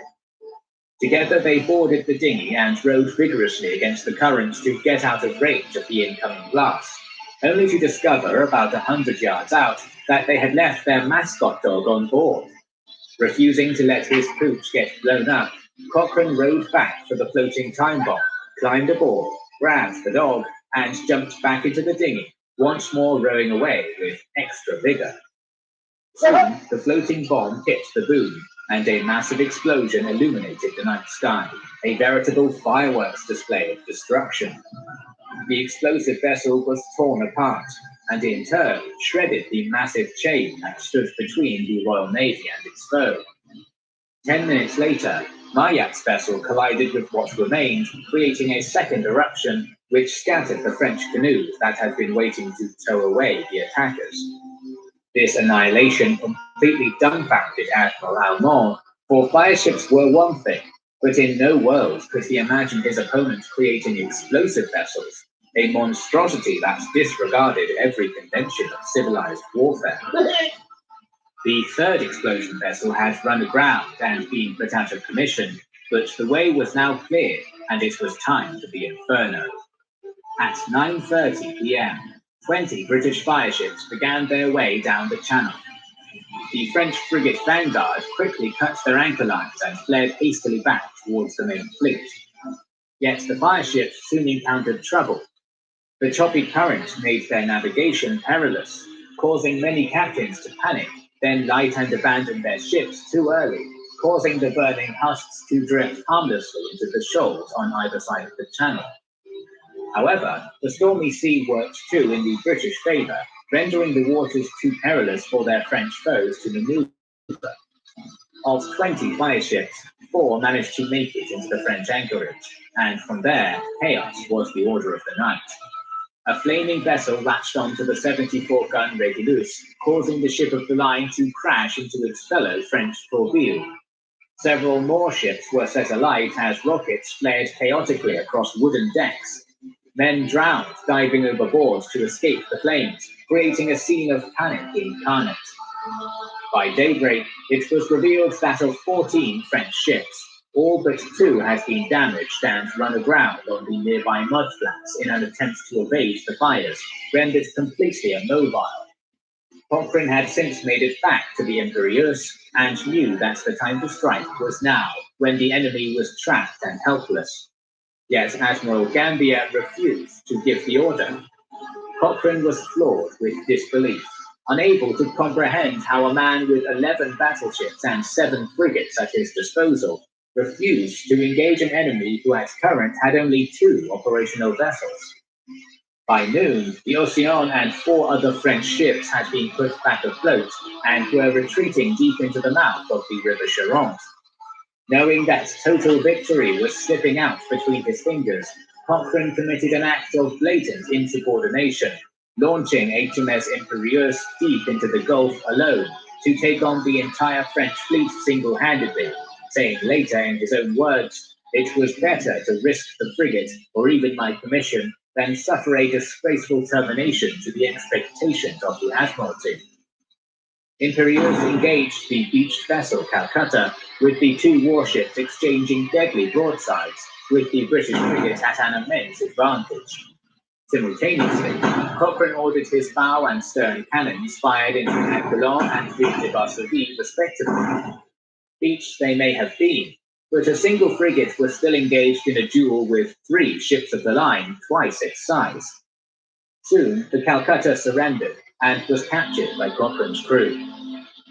Together they boarded the dinghy and rowed vigorously against the current to get out of range of the incoming blast, only to discover about 100 yards out that they had left their mascot dog on board. Refusing to let his pooch get blown up, Cochrane rowed back for the floating time bomb, climbed aboard, grabbed the dog, and jumped back into the dinghy, once more rowing away with extra vigor. Soon, the floating bomb hit the boom, and a massive explosion illuminated the night sky, a veritable fireworks display of destruction. The explosive vessel was torn apart, and in turn shredded the massive chain that stood between the Royal Navy and its foe. 10 minutes later, Maillat's vessel collided with what remained, creating a second eruption, which scattered the French canoes that had been waiting to tow away the attackers. This annihilation completely dumbfounded Admiral Almond, for fireships were one thing, but in no world could he imagine his opponent creating explosive vessels, a monstrosity that disregarded every convention of civilized warfare. The third explosion vessel had run aground and been put out of commission, but the way was now clear, and it was time for the inferno. At 9:30 p.m., 20 British fireships began their way down the channel. The French frigate Vanguard quickly cut their anchor lines and fled hastily back towards the main fleet. Yet the fireships soon encountered trouble. The choppy current made their navigation perilous, causing many captains to panic, then light and abandon their ships too early, causing the burning husks to drift harmlessly into the shoals on either side of the channel. However, the stormy sea worked too in the British favour, rendering the waters too perilous for their French foes to maneuver. Of 20 fireships, 4 managed to make it into the French anchorage, and from there, chaos was the order of the night. A flaming vessel latched onto the 74-gun Régulus, causing the ship of the line to crash into its fellow French Tourville. Several more ships were set alight as rockets flared chaotically across wooden decks. Men drowned diving overboard to escape the flames, creating a scene of panic incarnate. By daybreak, it was revealed that of 14 French ships, all but 2 had been damaged and run aground on the nearby mudflats in an attempt to evade the fires, rendered completely immobile. Cochrane had since made it back to the Imperieuse and knew that the time to strike was now, when the enemy was trapped and helpless. Yet Admiral Gambier refused to give the order. Cochrane was floored with disbelief, unable to comprehend how a man with 11 battleships and 7 frigates at his disposal refused to engage an enemy who at current had only 2 operational vessels. By noon, the Océan and 4 other French ships had been put back afloat and were retreating deep into the mouth of the River Charente. Knowing that total victory was slipping out between his fingers, Cochrane committed an act of blatant insubordination, launching HMS Imperieuse deep into the Gulf alone to take on the entire French fleet single-handedly, saying later in his own words, "It was better to risk the frigate or even my commission than suffer a disgraceful termination to the expectations of the Admiralty." Imperieuse engaged the beached vessel Calcutta, with the 2 warships exchanging deadly broadsides, with the British frigate at an immense advantage. Simultaneously, Cochrane ordered his bow and stern cannons fired into Aquilon and Ville de Varsovie respectively. Beached they may have been, but a single frigate was still engaged in a duel with 3 ships of the line twice its size. Soon, the Calcutta surrendered and was captured by Cochrane's crew.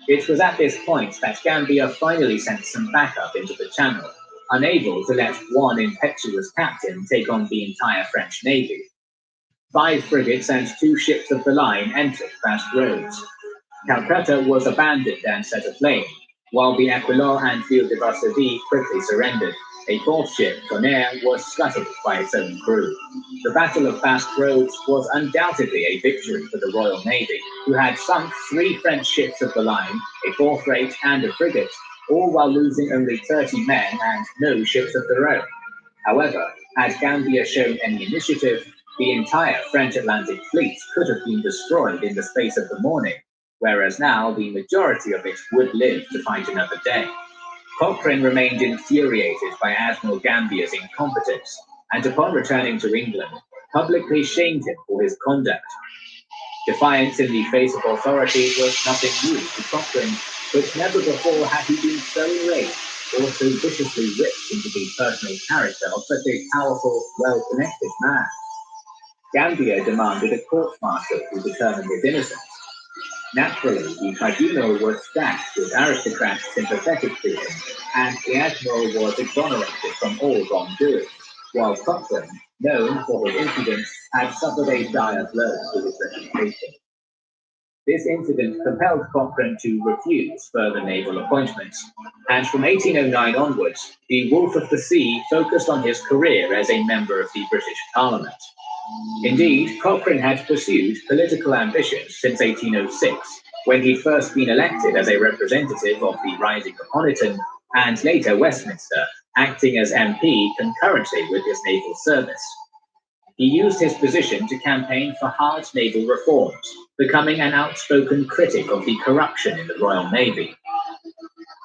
It was at this point that Gambier finally sent some backup into the channel, unable to let one impetuous captain take on the entire French navy. 5 frigates and 2 ships of the line entered Basque Roads. Calcutta was abandoned and set aflame, while the Aquilon and Ville de Varsovie quickly surrendered. A 4th ship, Tonnerre, was scuttled by its own crew. The Battle of Basque Roads was undoubtedly a victory for the Royal Navy, who had sunk 3 French ships of the line, a 4th rate and a frigate, all while losing only 30 men and no ships of their own. However, had Gambier shown any initiative, the entire French Atlantic fleet could have been destroyed in the space of the morning, whereas now the majority of it would live to fight another day. Cochrane remained infuriated by Admiral Gambier's incompetence, and upon returning to England, publicly shamed him for his conduct. Defiance in the face of authority was nothing new to Cochrane, but never before had he been so enraged or so viciously ripped into the personal character of such a powerful, well-connected man. Gambia demanded a court-martial to determine his innocence. Naturally, the tribunal was stacked with aristocrats sympathetic to him, and the admiral was exonerated from all wrongdoing, while Cochrane, known for his impudence, had suffered a dire blow to his reputation. This incident compelled Cochrane to refuse further naval appointments, and from 1809 onwards, the Wolf of the Sea focused on his career as a member of the British Parliament. Indeed, Cochrane had pursued political ambitions since 1806, when he'd first been elected as a representative of the riding of Honiton, and later Westminster, acting as MP concurrently with his naval service. He used his position to campaign for hard naval reforms, becoming an outspoken critic of the corruption in the Royal Navy.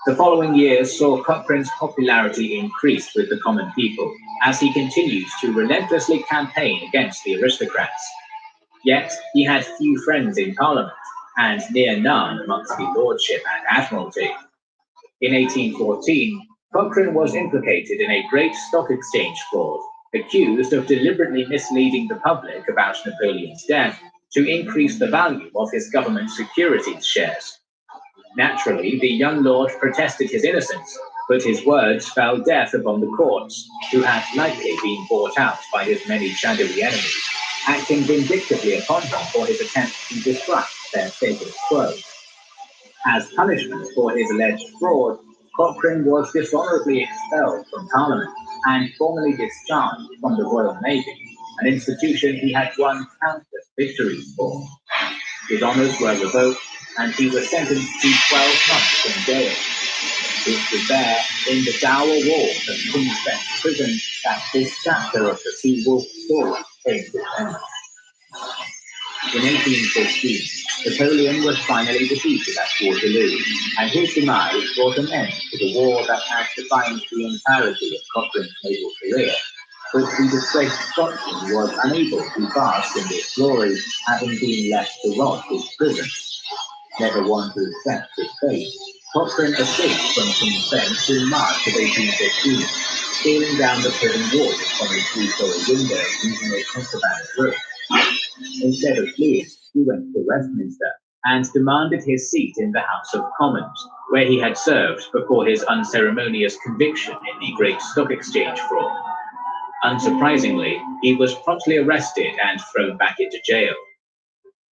The following years saw Cochrane's popularity increase with the common people, as he continued to relentlessly campaign against the aristocrats. Yet, he had few friends in Parliament, and near none amongst the Lordship and Admiralty. In 1814, Cochrane was implicated in a great stock exchange fraud, accused of deliberately misleading the public about Napoleon's death to increase the value of his government securities shares. Naturally, the young lord protested his innocence, but his words fell deaf upon the courts, who had likely been bought out by his many shadowy enemies, acting vindictively upon him for his attempt to disrupt their status quo. As punishment for his alleged fraud, Cochrane was dishonorably expelled from Parliament and formally discharged from the Royal Navy, an institution he had won countless victories for. His honours were revoked, and he was sentenced to 12 months in jail. It was there, in the dour walls of King's Bench Prison, that this chapter of the Sea Wolf story came to an end. In 1815, Napoleon was finally defeated at Waterloo, and his demise brought an end to the war that had defined the entirety of Cochrane's naval career. But the disgraced Scotsman was unable to bask in this glory, having been left to rot in prison. Never one to accept his fate, Cochrane escaped from King's Bench in March of 1815, scaling down the prison walls from a three-story window using a contraband rope. Instead of fleeing, he went to Westminster and demanded his seat in the House of Commons, where he had served before his unceremonious conviction in the Great Stock Exchange fraud. Unsurprisingly, he was promptly arrested and thrown back into jail.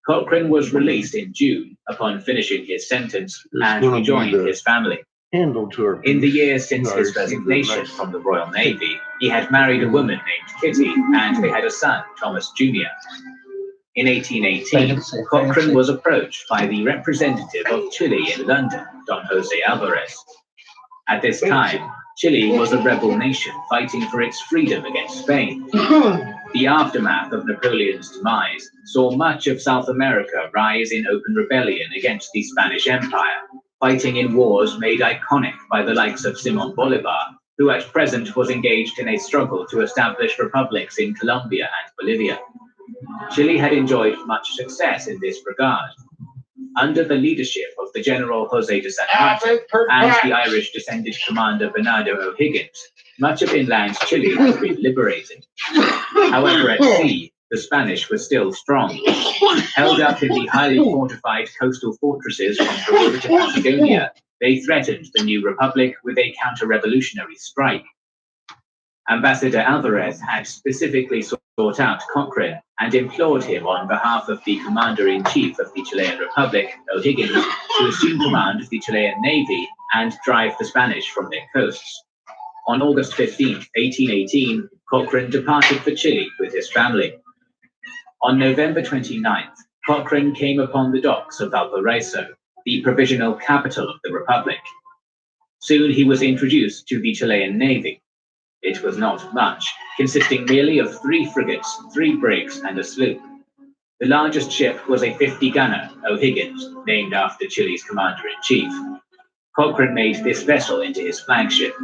Cochrane was released in June upon finishing his sentence and rejoined his family. In the years since his resignation from the Royal Navy, he had married a woman named Kitty, and they had a son, Thomas Jr. In 1818, Cochrane was approached by the representative of Chile in London, Don Jose Alvarez. At this time, Chile was a rebel nation fighting for its freedom against Spain. The aftermath of Napoleon's demise saw much of South America rise in open rebellion against the Spanish Empire, fighting in wars made iconic by the likes of Simón Bolívar, who at present was engaged in a struggle to establish republics in Colombia and Bolivia. Chile had enjoyed much success in this regard. Under the leadership of the General José de San Martin and the Irish-descended commander Bernardo O'Higgins, much of inland Chile had been liberated. However, at sea, the Spanish were still strong. Held up in the highly fortified coastal fortresses from Peru to Patagonia, they threatened the new republic with a counter-revolutionary strike. Ambassador Alvarez had specifically sought out Cochrane and implored him on behalf of the Commander-in-Chief of the Chilean Republic, O'Higgins, to assume command of the Chilean Navy and drive the Spanish from their coasts. On August 15, 1818, Cochrane departed for Chile with his family. On November 29th, Cochrane came upon the docks of Valparaiso, the provisional capital of the Republic. Soon he was introduced to the Chilean Navy. It was not much, consisting merely of 3 frigates, 3 brigs, and a sloop. The largest ship was a 50-gunner, O'Higgins, named after Chile's commander-in-chief. Cochrane made this vessel into his flagship.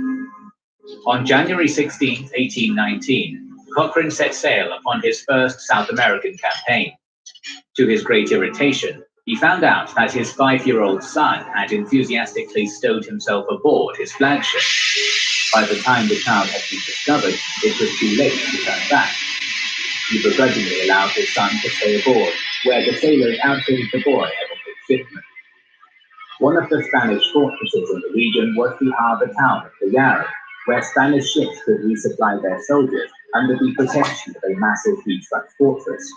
On January 16, 1819, Cochrane set sail upon his first South American campaign. To his great irritation, he found out that his 5-year-old son had enthusiastically stowed himself aboard his flagship. By the time the child had been discovered, it was too late to turn back. he begrudgingly allowed his son to stay aboard, where the sailors outfitted the boy as a midshipman. One of the Spanish fortresses in the region was the harbour town of Callao, where Spanish ships could resupply their soldiers under the protection of a massive beachfront fortress.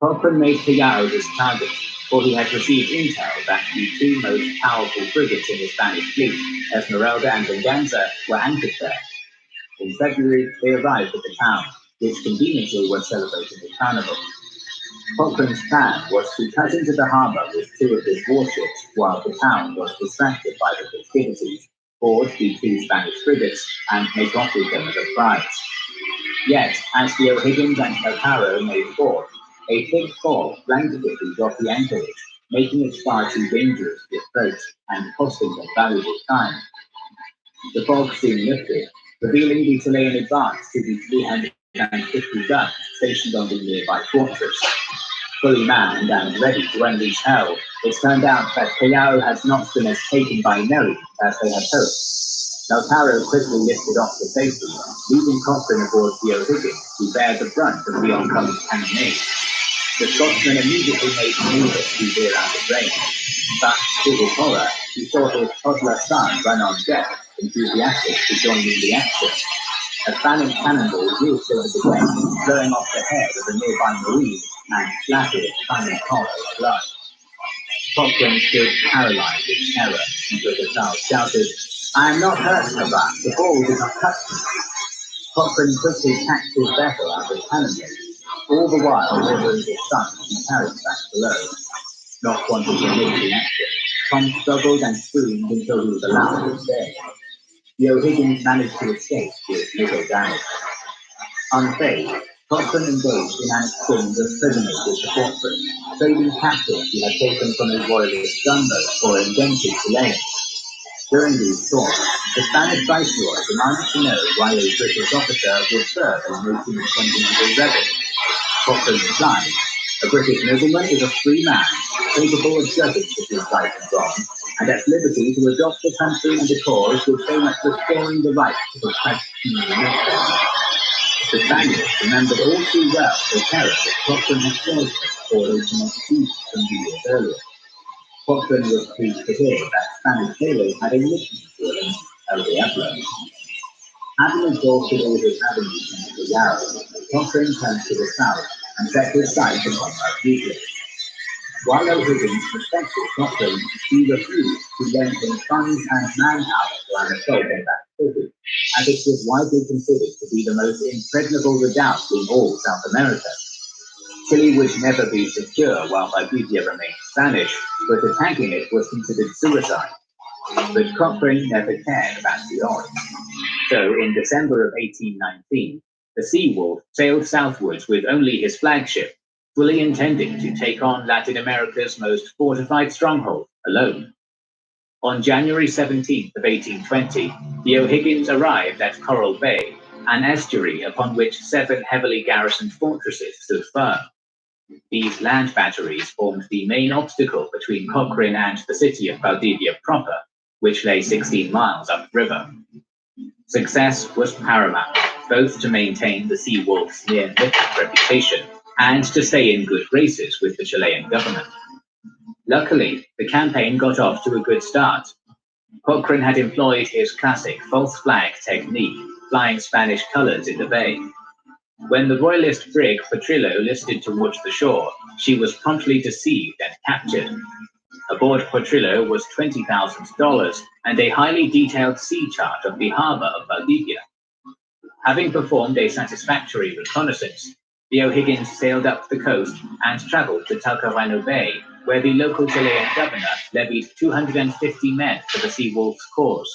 Cochrane made Callao his target, for he had received intel that the two most powerful frigates in the Spanish fleet, Esmeralda and Venganza, were anchored there. In February, they arrived at the town, which conveniently was celebrating a carnival. Cochrane's plan was to cut into the harbour with two of his warships while the town was distracted by the festivities, board the two Spanish frigates, and make off with them as a prize. Yet, as the O'Higgins and Calcaro made port, a thick fog blanketed the rocky anchorage, making it far too dangerous to approach and costing them valuable time. The fog soon lifted, revealing the Chilean advance to the 350 guns stationed on the nearby fortress. Fully manned and ready to unleash hell, it turned out that Callao had not been as taken by merry as they had hoped. Calcaro quickly lifted off to safety, leaving Cochrane aboard the O'Higgins to bear the brunt of the oncoming cannonade. The Scotsman immediately made maneuvers to veer out of range, but to his horror, he saw his toddler son run on deck, enthusiastic to join in the action. A Spanish cannonball whizzed over the deck, blowing off the head of a nearby marine and splattered Simon Cobb with blood. Cochrane stood paralyzed in terror until the child shouted, "I am not hurt, Papa. The ball did not touch me." Cochrane quickly packed his vessel out of cannonade, all the while ordering his son to be carried back below. Not wanting to miss the action, Tom struggled and screamed until he was allowed to stay. The O'Higgins managed to escape with little damage. Unfazed, Cochrane engaged in an exchange of prisoners with the fortress, trading captives he had taken from a royalist gunboat for indentured Chileans. During these talks, the Spanish viceroy demanded to know why a British officer would serve a nation of continental rebels. Cochrane replied, "A British nobleman is a free man, capable of judging between right and wrong, and at liberty to adopt the country and the cause which aim at restoring the right to the human nation." The Spaniards remembered all too well the terror that Cochrane had caused them before they commenced siege 20 years earlier. Cochrane was pleased to hear that Spanish sailors had a nickname for him, El Diablo. Having exhausted all his avenues into the Yarrow, Cochrane turned to the south and set his sights upon Valdivia. While O'Higgins respected Cochrane, he refused to lend him funds and manpower for an assault on that city, as it was widely considered to be the most impregnable redoubt in all South America. Chile would never be secure while Valdivia remained Spanish, but attacking it was considered suicide. But Cochrane never cared about the odds. So in December of 1819, the Sea Wolf sailed southwards with only his flagship, fully intending to take on Latin America's most fortified stronghold alone. On January 17th of 1820, the O'Higgins arrived at Coral Bay, an estuary upon which 7 heavily garrisoned fortresses stood firm. These land batteries formed the main obstacle between Cochrane and the city of Valdivia proper, which lay 16 miles upriver. Success was paramount, both to maintain the Sea Wolf's near-mythic reputation and to stay in good graces with the Chilean government. Luckily, the campaign got off to a good start. Cochrane had employed his classic false flag technique, flying Spanish colors in the bay. When the royalist brig Petrillo listed towards the shore, she was promptly deceived and captured. Aboard Petrillo was $20,000 and a highly detailed sea chart of the harbor of Valdivia. Having performed a satisfactory reconnaissance, the O'Higgins sailed up the coast and traveled to Talcahuano Bay, where the local Chilean governor levied 250 men for the Sea Wolf's cause.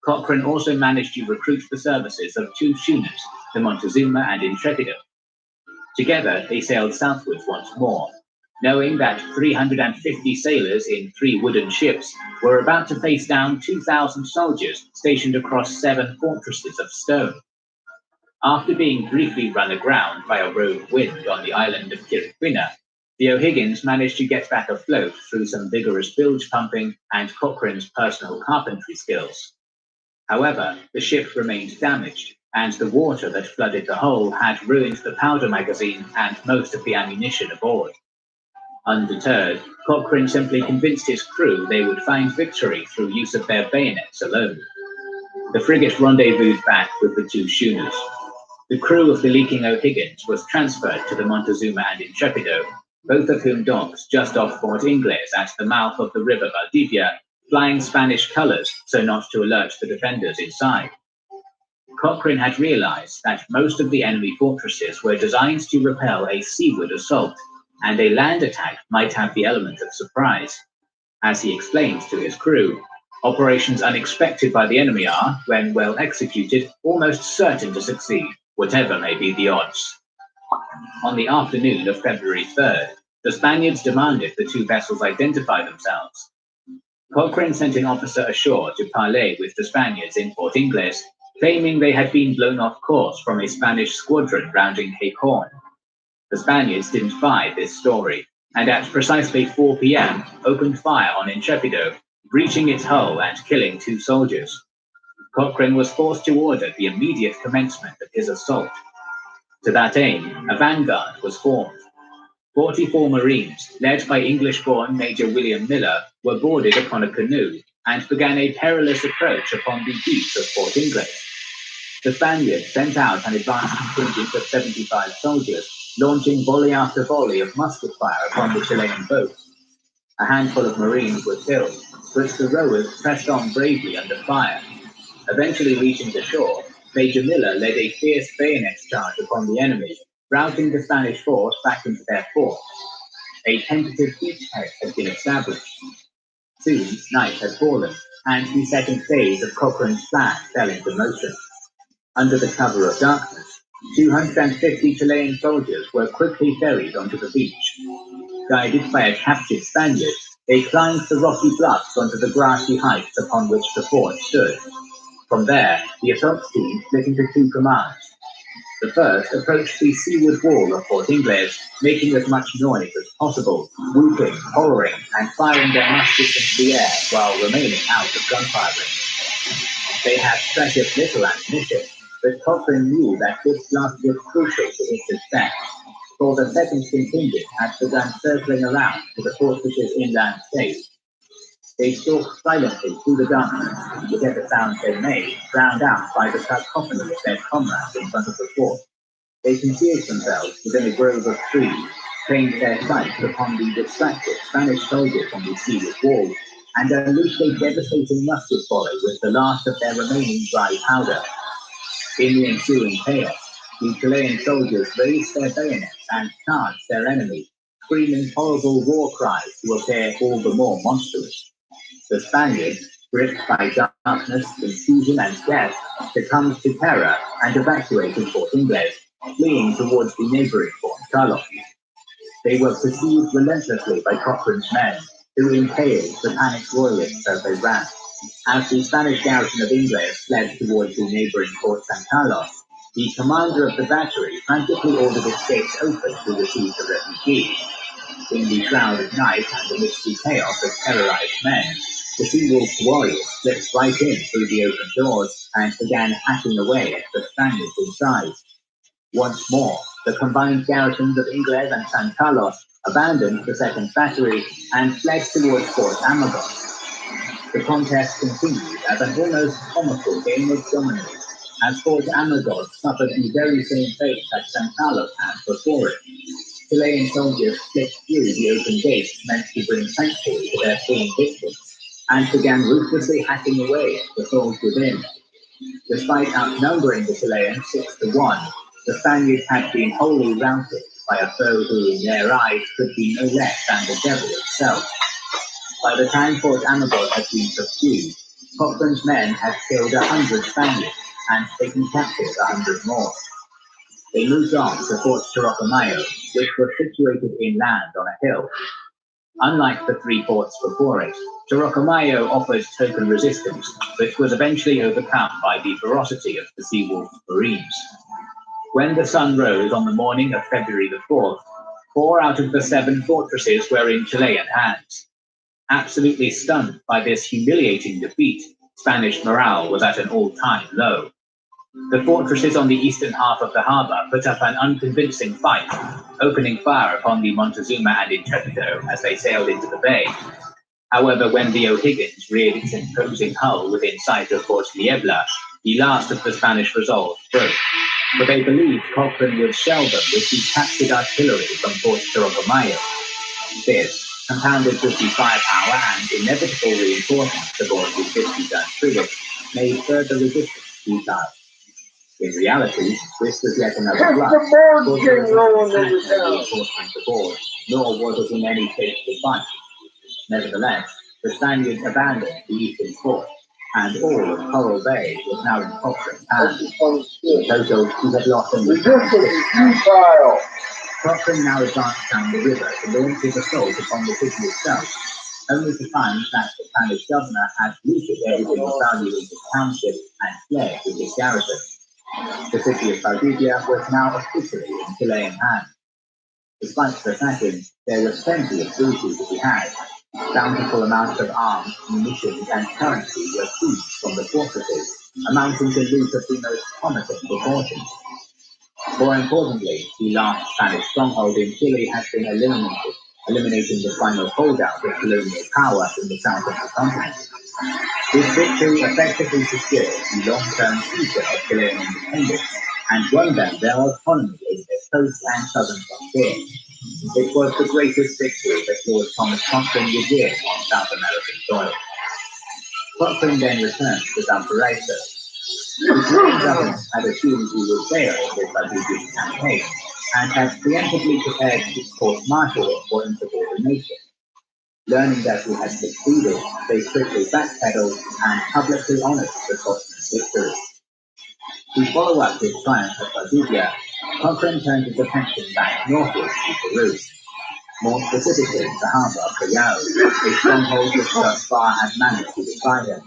Cochrane also managed to recruit the services of 2 schooners, the Montezuma and Intrepido. Together, they sailed southwards once more, knowing that 350 sailors in 3 wooden ships were about to face down 2,000 soldiers stationed across 7 fortresses of stone. After being briefly run aground by a rogue wind on the island of Quiriquina, the O'Higgins managed to get back afloat through some vigorous bilge pumping and Cochrane's personal carpentry skills. However, the ship remained damaged, and the water that flooded the hull had ruined the powder magazine and most of the ammunition aboard. Undeterred, Cochrane simply convinced his crew they would find victory through use of their bayonets alone. The frigate rendezvoused back with the two schooners. The crew of the leaking O'Higgins was transferred to the Montezuma and Intrepido, both of whom docked just off Fort Ingles at the mouth of the river Valdivia, flying Spanish colors so not to alert the defenders inside. Cochrane had realized that most of the enemy fortresses were designed to repel a seaward assault, and a land attack might have the element of surprise. As he explained to his crew, operations unexpected by the enemy are, when well executed, almost certain to succeed, whatever may be the odds. On the afternoon of February 3rd, the Spaniards demanded the two vessels identify themselves. Cochrane sent an officer ashore to parley with the Spaniards in Fort Ingles, claiming they had been blown off course from a Spanish squadron rounding Cape Horn. The Spaniards didn't buy this story, and at precisely 4 p.m. opened fire on Intrepido, breaching its hull and killing 2 soldiers. Cochrane was forced to order the immediate commencement of his assault. To that aim, a vanguard was formed. 44 Marines, led by English-born Major William Miller, were boarded upon a canoe and began a perilous approach upon the beach of Fort Ingles. The Spaniards sent out an advance contingent of 75 soldiers, launching volley after volley of musket fire upon the Chilean boats. A handful of Marines were killed, but the rowers pressed on bravely under fire. Eventually reaching the shore, Major Miller led a fierce bayonet charge upon the enemy, routing the Spanish force back into their fort. A tentative beachhead had been established. Soon, night had fallen, and the second phase of Cochrane's plan fell into motion. Under the cover of darkness, 250 Chilean soldiers were quickly ferried onto the beach. Guided by a captured Spaniard, they climbed the rocky bluffs onto the grassy heights upon which the fort stood. From there, the assault team split into 2 commands. The first approached the seaward wall of Fort Ingles, making as much noise as possible, whooping, hollering, and firing their muskets into the air while remaining out of gunfire range. They had precious little ammunition, but Cochrane knew that this blast was crucial to his success, for the second contingent had begun circling around to the fortress's inland state. They stalked silently through the darkness, whatever sounds they made, drowned out by the cacophony of their comrades in front of the fort. They concealed themselves within a grove of trees, trained their sights upon the distracted Spanish soldiers on the seaward wall, and unleashed a devastating musket volley with the last of their remaining dry powder. In the ensuing chaos, the Chilean soldiers raised their bayonets and charged their enemy, screaming horrible war cries to appear all the more monstrous. The Spaniards, gripped by darkness, confusion, and death, succumbed to terror and evacuated Fort Ingles, fleeing towards the neighboring Fort Carlos. They were pursued relentlessly by Cochrane's men, who impaled the panicked royalists as they ran. As the Spanish garrison of Ingles fled towards the neighboring Fort San Carlos, the commander of the battery frantically ordered its gates open to receive the refugees. In the shroud of night and amidst the chaos of terrorized men, the Sea-Wolf warriors slipped right in through the open doors and began hacking away at the Spaniards inside. Once more, the combined garrisons of Ingles and San Carlos abandoned the second battery and fled towards Fort Amagos. The contest continued as an almost comical game of dominoes, as Fort Amagos suffered the very same fate that San Carlos had before it. Chilean soldiers slipped through the open gates meant to bring sanctuary to their fleeing victims, and began ruthlessly hacking away at the souls within. Despite outnumbering the Chileans 6-1, the Spaniards had been wholly routed by a foe who in their eyes could be no less than the devil itself. By the time Fort Amagos had been subdued, Cochrane's men had killed 100 Spaniards and taken captive 100 more. They moved on to Fort Chorocomayo, which was situated inland on a hill. Unlike the 3 forts before it, Chorocomayo offered token resistance, but was eventually overcome by the ferocity of the Sea-Wolf's Marines. When the sun rose on the morning of February the 4th, 4 out of the 7 fortresses were in Chilean hands. Absolutely stunned by this humiliating defeat, Spanish morale was at an all-time low. The fortresses on the eastern half of the harbour put up an unconvincing fight, opening fire upon the Montezuma and Intrepido as they sailed into the bay. However, when the O'Higgins reared its imposing hull within sight of Fort Niebla, the last of the Spanish resolve broke, for they believed Cochrane would shell them with the captured artillery from Fort Torocomayo. This, compounded with the firepower and inevitable reinforcements aboard the 50-gun frigate, made further resistance futile. In reality, this was yet another bluff, for there was no reinforcements aboard, nor was it in any state to fight. Nevertheless, the Spaniards abandoned the eastern fort, and all of Coral Bay was now in Cochrane's hands. In total, he had lost only futile. Cochrane now advanced down the river to launch his assault upon the city itself, only to find that the Spanish governor had looted everything of value in his township and fled with his garrison. The city of Valdivia was now officially in Chilean hands. Despite the sackings, there was plenty of booty to be had. Bountiful amounts of arms, munitions, and currency were seized from the fortresses, amounting to loot of the most promising proportions. More importantly, the last Spanish stronghold in Chile had been eliminating the final holdout of colonial power in the south of the continent. This victory effectively secured the long-term future of Chilean independence and won them their autonomy over their coast and southern frontier. It was the greatest victory that Lord Thomas Cochrane would win on South American soil. Cochrane then returned to Valparaiso. The Chilean government had assumed he would fail in this Valdivian campaign and had preemptively prepared his court-martial for insubordination. Learning that he had succeeded, they quickly backpedaled and publicly honored the Cochrane's victory. To follow up his triumph at Valdivia, Cochrane turned his attention back northward to Peru. More specifically, the harbour of Callao, a stronghold which thus far had managed to defy him.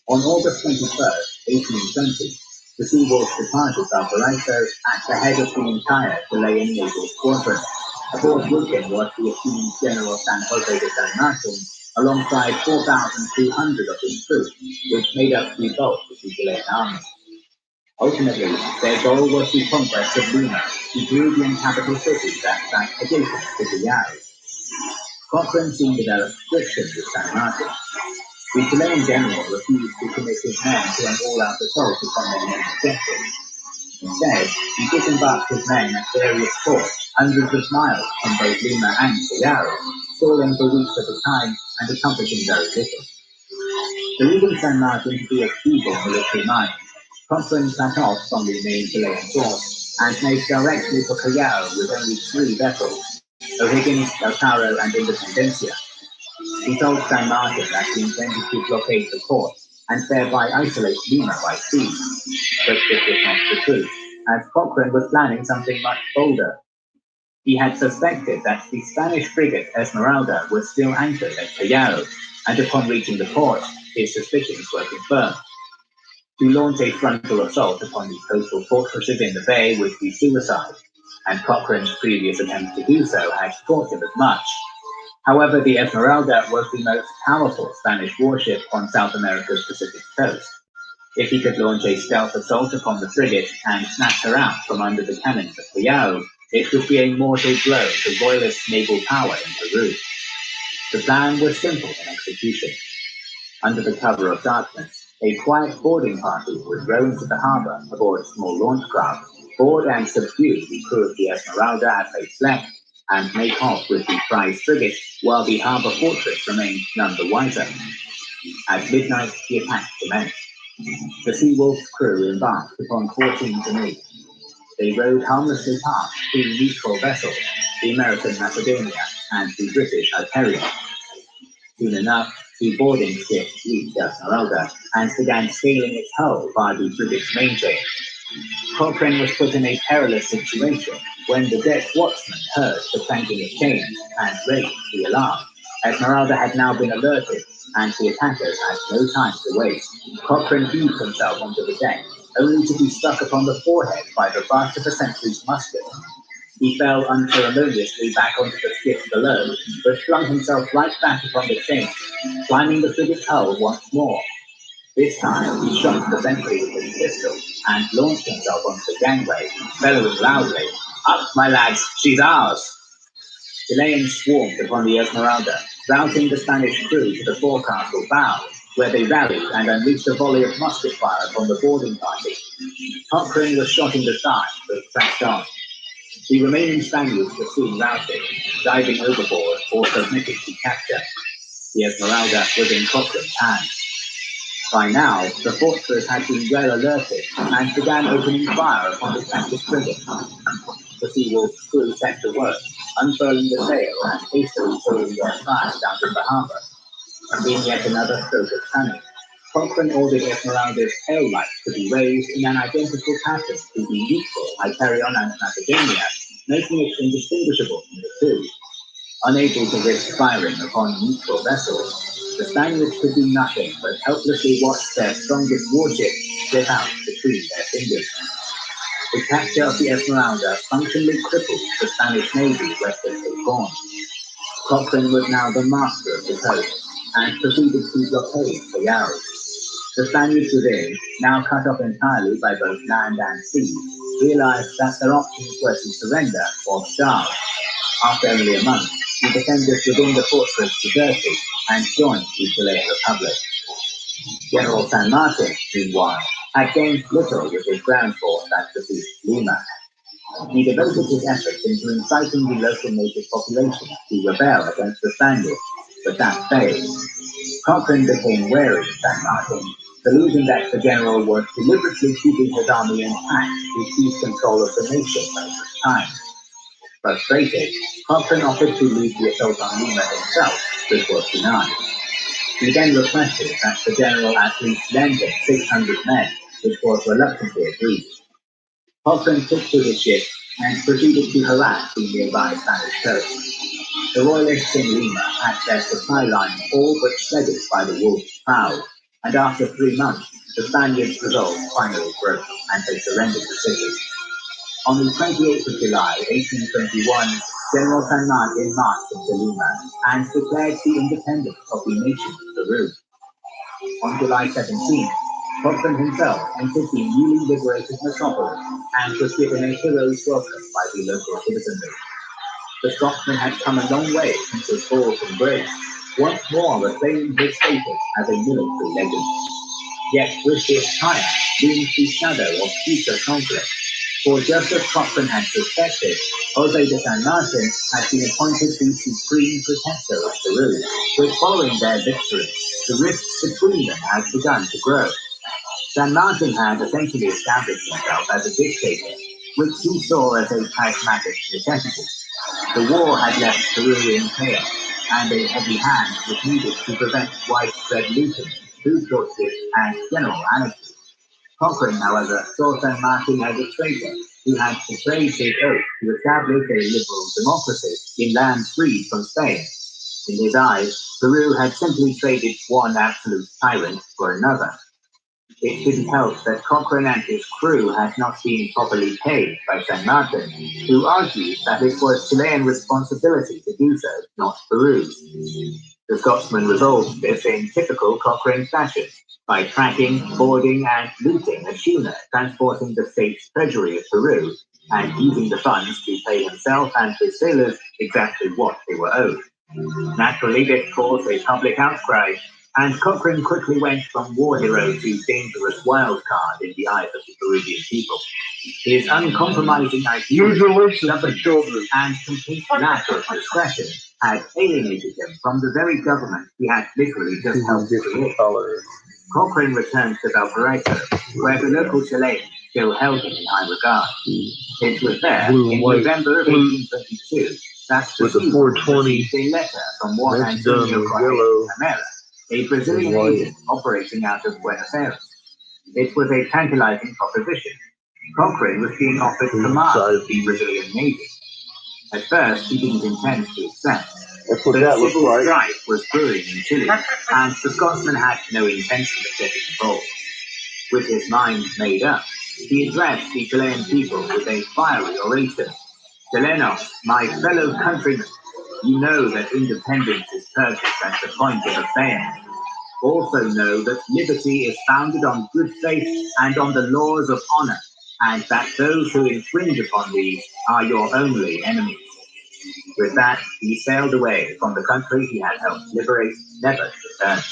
On August 21st, 1820, the Sea Wolf departed Valparaiso at the head of the entire Chilean naval squadron. Aboard workin was the esteemed General San Jose de San Martin, alongside 4,200 of his troops, which made up the bulk of the Chilean army. Ultimately, their goal was the conquest of Lima, the Peruvian capital city that sat adjacent to Callao. Cochrane soon developed friction with San Martin. The Chilean general refused to commit his men to an all-out assault upon their main objective. Instead, he disembarked his men at various ports, hundreds of miles from both Lima and Callao, stalling for weeks at a time and accomplishing very little. Believing San Martin to be a feeble military mind, Cochrane cut off from the main Chilean force and made directly for Callao with only 3 vessels, O'Higgins, Lautaro, and Independencia. He told San Martin that he intended to blockade the port and thereby isolate Lima by sea. But this was not the truth, as Cochrane was planning something much bolder. He had suspected that the Spanish frigate Esmeralda was still anchored at Callao, and upon reaching the port, his suspicions were confirmed. To launch a frontal assault upon the coastal fortresses in the bay would be suicide, and Cochrane's previous attempt to do so had taught him as much. However, the Esmeralda was the most powerful Spanish warship on South America's Pacific coast. If he could launch a stealth assault upon the frigate and snatch her out from under the cannons of Callao, it would be a mortal blow to royalist naval power in Peru. The plan was simple in execution. Under the cover of darkness, a quiet boarding party would row into the harbour aboard small launch craft, board and subdue the crew of the Esmeralda as they slept, and make off with the prize frigate while the harbour fortress remained none the wiser. At midnight, the attack commenced. The Sea Wolf's crew embarked upon 14 canoes. They rowed harmlessly past 2 neutral vessels, the American Macedonia and the British Hyperion. Soon enough, the boarding ship reached Esmeralda and began scaling its hull via the frigate's mainsail. Cochrane was put in a perilous situation when the deck watchman heard the clanking of chains and raised the alarm. Esmeralda had now been alerted, and the attackers had no time to waste. Cochrane heaved himself onto the deck, only to be struck upon the forehead by the blast of a sentry's musket. He fell unceremoniously back onto the skiff below, but flung himself right back upon the chains, climbing the frigate's hull once more. This time, he shot the sentry with his pistol and launched himself onto the gangway, bellowing loudly, "Up, my lads, she's ours!" Chileans swarmed upon the Esmeralda, routing the Spanish crew to the forecastle bow, where they rallied and unleashed a volley of musket fire upon the boarding party. Cochrane was shot in the thigh, but pressed on. The remaining Spaniards were soon routed, diving overboard or submitting to capture. The Esmeralda was in Cochrane's hands. By now, the fortress had been well alerted and began opening fire upon the captured frigate. The Seawolf's crew set to work, unfurling the sail and hastily throwing their fire down in the harbour. Being yet another stroke of cunning, Cochrane ordered Esmeralda's tail lights to be raised in an identical pattern to the neutral Hyperion and Macedonia, making it indistinguishable from the two. Unable to risk firing upon neutral vessels, the Spaniards could do nothing but helplessly watch their strongest warship slip out between their fingers. The capture of the Esmeralda functionally crippled the Spanish Navy west of Cape Horn. Cochrane was now the master of the coast and proceeded to blockade Callao. The Spaniards within, now cut off entirely by both land and sea, realized that their options were to surrender or starve. After only a month, the defenders within the fortress deserted and joined the Chilean Republic. General San Martin, meanwhile, had gained little with his ground force that besieged Lima. He devoted his efforts into inciting the local native population to rebel against the Spaniards, but that failed. Cochrane became wary of San Martin, believing that the general was deliberately keeping his army intact to seize control of the nation at this time. Frustrated, Cochrane offered to lead the assault on Lima himself, which was denied. He then requested that the general at least lend him 600 men, which was reluctantly agreed. Cochrane took to his ship and proceeded to harass the nearby Spanish coast. The royalists in Lima had their supply lines all but shredded by the wolf's prow, and after 3 months, the Spaniards' resolve finally broke, and they surrendered the city. On the 28th of July, 1821, General San Martin marched into Lima and declared the independence of the nation of Peru. On July 17th, Cochrane himself entered the newly liberated metropolis and was given a hero's welcome by the local citizenry. The Scotsman had come a long way since his fall from grace, once more reclaiming his status as a military legend. Yet with this triumph looms the shadow of future conflict. For just as Cochrane had suspected, Jose de San Martin had been appointed the supreme protector of Peru, with following their victory, the rift between them had begun to grow. San Martin had essentially established himself as a dictator, which he saw as a pragmatic necessity. The war had left Peru in chaos, and a heavy hand was needed to prevent widespread looting, food shortages, and general anarchy. Cochrane, however, saw San Martin as a traitor who had betrayed his oath to establish a liberal democracy in lands freed from Spain. In his eyes, Peru had simply traded one absolute tyrant for another. It didn't help that Cochrane and his crew had not been properly paid by San Martin, who argued that it was Chilean responsibility to do so, not Peru's. The Scotsman resolved this in typical Cochrane fashion, by tracking, boarding, and looting a schooner transporting the state's treasury of Peru, and using the funds to pay himself and his sailors exactly what they were owed. Naturally, this caused a public outcry, and Cochrane quickly went from war hero to dangerous wild card in the eyes of the Peruvian people. His uncompromising idealism, stubbornness, and complete lack of discretion had alienated him from the very government he had literally just helped create. Cochrane returned to Valparaiso, where the local Chileans still held him in high regard. It was there, in November of 1822, that the received a letter from Juan Antonio Camara, a Brazilian agent operating out of Buenos Aires. It was a tantalizing proposition. Cochrane was being offered command of the Brazilian Navy. At first, he didn't intend to accept. But civil strife was brewing in Chile, and the Scotsman had no intention of getting involved. With his mind made up, he addressed the Chilean people with a fiery oration. Chilenos, my fellow countrymen, you know that independence is purchased at the point of a sale. Also know that liberty is founded on good faith and on the laws of honor, and that those who infringe upon these are your only enemies. With that, he sailed away from the country he had helped liberate, never to return.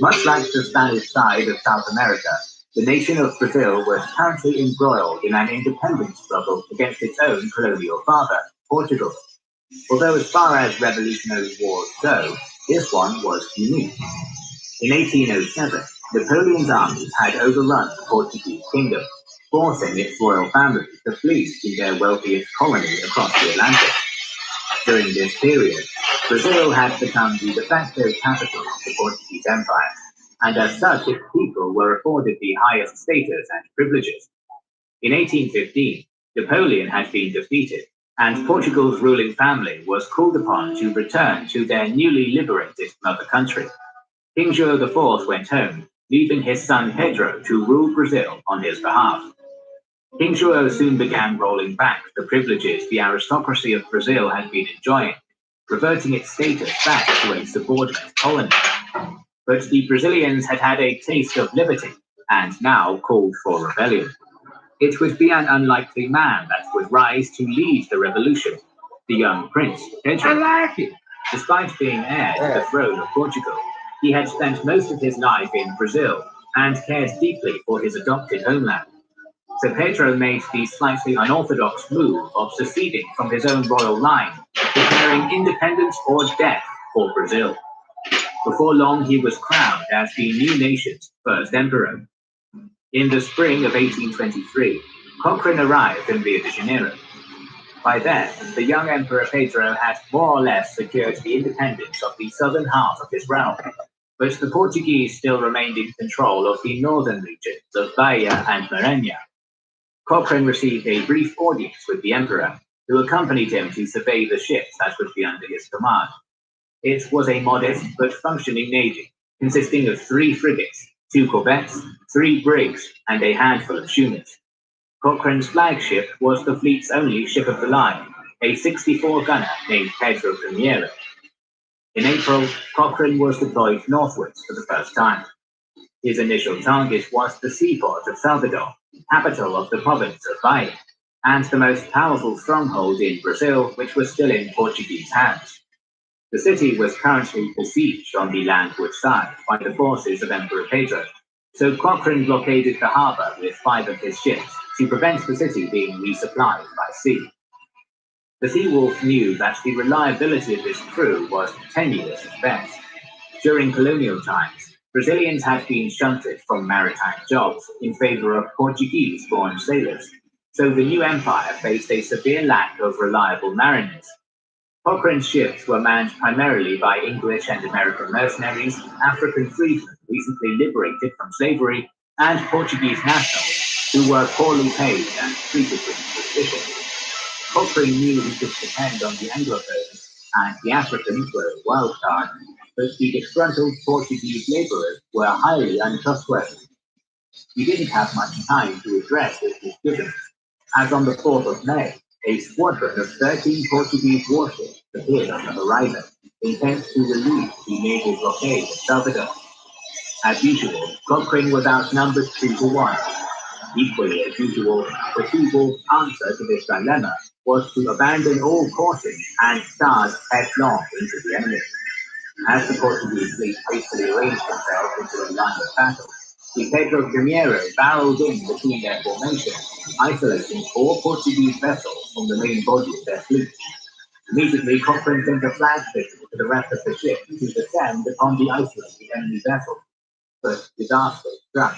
Much like the Spanish side of South America, the nation of Brazil was currently embroiled in an independence struggle against its own colonial father, Portugal. Although as far as revolutionary wars go, this one was unique. In 1807, Napoleon's armies had overrun the Portuguese kingdom, forcing its royal family to flee to their wealthiest colony across the Atlantic. During this period, Brazil had become the de facto capital of the Portuguese Empire, and as such its people were afforded the highest status and privileges. In 1815, Napoleon had been defeated, and Portugal's ruling family was called upon to return to their newly liberated mother country. King João IV went home, leaving his son Pedro to rule Brazil on his behalf. King João soon began rolling back the privileges the aristocracy of Brazil had been enjoying, reverting its status back to a subordinate colony. But the Brazilians had had a taste of liberty, and now called for rebellion. It would be an unlikely man that would rise to lead the revolution, the young prince, Pedro. I like it. Despite being heir to the throne of Portugal, he had spent most of his life in Brazil and cared deeply for his adopted homeland. So Pedro made the slightly unorthodox move of seceding from his own royal line, declaring independence or death for Brazil. Before long, he was crowned as the new nation's first emperor. In the spring of 1823, Cochrane arrived in Rio de Janeiro. By then, the young Emperor Pedro had more or less secured the independence of the southern half of his realm, but the Portuguese still remained in control of the northern regions of Bahia and Maranhão. Cochrane received a brief audience with the emperor, who accompanied him to survey the ships that would be under his command. It was a modest but functioning navy, consisting of 3 frigates, 2 corvettes, 3 brigs, and a handful of schooners. Cochrane's flagship was the fleet's only ship of the line, a 64-gunner named Pedro I. In April, Cochrane was deployed northwards for the first time. His initial target was the seaport of Salvador, capital of the province of Bahia, and the most powerful stronghold in Brazil, which was still in Portuguese hands. The city was currently besieged on the landward side by the forces of Emperor Pedro, so Cochrane blockaded the harbour with 5 of his ships to prevent the city being resupplied by sea. The Seawolf knew that the reliability of his crew was tenuous at best. During colonial times, Brazilians had been shunted from maritime jobs in favor of Portuguese-born sailors, so the new empire faced a severe lack of reliable mariners. Cochrane's ships were manned primarily by English and American mercenaries, African freedmen recently liberated from slavery, and Portuguese nationals who were poorly paid and treated with suspicion. Cochrane knew he could depend on the Anglophones, and the Africans were a wild card, but the disgruntled Portuguese laborers were highly untrustworthy. He didn't have much time to address his misgivings, as on the 4th of May, a squadron of 13 Portuguese warships appeared on the horizon, intent to relieve the naval blockade of Salvador. As usual, Cochrane was outnumbered 2-1. Equally as usual, the Seawolf's answer to this dilemma was to abandon all caution and charge headlong into the enemy. As the Portuguese fleet hastily arranged themselves into a line of battle, the Pedro I barreled in between their formation, isolating 4 Portuguese vessels from the main body of their fleet. Immediately, Cochrane sent a flag signal to the rest of the ship to descend upon the isolated enemy vessel. But disaster struck.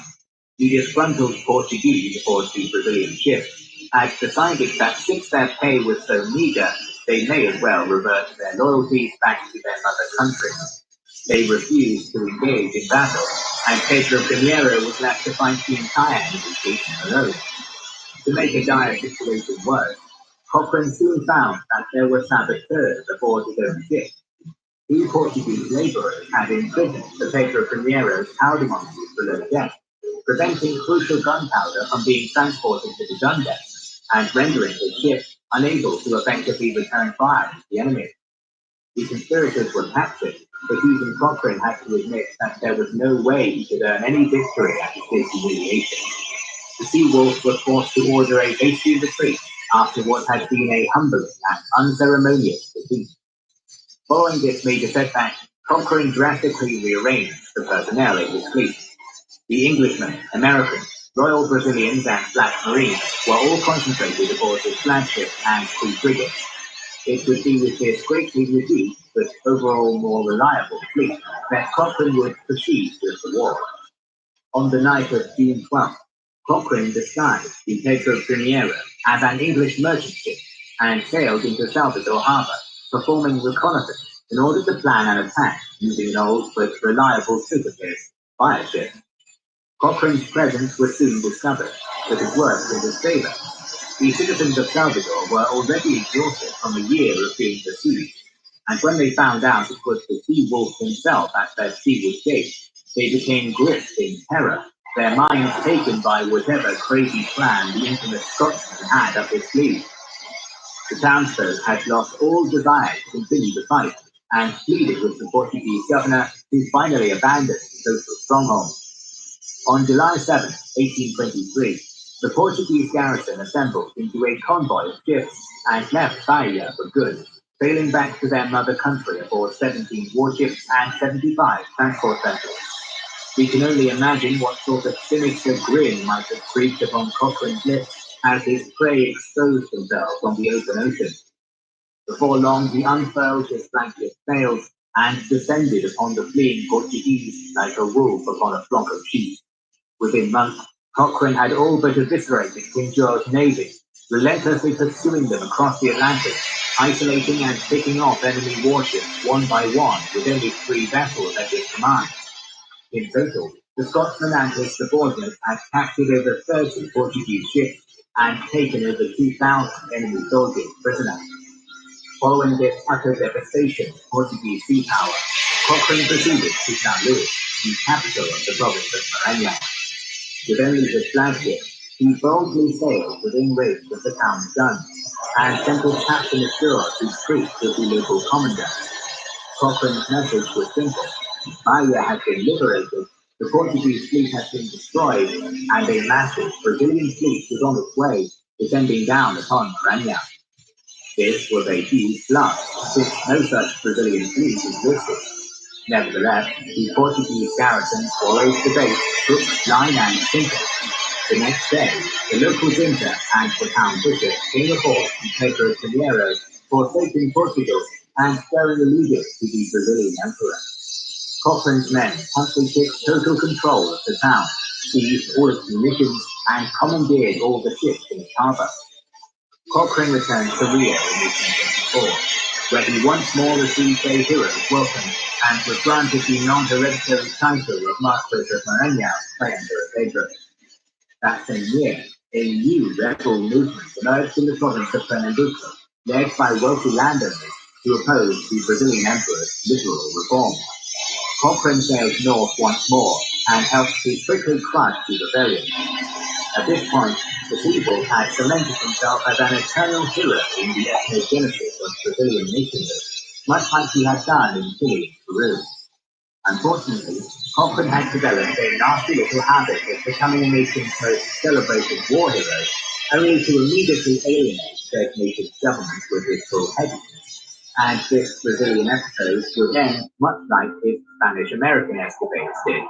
The disgruntled Portuguese aboard the Brazilian ship had decided that since their pay was so meager, they may as well revert their loyalties back to their mother country. They refused to engage in battle, and Pedro I was left to fight the entire enemy fleet alone. To make a dire situation worse, Cochrane soon found that there were saboteurs aboard his own ship. 2 Portuguese laborers had imprisoned the Pedro I's powder monsters below deck, preventing crucial gunpowder from being transported to the gun deck, and rendering his ship unable to effectively return fire to the enemy. The conspirators were captured, but even Cochrane had to admit that there was no way he could earn any victory after this humiliation. The Sea Wolves were forced to order a hasty retreat after what had been a humbling and unceremonious defeat. Following this major setback, Cochrane drastically rearranged the personnel in his fleet. The Englishmen, Americans, Royal Brazilians, and Black Marines were all concentrated aboard his flagship and two frigates. It would be with this greatly reduced but overall more reliable fleet that Cochrane would proceed with the war. On the night of June 12th, Cochrane disguised the Pedro Primiero as an English merchant ship and sailed into Salvador Harbor, performing reconnaissance in order to plan an attack using an old but reliable superfish fire ship. Cochrane's presence was soon discovered, but it worked in his favor. The citizens of Salvador were already exhausted from a year of being besieged, and when they found out it was the Sea Wolf himself at their seaward gate, they became gripped in terror, their minds taken by whatever crazy plan the infamous Scotsman had up his sleeve. The townsfolk had lost all desire to continue the fight, and pleaded with the Portuguese governor, who finally abandoned the coastal stronghold. On July 7, 1823, the Portuguese garrison assembled into a convoy of ships and left Bahia for good, sailing back to their mother country aboard 17 warships and 75 transport vessels. We can only imagine what sort of sinister grin might have creeped upon Cochrane's lips as his prey exposed themselves on the open ocean. Before long, he unfurled his flagship sails and descended upon the fleeing Portuguese like a wolf upon a flock of sheep. Within months, Cochrane had all but eviscerated King George's navy, relentlessly pursuing them across the Atlantic, isolating and picking off enemy warships one by one with only 3 vessels at his command. In total, the Scotsman and his subordinates had captured over 30 Portuguese ships and taken over 2,000 enemy soldiers prisoner. Following this utter devastation of Portuguese sea power, Cochrane proceeded to San Luis, the capital of the province of Maranhão. With only his flagship, he boldly sailed within range of the town's guns, and sent his captain ashore to speak with the local commandant. Cochrane's message was simple. Bahia had been liberated, the Portuguese fleet had been destroyed, and a massive Brazilian fleet was on its way, descending down upon Maranhão. This was a huge bluff, since no such Brazilian fleet existed. Nevertheless, the Portuguese garrison swallowed the bait, hook, line, and sinker. The next day, the local junta and the town bishop came aboard from Pedro Primiero, forsaking Portugal and swearing allegiance to the Brazilian emperor. Cochrane's men promptly took total control of the town, seized all its munitions, and commandeered all the ships in its harbor. Cochrane returned to Rio in 1824, where he once more received a hero's welcome and was granted the non-hereditary title of Marquis of Maranhão by Emperor Pedro. That same year, a new rebel movement emerged in the province of Pernambuco, led by wealthy landowners who opposed the Brazilian emperor's liberal reform. Cochrane sailed north once more and helped to quickly crush the rebellion. At this point, the Sea Wolf had cemented himself as an eternal hero in the ethnogenesis of Brazilian nationhood, much like he had done in Chile and Peru. Unfortunately, Cochrane had developed a nasty little habit of becoming a nation's most celebrated war hero, only to immediately alienate said nation's government with his full-headedness. And this Brazilian episode would end much like his Spanish-American escapades did.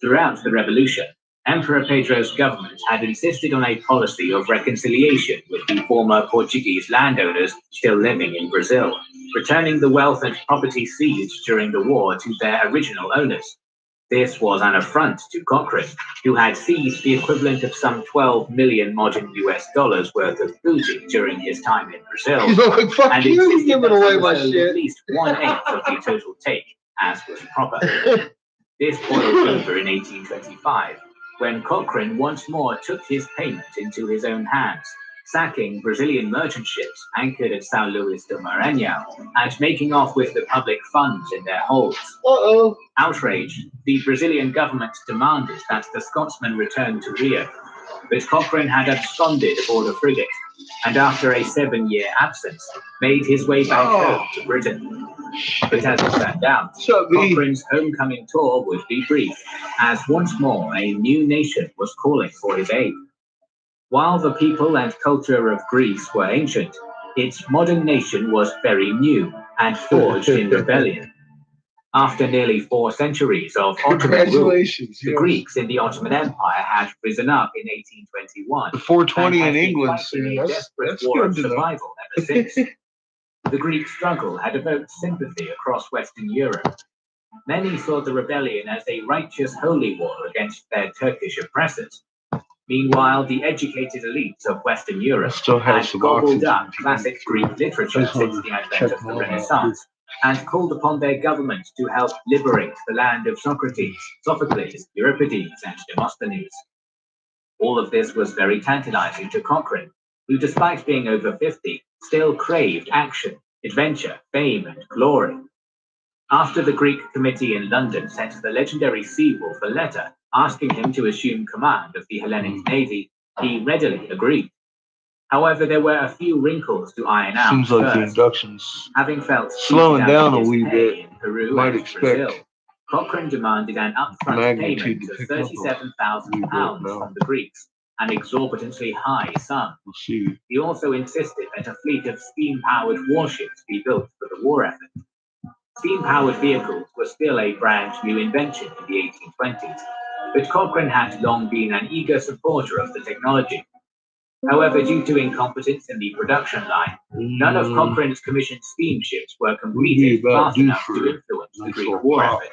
Throughout the revolution, Emperor Pedro's government had insisted on a policy of reconciliation with the former Portuguese landowners still living in Brazil, returning the wealth and property seized during the war to their original owners. This was an affront to Cochrane, who had seized the equivalent of some 12 million modern US dollars worth of booty during his time in Brazil, and insisted that he was owed at least 1/8 of the total take, as was proper. This boiled over in 1825, when Cochrane once more took his payment into his own hands, sacking Brazilian merchant ships anchored at São Luís do Maranhão and making off with the public funds in their holds. Outraged, the Brazilian government demanded that the Scotsman return to Rio, but Cochrane had absconded aboard a frigate, and after a 7-year absence, made his way back home to Britain. But as it turned out, Cochrane's homecoming tour would be brief, as once more a new nation was calling for his aid. While the people and culture of Greece were ancient, its modern nation was very new and forged in rebellion. After nearly 4 centuries of Ottoman rule, the Greeks in the Ottoman Empire had risen up in 1821. The 420 and in had been England, fighting a desperate that's war of good to know. survival ever since. The Greek struggle had evoked sympathy across Western Europe. Many saw the rebellion as a righteous holy war against their Turkish oppressors. Meanwhile, the educated elites of Western Europe had gobbled up classic Greek literature since the advent of the Renaissance, and called upon their government to help liberate the land of Socrates, Sophocles, Euripides, and Demosthenes. All of this was very tantalizing to Cochrane, who, despite being over 50, still craved action, adventure, fame, and glory. After the Greek committee in London sent the legendary Seawolf a letter asking him to assume command of the Hellenic Navy, he readily agreed. However, there were a few wrinkles to iron out. Seems like the induction's having felt slowing down a wee bit. in Peru Might and expect Brazil, Cochrane demanded an upfront payment of £37,000 from the Greeks, an exorbitantly high sum. He also insisted that a fleet of steam-powered warships be built for the war effort. Steam-powered vehicles were still a brand new invention in the 1820s, but Cochrane had long been an eager supporter of the technology. However, due to incompetence in the production line, none of Cochrane's commissioned steamships were completed fast enough to influence the Greek war effort,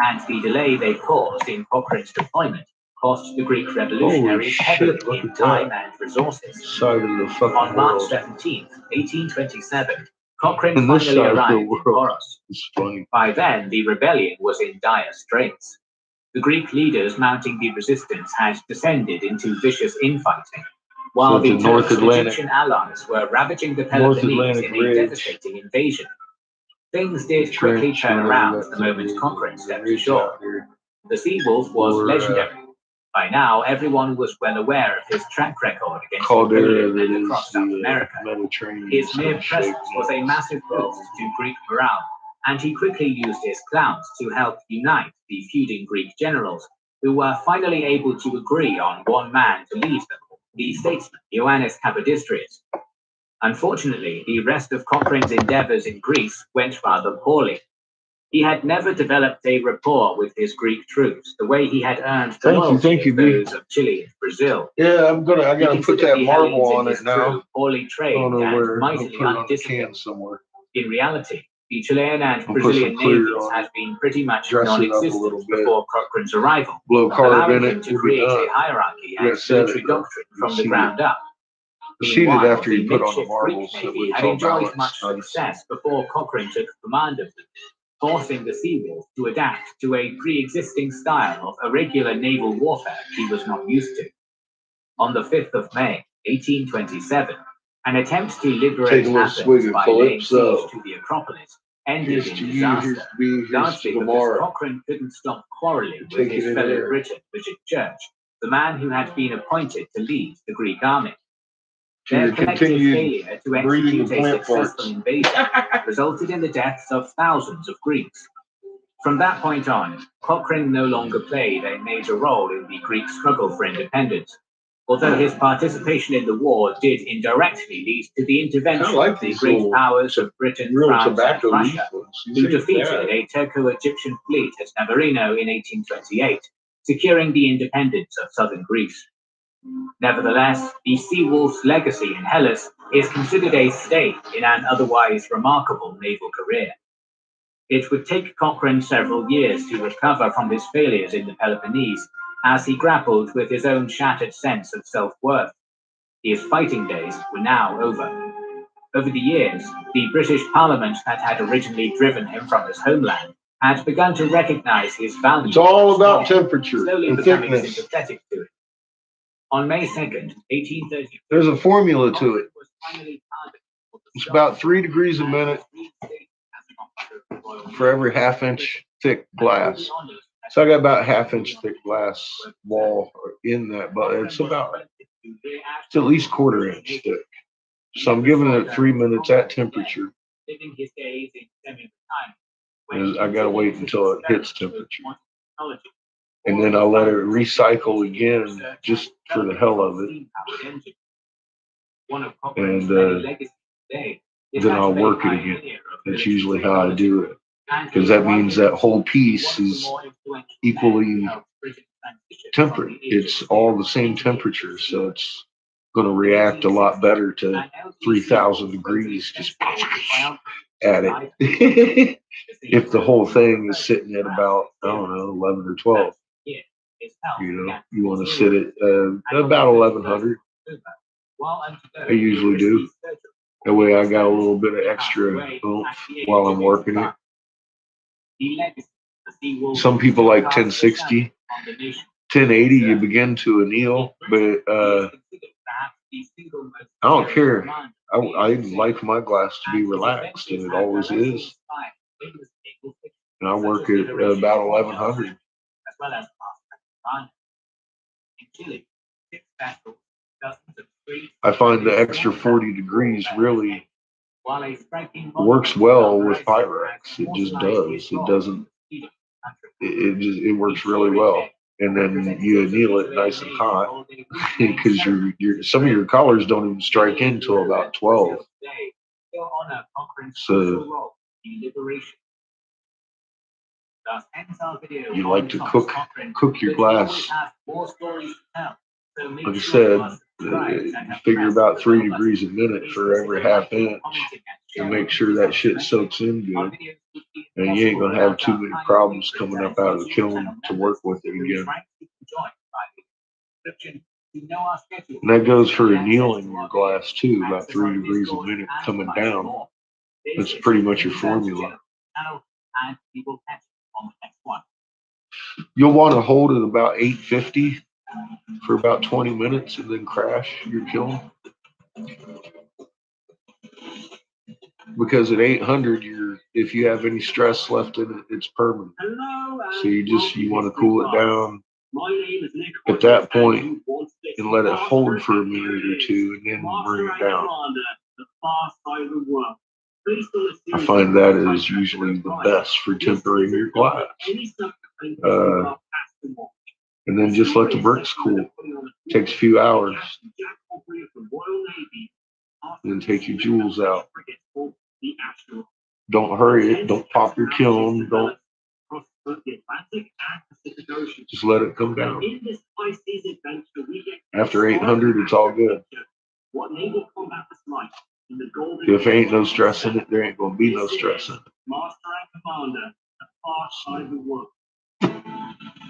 and the delay they caused in Cochrane's deployment cost the Greek revolutionaries heavily in time and resources. On March 17, 1827, Cochrane finally arrived in Poros. By then, the rebellion was in dire straits. The Greek leaders mounting the resistance had descended into vicious infighting, while the Turkish Egyptian allies were ravaging the Peloponnese in a devastating invasion. Things did quickly turn around the moment Cochrane stepped ashore. The Seawolf was legendary. By now, everyone was well aware of his track record against Napoleon and across South America. His mere presence was a massive boost to Greek morale, and he quickly used his clout to help unite the feuding Greek generals, who were finally able to agree on one man to lead them, the statesman Ioannis Kapodistrias. Unfortunately, the rest of Cochrane's endeavors in Greece went rather poorly. He had never developed a rapport with his Greek troops the way he had earned the loyalty of those of Chile and Brazil. Yeah, I gotta put that marble on it now. Poorly trained and mightily undisciplined. Somewhere. In reality, the Chilean and Brazilian navies had been pretty much non-existent before Cochrane's arrival, allowing him to create a hierarchy and military doctrine from the ground up. Seated after you put on the Greek marbles, navy had enjoyed much success before Cochrane took command of them, forcing the Seawolf to adapt to a pre-existing style of irregular naval warfare he was not used to. On the 5th of May, 1827, an attempt to liberate Athens by laying siege to the Acropolis ended in disaster, largely because Cochrane couldn't stop quarreling with his fellow Briton, Richard Church, the man who had been appointed to lead the Greek army. Their collective failure to execute a successful invasion resulted in the deaths of thousands of Greeks. From that point on, Cochrane no longer played a major role in the Greek struggle for independence, although his participation in the war did indirectly lead to the intervention of the great powers of Britain, France, and Russia, who defeated a Turco-Egyptian fleet at Navarino in 1828, securing the independence of southern Greece. Nevertheless, the Seawolf's legacy in Hellas is considered a stake in an otherwise remarkable naval career. It would take Cochrane several years to recover from his failures in the Peloponnese, as he grappled with his own shattered sense of self-worth. His fighting days were now over. Over the years, the British Parliament that had originally driven him from his homeland had begun to recognize his value. It's all about temperature slowly and becoming thickness. sympathetic to it. On May 2nd, 1830, There's a formula to it. It's about 3 degrees a minute for every half-inch thick glass. So I got about half-inch thick glass wall in that, but it's at least quarter-inch thick. So I'm giving it 3 minutes at temperature. Living his days in semi-retirement. I gotta wait until it hits temperature. And then I'll let it recycle again just for the hell of it. And then I'll work it again. That's usually how I do it. Because that means that whole piece is equally tempered. It's all the same temperature, so it's going to react a lot better to 3,000 degrees just at it. If the whole thing is sitting at about, I don't know, 11 or 12. You know, you want to sit at about 1100. I usually do. That way I got a little bit of extra oomph while I'm working it. Some people like 1060. 1080 you begin to anneal, but I don't care. I like my glass to be relaxed, and it always is. And I work at about 1100. I find the extra 40 degrees really works well with Pyrex. It just does. It doesn't. It works really well. And then you anneal it nice and hot because some of your colors don't even strike in till about 12. So you like to cook your glass. Like I said, figure about 3 degrees a minute for every half inch and make sure that shit soaks in good. And you ain't gonna have too many problems coming up out of the kiln to work with it again. And that goes for annealing your glass too, about 3 degrees a minute coming down. That's pretty much your formula. You'll want to hold it about 850 for about 20 minutes and then crash your kiln. Because at 800, if you have any stress left in it, it's permanent. So you want to cool it down at that point and let it hold for a minute or two and then bring it down. I find that is usually the best for tempering your glass. And then just let the bricks cool. It takes a few hours. Then take your jewels out. Don't hurry it. Don't pop your kiln. Don't. Just let it come down. After 800, it's all good. If there ain't no stress in it, there ain't going to be no stress in it.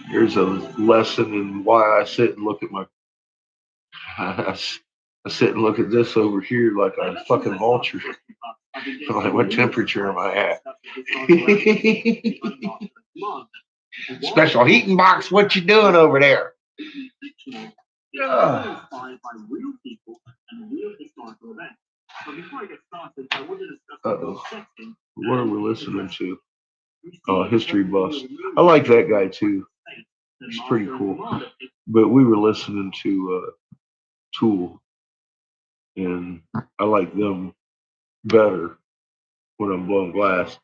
Here's a lesson in why I sit and look at my. I sit and look at this over here like a fucking vulture. Like, what temperature am I at? Special heating box, what you doing over there? Uh-oh. What are we listening to? Oh, History Buffs. I like that guy too. He's pretty cool. But we were listening to Tool, and I like them better when I'm blowing glass.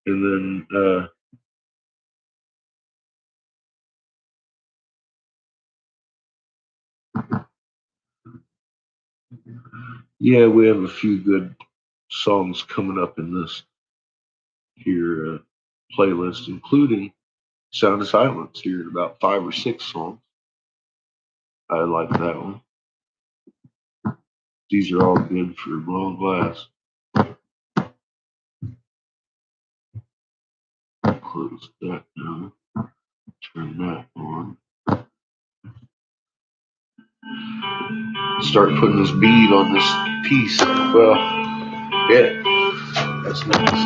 And then yeah, we have a few good songs coming up in this here playlist, including Sound of Silence here in about 5 or 6 songs. I like that one. These are all good for blowing glass. Close that down. Turn that on. Start putting this bead on this piece. Well, yeah, that's next.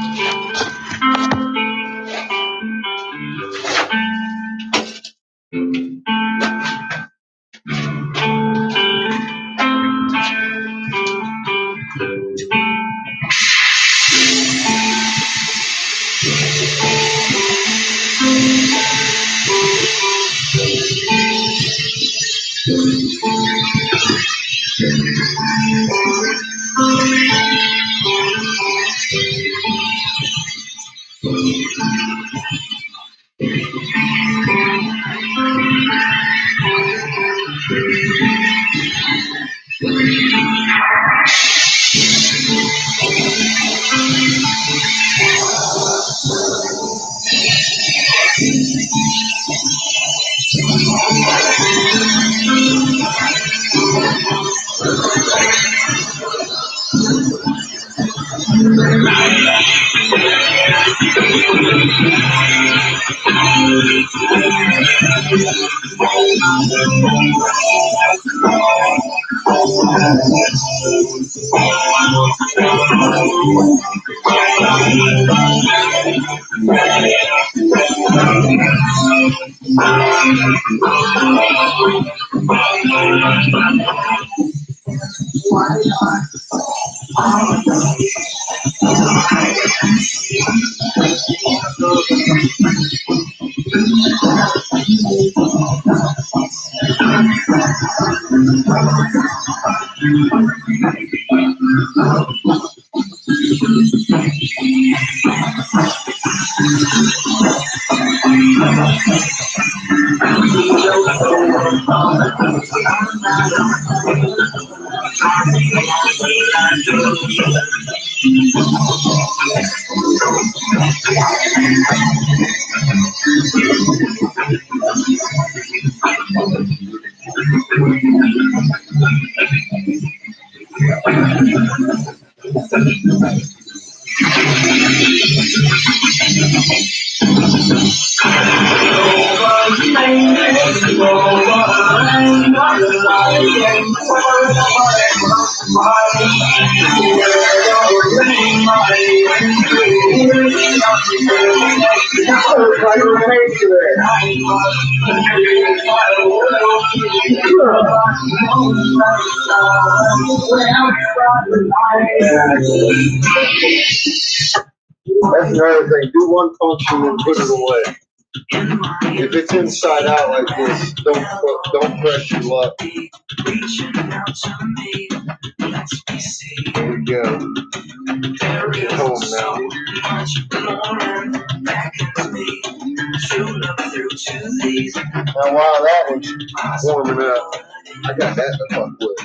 That's another thing. Do one function and put it away. If it's inside out like this, don't press your luck. There we go. Get home now. Now while that one's warming up, I got that to fuck with.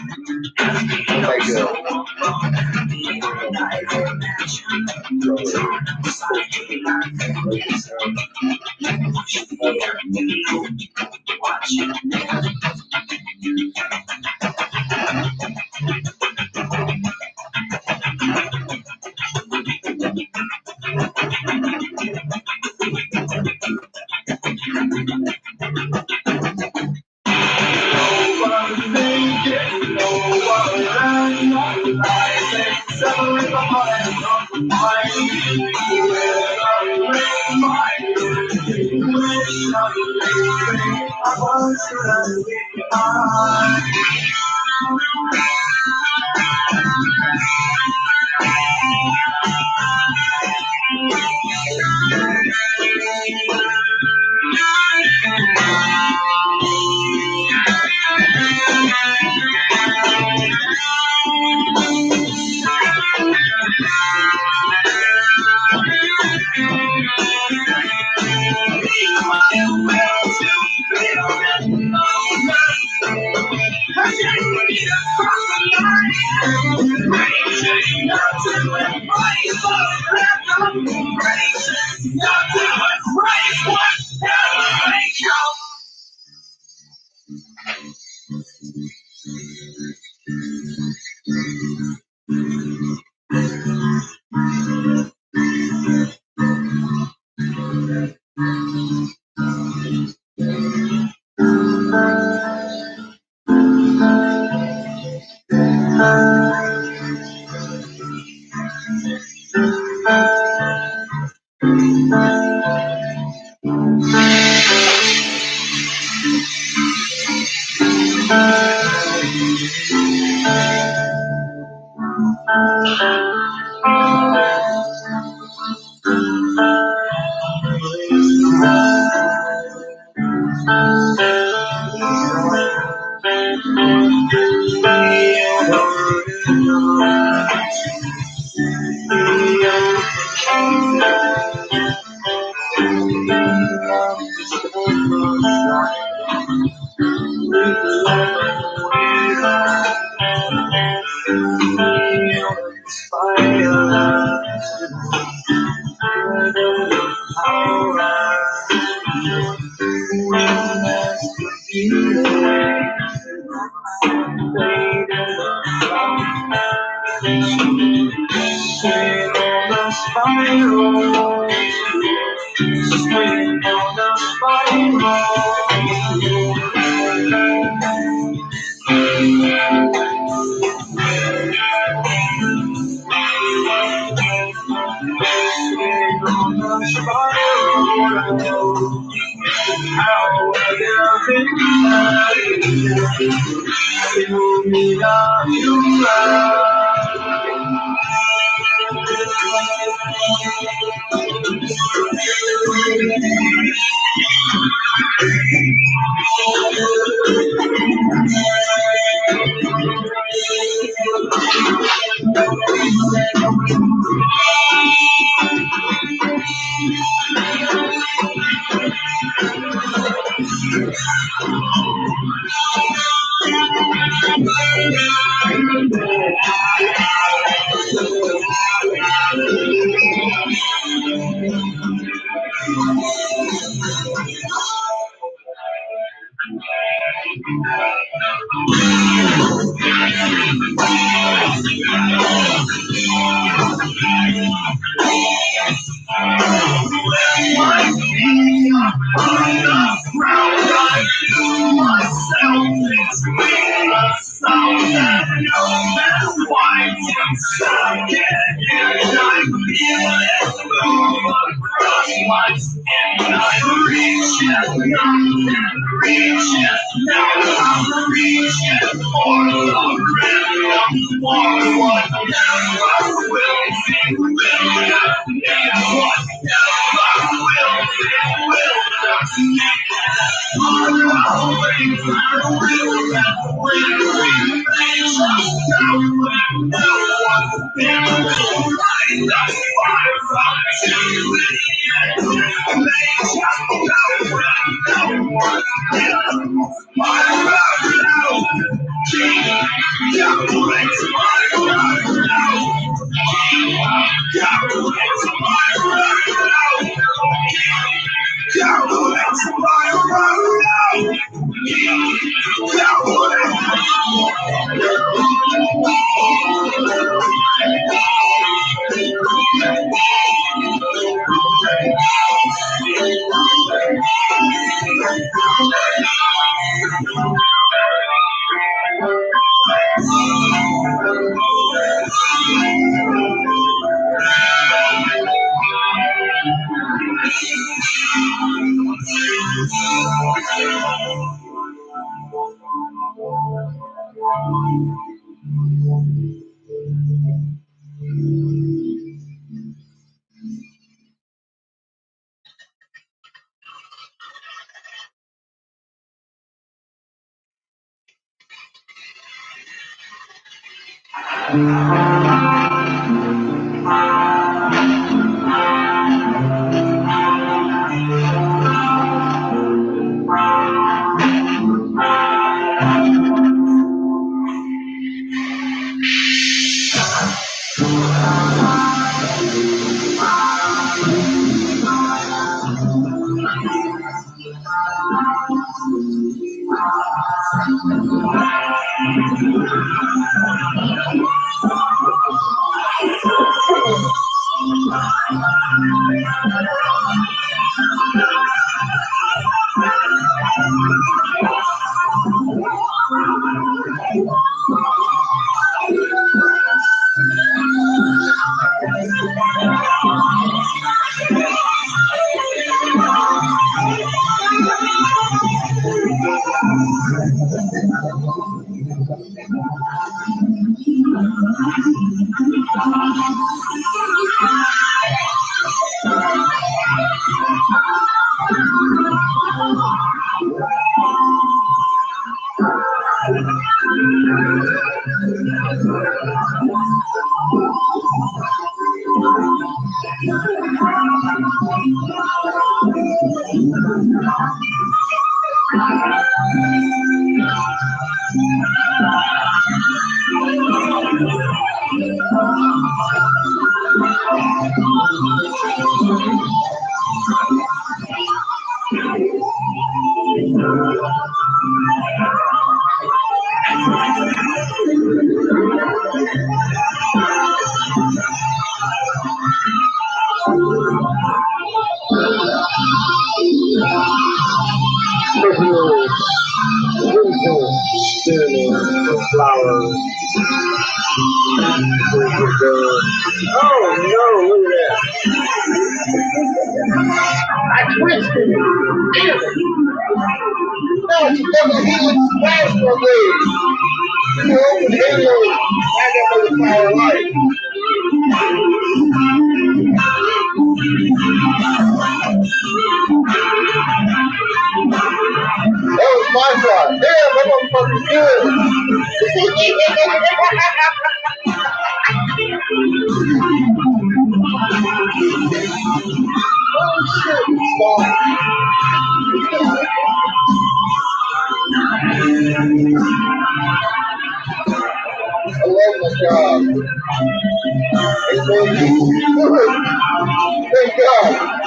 No, he was smashed my leg. He opened Halo. I got my entire life. That was my shot. Damn, that motherfucker's good. Oh shit. I love my job. Thank God.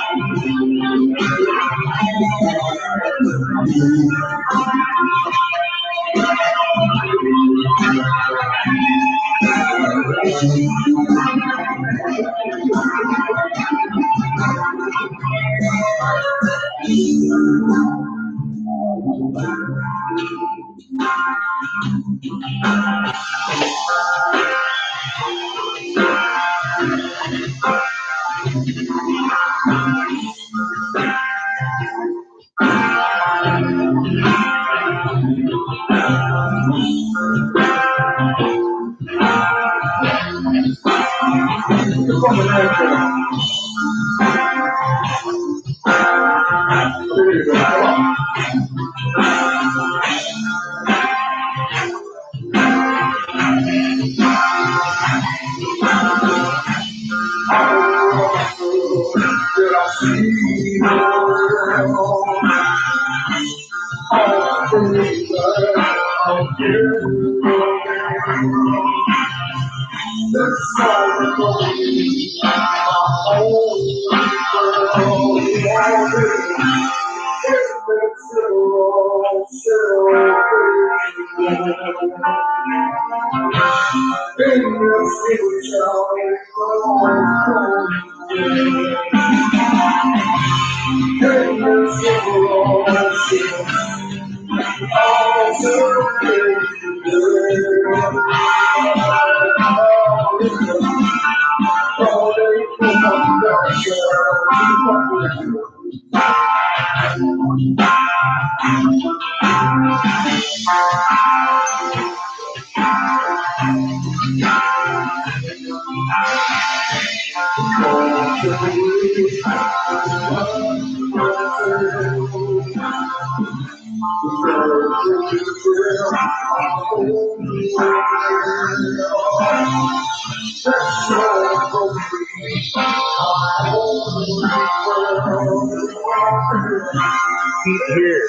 Here.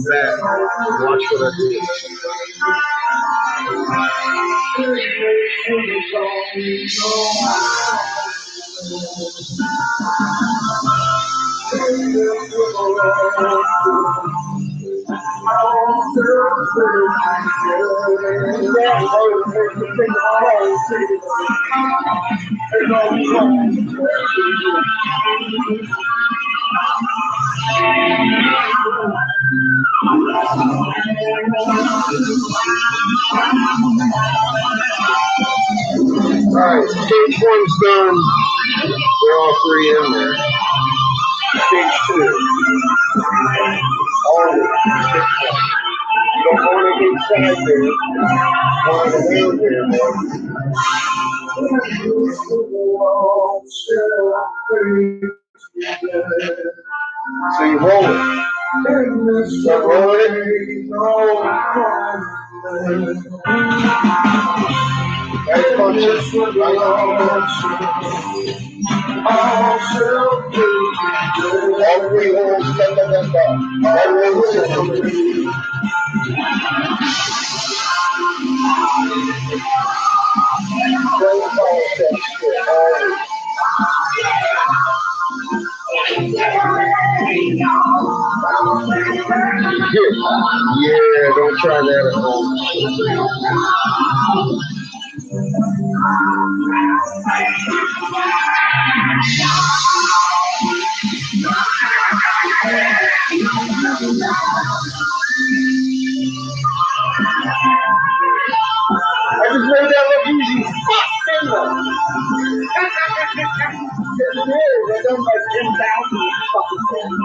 Back. Watch what I do. Alright, stage one's done. They're all three in there. Stage two. All of it. You don't want to get inside there. Want to go there. So you roll it. Start rolling it. Nice punches. Nice all three holes, All yeah, don't try that at home. I just made that look easy. Fuck, bingo. Yes, it is. I've done like 10,000 fucking things.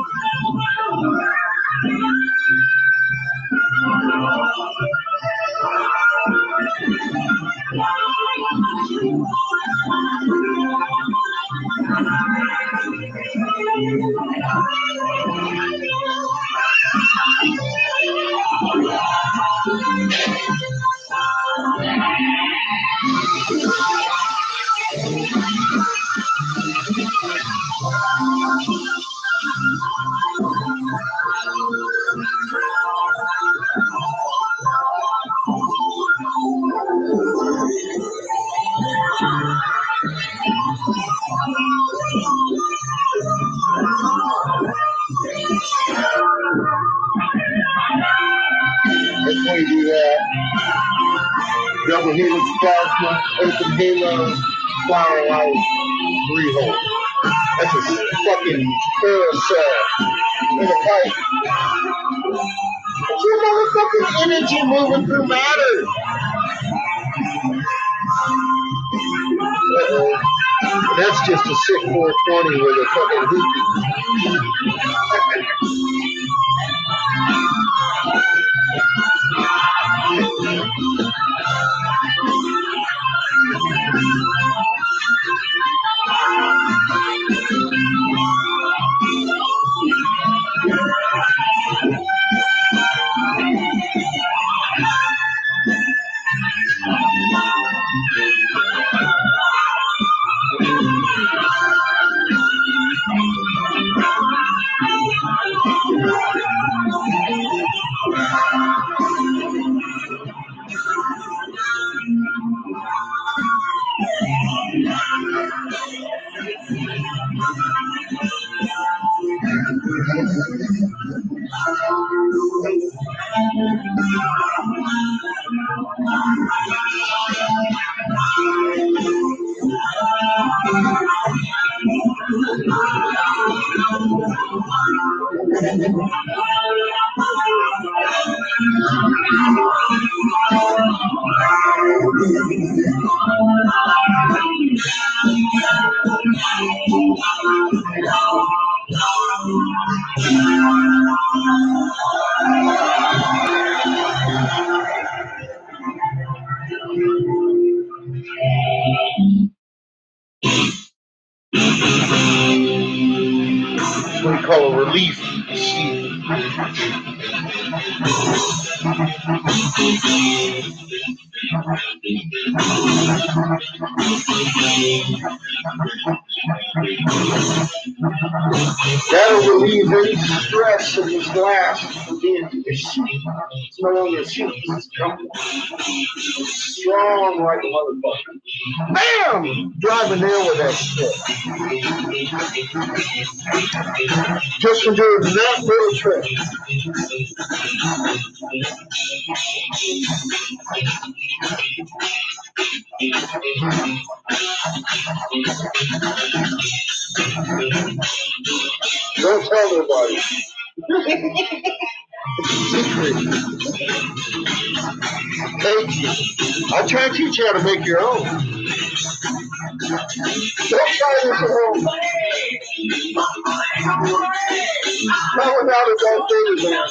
That's when you do that. Double helix plasma, open halo, fire light, 3 holes. That's a fucking carousel in a pipe. It's your motherfucking energy moving through matter. That's just a sick 420 with a fucking hoopy. That's what we call a relief seat. That'll relieve any stress in this glass from being issued. It's no longer a sheet, it's comfortable. Strong like a motherfucker. Bam! Drive a nail with that shit. Just from doing that little trick. Don't tell nobody. It's a secret. Thank you. I'll try to teach you how to make your own. Don't try this at home. Not without a dog baby man.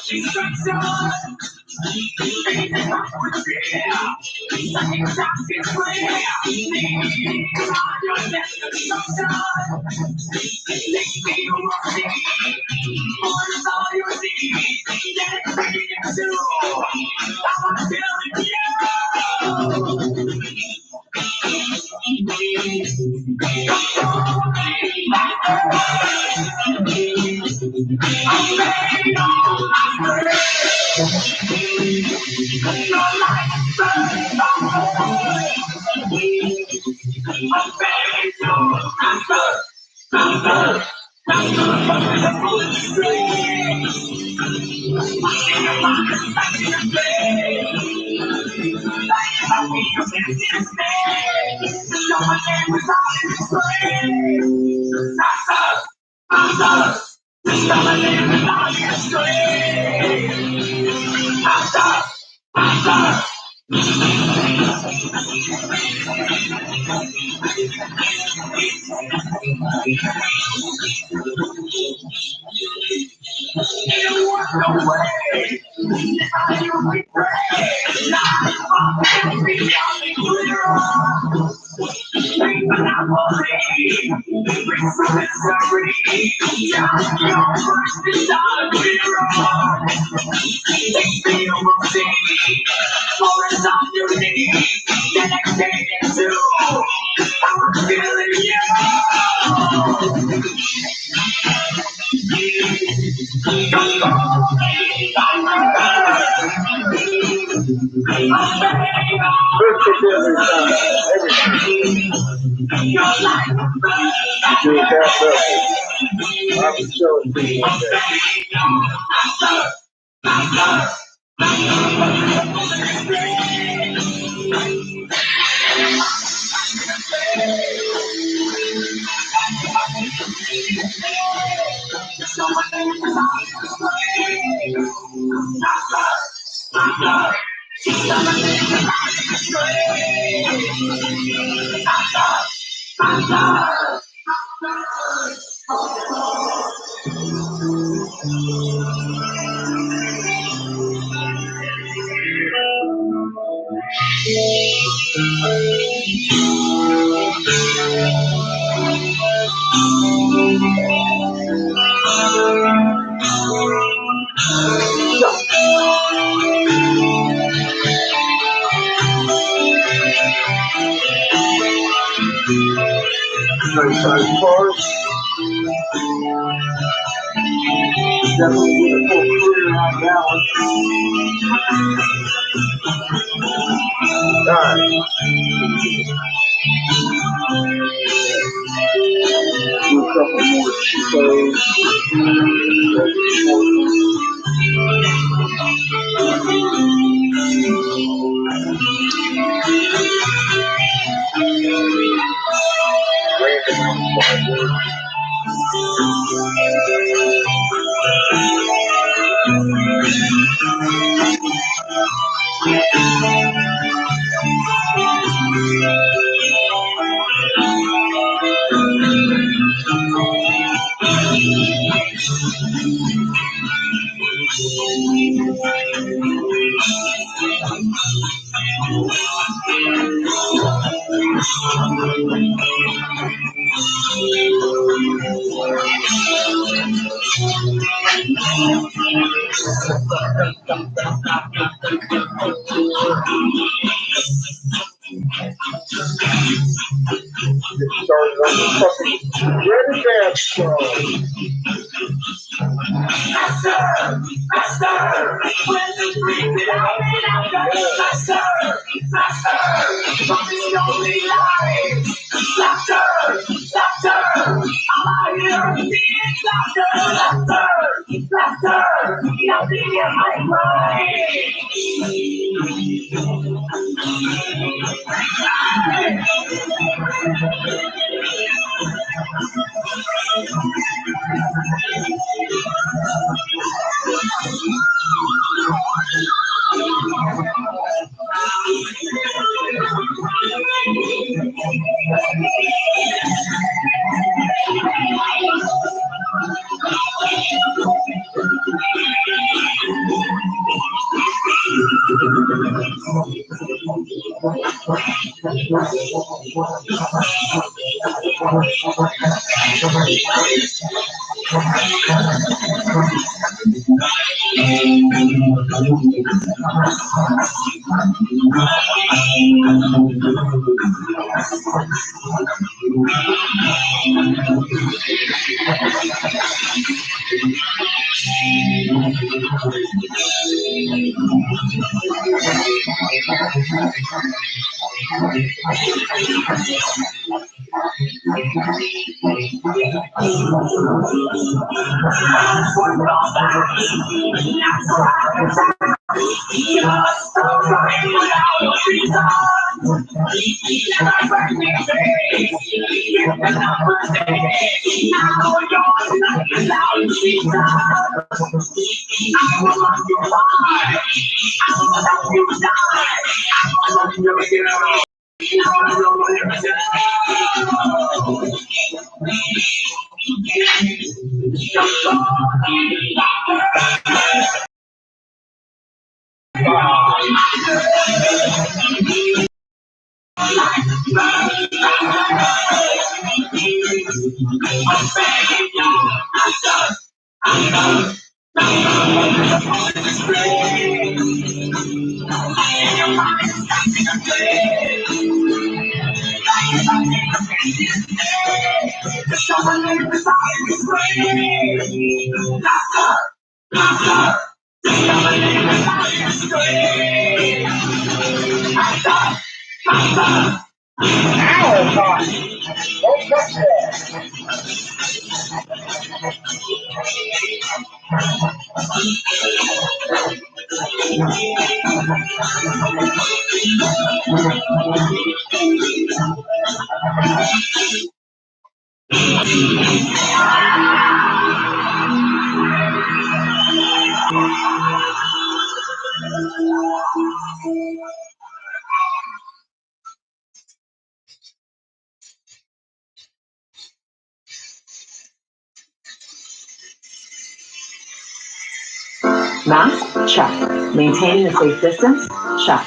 Mask? Check. Maintaining a safe distance? Check.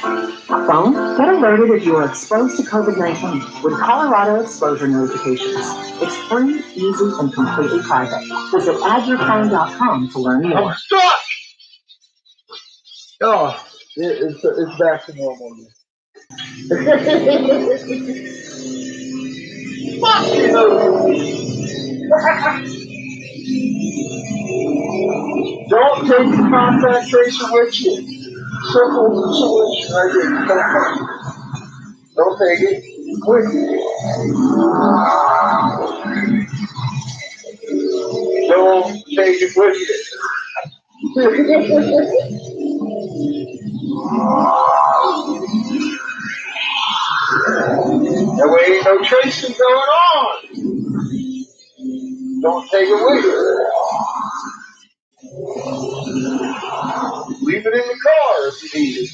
Phone? Get alerted if you are exposed to COVID-19 with Colorado exposure notifications. It's free, easy, and completely private. Visit addyourphone.com to learn more. I'm stuck! Oh, it's back to normal. Fuck Don't take the contact tracer with you. Circle the solution right here. Don't take it with you. Don't take it with you. That way ain't no tracing going on. Don't take it with you. Leave it in the car if you need it.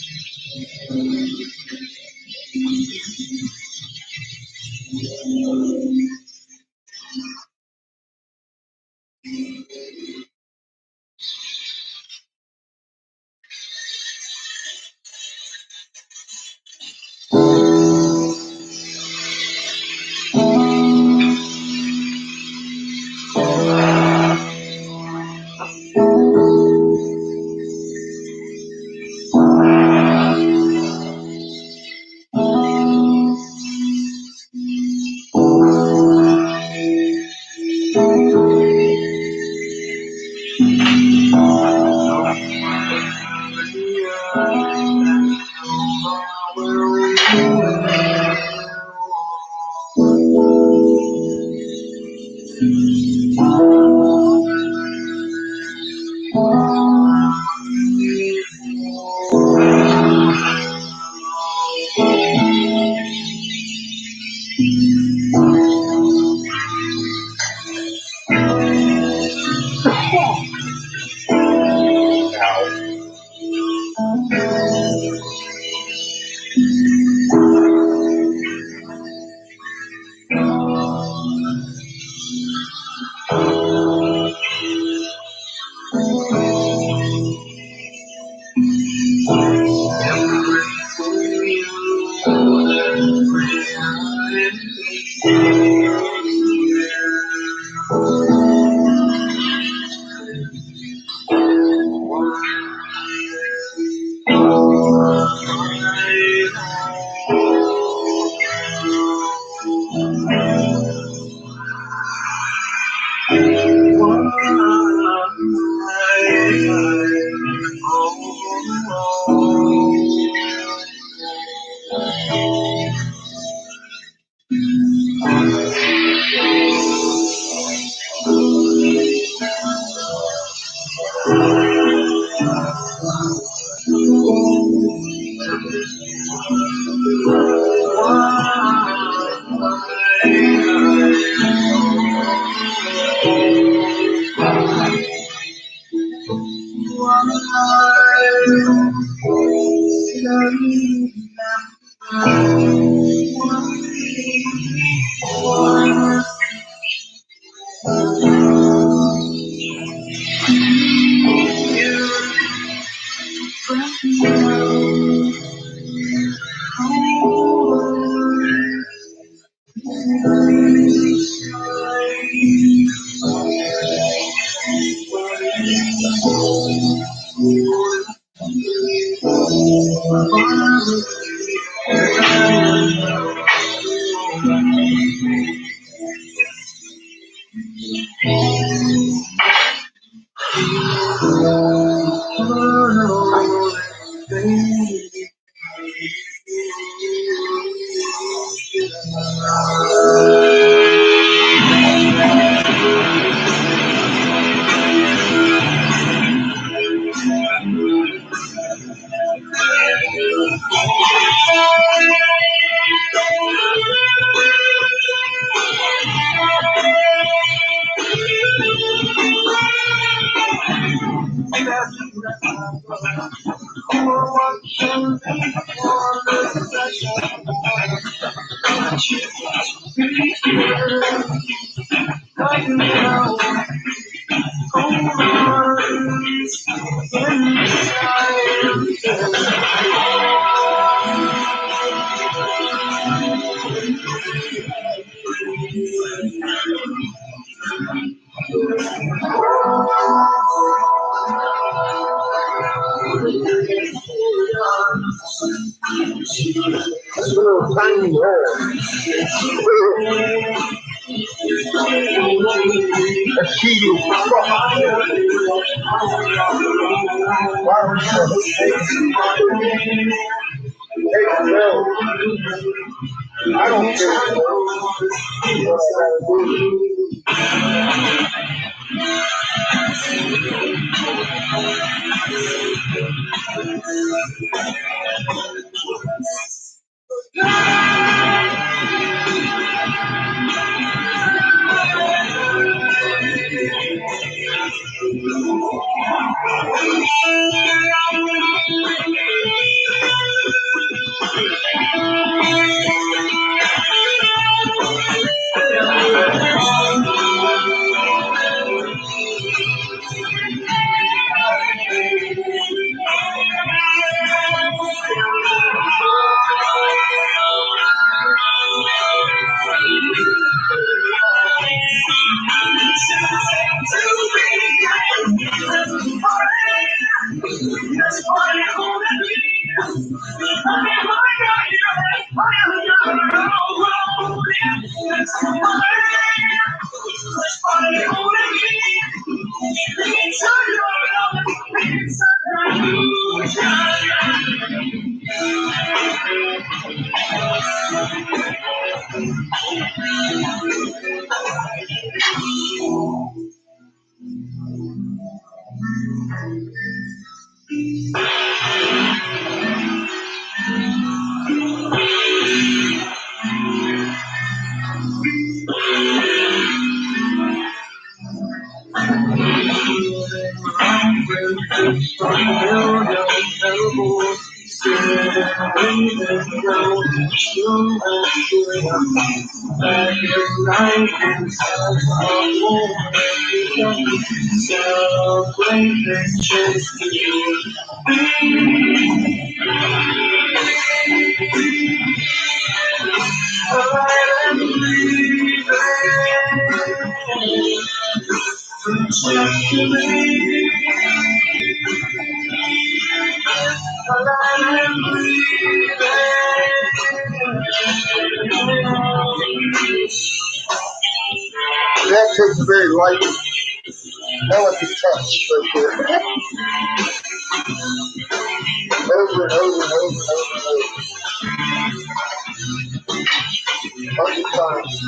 I don't care. That takes a very light, delicate touch right there. Over and over and over and over and over. 100 times.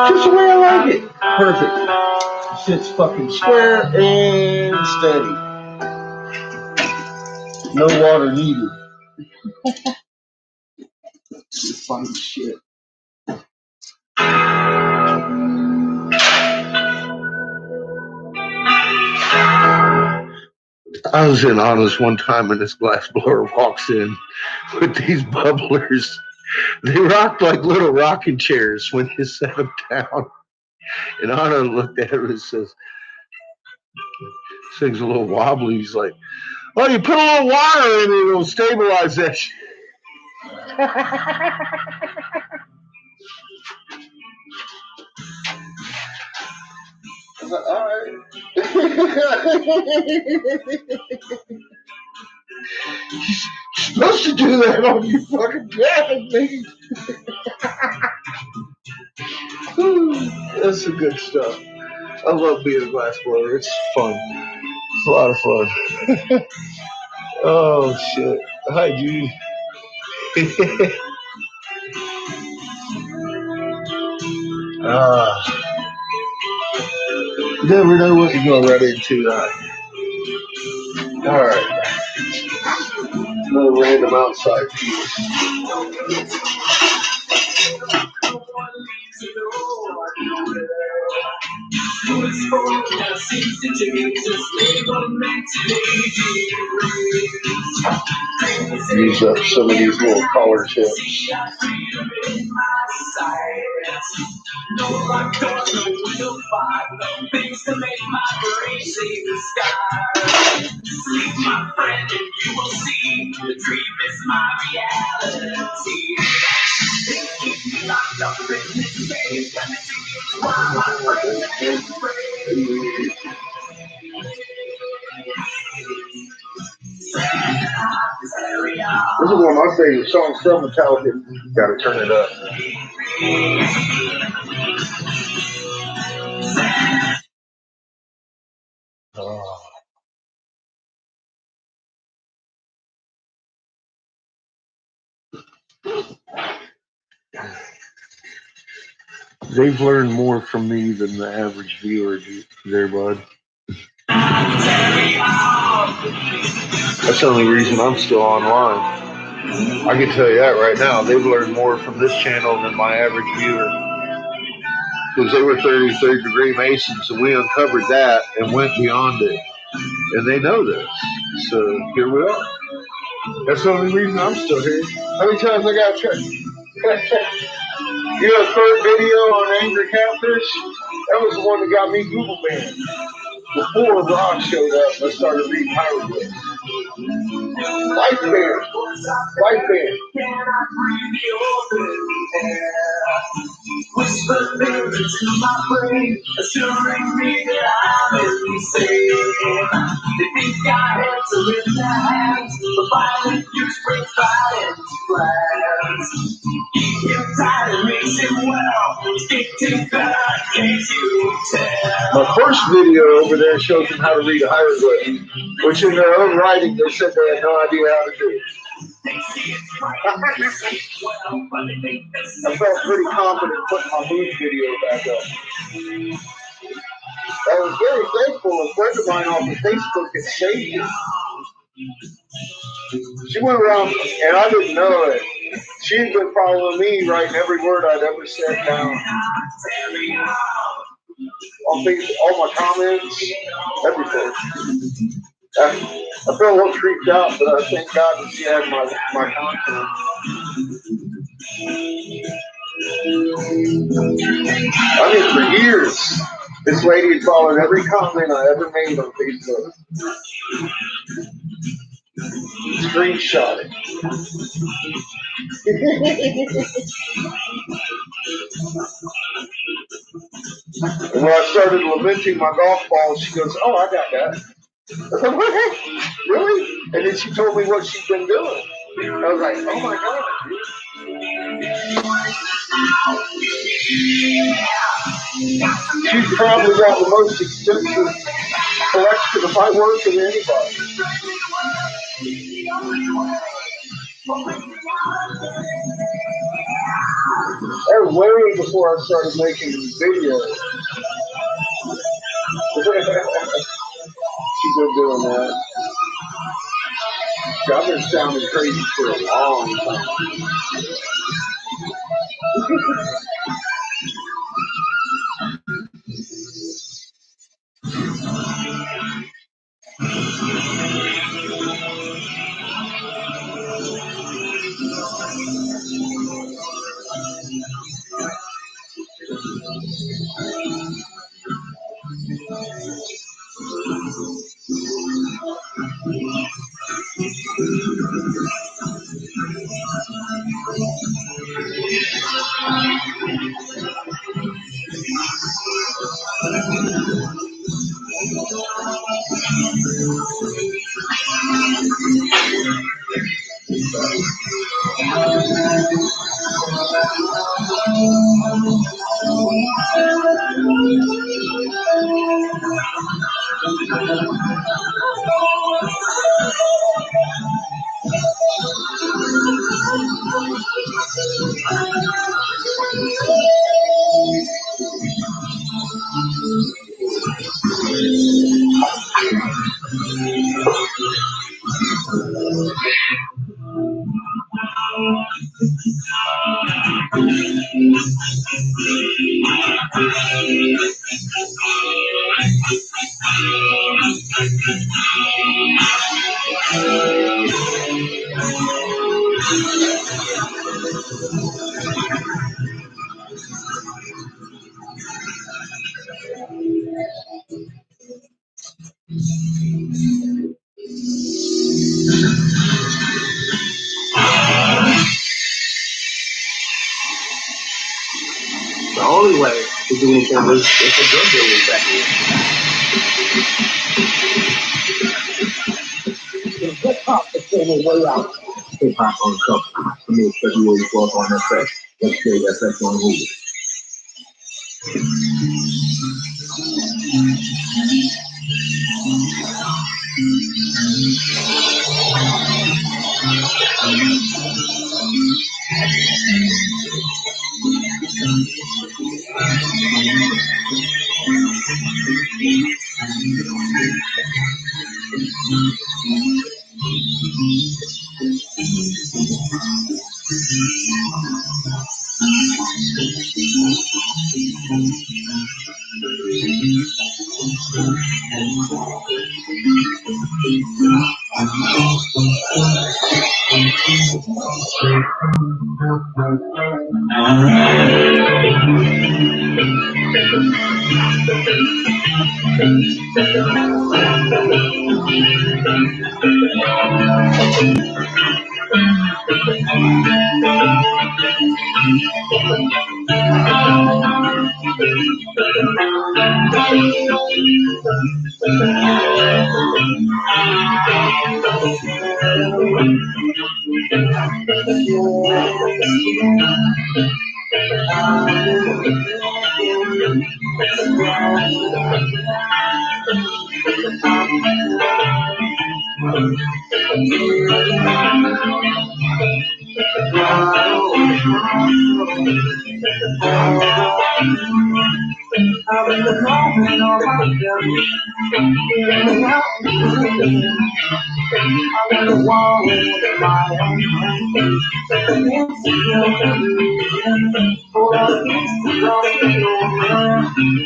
Just the way I like it. Perfect. Sits fucking square and steady. No water needed. It's fun as shit. I was in Honest one time and this glass blower walks in with these bubblers. They rocked like little rocking chairs when you set them down. And Anna looked at her and says, this thing's a little wobbly. He's like, oh, you put a little water in it, it'll stabilize that shit. I was like, all right. You're supposed to do that on your fucking bed, baby. That's some good stuff. I love being a glass blower. It's fun. It's a lot of fun. Oh, shit. Hi, Judy. You never know what you're going to run into. All right. Another random outside piece. Use up some of these little collar tips. No lock doors, no window five, no things to make my brain see the sky. Sleep, my friend, and you will see the dream is my reality. They keep me locked up in this cage, and it's why my friend is afraid. This is one of my favorite songs from Metallica. Gotta turn it up. Oh. They've learned more from me than the average viewer there, bud. That's the only reason I'm still online. I can tell you that right now. They've learned more from this channel than my average viewer. Because they were 33rd degree Masons, and we uncovered that and went beyond it. And they know this. So here we are. That's the only reason I'm still here. How many times I got to check? You know the third video on Angry Catfish? That was the one that got me Google banned. Before Rock showed up, I started reading hieroglyphs. Life band. Life band. Whisper things into my brain, assuring me that I'm insane. They think I answer in their hands, but violent use brings violence plans. Keep him tight and makes him well. Stick to God, can't you tell? My first video over there shows them how to read a hieroglyph, which in their own writing they said they had no idea how to do. I felt pretty confident putting my moon video back up. I was very thankful. A friend of mine off of Facebook had saved it. She went around, and I didn't know it. She'd been following me, writing every word I'd ever said down. On Facebook, all my comments, everything. I felt a little creeped out, but I thank God that she had my confidence. I mean, for years, this lady had followed every comment I ever made on Facebook. Screenshot it. And when I started lamenting my golf ball, she goes, "Oh, I got that." I was like, really? And then she told me what she'd been doing. I was like, oh my God. She's probably got the most extensive collection of my work than anybody. That was way before I started making videos. She's been doing that. I've been sounding crazy for a long time. The only way to do anything is if a drug dealer is back here. Hip hop is taking way out. Hip hop on cover. For me, especially where you go up on that track. Let's say that sex on Hulu.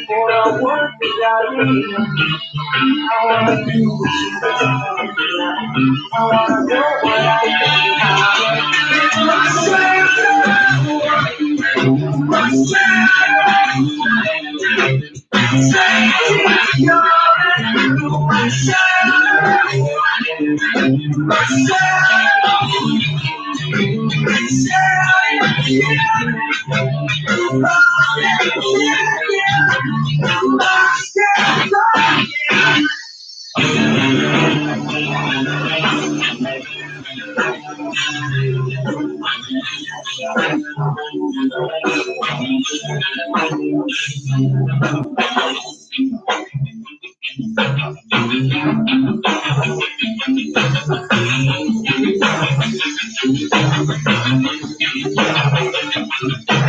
For a work without me. I wanna do what you do. I wanna know what I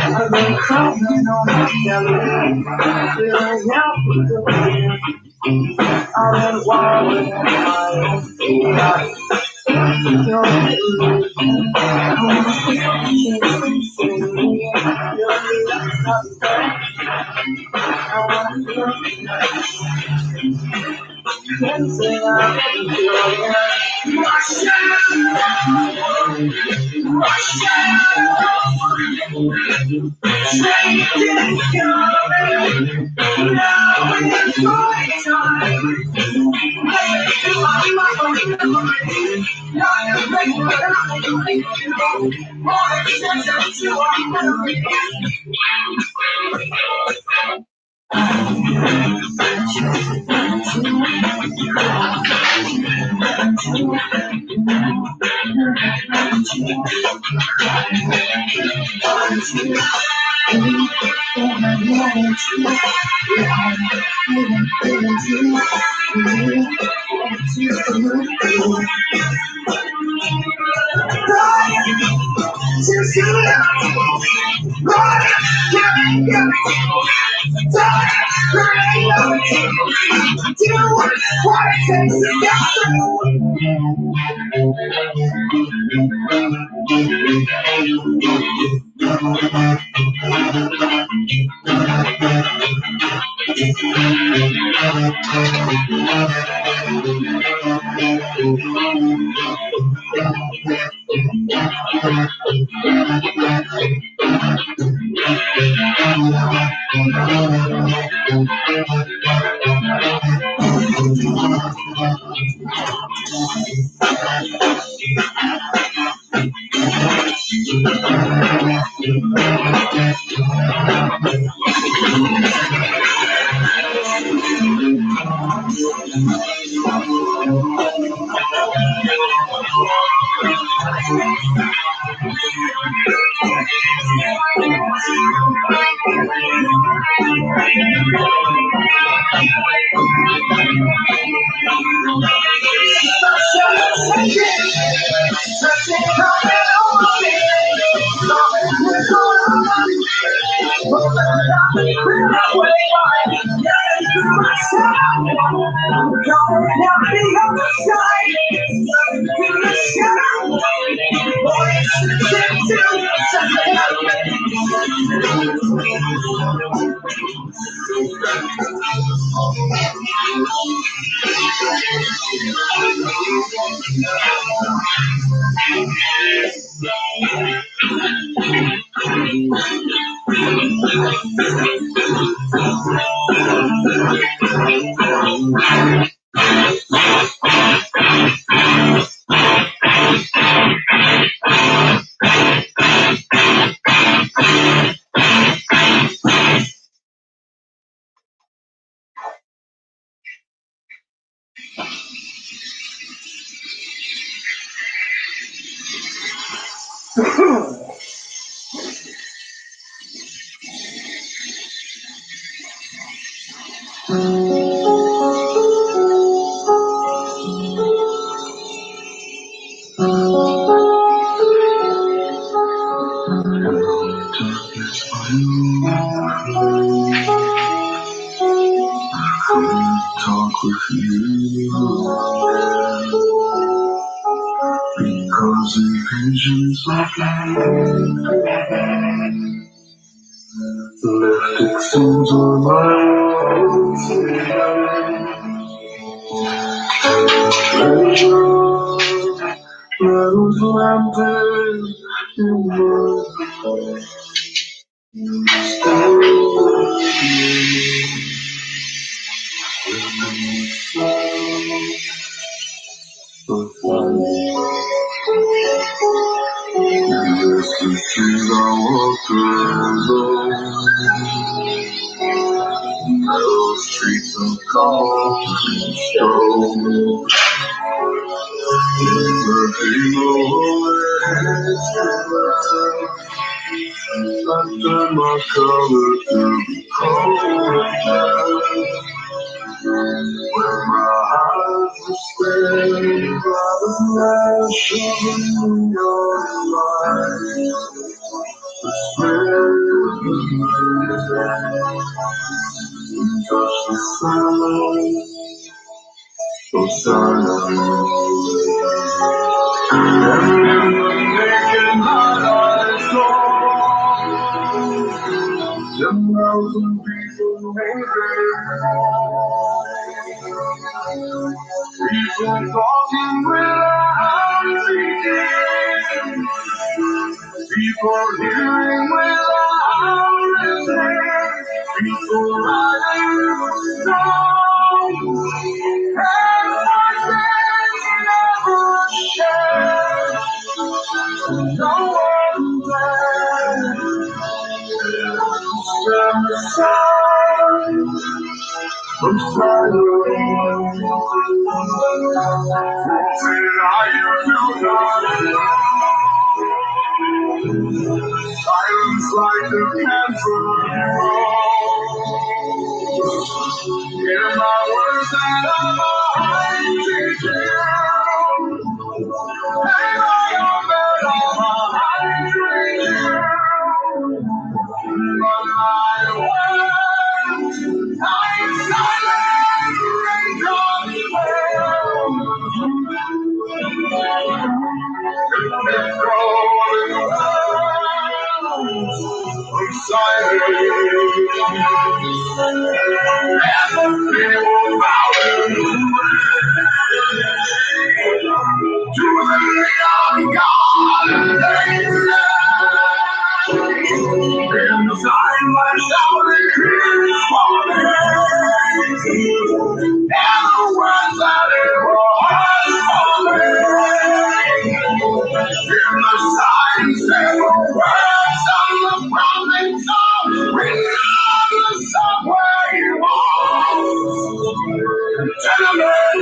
I've been crawling on my belly, feeling out with the wind. I've been wallowing in my own feet. You're I wanna feel you chasing me. You're I wanna feel can't say I never feel you. Talk with you because the visions of life left It seems I'm Meadows landed in my the street I walk alone. Those streets of cobblestone. I turn my color to be cold. When my eyes were staring by the flash of a neon light, the smell of the night, touch the sound so silent. And in the naked night I saw 10,000 people people talking without speaking, people hearing without listening, people writing songs, and voices never shared. No one there. Stand aside from silence. Silence like a cancer. Hear my words and I'm teaching. And I know that I'm dreaming. But I went. I'm silent. Raindrops I'm silent. And the people bowing to the young God and the silent shouting his holy name, and the words that it was in the signs and the words of the prophets of regardless of where you are. Gentlemen,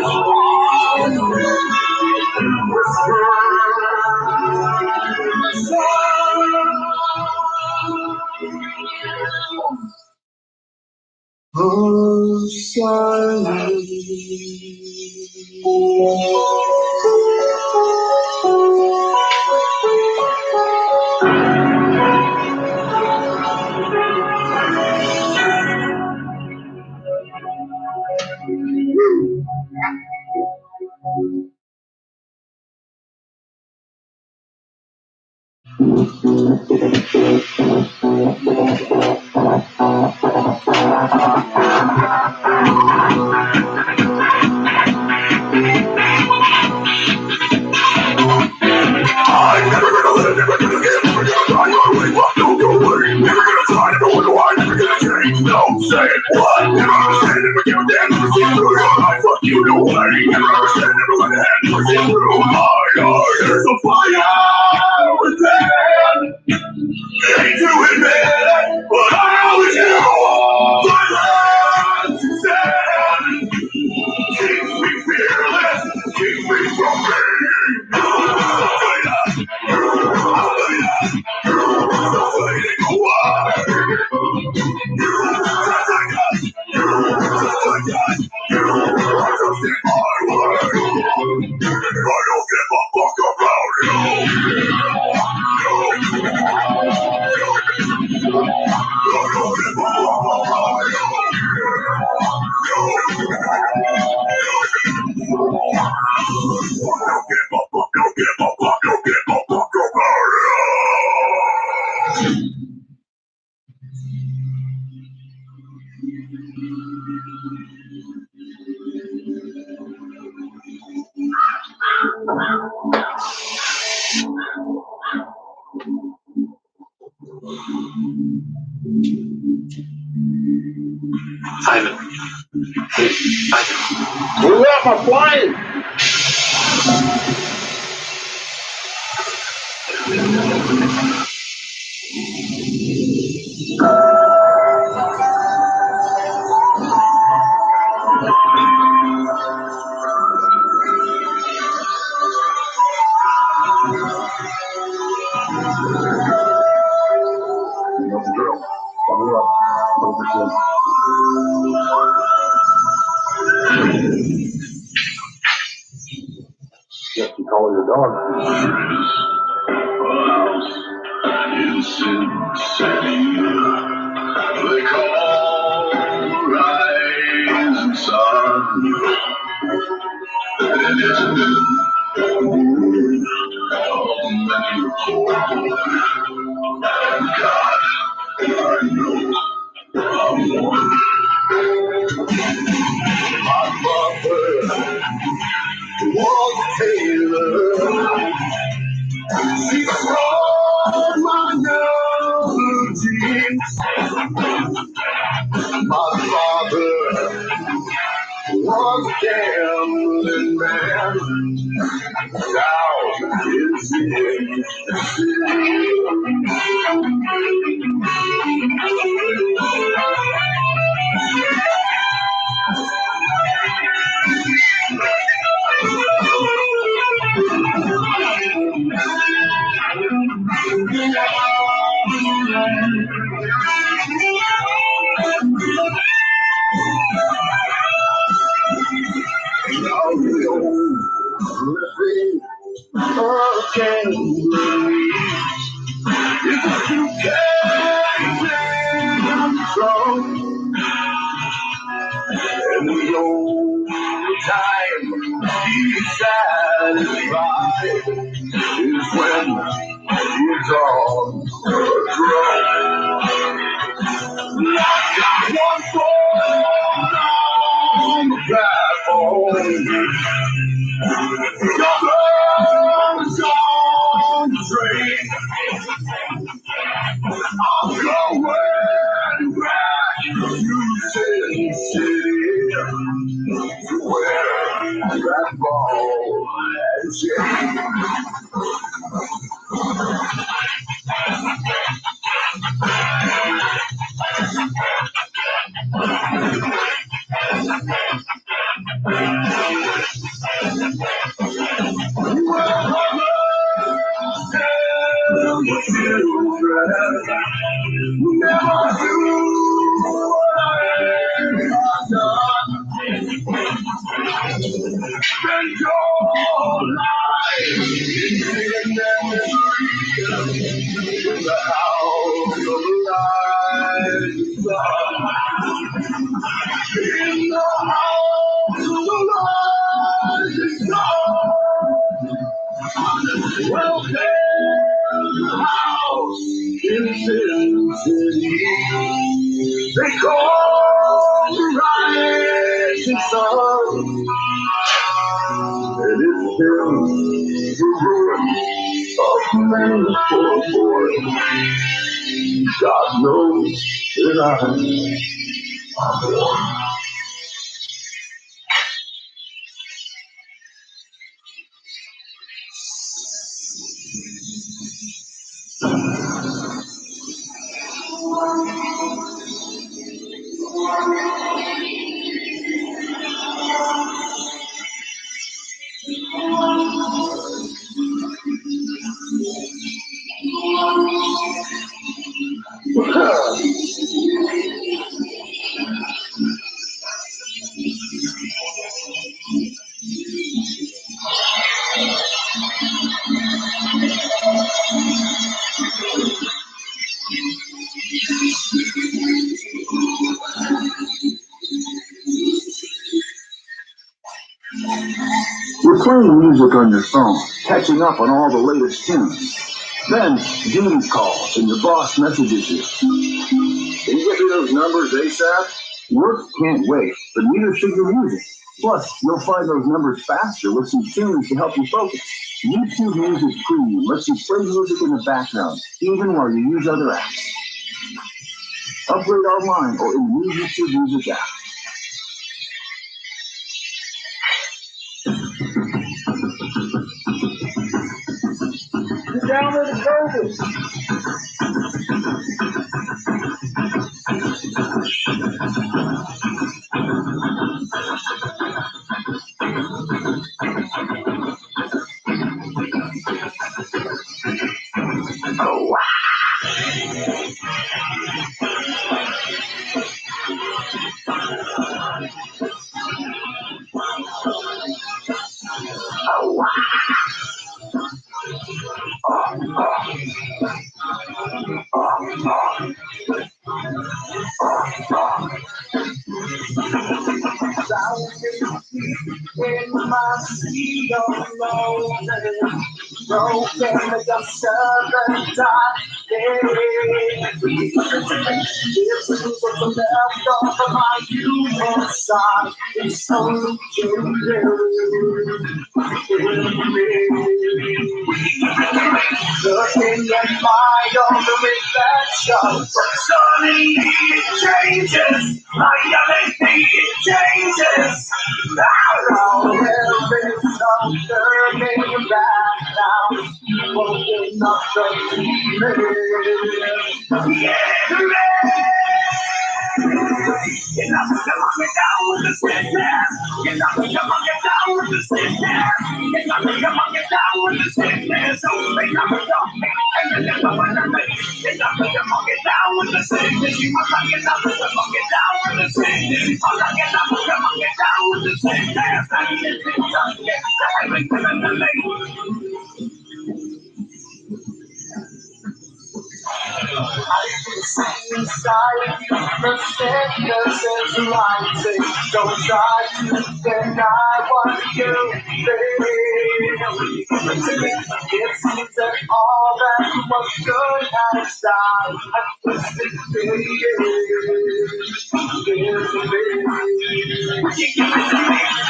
whisper in the sound of I'm never gonna live, never gonna get, never gonna die my way, walk no go away, never gonna try, never wonder why, never gonna change, no, say what, never understand, never give a damn, never see through your life, fuck you, no way, never understand, never let a hand, never see through my heart, there's a fire within, hate to admit, but I always knew, my hands stand, keep me fearless, keep me from Simon. Who left my plane? Yes, you call your dog. They call rising sun. And it's been a miracle. And God, I know I'm one. My father was a tailor. She stole my blue jeans. My father was a gambling man. Down in and the only time he's satisfied is when he's on the drum. I got one foot on the platform. Your brother's on the train. I'm going back to Sin City to wear that ball and chain. Tell the children never do what I've done. Spend your life in misery in the house of the rising sun. In the house of the rising sun. Well, there's a house in Sin City. They call the rising sun. And it's been the ruin of many poor boys. God knows that I'm one. You're playing music on your phone, catching up on all the latest tunes. Then, Dean calls and your boss messages you. Can you get me those numbers ASAP? Work can't wait, but neither should your music. Plus, you'll find those numbers faster with some tunes to help you focus. YouTube Music Premium lets you play music in the background, even while you use other apps. Upgrade online or in the YouTube Music app. Down with the service. Oh, wow. Oh, wow. In my seat of Moses, broken like a servant died. It's what's left of my human side. It's only looking at my own reflection. Suddenly it changes. My reality it changes. Now there is no turning back now. Open up the demon. Yeah, you're not gonna get down with the sickness. You're not gonna get down with the sickness. You're not gonna get down with the sickness. Oh, they never stop me. And they never want to make. You're not gonna get down with the sickness. You must not get down with the sickness. You must not get down with the sickness. And you just get everything in the lane. I can see inside you the sickness is rising. Don't try to deny what you feel. It seems that all that was good has died. I twisted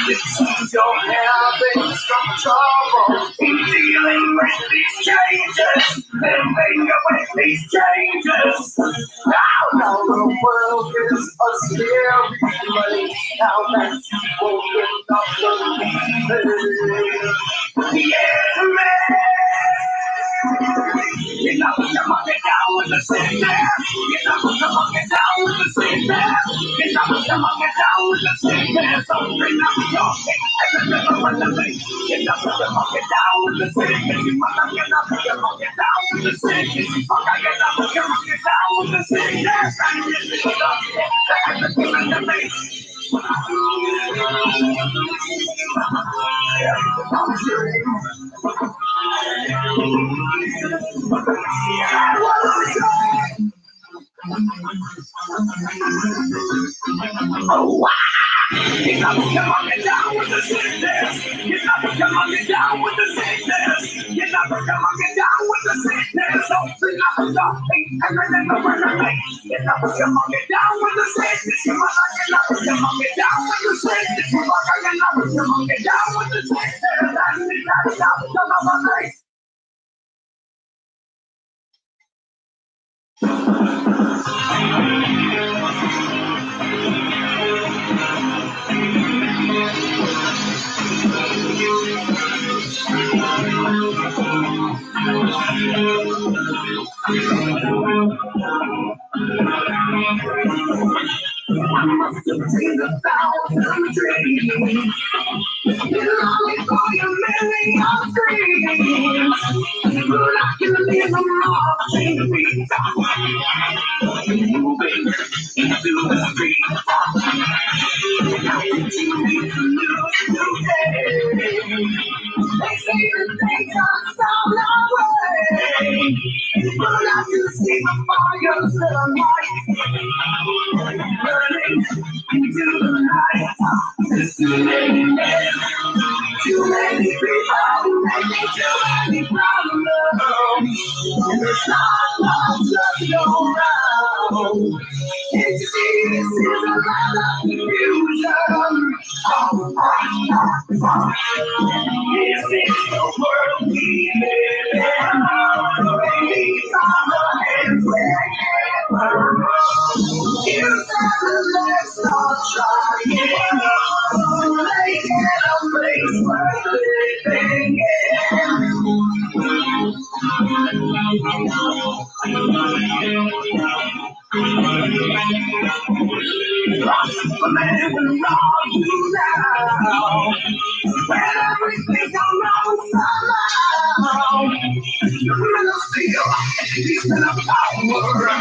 it seems you're having some trouble in dealing with these changes. Living with these changes. Now the world is a scary place. Now that you've opened up the lead. Yeah, man. You're not gonna get down with the sickness. You're not gonna get down with the sickness. You're not gonna get down with the sickness. Open up your head and never run away. You're not gonna get down with the sickness. You must not get down with the sickness. You must not get down with the sickness. And you just don't get everything in the face. Oh, wow. You're not gonna get down with the sickness. You're not gonna get down with the sickness. You're not gonna get down with the sickness. Open up your feet and remember when I make. You're not gonna get down with the sickness. You're not gonna get down with the sickness. You're not gonna get down with the sickness. That's it, that's it. I must have seen 1,000 dreams. You're only for your million dreams. But I can live them all in weeks. Moving into the streets. Now continue to lose today. They say that they can't stop our way. But I can see the fire still light. Burning into the night. It's too late. Too many people making too many problems. And it's not love just go round. Can't you see this is a lot of confusion? Oh, This is the world we live in. These are the hands wherever. Here's let's start trying. Make it a place worth living man will rob you now. When everything's around somehow, you're gonna feel he's in a power.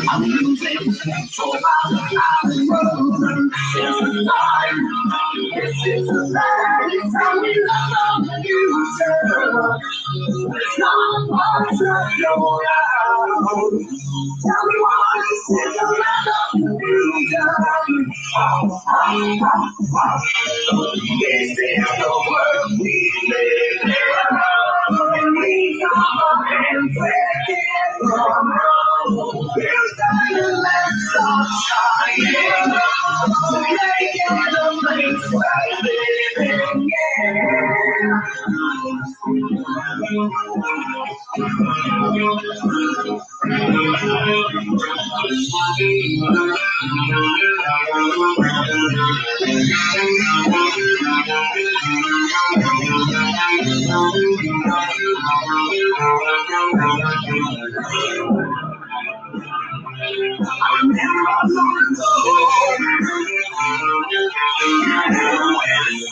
I'm losing control of my road. It's the time, this is the land, it's how we love the future. It's not much of your out. Tell me why it's in the land of the future. This is the world we live in. And we come and take it from. Here's the let's start shining. To make it a place worth living I remember long ago when the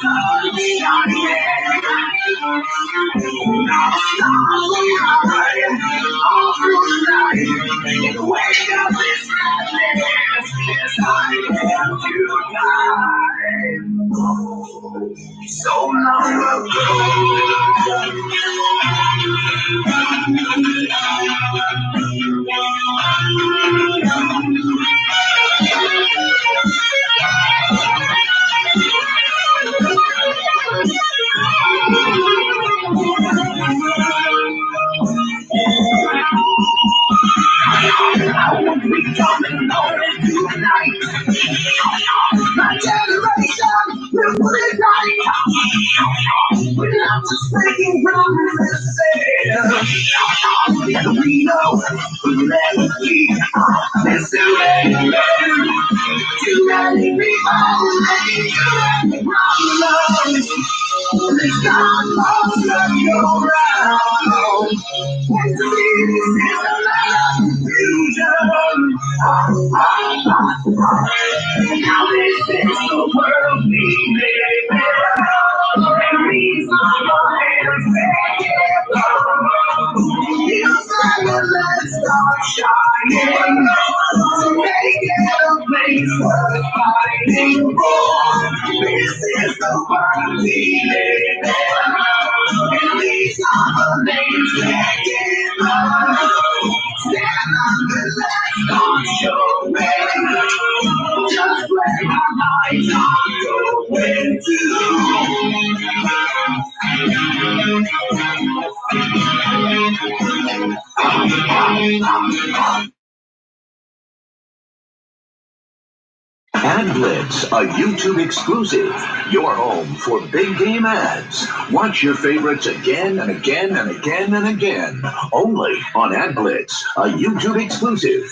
sun was shining. Now the stars are shining all through the night. In the wake of this madness, it's time to die. So long ago. I won't be coming over tonight. My generation will put it right. We're not just making promises. And we know we'll never be. There's too many men, too many people making too many problems. There's not much of you around. History is a land of confusion. Now this is the world we live in. And these are the hands that give up. Here's the let's start shining. To make it a place worth fighting for. This is the world we live in. And these are the names that give up. Stand up and let's start showing. Just where our lives are going to. Ad Blitz, a YouTube exclusive. Your home for big game ads. Watch your favorites again and again and again and again. Only on Ad Blitz, a YouTube exclusive.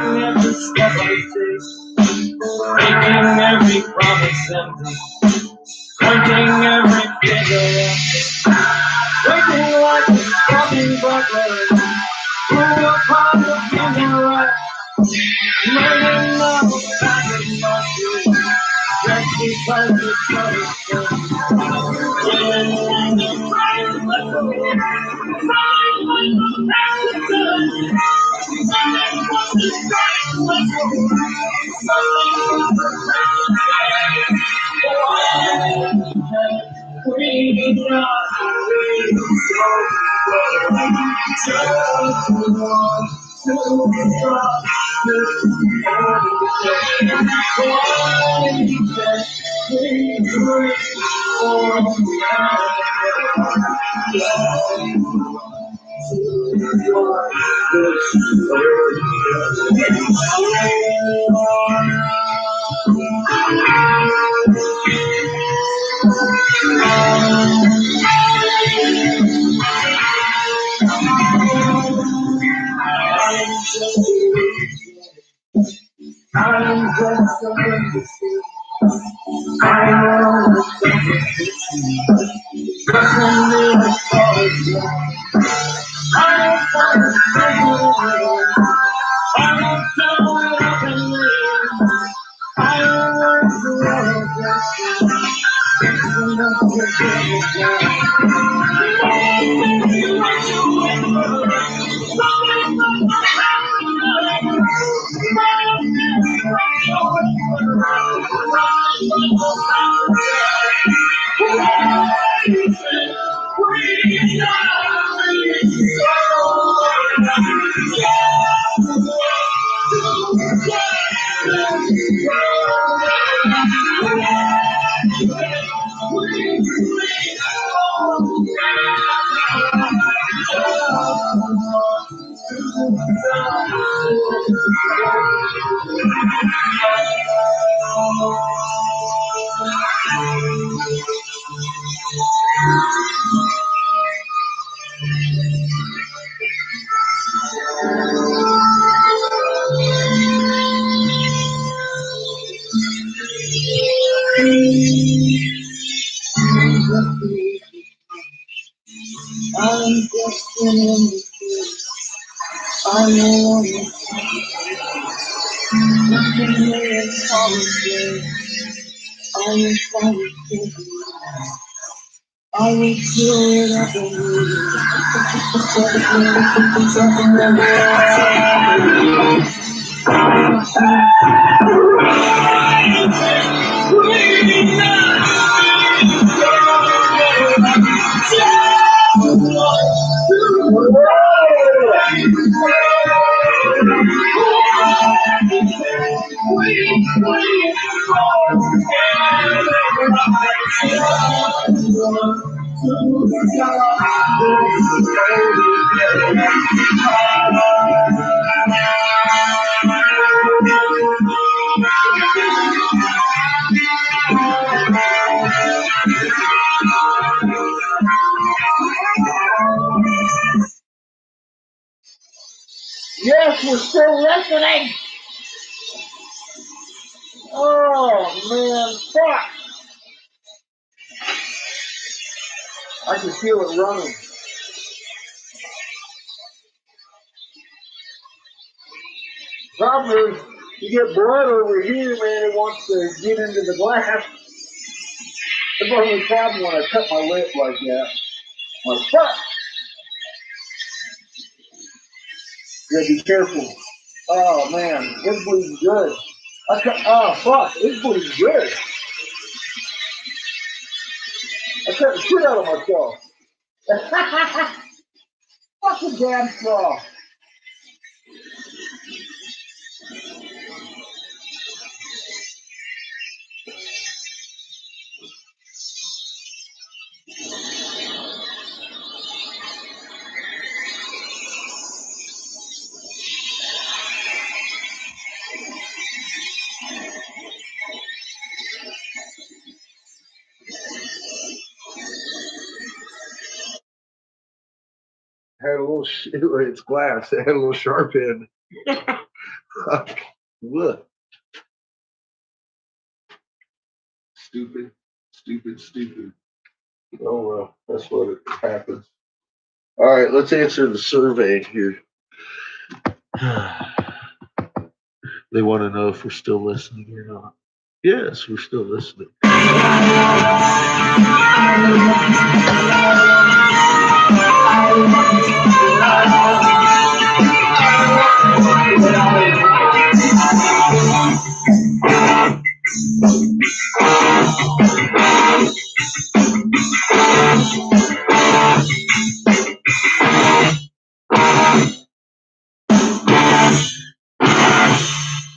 every step I take, breaking every promise empty, pointing every finger at me, breaking like a stopping butler, through upon the finger right, learning now back in my feet, just because the sun is setting. I'm just a I know it's nothing in the solid. I'm trying to I'm so up and live. I learned to love it. It's enough to get I'm just an industry. I'm alone. Nothing is solid. I'm trying to think. I will fill it up and yes, we're still listening. Oh man, fuck! I can feel it running. Problem is, you get blood over here, man. It wants to get into the glass. That's the only problem when I cut my lip like that. Like, fuck! You gotta be careful. Oh man, it's bleeding good. Oh fuck, it's bleeding good. I cut the shit out of myself. Fucking damn straw. Had a little, it's glass. It had a little sharp end. What? Stupid, stupid, stupid. Oh well, that's what it happens. All right, let's answer the survey here. They want to know if we're still listening or not. Yes, we're still listening.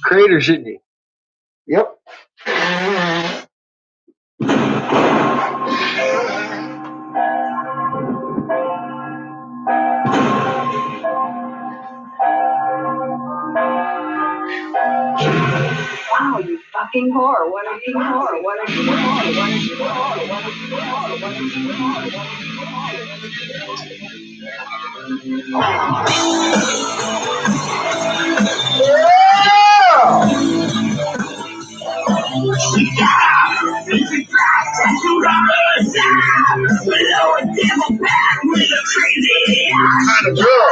Creators, isn't he? Yep. Wow, you fucking whore. What are you whore? What are you whore? What are you whore? What are you whore? What are you Kind of girl.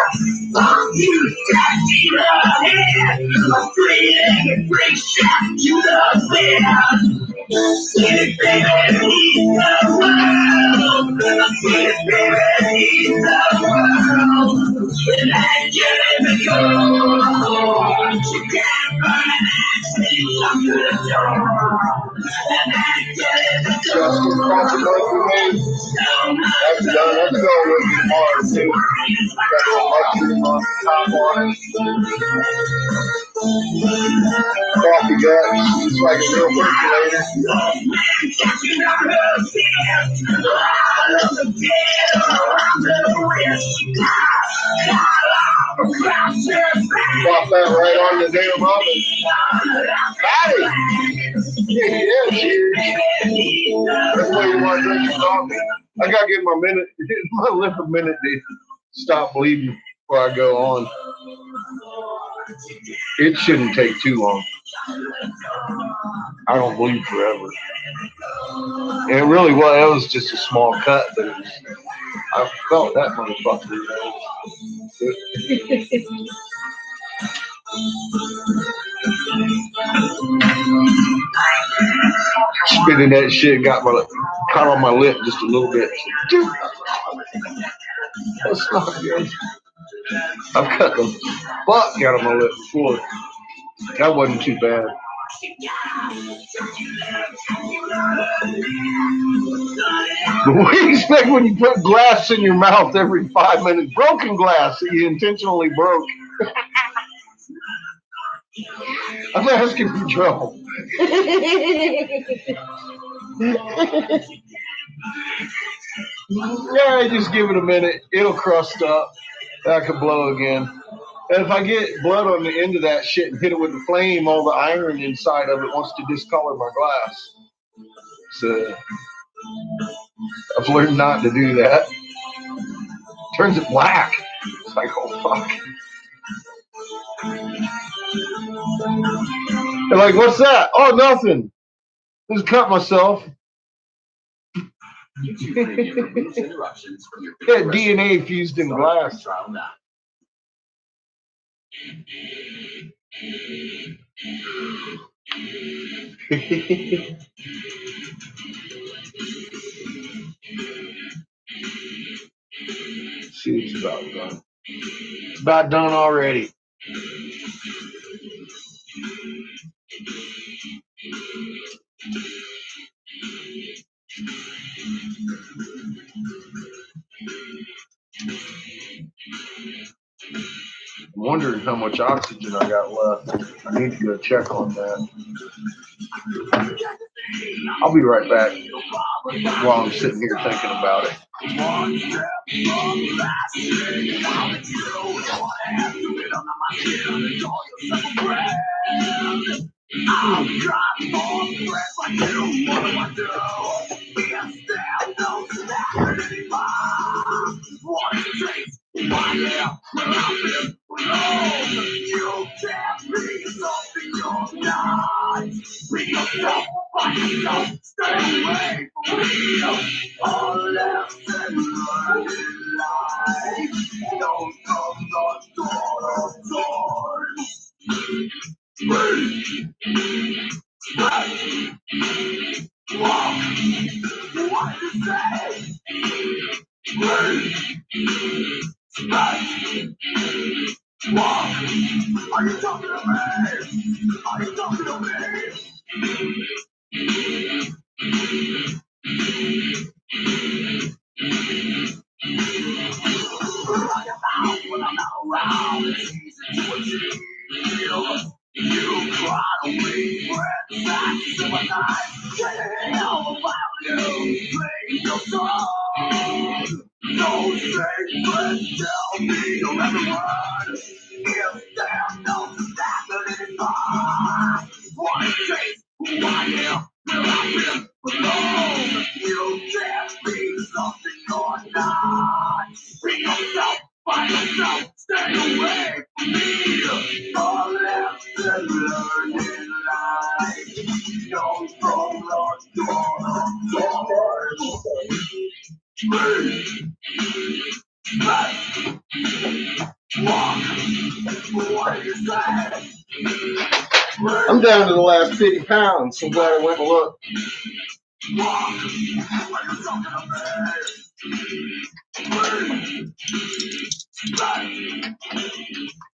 Coffee guts, it's like a real percolator. Drop that right on the damn oven. Patty! Yeah, cheers. That's why you want to drink your coffee. I gotta give my lip a minute to stop bleeding before I go on. It shouldn't take too long. I don't bleed forever. And it really was. It was just a small cut, but it was, I felt that motherfucker. Spitting that shit got caught on my lip just a little bit. That's not good. I've cut the fuck out of my lip before. That wasn't too bad. But what do you expect when you put glass in your mouth every 5 minutes? Broken glass that you intentionally broke. I'm asking for trouble. Yeah, just give it a minute. It'll crust up. I could blow again. And if I get blood on the end of that shit and hit it with the flame, all the iron inside of it wants to discolor my glass. So I've learned not to do that. Turns it black. It's like, oh fuck. They're like, what's that? Oh, nothing. Just cut myself. Yeah, DNA fused in glass. See, it's about done. It's about done already. I'm wondering how much oxygen I got left. I need to go check on that. I'll be right back while I'm sitting here thinking about it. all night. Bring yourself, find yourself, stay away from me. All left and right in life. Don't come the door of doors. Walk, what you say? Walk, are you talking to me? Are you talking to me? Right about when I'm not around, it's easy to achieve. You cry to me, breath back to my night. Can't hell about you, play your song. Don't say, but tell me your every word. If there no staggering in mind, what it takes, who I am, where I've been alone. You can't be something you're not. Be yourself, find yourself, stay away from me. All left and learn in life. Don't throw the door. I'm down to the last 50 pounds. I'm glad I went and looked.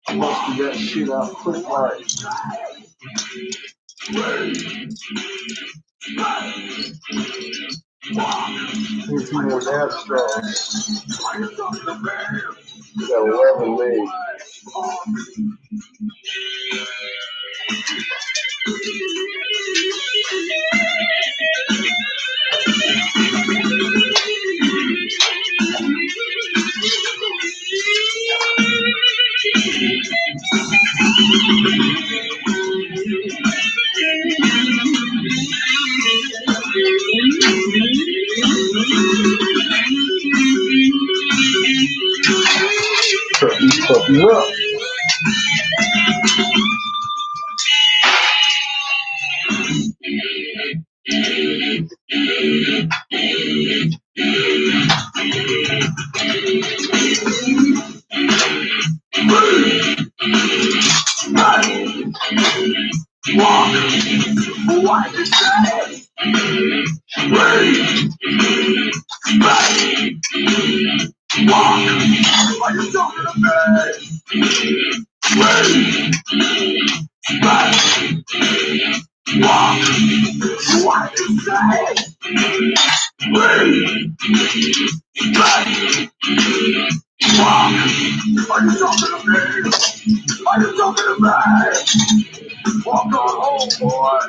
I must get that shit out quick like. Here's some more dad straws. We got 11 legs. Cut these puppies up. What you say? Walk. Are you talking to me? Walk. What you say? Walk. Are you talking to me? Are you talking to me? Walk on home, boy.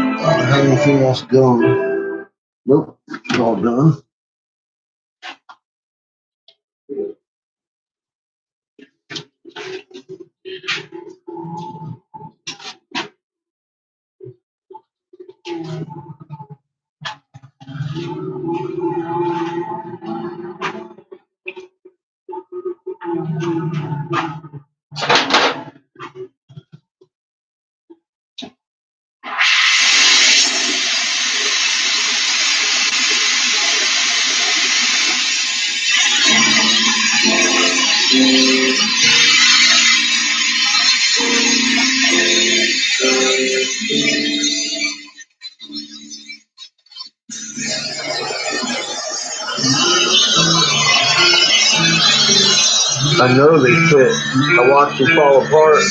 I don't have anything else going. Nope, it's all done. I know they quit. I watched it fall apart.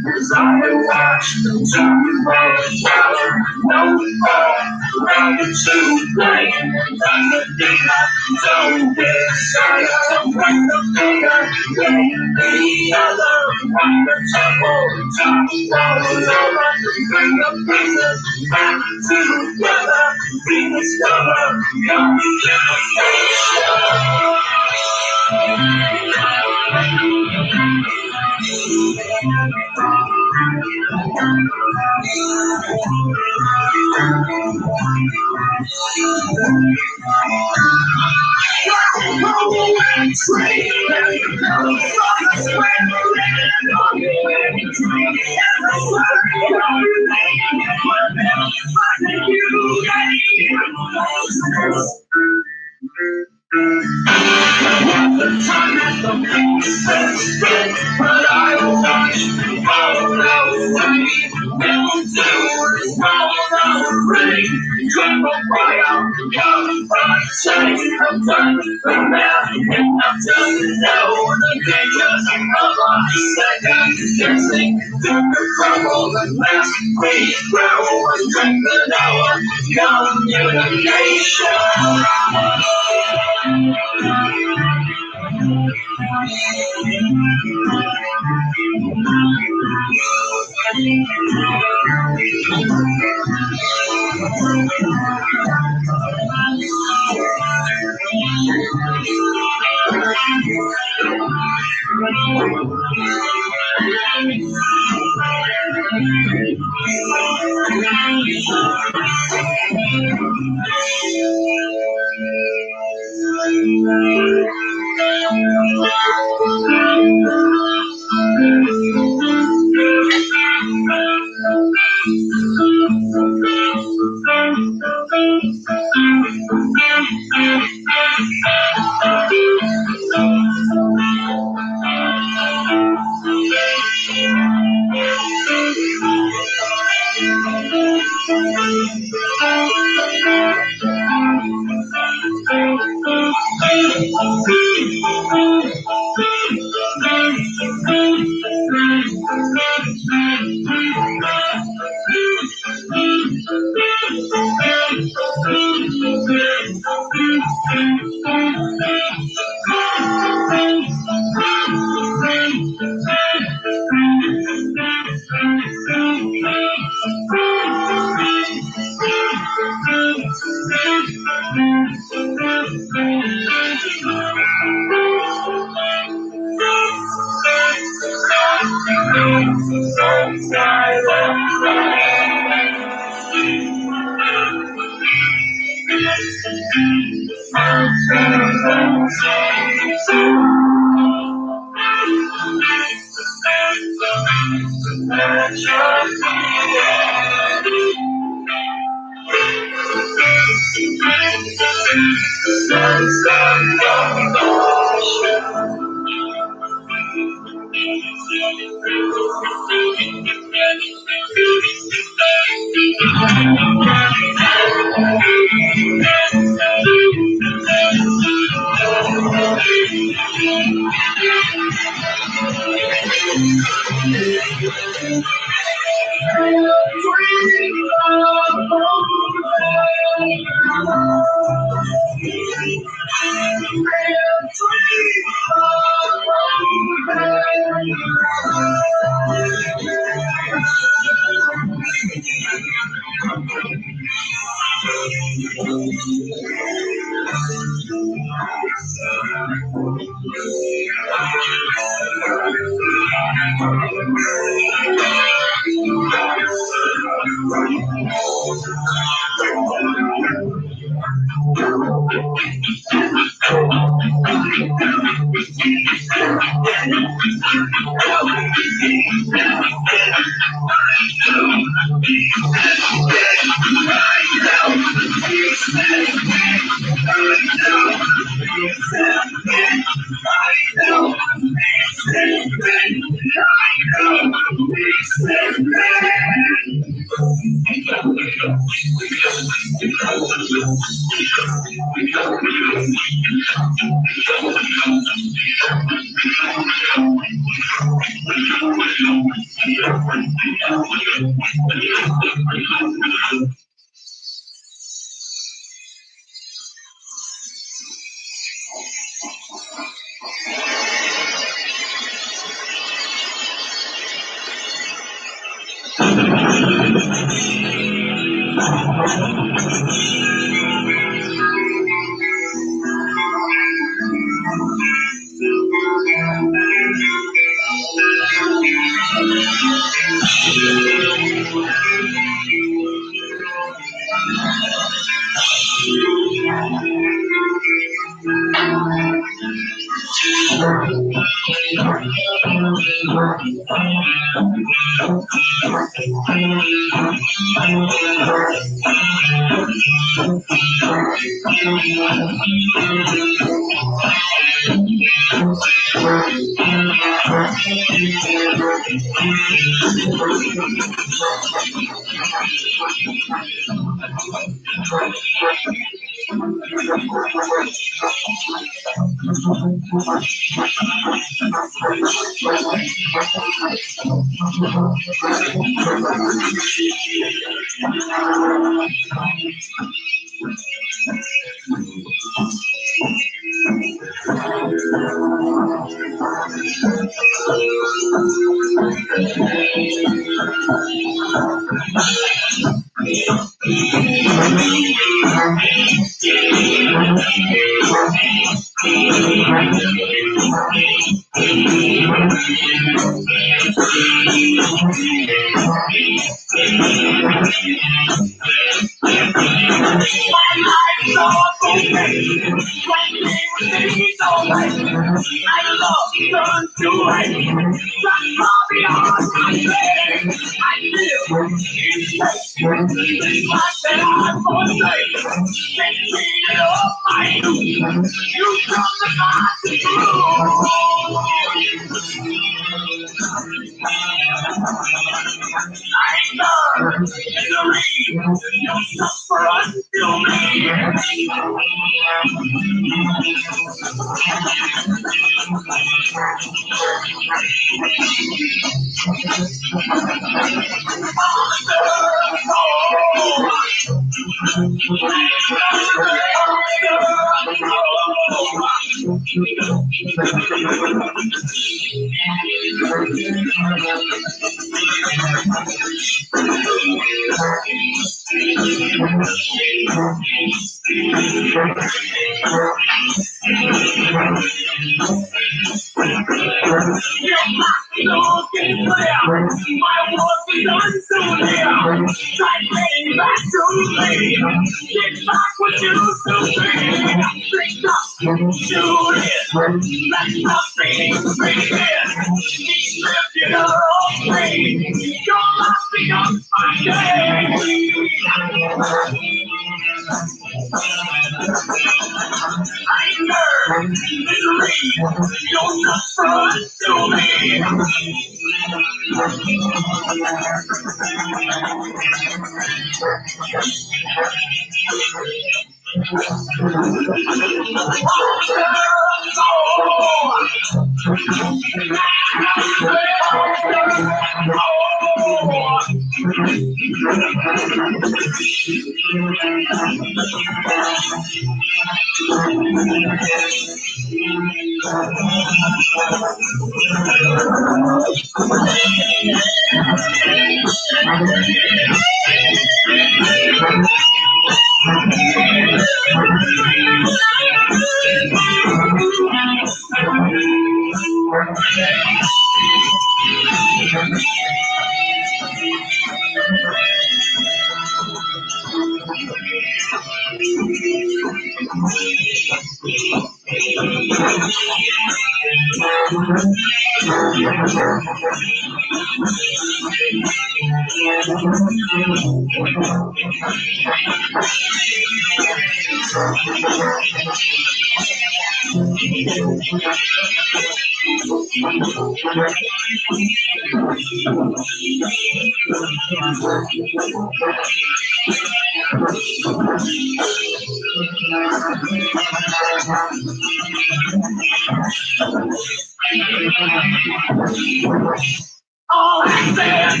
All I said,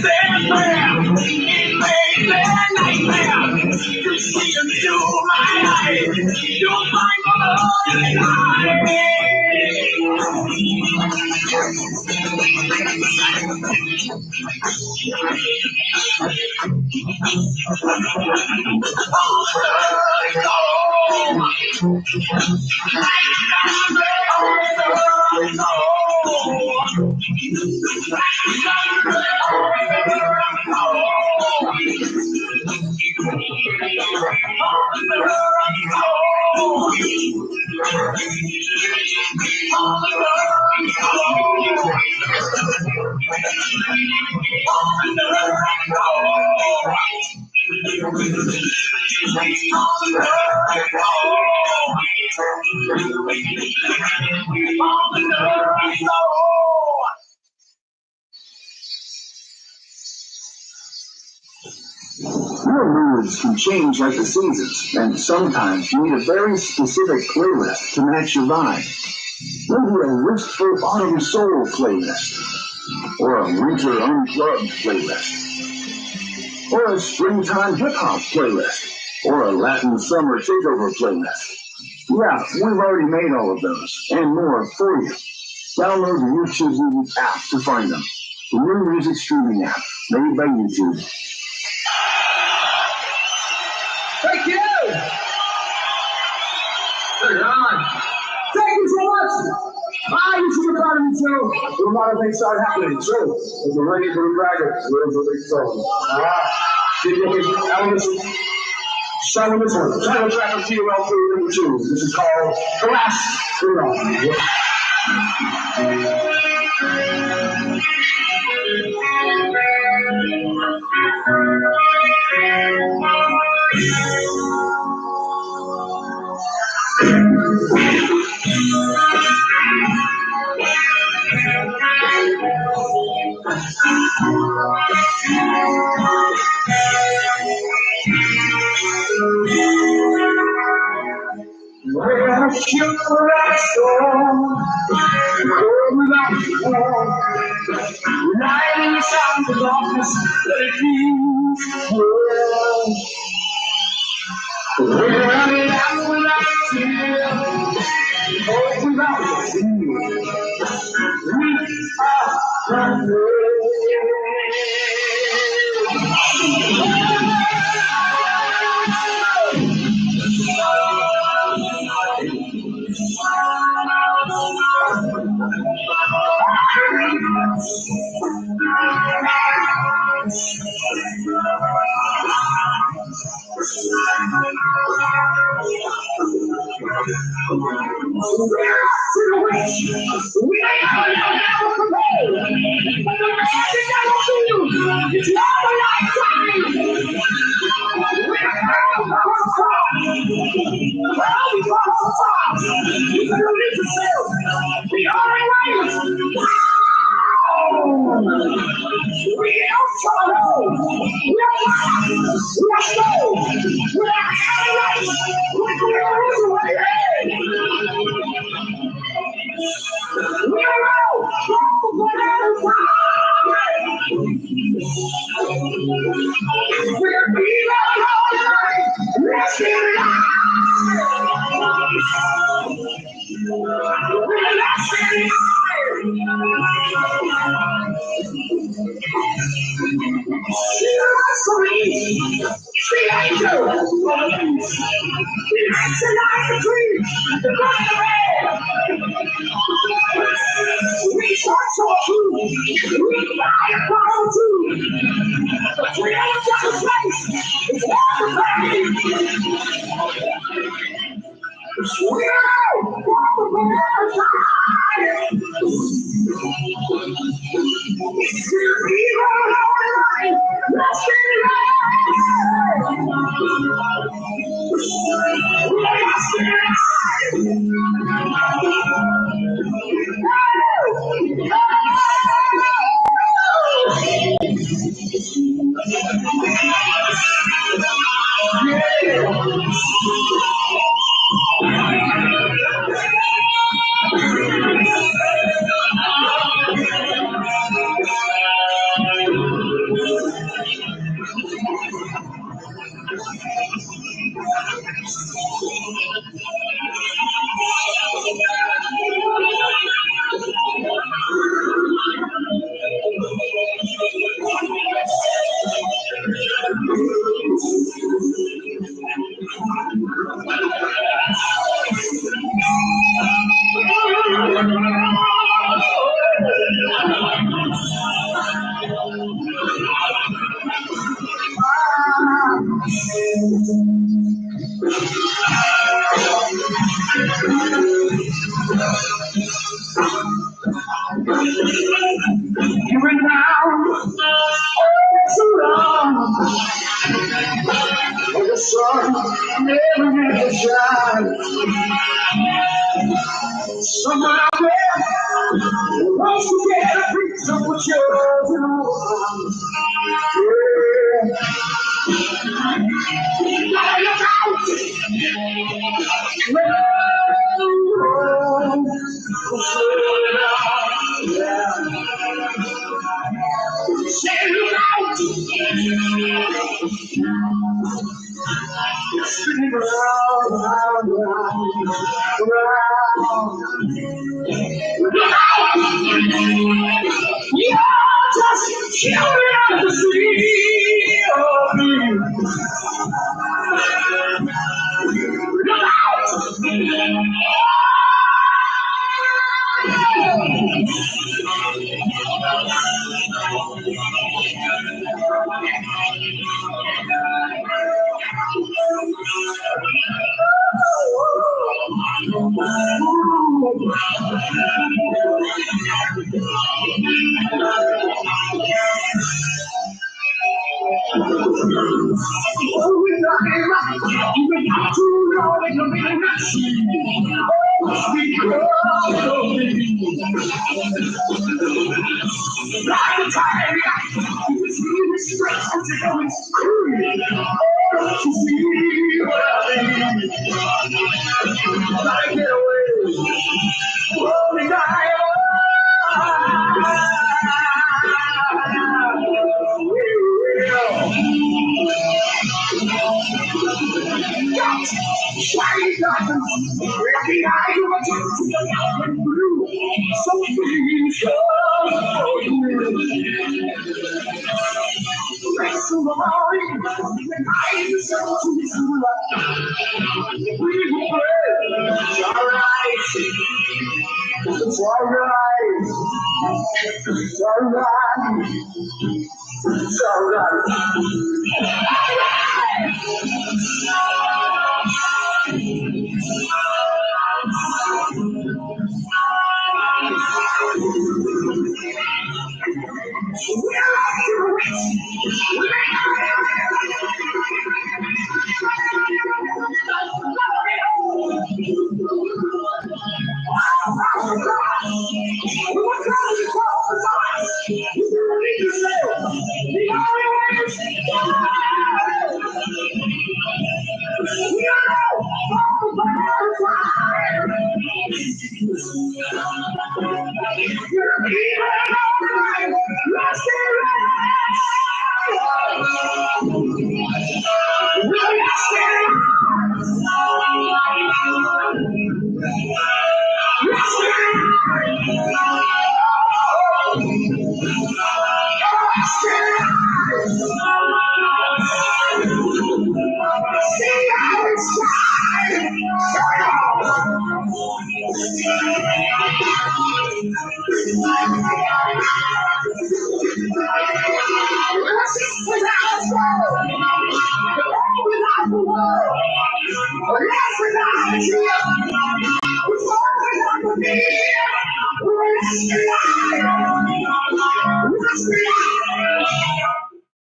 it makes me nightmare. You see into my eyes, you'll find Your moods can change like the seasons, and sometimes you need a very specific playlist to match your vibe. Maybe a wistful autumn soul playlist, or a winter unplugged playlist, or a springtime hip hop playlist, or a Latin summer takeover playlist. Yeah, we've already made all of those, and more for you. Download the YouTube Music app to find them. The new music streaming app made by YouTube. Thank you! Good on. Thank you so much! You should be proud of me too. A lot of things start happening too. There's a ready for the braggers. There's a big song. Alright. Keep looking. Elements. Shine this one. Title track of TML 3 number 2. This is called Glass Run. When a shipwreck storm, without home, night inside the darkness, let it be. When I'm out without fear, hope without fear, we are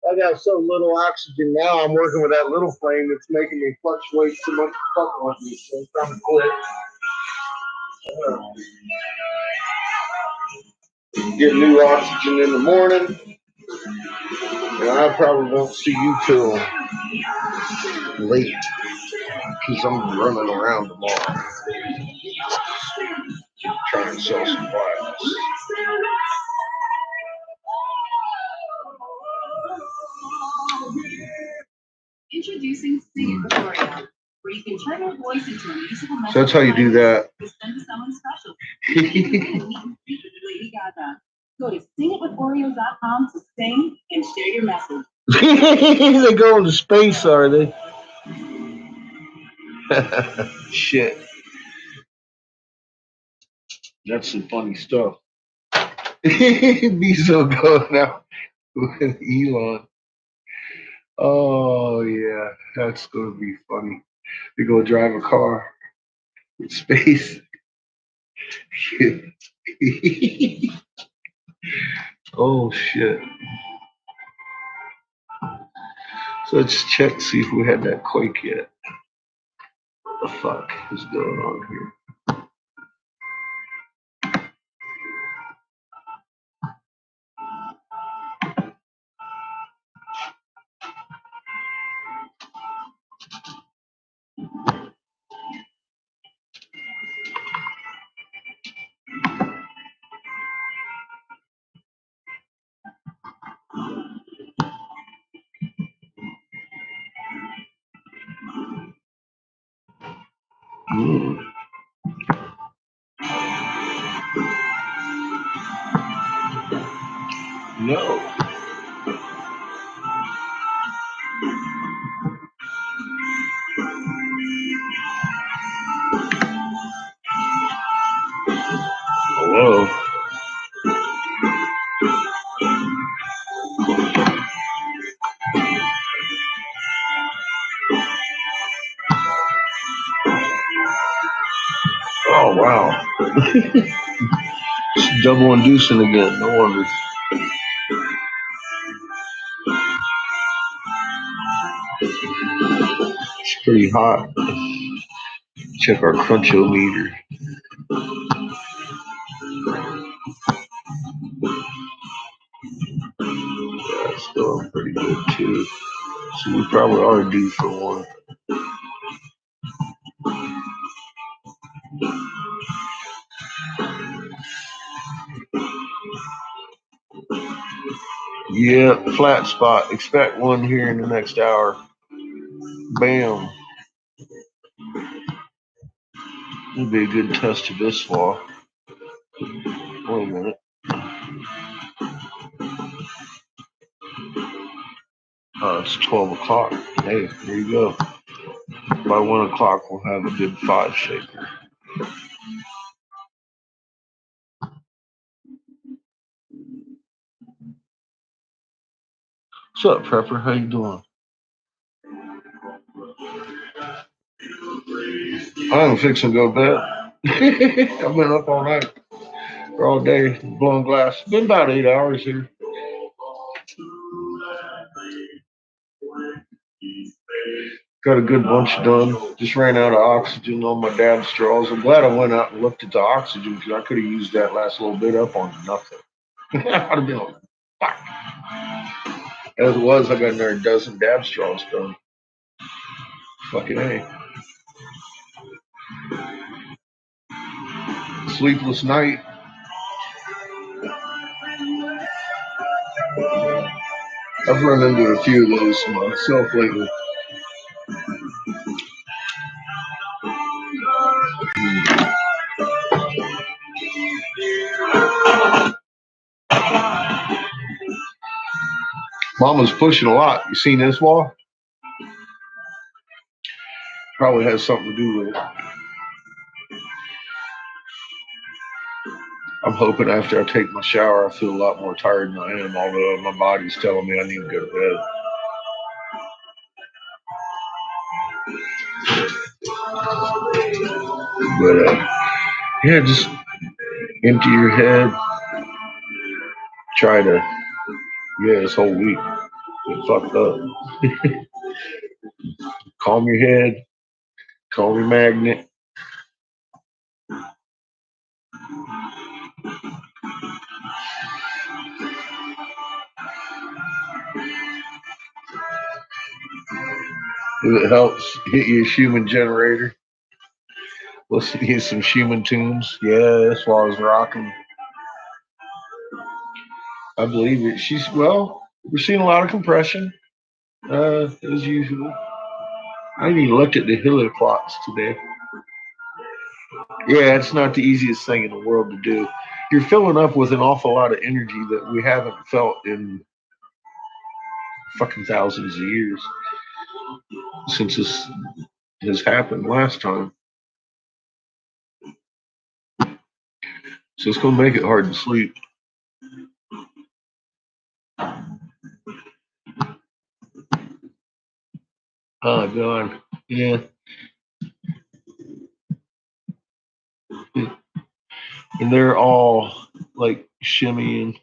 I got so little oxygen now. I'm working with that little flame that's making me fluctuate too much. Fuck with me, so I'm trying to quit. Get new oxygen in the morning, and I probably won't see you till late because I'm running around tomorrow trying to sell some files. Introducing Sing It with Oreo, where you can turn your voice into a musical message. So that's how you do that. To send to someone special. You can meet and speak with Lady Gaga. Go to singitwithoreo.com to sing and share your message. They go into space, are they? Shit. That's some funny stuff. Bezos going out with Elon. Oh, yeah. That's going to be funny. They go drive a car in space. Oh, shit. So let's check, see if we had that quake yet. What the fuck is going on here? No. Hello. Oh, wow. It's double inducing again. No wonder. It's pretty hot. Check our crunchometer. Yeah, it's going pretty good too. So we probably are due for one. Yeah, flat spot. Expect one here in the next hour. Bam. It'll be a good test of this wall. Wait a minute. It's 12 o'clock. Hey, there you go. By 1 o'clock, we'll have a good 5 shaker. What's up, Prepper? How you doing? I'm fixing to go to bed. I've been up all night, or all day, blowing glass. Been about 8 hours here. Got a good bunch done. Just ran out of oxygen on my dad's straws. I'm glad I went out and looked at the oxygen because I could have used that last little bit up on nothing. I'd have been like, fuck. As it was, I got another dozen dab straws done. Fucking A. Sleepless night. I've run into a few of those myself lately. Mama's pushing a lot. You seen this wall? Probably has something to do with it. I'm hoping after I take my shower, I feel a lot more tired than I am, although my body's telling me I need to go to bed. But, yeah, just empty your head. Try to, this whole week, get fucked up. Calm your head, calm your magnet. If it helps, hit you a Schumann generator. Listen to some Schumann tunes. Yeah, that's why I was rocking. I believe it. We're seeing a lot of compression, as usual. I haven't even looked at the helio clocks today. Yeah, it's not the easiest thing in the world to do. You're filling up with an awful lot of energy that we haven't felt in fucking thousands of years since this has happened last time. So it's going to make it hard to sleep. Oh, God. Yeah. And they're all like shimmying.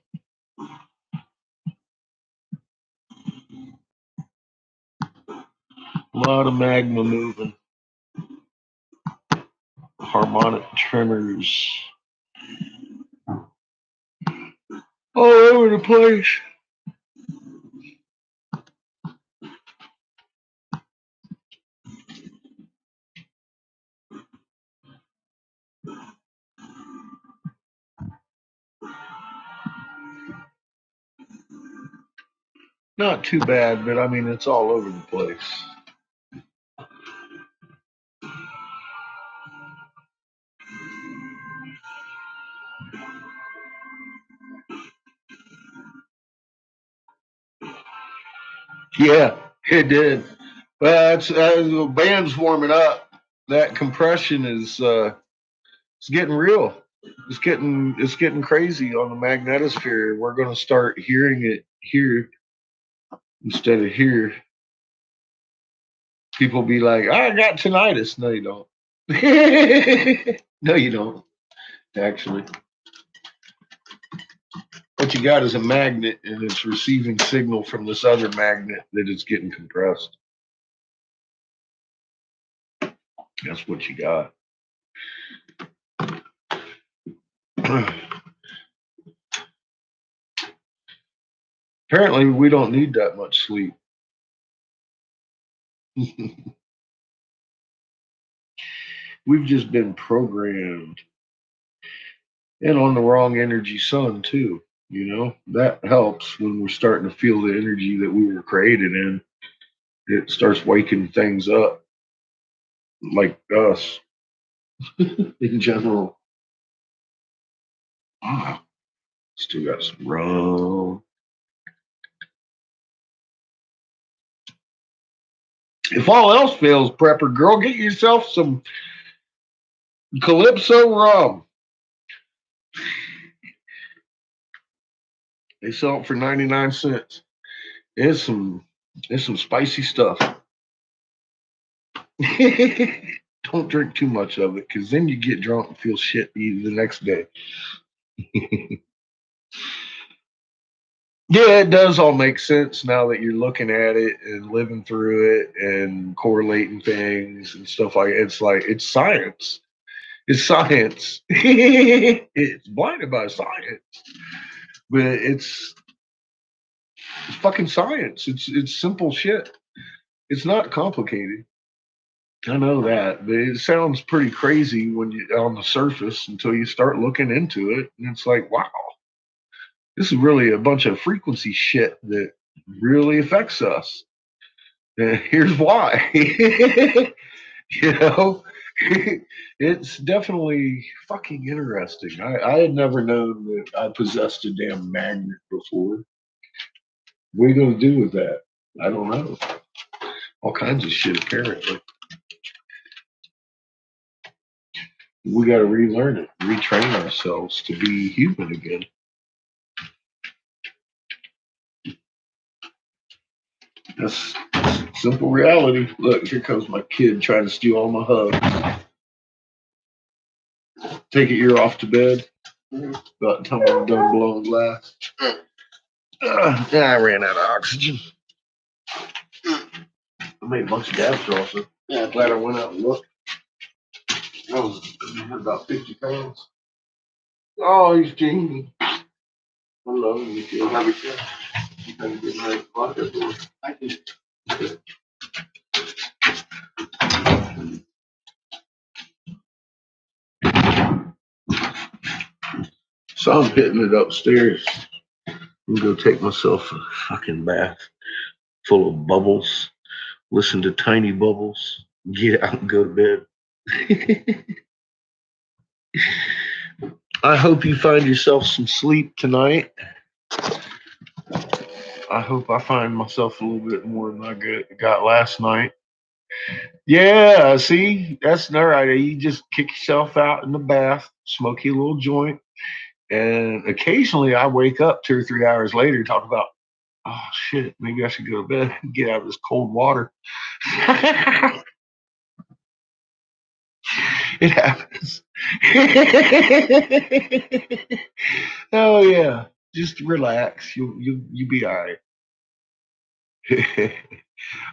A lot of magma moving. Harmonic tremors. All over the place. Not too bad, but I mean, it's all over the place. Yeah, it did. Well, it's the band's warming up. That compression is it's getting real. It's getting crazy on the magnetosphere. We're going to start hearing it here instead of here. People be like, I got tinnitus. No, you don't. No, you don't. Actually, what you got is a magnet, and it's receiving signal from this other magnet that is getting compressed. That's what you got. Apparently, we don't need that much sleep. We've just been programmed. And on the wrong energy sun, too. You know, that helps when we're starting to feel the energy that we were created in. It starts waking things up, like us in general. Ah, still got some rum. If all else fails, prepper girl, get yourself some Calypso rum. They sell it for 99 cents. It's some spicy stuff. Don't drink too much of it, because then you get drunk and feel shit the next day. Yeah, it does all make sense now that you're looking at it and living through it and correlating things and stuff like it. It's like, it's science. It's science. It's blinded by science. But it's fucking science. It's simple shit. It's not complicated. I know that, but it sounds pretty crazy when you on the surface until you start looking into it, and it's like, wow, this is really a bunch of frequency shit that really affects us. And here's why. You know, it's definitely fucking interesting. I had never known that I possessed a damn magnet before. What are you going to do with that? I don't know. All kinds of shit, apparently. We got to relearn it, retrain ourselves to be human again. That's simple reality. Look, here comes my kid trying to steal all my hugs. Take it, you're off to bed. About the time I'm done blowing glass. I ran out of oxygen. I made a bunch of dabs also. Yeah, glad I went out and looked. I had about 50 pounds. Oh, he's Jamie. I love him. You have a good. You have a good night. I do. So I'm hitting it upstairs. I'm gonna go take myself a fucking bath full of bubbles, listen to tiny bubbles, get out and go to bed. I hope you find yourself some sleep tonight. I hope I find myself a little bit more than I got last night. Yeah, see, that's all right. You just kick yourself out in the bath, smoke your little joint, and occasionally I wake up 2 or 3 hours later and talk about, oh shit, maybe I should go to bed and get out of this cold water. It happens. Oh yeah, just relax. You'll be all right.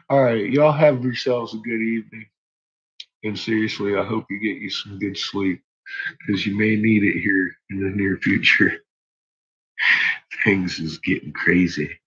All right, y'all have yourselves a good evening. And seriously, I hope you get you some good sleep because you may need it here in the near future. Things is getting crazy.